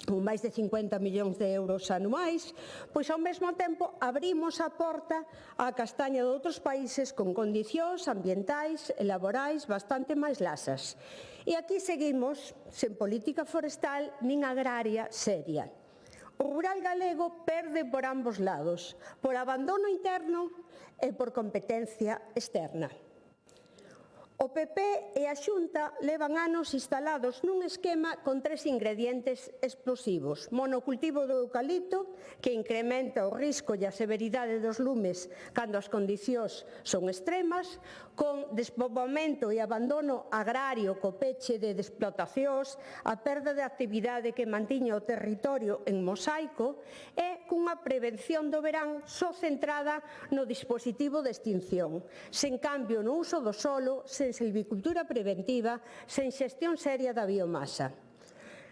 con máis de 50 millóns de euros anuais, pois ao mesmo tempo abrimos a porta á castaña de outros países con condicións ambientais e laborais bastante máis lasas. E aquí seguimos sen política forestal nin agraria seria. O rural galego perde por ambos lados, por abandono interno e por competencia externa. O PP e a Xunta levan anos instalados nun esquema con 3 ingredientes explosivos. Monocultivo do eucalipto, que incrementa o risco e a severidade dos lumes cando as condicións son extremas, con despoboamento e abandono agrario co peche de explotacións, a perda de actividade que mantiña o territorio en mosaico e cunha prevención do verán só centrada no dispositivo de extinción, sen cambio no uso do solo, sen silvicultura preventiva, sen xestión seria da biomasa.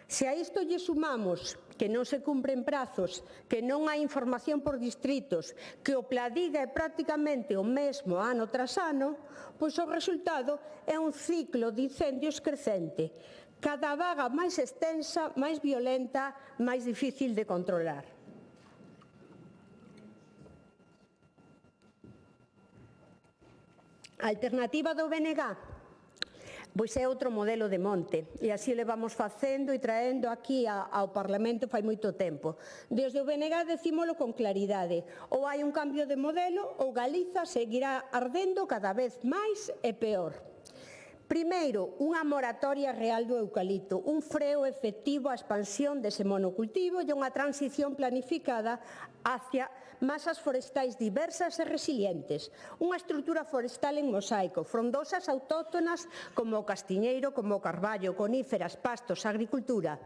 Se a isto lle sumamos que non se cumpren prazos, que non hai información por distritos, que o Pladiga é prácticamente o mesmo ano tras ano, pois o resultado é un ciclo de incendios crecente. Cada vaga máis extensa, máis violenta, máis difícil de controlar. A alternativa do BNG pois é outro modelo de monte e así o levamos facendo e traendo aquí ao Parlamento fai moito tempo. Desde o BNG decímolo con claridade, ou hai un cambio de modelo ou Galiza seguirá ardendo cada vez máis e peor. Primeiro, unha moratoria real do eucalipto, un freo efectivo á expansión dese monocultivo e unha transición planificada hacia masas forestais diversas e resilientes, unha estrutura forestal en mosaico, frondosas autóctonas como o castiñeiro, como o carballo, coníferas, pastos, agricultura.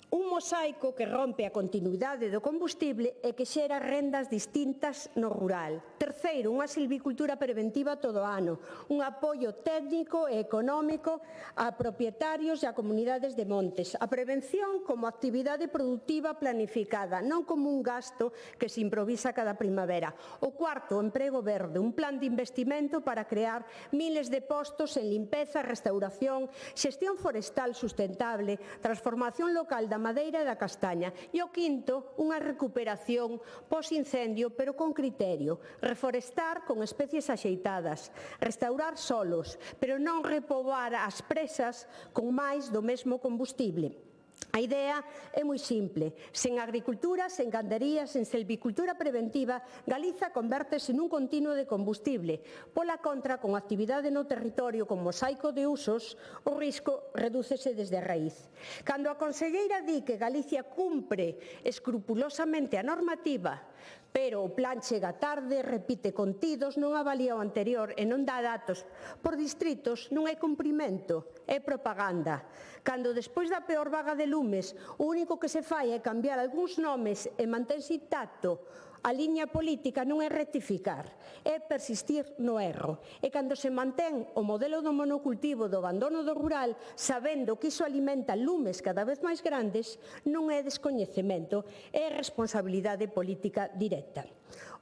Un mosaico que rompe a continuidade do combustible e que xera rendas distintas no rural. Terceiro, unha silvicultura preventiva todo o ano, un apoio técnico e económico a propietarios e a comunidades de montes. A prevención como actividade productiva planificada, non como un gasto que se improvisa cada primavera. O cuarto, o emprego verde, un plan de investimento para crear miles de postos en limpeza, restauración, xestión forestal sustentable, transformación local da madeira e da castaña. E o quinto, unha recuperación pos-incendio, pero con criterio. Reforestar con especies axeitadas, restaurar solos, pero non repoboar as presas con máis do mesmo combustible. A idea é moi simple. Sen agricultura, sen gandería, sen silvicultura preventiva, Galiza convértese nun continuo de combustible. Pola contra, con actividade no territorio con mosaico de usos, o risco redúcese desde a raíz. Cando a conselleira di que Galicia cumpre escrupulosamente a normativa, pero o plan chega tarde, repite contidos, non avalía o anterior e non dá datos por distritos, non é cumprimento, é propaganda. Cando despois da peor vaga de lumes o único que se fai é cambiar algúns nomes e mantense intacto, a liña política non é rectificar, é persistir no erro. E cando se mantén o modelo do monocultivo do abandono do rural, sabendo que iso alimenta lumes cada vez máis grandes, non é descoñecemento, é responsabilidade política directa.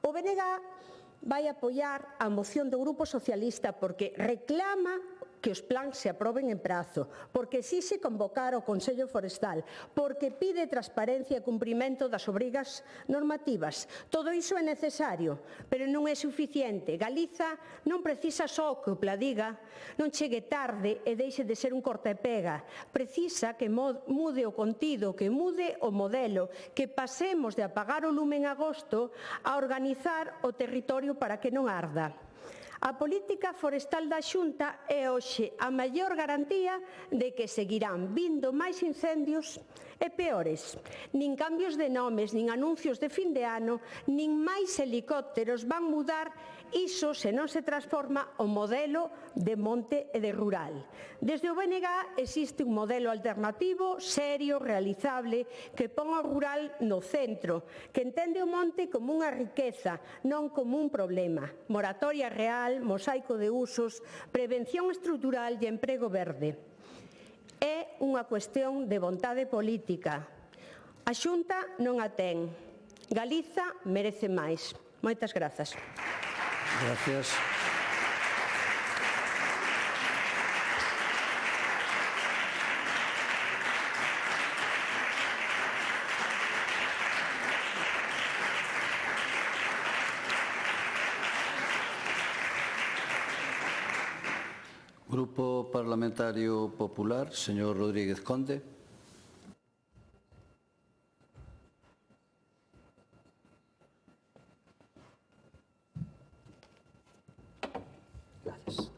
O BNG vai apoiar a moción do Grupo Socialista porque reclama que os plans se aproben en prazo, porque exixe convocar o Consello Forestal, porque pide transparencia e cumprimento das obrigas normativas. Todo iso é necesario, pero non é suficiente. Galiza non precisa só que o Pla diga, non chegue tarde e deixe de ser un corta e pega. Precisa que mude o contido, que mude o modelo, que pasemos de apagar o lume en agosto a organizar o territorio para que non arda. A política forestal da Xunta é hoxe a maior garantía de que seguirán vindo máis incendios e peores. Nin cambios de nomes, nin anuncios de fin de ano, nin máis helicópteros van mudar iso se non se transforma o modelo de monte e de rural. Desde o BNG existe un modelo alternativo, serio, realizable, que pon o rural no centro, que entende o monte como unha riqueza, non como un problema. Moratoria real, mosaico de usos, prevención estrutural e emprego verde. É unha cuestión de vontade política. A Xunta non a ten. Galiza merece máis. Moitas grazas. Gracias. Grupo Parlamentario Popular, señor Rodríguez Conde. Gracias.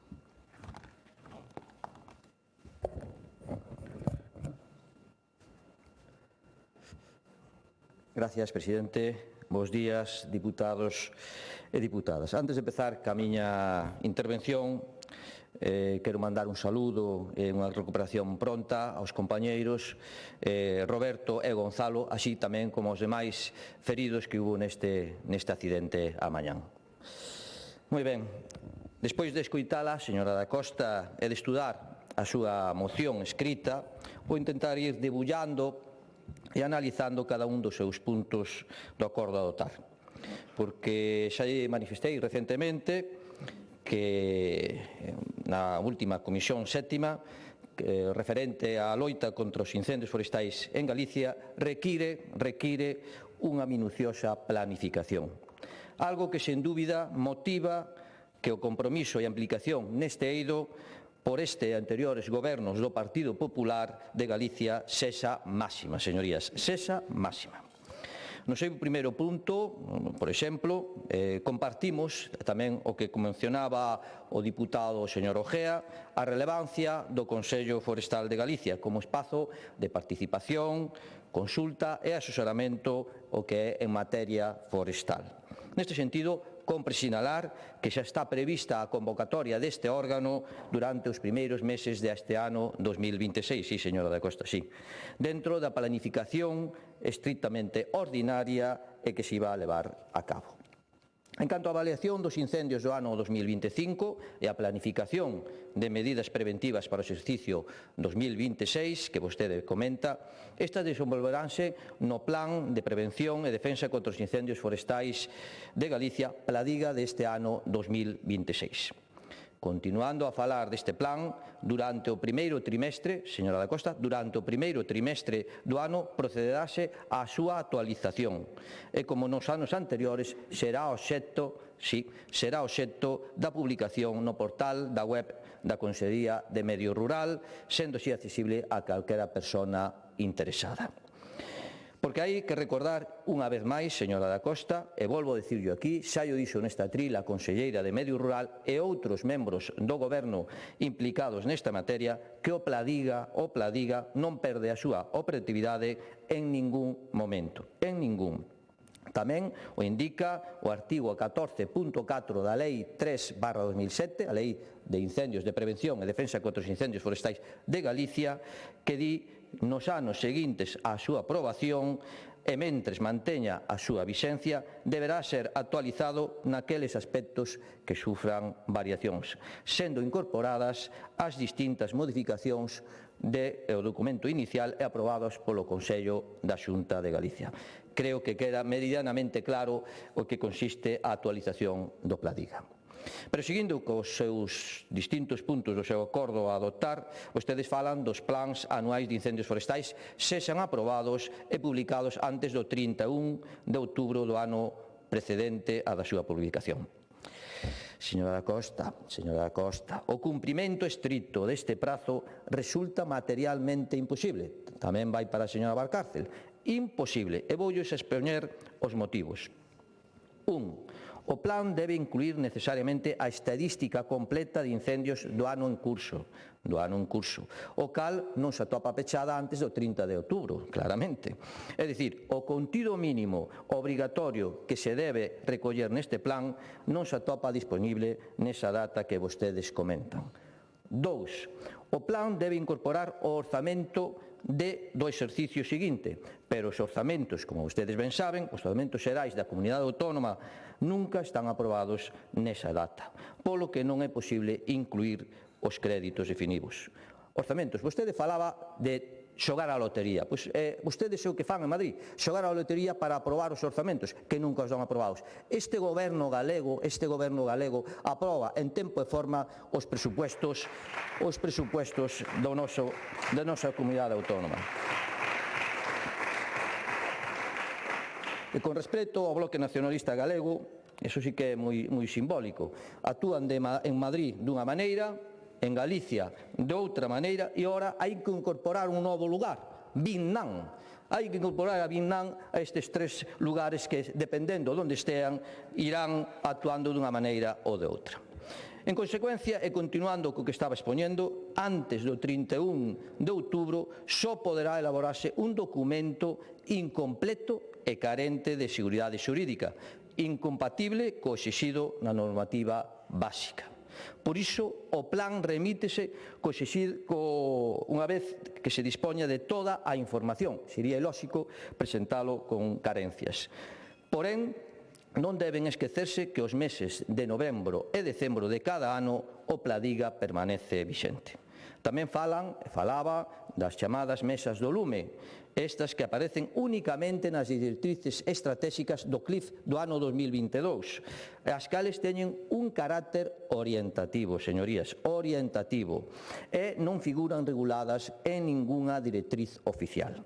Gracias, presidente. Bos días, diputados e diputadas. Antes de empezar ca miña intervención, quero mandar un saludo e unha recuperación pronta aos compañeiros Roberto e Gonzalo, así tamén como os demais feridos que hubo neste accidente a mañán. Moi ben, despois de escoitala, señora da Costa, e de estudar a súa moción escrita, vou intentar ir debullando e analizando cada un dos seus puntos do acordo a adoptar. Porque xa manifestei recentemente que na última Comisión Sétima, referente á loita contra os incendios forestais en Galicia, require unha minuciosa planificación. Algo que, sen dúbida, motiva que o compromiso e a implicación neste eido por este e anteriores gobernos do Partido Popular de Galicia sexa máxima, señorías, sexa máxima. No seu primeiro punto, por exemplo, compartimos tamén o que mencionaba o diputado señor Ojea, a relevancia do Consello Forestal de Galicia como espazo de participación, consulta e asesoramento o que é en materia forestal. Neste sentido, Compre sinalar que xa está prevista a convocatoria deste órgano durante os primeiros meses deste ano 2026, sí, señora da Costa, sí, dentro da planificación estrictamente ordinaria e que se iba a levar a cabo. En canto á avaliación dos incendios do ano 2025 e a planificación de medidas preventivas para o exercicio 2026, que vostede comenta, estas desenvolveránse no Plan de Prevención e Defensa contra os Incendios Forestais de Galicia, Pladiga, deste ano 2026. Continuando a falar deste plan, durante o primeiro trimestre, señora da Costa, durante o primeiro trimestre do ano procederase á súa actualización e, como nos anos anteriores, será obxecto da publicación no portal da web da Consellería de Medio Rural, sendo así accesible a calquera persona interesada. Porque hai que recordar unha vez máis, señora da Costa, e volvo a dicirlo aquí, xa o dixo nesta atril a Conselleira de Medio Rural e outros membros do Goberno implicados nesta materia, que o Pladiga non perde a súa operatividade en ningún momento, en ningún. Tamén o indica o artigo 14.4 da Lei 3/2007, a Lei de Incendios de Prevención e Defensa contra os Incendios Forestais de Galicia, que di nos anos seguintes á súa aprobación e mentres manteña a súa vixencia, deberá ser actualizado naqueles aspectos que sufran variacións, sendo incorporadas as distintas modificacións do documento inicial e aprobados polo Consello da Xunta de Galicia. Creo que queda meridianamente claro o que consiste a actualización do Pladiga. Pero seguindo cos seus distintos puntos do seu acordo a adoptar, vostedes falan dos plans anuais de incendios forestais sexan aprobados e publicados antes do 31 de outubro do ano precedente á da súa publicación. Señora da Costa, o cumprimento estricto deste prazo resulta materialmente imposible. Tamén vai para a señora Valcárcel. Imposible. E voulles expoñer os motivos. 1. O plan debe incluir necesariamente a estadística completa de incendios do ano en curso, o cal non se atopa pechada antes do 30 de outubro, claramente. É dicir, o contido mínimo obrigatorio que se debe recoller neste plan non se atopa disponible nesa data que vostedes comentan. 2. O plan debe incorporar o orzamento do exercicio seguinte, pero os orzamentos, como vostedes ben saben, os orzamentos xerais da Comunidade Autónoma nunca están aprobados nesa data, polo que non é posible incluir os créditos definitivos. Orzamentos, vostede falaba de xogar a lotería. Pois vostedes é o que fan en Madrid, xogar a lotería para aprobar os orzamentos, que nunca os dan aprobados. Este goberno galego aproba en tempo e forma os presupuestos da nosa comunidade autónoma. E con respecto ao Bloque Nacionalista Galego, eso sí que é moi simbólico. Actúan en Madrid dunha maneira, en Galicia de outra maneira, e ora hai que incorporar un novo lugar, Vinnán. Hai que incorporar a Vinnán a estes tres lugares que, dependendo de onde estean, irán actuando dunha maneira ou de outra. En consecuencia, e continuando co que estaba expoñendo, antes do 31 de outubro só poderá elaborarse un documento incompleto e carente de seguridade xurídica, incompatible co exixido na normativa básica. Por iso, o plan remítese unha vez que se dispoña de toda a información. Sería lóxico presentalo con carencias. Porén, non deben esquecerse que os meses de novembro e decembro de cada ano o Pladiga permanece vixente. Tamén falaba das chamadas mesas do lume, estas que aparecen únicamente nas directrices estratégicas do CLIF do ano 2022, as cales teñen un carácter orientativo, señorías, orientativo, e non figuran reguladas en ningunha directriz oficial.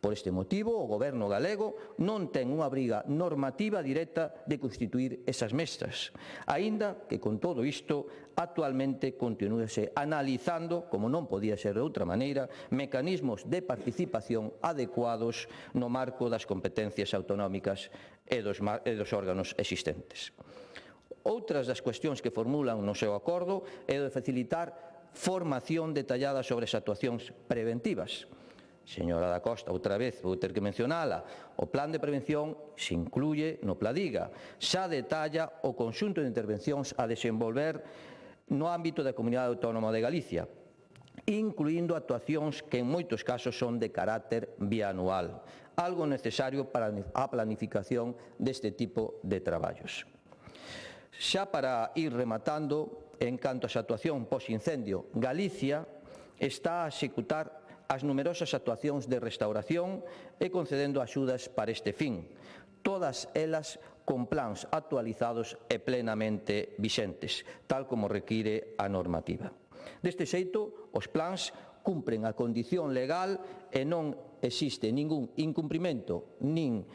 Por este motivo, o Goberno galego non ten unha obriga normativa directa de constituir esas mesas, aínda que con todo isto actualmente continúese analizando, como non podía ser de outra maneira, mecanismos de participación adecuados no marco das competencias autonómicas e dos órganos existentes. Outras das cuestións que formulan no seu acordo é o de facilitar formación detallada sobre as actuacións preventivas. señora da Costa, outra vez vou ter que mencionala, o plan de prevención se incluye no Pladiga, xa detalla o conxunto de intervencións a desenvolver no ámbito da Comunidade Autónoma de Galicia, incluindo actuacións que en moitos casos son de carácter bianual, algo necesario para a planificación deste tipo de traballos. Xa para ir rematando, en canto ás actuacións pos-incendio, Galicia está a executar as numerosas actuacións de restauración e concedendo axudas para este fin, todas elas con plans actualizados e plenamente vixentes, tal como require a normativa. Deste xeito, os plans cumpren a condición legal e non existe ningún incumprimento nin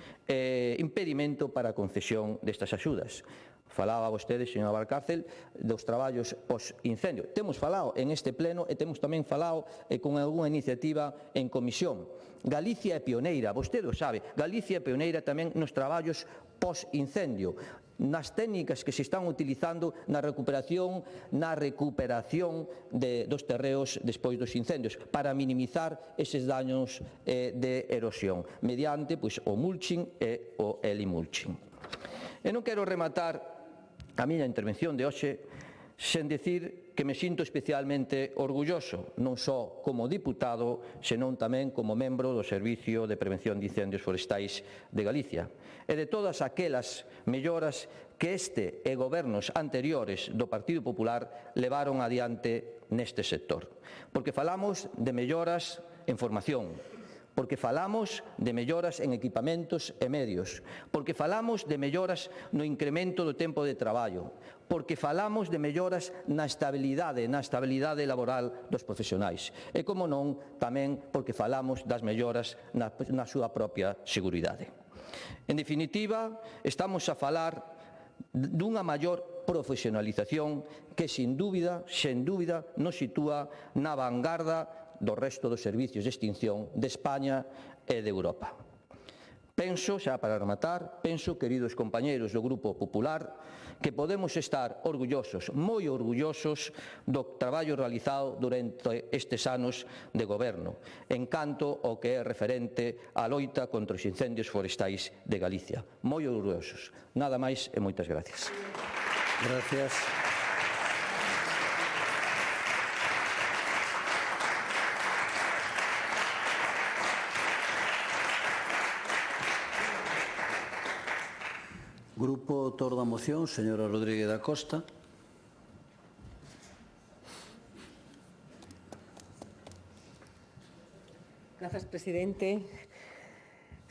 impedimento para a concesión destas axudas. Falaba vostede, señora Valcárcel, dos traballos pos-incendio. Temos falado en este pleno e temos tamén falado con algunha iniciativa en comisión. Galicia é pioneira, vostede o sabe, Galicia é pioneira tamén nos traballos pos-incendio, nas técnicas que se están utilizando na recuperación dos terreos despois dos incendios para minimizar eses daños de erosión mediante o mulching e o elimulching. E non quero rematar a miña intervención de hoxe sen dicir que me sinto especialmente orgulloso, non só como diputado, senón tamén como membro do Servicio de Prevención de Incendios Forestais de Galicia e de todas aquelas melloras que este e gobernos anteriores do Partido Popular levaron adiante neste sector. Porque falamos de melloras en formación, porque falamos de melloras en equipamentos e medios, porque falamos de melloras no incremento do tempo de traballo, porque falamos de melloras na estabilidade laboral dos profesionais e, como non, tamén porque falamos das melloras na súa propia seguridade. En definitiva, estamos a falar dunha maior profesionalización que, sen dúbida, nos sitúa na vanguarda do resto dos servicios de extinción de España e de Europa. Penso, xa para rematar, queridos compañeiros do Grupo Popular, que podemos estar orgullosos, moi orgullosos, do traballo realizado durante estes anos de goberno, en canto ao que é referente á loita contra os incendios forestais de Galicia. Moi orgullosos. Nada máis e moitas gracias. Gracias. Grupo autor da moción, señora Rodríguez da Costa. Grazas, presidente.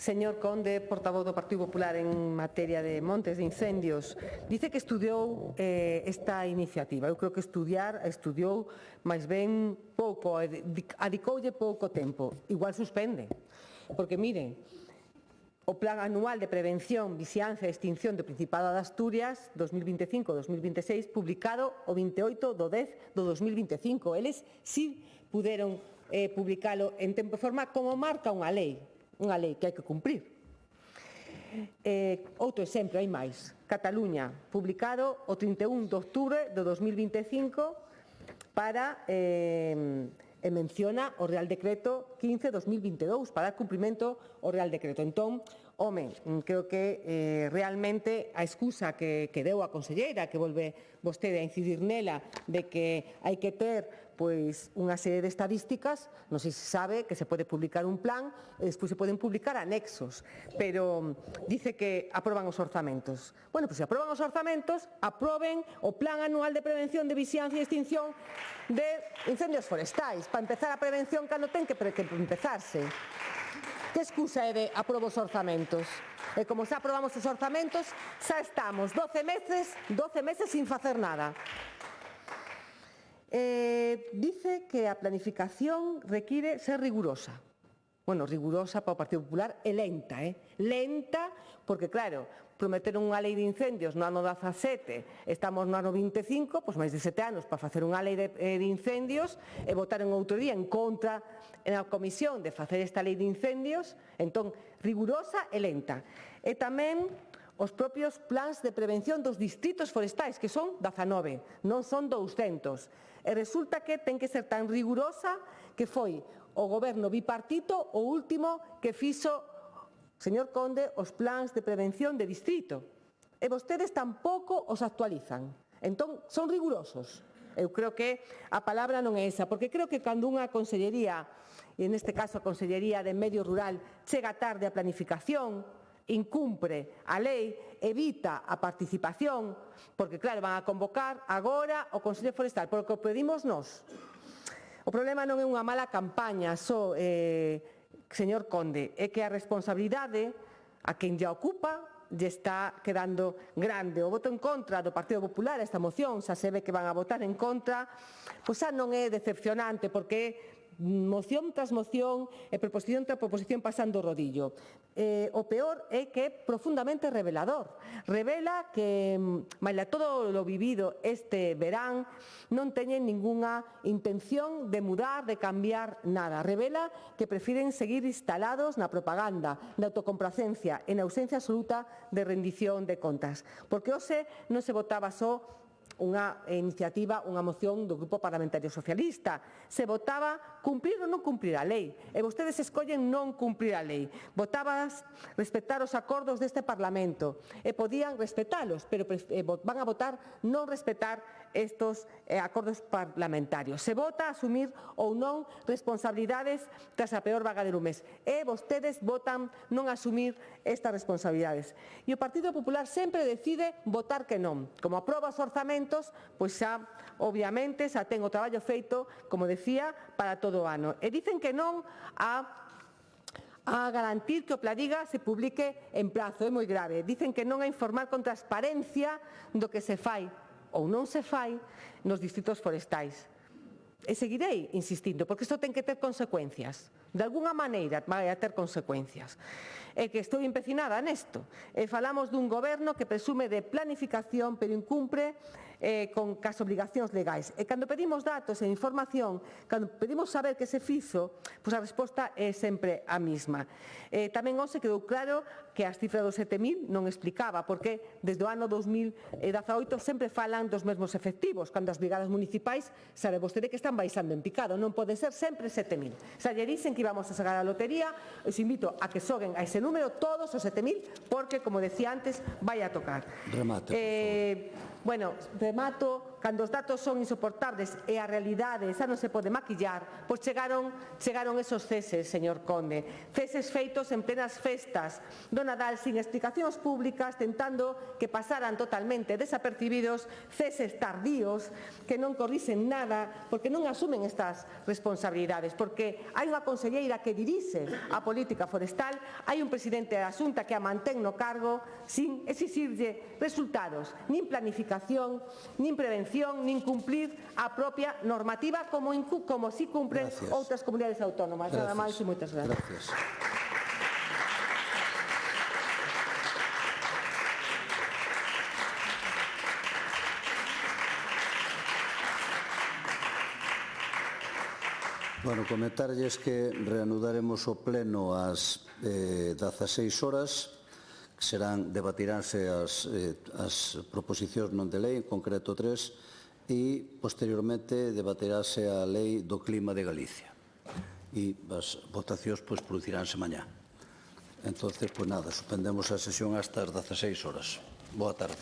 Señor Conde, portavoz do Partido Popular en materia de montes de incendios, dice que estudiou esta iniciativa. Eu creo que estudiou, máis ben pouco, adicoulle pouco tempo. Igual suspende, porque, mire, o Plan Anual de Prevención, Vixiancia e Extinción do Principado de Asturias 2025-2026, publicado o 28 de 10 do 2025. Eles sí puderon publicalo en tempo e forma como marca unha lei que hai que cumprir. Outro exemplo, hai máis. Cataluña, publicado o 31 de outubro do 2025 para... e menciona o Real Decreto 15/2022 para dar cumprimento ao Real Decreto. Entón, creo que realmente a excusa que deu a conselleira, que volve vostede a incidir nela, de que hai que ter unha serie de estadísticas, non sei se sabe que se pode publicar un plan e despois se poden publicar anexos, pero dice que aproban os orzamentos. Bueno, se aproban os orzamentos, aproben o Plan Anual de Prevención de Vixiancia e Extinción de Incendios Forestais, para empezar a prevención cando ten que empezarse. Que excusa é de aprobar os orzamentos? E como xa aprobamos os orzamentos, xa estamos 12 meses sin facer nada. Dice que a planificación require ser rigurosa. Bueno, rigurosa para o Partido Popular é lenta, lenta, porque claro, prometeron unha lei de incendios no ano 17, estamos no ano 25, pois máis de 7 anos para facer unha lei de incendios e votaron outro día en contra na comisión de facer esta lei de incendios, entón, rigurosa e lenta. E tamén os propios plans de prevención dos distritos forestais, que son 19, non son 200. E resulta que ten que ser tan rigurosa que foi o goberno bipartito o último que fixo, señor Conde, os plans de prevención de distrito. E vostedes tampouco os actualizan. Entón, son rigurosos. Eu creo que a palabra non é esa, porque creo que cando unha consellería, e neste caso a Consellería de Medio Rural, chega tarde a planificación, incumpre a lei, evita a participación, porque claro, van a convocar agora o Consello Forestal, porque o pedimos nós. O problema non é unha mala campaña, señor Conde, é que a responsabilidade a quen lla ocupa lle está quedando grande. O voto en contra do Partido Popular a esta moción, xa se ve que van a votar en contra, pois xa non é decepcionante, porque moción tras moción e proposición tras proposición pasando o rodillo. O peor é que é profundamente revelador. Revela que, maila todo lo vivido este verán, non teñen ningunha intención de mudar, de cambiar nada. Revela que prefiren seguir instalados na propaganda, na autocomplacencia e na ausencia absoluta de rendición de contas. Porque hoxe non se votaba só unha iniciativa, unha moción do Grupo Parlamentario Socialista. Se votaba cumprir ou non cumprir a lei. E vostedes escollen non cumprir a lei. Votabas respetar os acordos deste Parlamento. E podían respetalos, pero van a votar non respetar estos acordos parlamentarios. Se vota asumir ou non responsabilidades tras a peor vaga de lumes. E vostedes votan non asumir estas responsabilidades. E o Partido Popular sempre decide votar que non. Como aproba os orzamentos, pois xa, obviamente, xa ten o traballo feito, como decía, para todo o ano. E dicen que non a garantir que o Pladiga se publique en prazo. É moi grave. Dicen que non a informar con transparencia do que se fai ou non se fai nos distritos forestais. E seguirei insistindo, porque isto ten que ter consecuencias. De alguna maneira vai a ter consecuencias. É que estou empecinada nesto. E falamos dun goberno que presume de planificación, pero incumpre con as obligacións legais. E cando pedimos datos e información, cando pedimos saber que se fixo, pois a resposta é sempre a mesma. Tamén hoxe quedou claro que as cifras dos 7.000 non explicaba, porque desde o ano 2018 sempre falan dos mesmos efectivos, cando as brigadas municipais sabe vostede que están baixando en picado, non pode ser sempre 7.000. Xa lle dicen que íbamos a sacar a lotería, os invito a que xoguen a ese número todos os 7.000, porque, como decía antes, vai a tocar. Remate, por favor. Bueno, remato, cando os datos son insoportables e a realidade xa non se pode maquillar, pois chegaron esos ceses, señor Conde. Ceses feitos en plenas festas do Nadal sin explicacións públicas, tentando que pasaran totalmente desapercibidos, ceses tardíos, que non corrixen nada, porque non asumen estas responsabilidades, porque hai unha conselleira que dirixe a política forestal, hai un presidente da Xunta que a mantén no cargo sin exixirlle resultados, nin planificación, nin prevención, nin cumplir a propia normativa como si cumpren outras comunidades autónomas. Nada máis e moitas gracias. Bueno, comentarlles que reanudaremos o pleno ás 16 horas, debatiránse as proposicións non de lei, en concreto 3, e posteriormente debatirase a lei do clima de Galicia. E as votacións produciránse mañá. Entonces, pues nada, suspendemos a sesión hasta as 16 horas. Boa tarde.